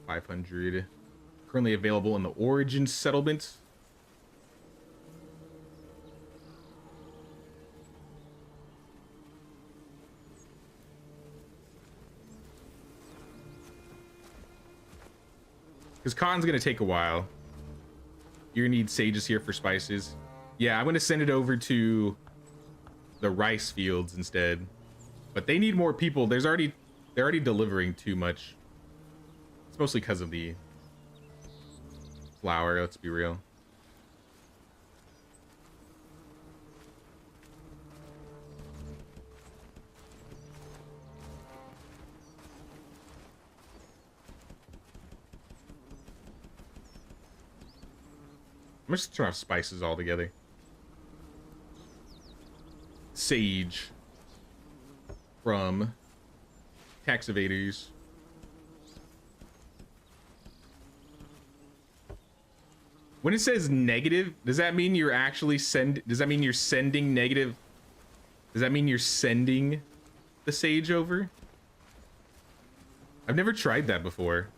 $500 currently available in the Origin settlement. Because cotton's gonna take a while. You're gonna need sages here for spices. Yeah, I'm gonna send it over to the rice fields instead. But they need more people. They're already delivering too much. It's mostly because of the flour, let's be real. I'm just turn off spices altogether. Sage from tax evaders. When it says negative, does that mean you're actually does that mean you're sending negative? Does that mean you're sending the sage over? I've never tried that before.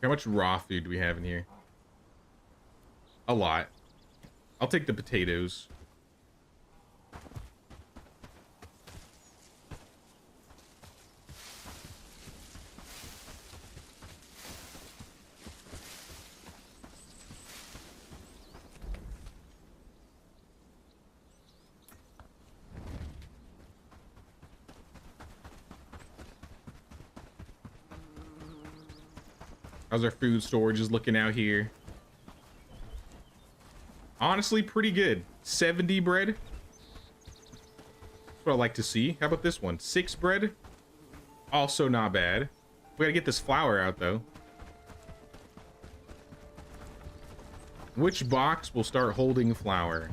How much raw food do we have in here? A lot. I'll take the potatoes. How's our food storage is looking out here? Honestly, pretty good. 70 bread. That's what I like to see. How about this one? 6 bread. Also not bad. We gotta get this flour out, though. Which box will start holding flour?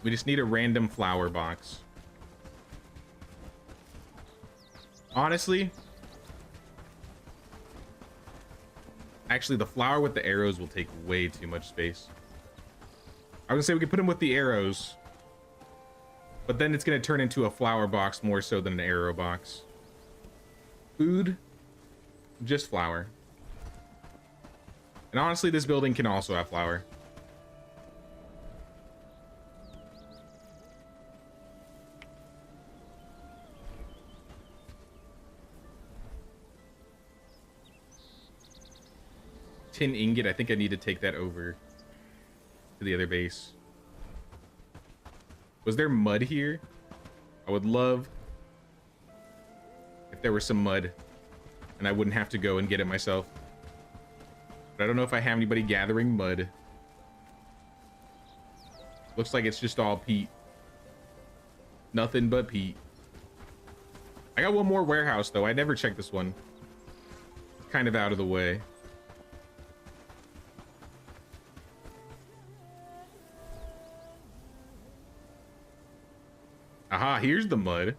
We just need a random flour box. Honestly, actually, the flower with the arrows will take way too much space. I was gonna say we could put them with the arrows, but then it's gonna turn into a flower box more so than an arrow box. Food, just flour. And honestly, this building can also have flour. Tin ingot, I think I need to take that over to the other base. Was there mud here? I would love if there was some mud and I wouldn't have to go and get it myself. But I don't know if I have anybody gathering mud. Looks like it's just all peat. Nothing but peat. I got one more warehouse though. I never checked this one. It's kind of out of the way. Aha, here's the mud.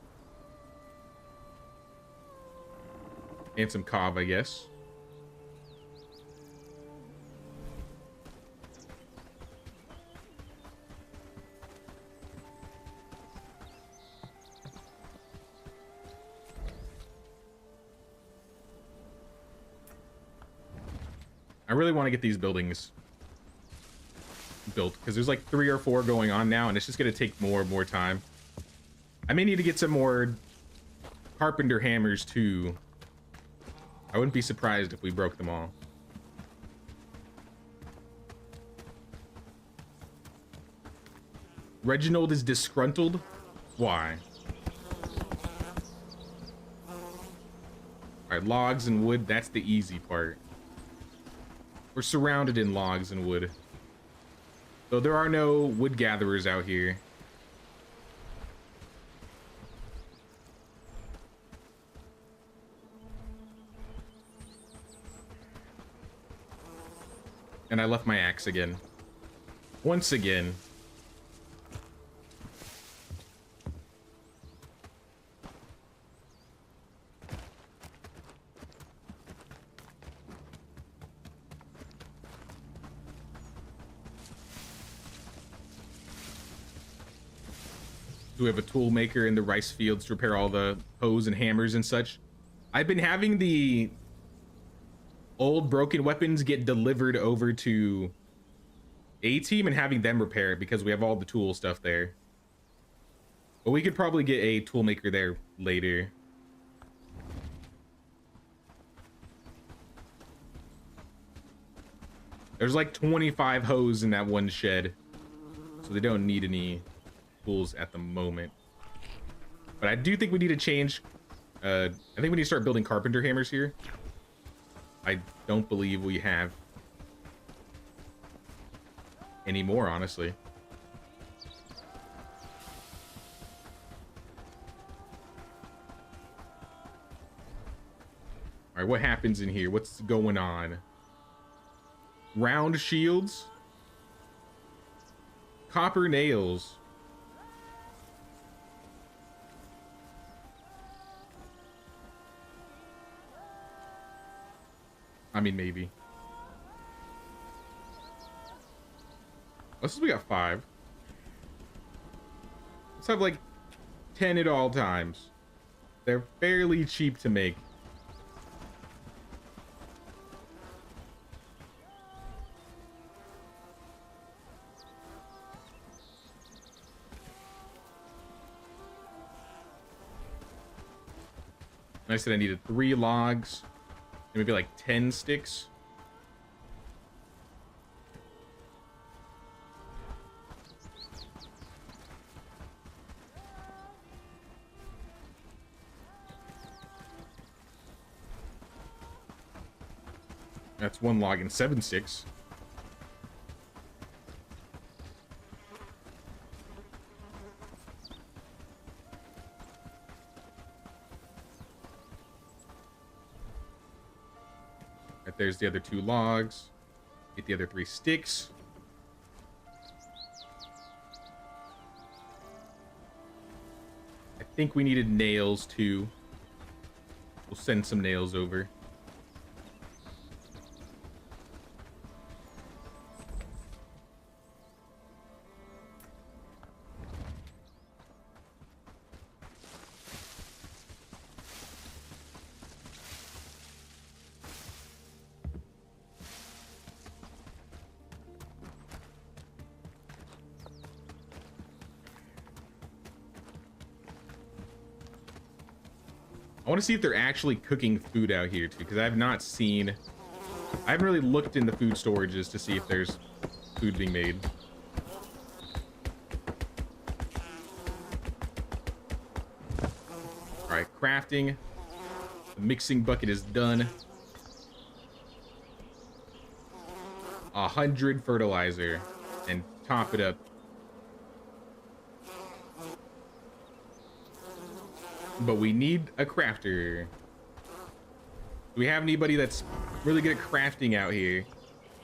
And some cob, I guess. I really want to get these buildings built because there's like 3 or 4 going on now and it's just going to take more and more time. I may need to get some more carpenter hammers too. I wouldn't be surprised if we broke them all. Reginald is disgruntled? Why? Alright, logs and wood, that's the easy part. We're surrounded in logs and wood. Though there are no wood gatherers out here. And I left my axe again. Once again. Do we have a tool maker in the rice fields to repair all the hoes and hammers and such? I've been having the old broken weapons get delivered over to A team and having them repair it because we have all the tool stuff there. But we could probably get a tool maker there later. There's like 25 hoes in that one shed. so they don't need any tools at the moment. But I do think we need to change. I think we need to start building carpenter hammers here. I don't believe we have any more, honestly. All right, what happens in here? What's going on? Round shields. Copper nails. I mean, maybe. Let's we got 5. Let's have like 10 at all times. They're fairly cheap to make. I said I needed 3 logs, and maybe like 10 sticks. That's 1 log and 7 sticks. Right, there's the other 2 logs. Get the other 3 sticks. I think we needed nails too. We'll send some nails over. I want to see if they're actually cooking food out here too, because I have not seen. I haven't really looked in the food storages to see if there's food being made. All right, crafting. The mixing bucket is done. 100 fertilizer and top it up. But we need a crafter. Do we have anybody that's really good at crafting out here?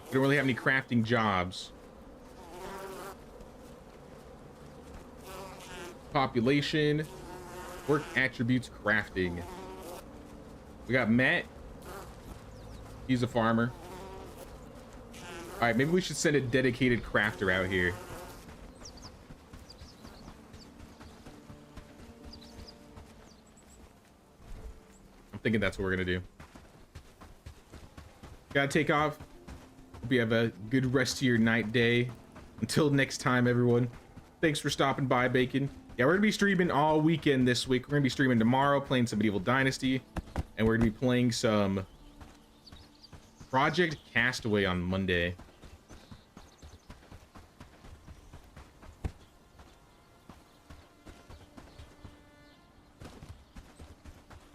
We don't really have any crafting jobs. Population, work attributes, crafting. We got Matt. He's a farmer. All right, maybe we should send a dedicated crafter out here. Thinking that's what we're gonna do. Gotta take off. Hope you have a good rest of your night, day. Until next time, everyone. Thanks for stopping by, Bacon. Yeah, we're gonna be streaming all weekend this week. We're gonna be streaming tomorrow, playing some Medieval Dynasty, and we're gonna be playing some Project Castaway on Monday.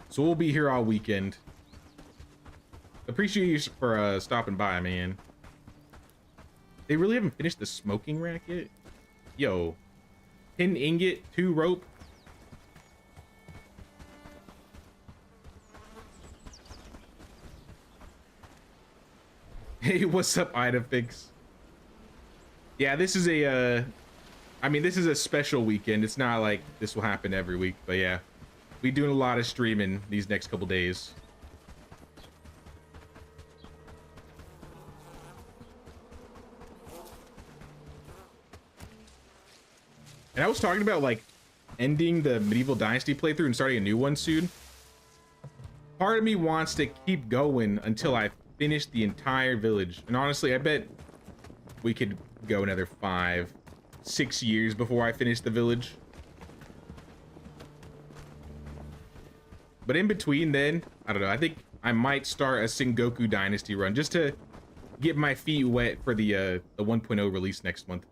So we'll be here all weekend. Appreciate you for stopping by, man. They really haven't finished the smoking rack yet? Yo. 10 ingot, 2 rope. Hey, what's up, Idafix? Yeah, this is a, I mean, this is a special weekend. It's not like this will happen every week, but yeah. We doing a lot of streaming these next couple days. And I was talking about like ending the Medieval Dynasty playthrough and starting a new one soon. Part of me wants to keep going until I finish the entire village. And honestly, I bet we could go another 5, 6 years before I finish the village. But in between then, I don't know, I think I might start a Sengoku Dynasty run just to get my feet wet for the 1.0 release next month.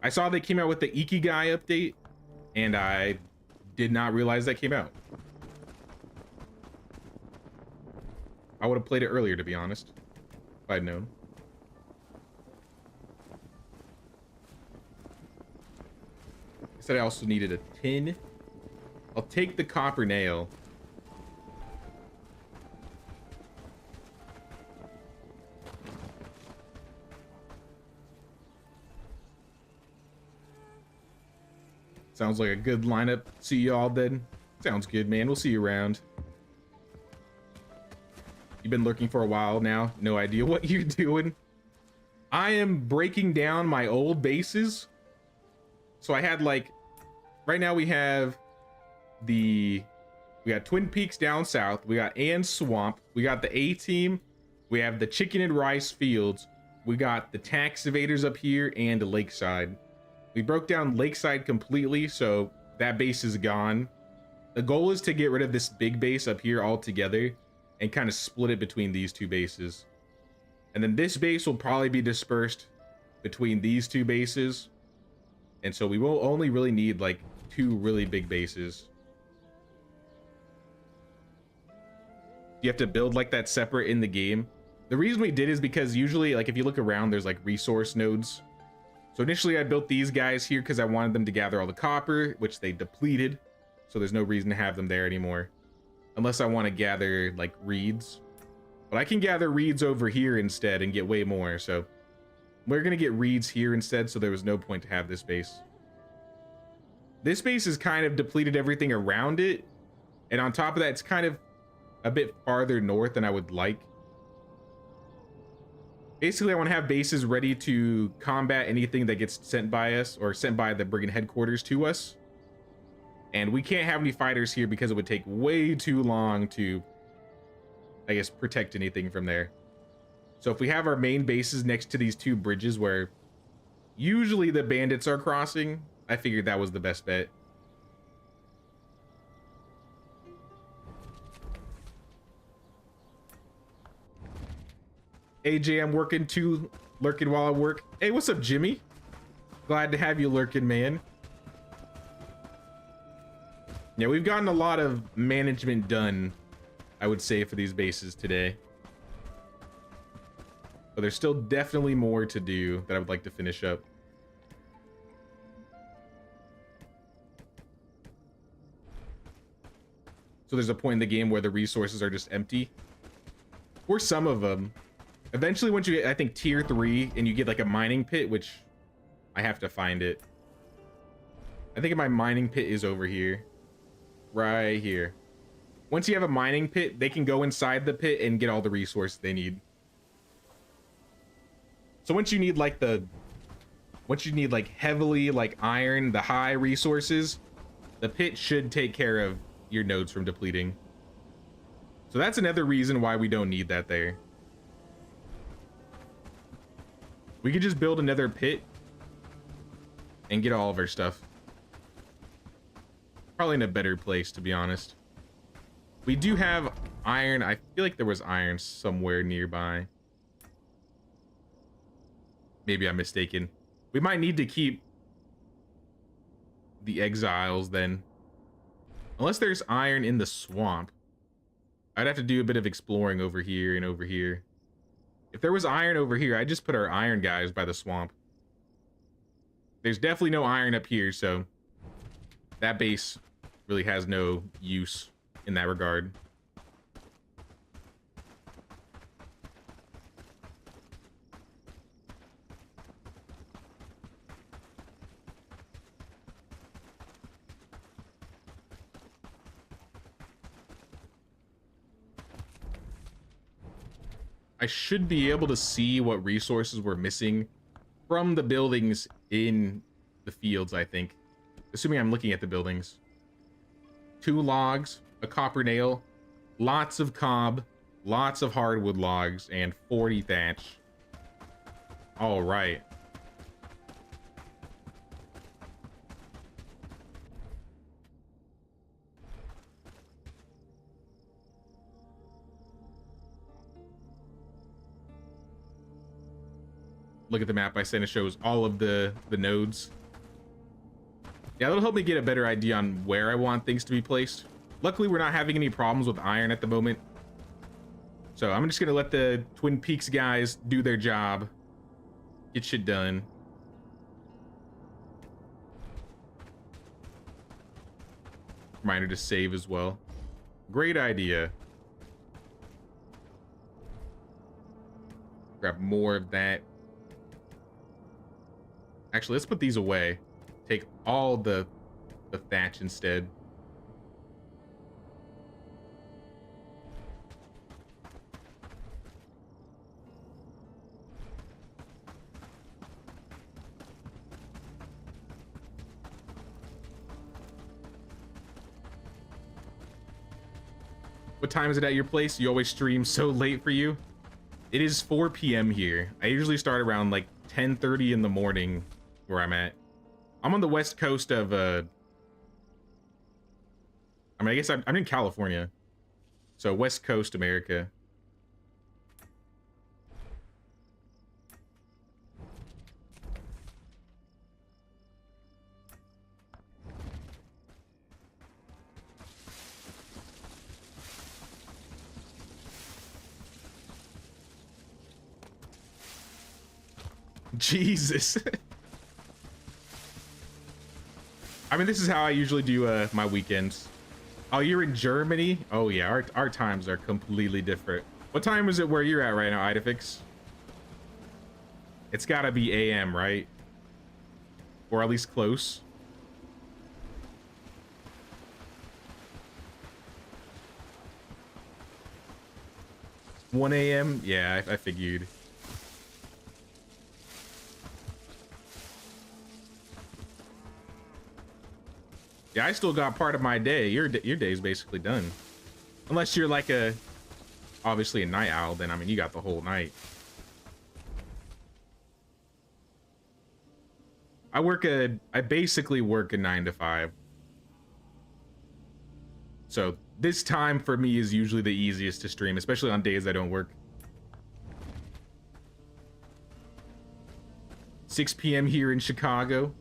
I saw they came out with the Ikigai update, and I did not realize that came out. I would have played it earlier, to be honest, if I'd known. I said I also needed a tin. I'll take the copper nail. Sounds like a good lineup. See you all then. Sounds good, man. We'll see you around. You've been lurking for a while now. No idea what you're doing. I am breaking down my old bases. So I had like, right now we have we got Twin Peaks down south. We got Ann Swamp. We got the A team. We have the chicken and rice fields. We got the tax evaders up here and Lakeside. We broke down Lakeside completely, so that base is gone. The goal is to get rid of this big base up here altogether and kind of split it between these two bases. And then this base will probably be dispersed between these two bases. And so we will only really need like 2 really big bases. You have to build like that separate in the game. The reason we did is because usually, like if you look around, there's like resource nodes. So initially I built these guys here because I wanted them to gather all the copper, which they depleted. So there's no reason to have them there anymore. Unless I want to gather like reeds. But I can gather reeds over here instead and get way more. So we're going to get reeds here instead. So there was no point to have this base. This base has kind of depleted everything around it. And on top of that, it's kind of a bit farther north than I would like. Basically, I want to have bases ready to combat anything that gets sent by us or sent by the brigand headquarters to us. And we can't have any fighters here because it would take way too long to, I guess, protect anything from there. So if we have our main bases next to these 2 bridges where usually the bandits are crossing, I figured that was the best bet. AJ, I'm working too, lurking while I work. Hey, what's up, Jimmy? Glad to have you lurking, man. Yeah, we've gotten a lot of management done, I would say, for these bases today. But there's still definitely more to do that I would like to finish up. So there's a point in the game where the resources are just empty. Or some of them. Eventually, once you get, I think, tier 3, and you get like a mining pit, which I have to find it. I think my mining pit is over here. Right here. Once you have a mining pit, they can go inside the pit and get all the resources they need. So once you need like heavily like iron, the high resources, the pit should take care of your nodes from depleting. So that's another reason why we don't need that there. We could just build another pit and get all of our stuff. Probably in a better place, to be honest. We do have iron. I feel like there was iron somewhere nearby. Maybe I'm mistaken. We might need to keep the exiles then. Unless there's iron in the swamp. I'd have to do a bit of exploring over here and over here. If there was iron over here, I'd just put our iron guys by the swamp. There's definitely no iron up here, so that base really has no use in that regard. I should be able to see what resources we're missing from the buildings in the fields, I think. Assuming I'm looking at the buildings. 2 logs, a copper nail, lots of cob, lots of hardwood logs, and 40 thatch. All right. look at the map I sent. It shows all of the nodes. Yeah, that'll help me get a better idea on where I want things to be placed. Luckily, we're not having any problems with iron at the moment. So I'm just gonna let the Twin Peaks guys do their job. Get shit done. Reminder to save as well. Great idea. Grab more of that. Actually, let's put these away. Take all the thatch instead. What time is it at your place? You always stream so late for you? It is 4 p.m. here. I usually start around like 10:30 in the morning where I'm at. I'm on the west coast of, I mean, I guess I'm in California. So West Coast America. Jesus. I mean, this is how I usually do my weekends. Oh, you're in Germany? Oh yeah, our times are completely different. What time is it where you're at right now, Idafix? It's gotta be AM, right? Or at least close. One AM? Yeah, I figured. Yeah, I still got part of my day. Your day's basically done. Unless you're like obviously a night owl, then I mean, you got the whole night. I basically work a 9 to 5. So this time for me is usually the easiest to stream, especially on days I don't work. 6 p.m. here in Chicago.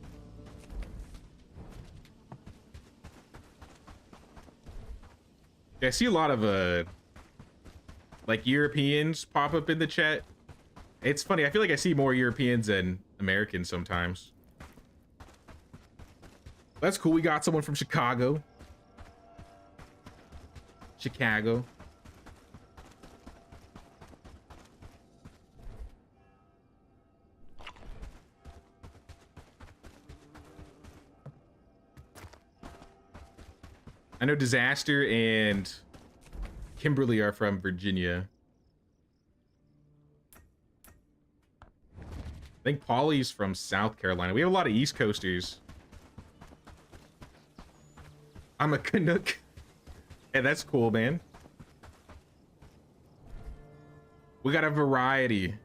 I see a lot of like Europeans pop up in the chat. It's funny, I feel like I see more Europeans than Americans sometimes. That's cool, we got someone from Chicago. Chicago. I know Disaster and Kimberly are from Virginia. I think Polly's from South Carolina. We have a lot of East Coasters. I'm a Canuck. Yeah, that's cool, man. We got a variety.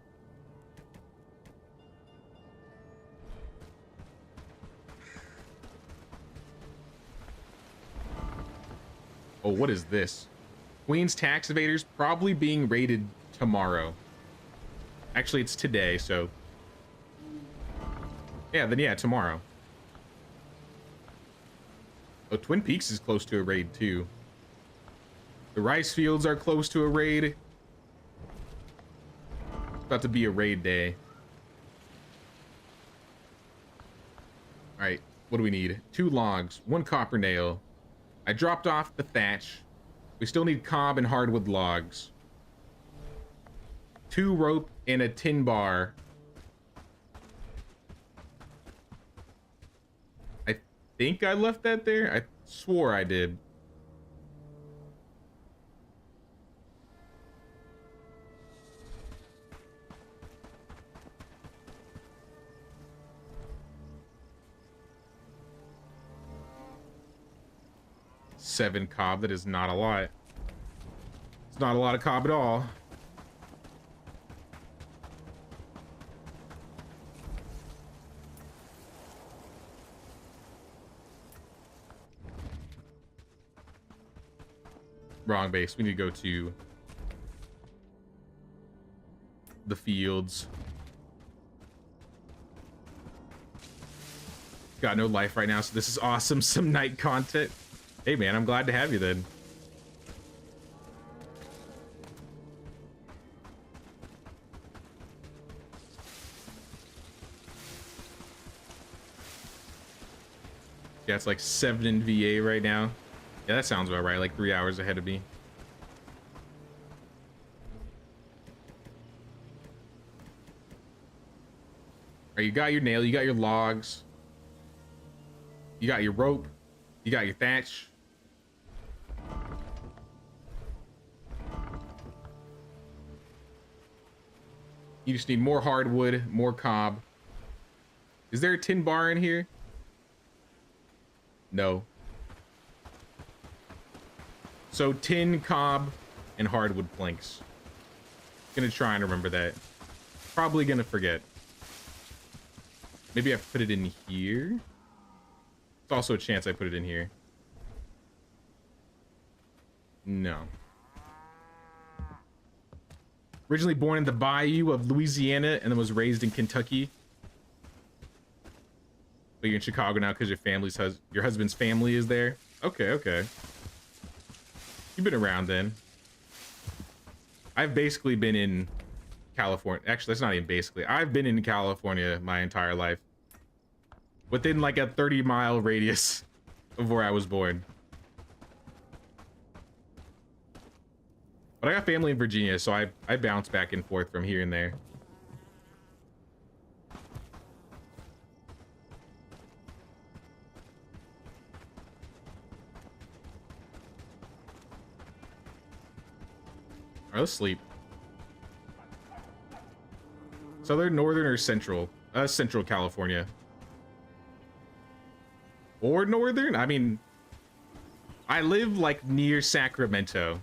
Oh, what is this? Queen's tax evaders probably being raided tomorrow. Actually, it's today, so... yeah, then yeah, tomorrow. Oh, Twin Peaks is close to a raid, too. The rice fields are close to a raid. It's about to be a raid day. Alright, what do we need? 2 logs, 1 copper nail. I dropped off the thatch. We still need cob and hardwood logs. 2 rope and a tin bar. I think I left that there. I swore I did. Seven cob, that is not a lot. It's not a lot of cob at all. Wrong base. We need to go to the fields. Got no life right now, so this is awesome. Some night content. Hey man, I'm glad to have you then. Yeah, it's like 7 in VA right now. Yeah, that sounds about right. Like 3 hours ahead of me. All right, you got your nail, you got your logs, you got your rope, you got your thatch. You just need more hardwood, more cob. Is there a tin bar in here? No. So tin, cob, and hardwood planks. Gonna try and remember that. Probably gonna forget. Maybe I put it in here. There's also a chance I put it in here. No. Originally born in the bayou of Louisiana and then was raised in Kentucky. But you're in Chicago now because your husband's family is there. Okay, okay. You've been around then. I've basically been in California. Actually, that's not even basically. I've been in California my entire life. Within like a 30-mile radius of where I was born. But I got family in Virginia, so I bounce back and forth from here and there. All right, let's sleep. Southern, northern, or central? Central California. Or northern? I mean, I live like near Sacramento.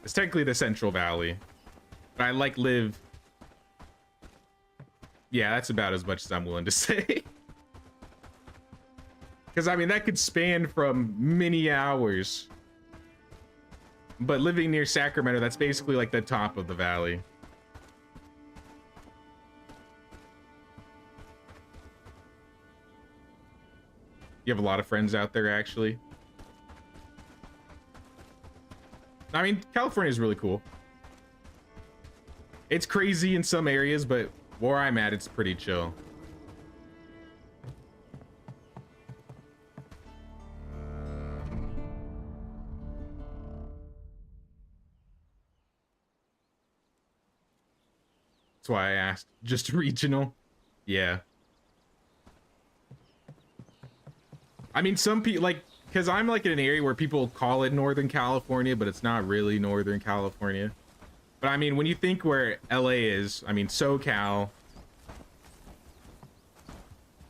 It's technically the Central Valley. But I like live... Yeah, that's about as much as I'm willing to say. Because, I mean, that could span from many hours. But living near Sacramento, that's basically like the top of the valley. You have a lot of friends out there, actually. I mean, California is really cool. It's crazy in some areas, but where I'm at, it's pretty chill. That's why I asked. Just regional? Yeah. I mean, some people, like, because I'm, like, in an area where people call it Northern California, but it's not really Northern California. But, I mean, when you think where LA is, I mean, SoCal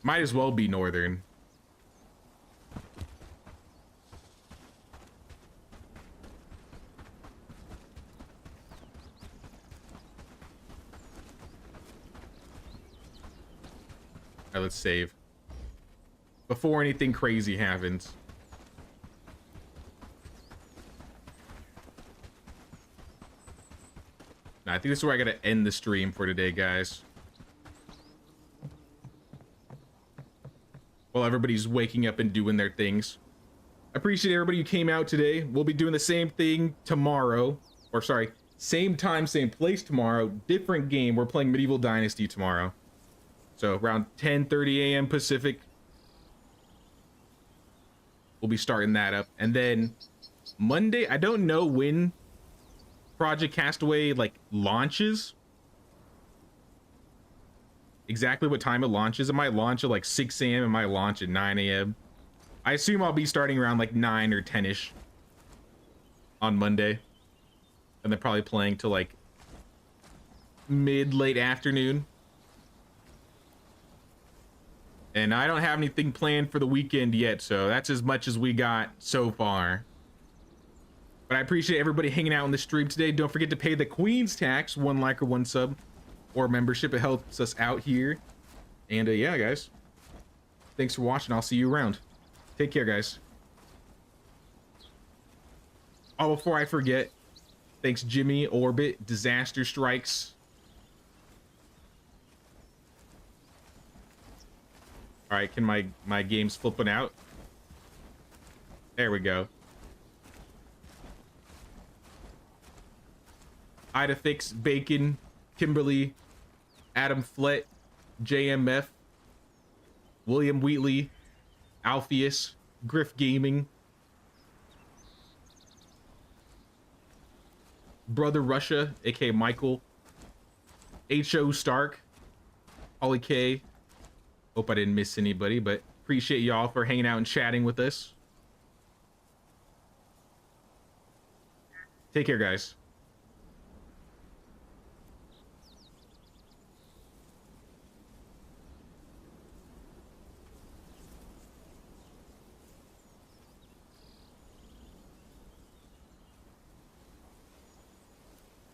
might as well be Northern. All right, let's save. Before anything crazy happens. Now, I think this is where I gotta end the stream for today, guys. While everybody's waking up and doing their things. I appreciate everybody who came out today. We'll be doing the same thing tomorrow. Or sorry, same time, same place tomorrow. Different game. We're playing Medieval Dynasty tomorrow. So around 10:30 a.m. Pacific. We'll be starting that up. And then Monday, I don't know when Project Castaway like launches. Exactly what time it launches. It might launch at like 6 a.m. It might launch at 9 a.m. I assume I'll be starting around like 9 or 10-ish on Monday. And then probably playing till like late afternoon. And I don't have anything planned for the weekend yet, so that's as much as we got so far. But I appreciate everybody hanging out on the stream today. Don't forget to pay the Queen's tax, 1 like or 1 sub, or membership. It helps us out here. And yeah, guys. Thanks for watching. I'll see you around. Take care, guys. Oh, before I forget, thanks Jimmy, Orbit, Disaster Strikes. All right, can my game's flipping out? There we go. Ida Fix, Bacon, Kimberly, Adam Flett, JMF, William Wheatley, Alpheus, Griff Gaming, Brother Russia, aka Michael, H.O. Stark, Holly K. Hope I didn't miss anybody, but appreciate y'all for hanging out and chatting with us. Take care, guys.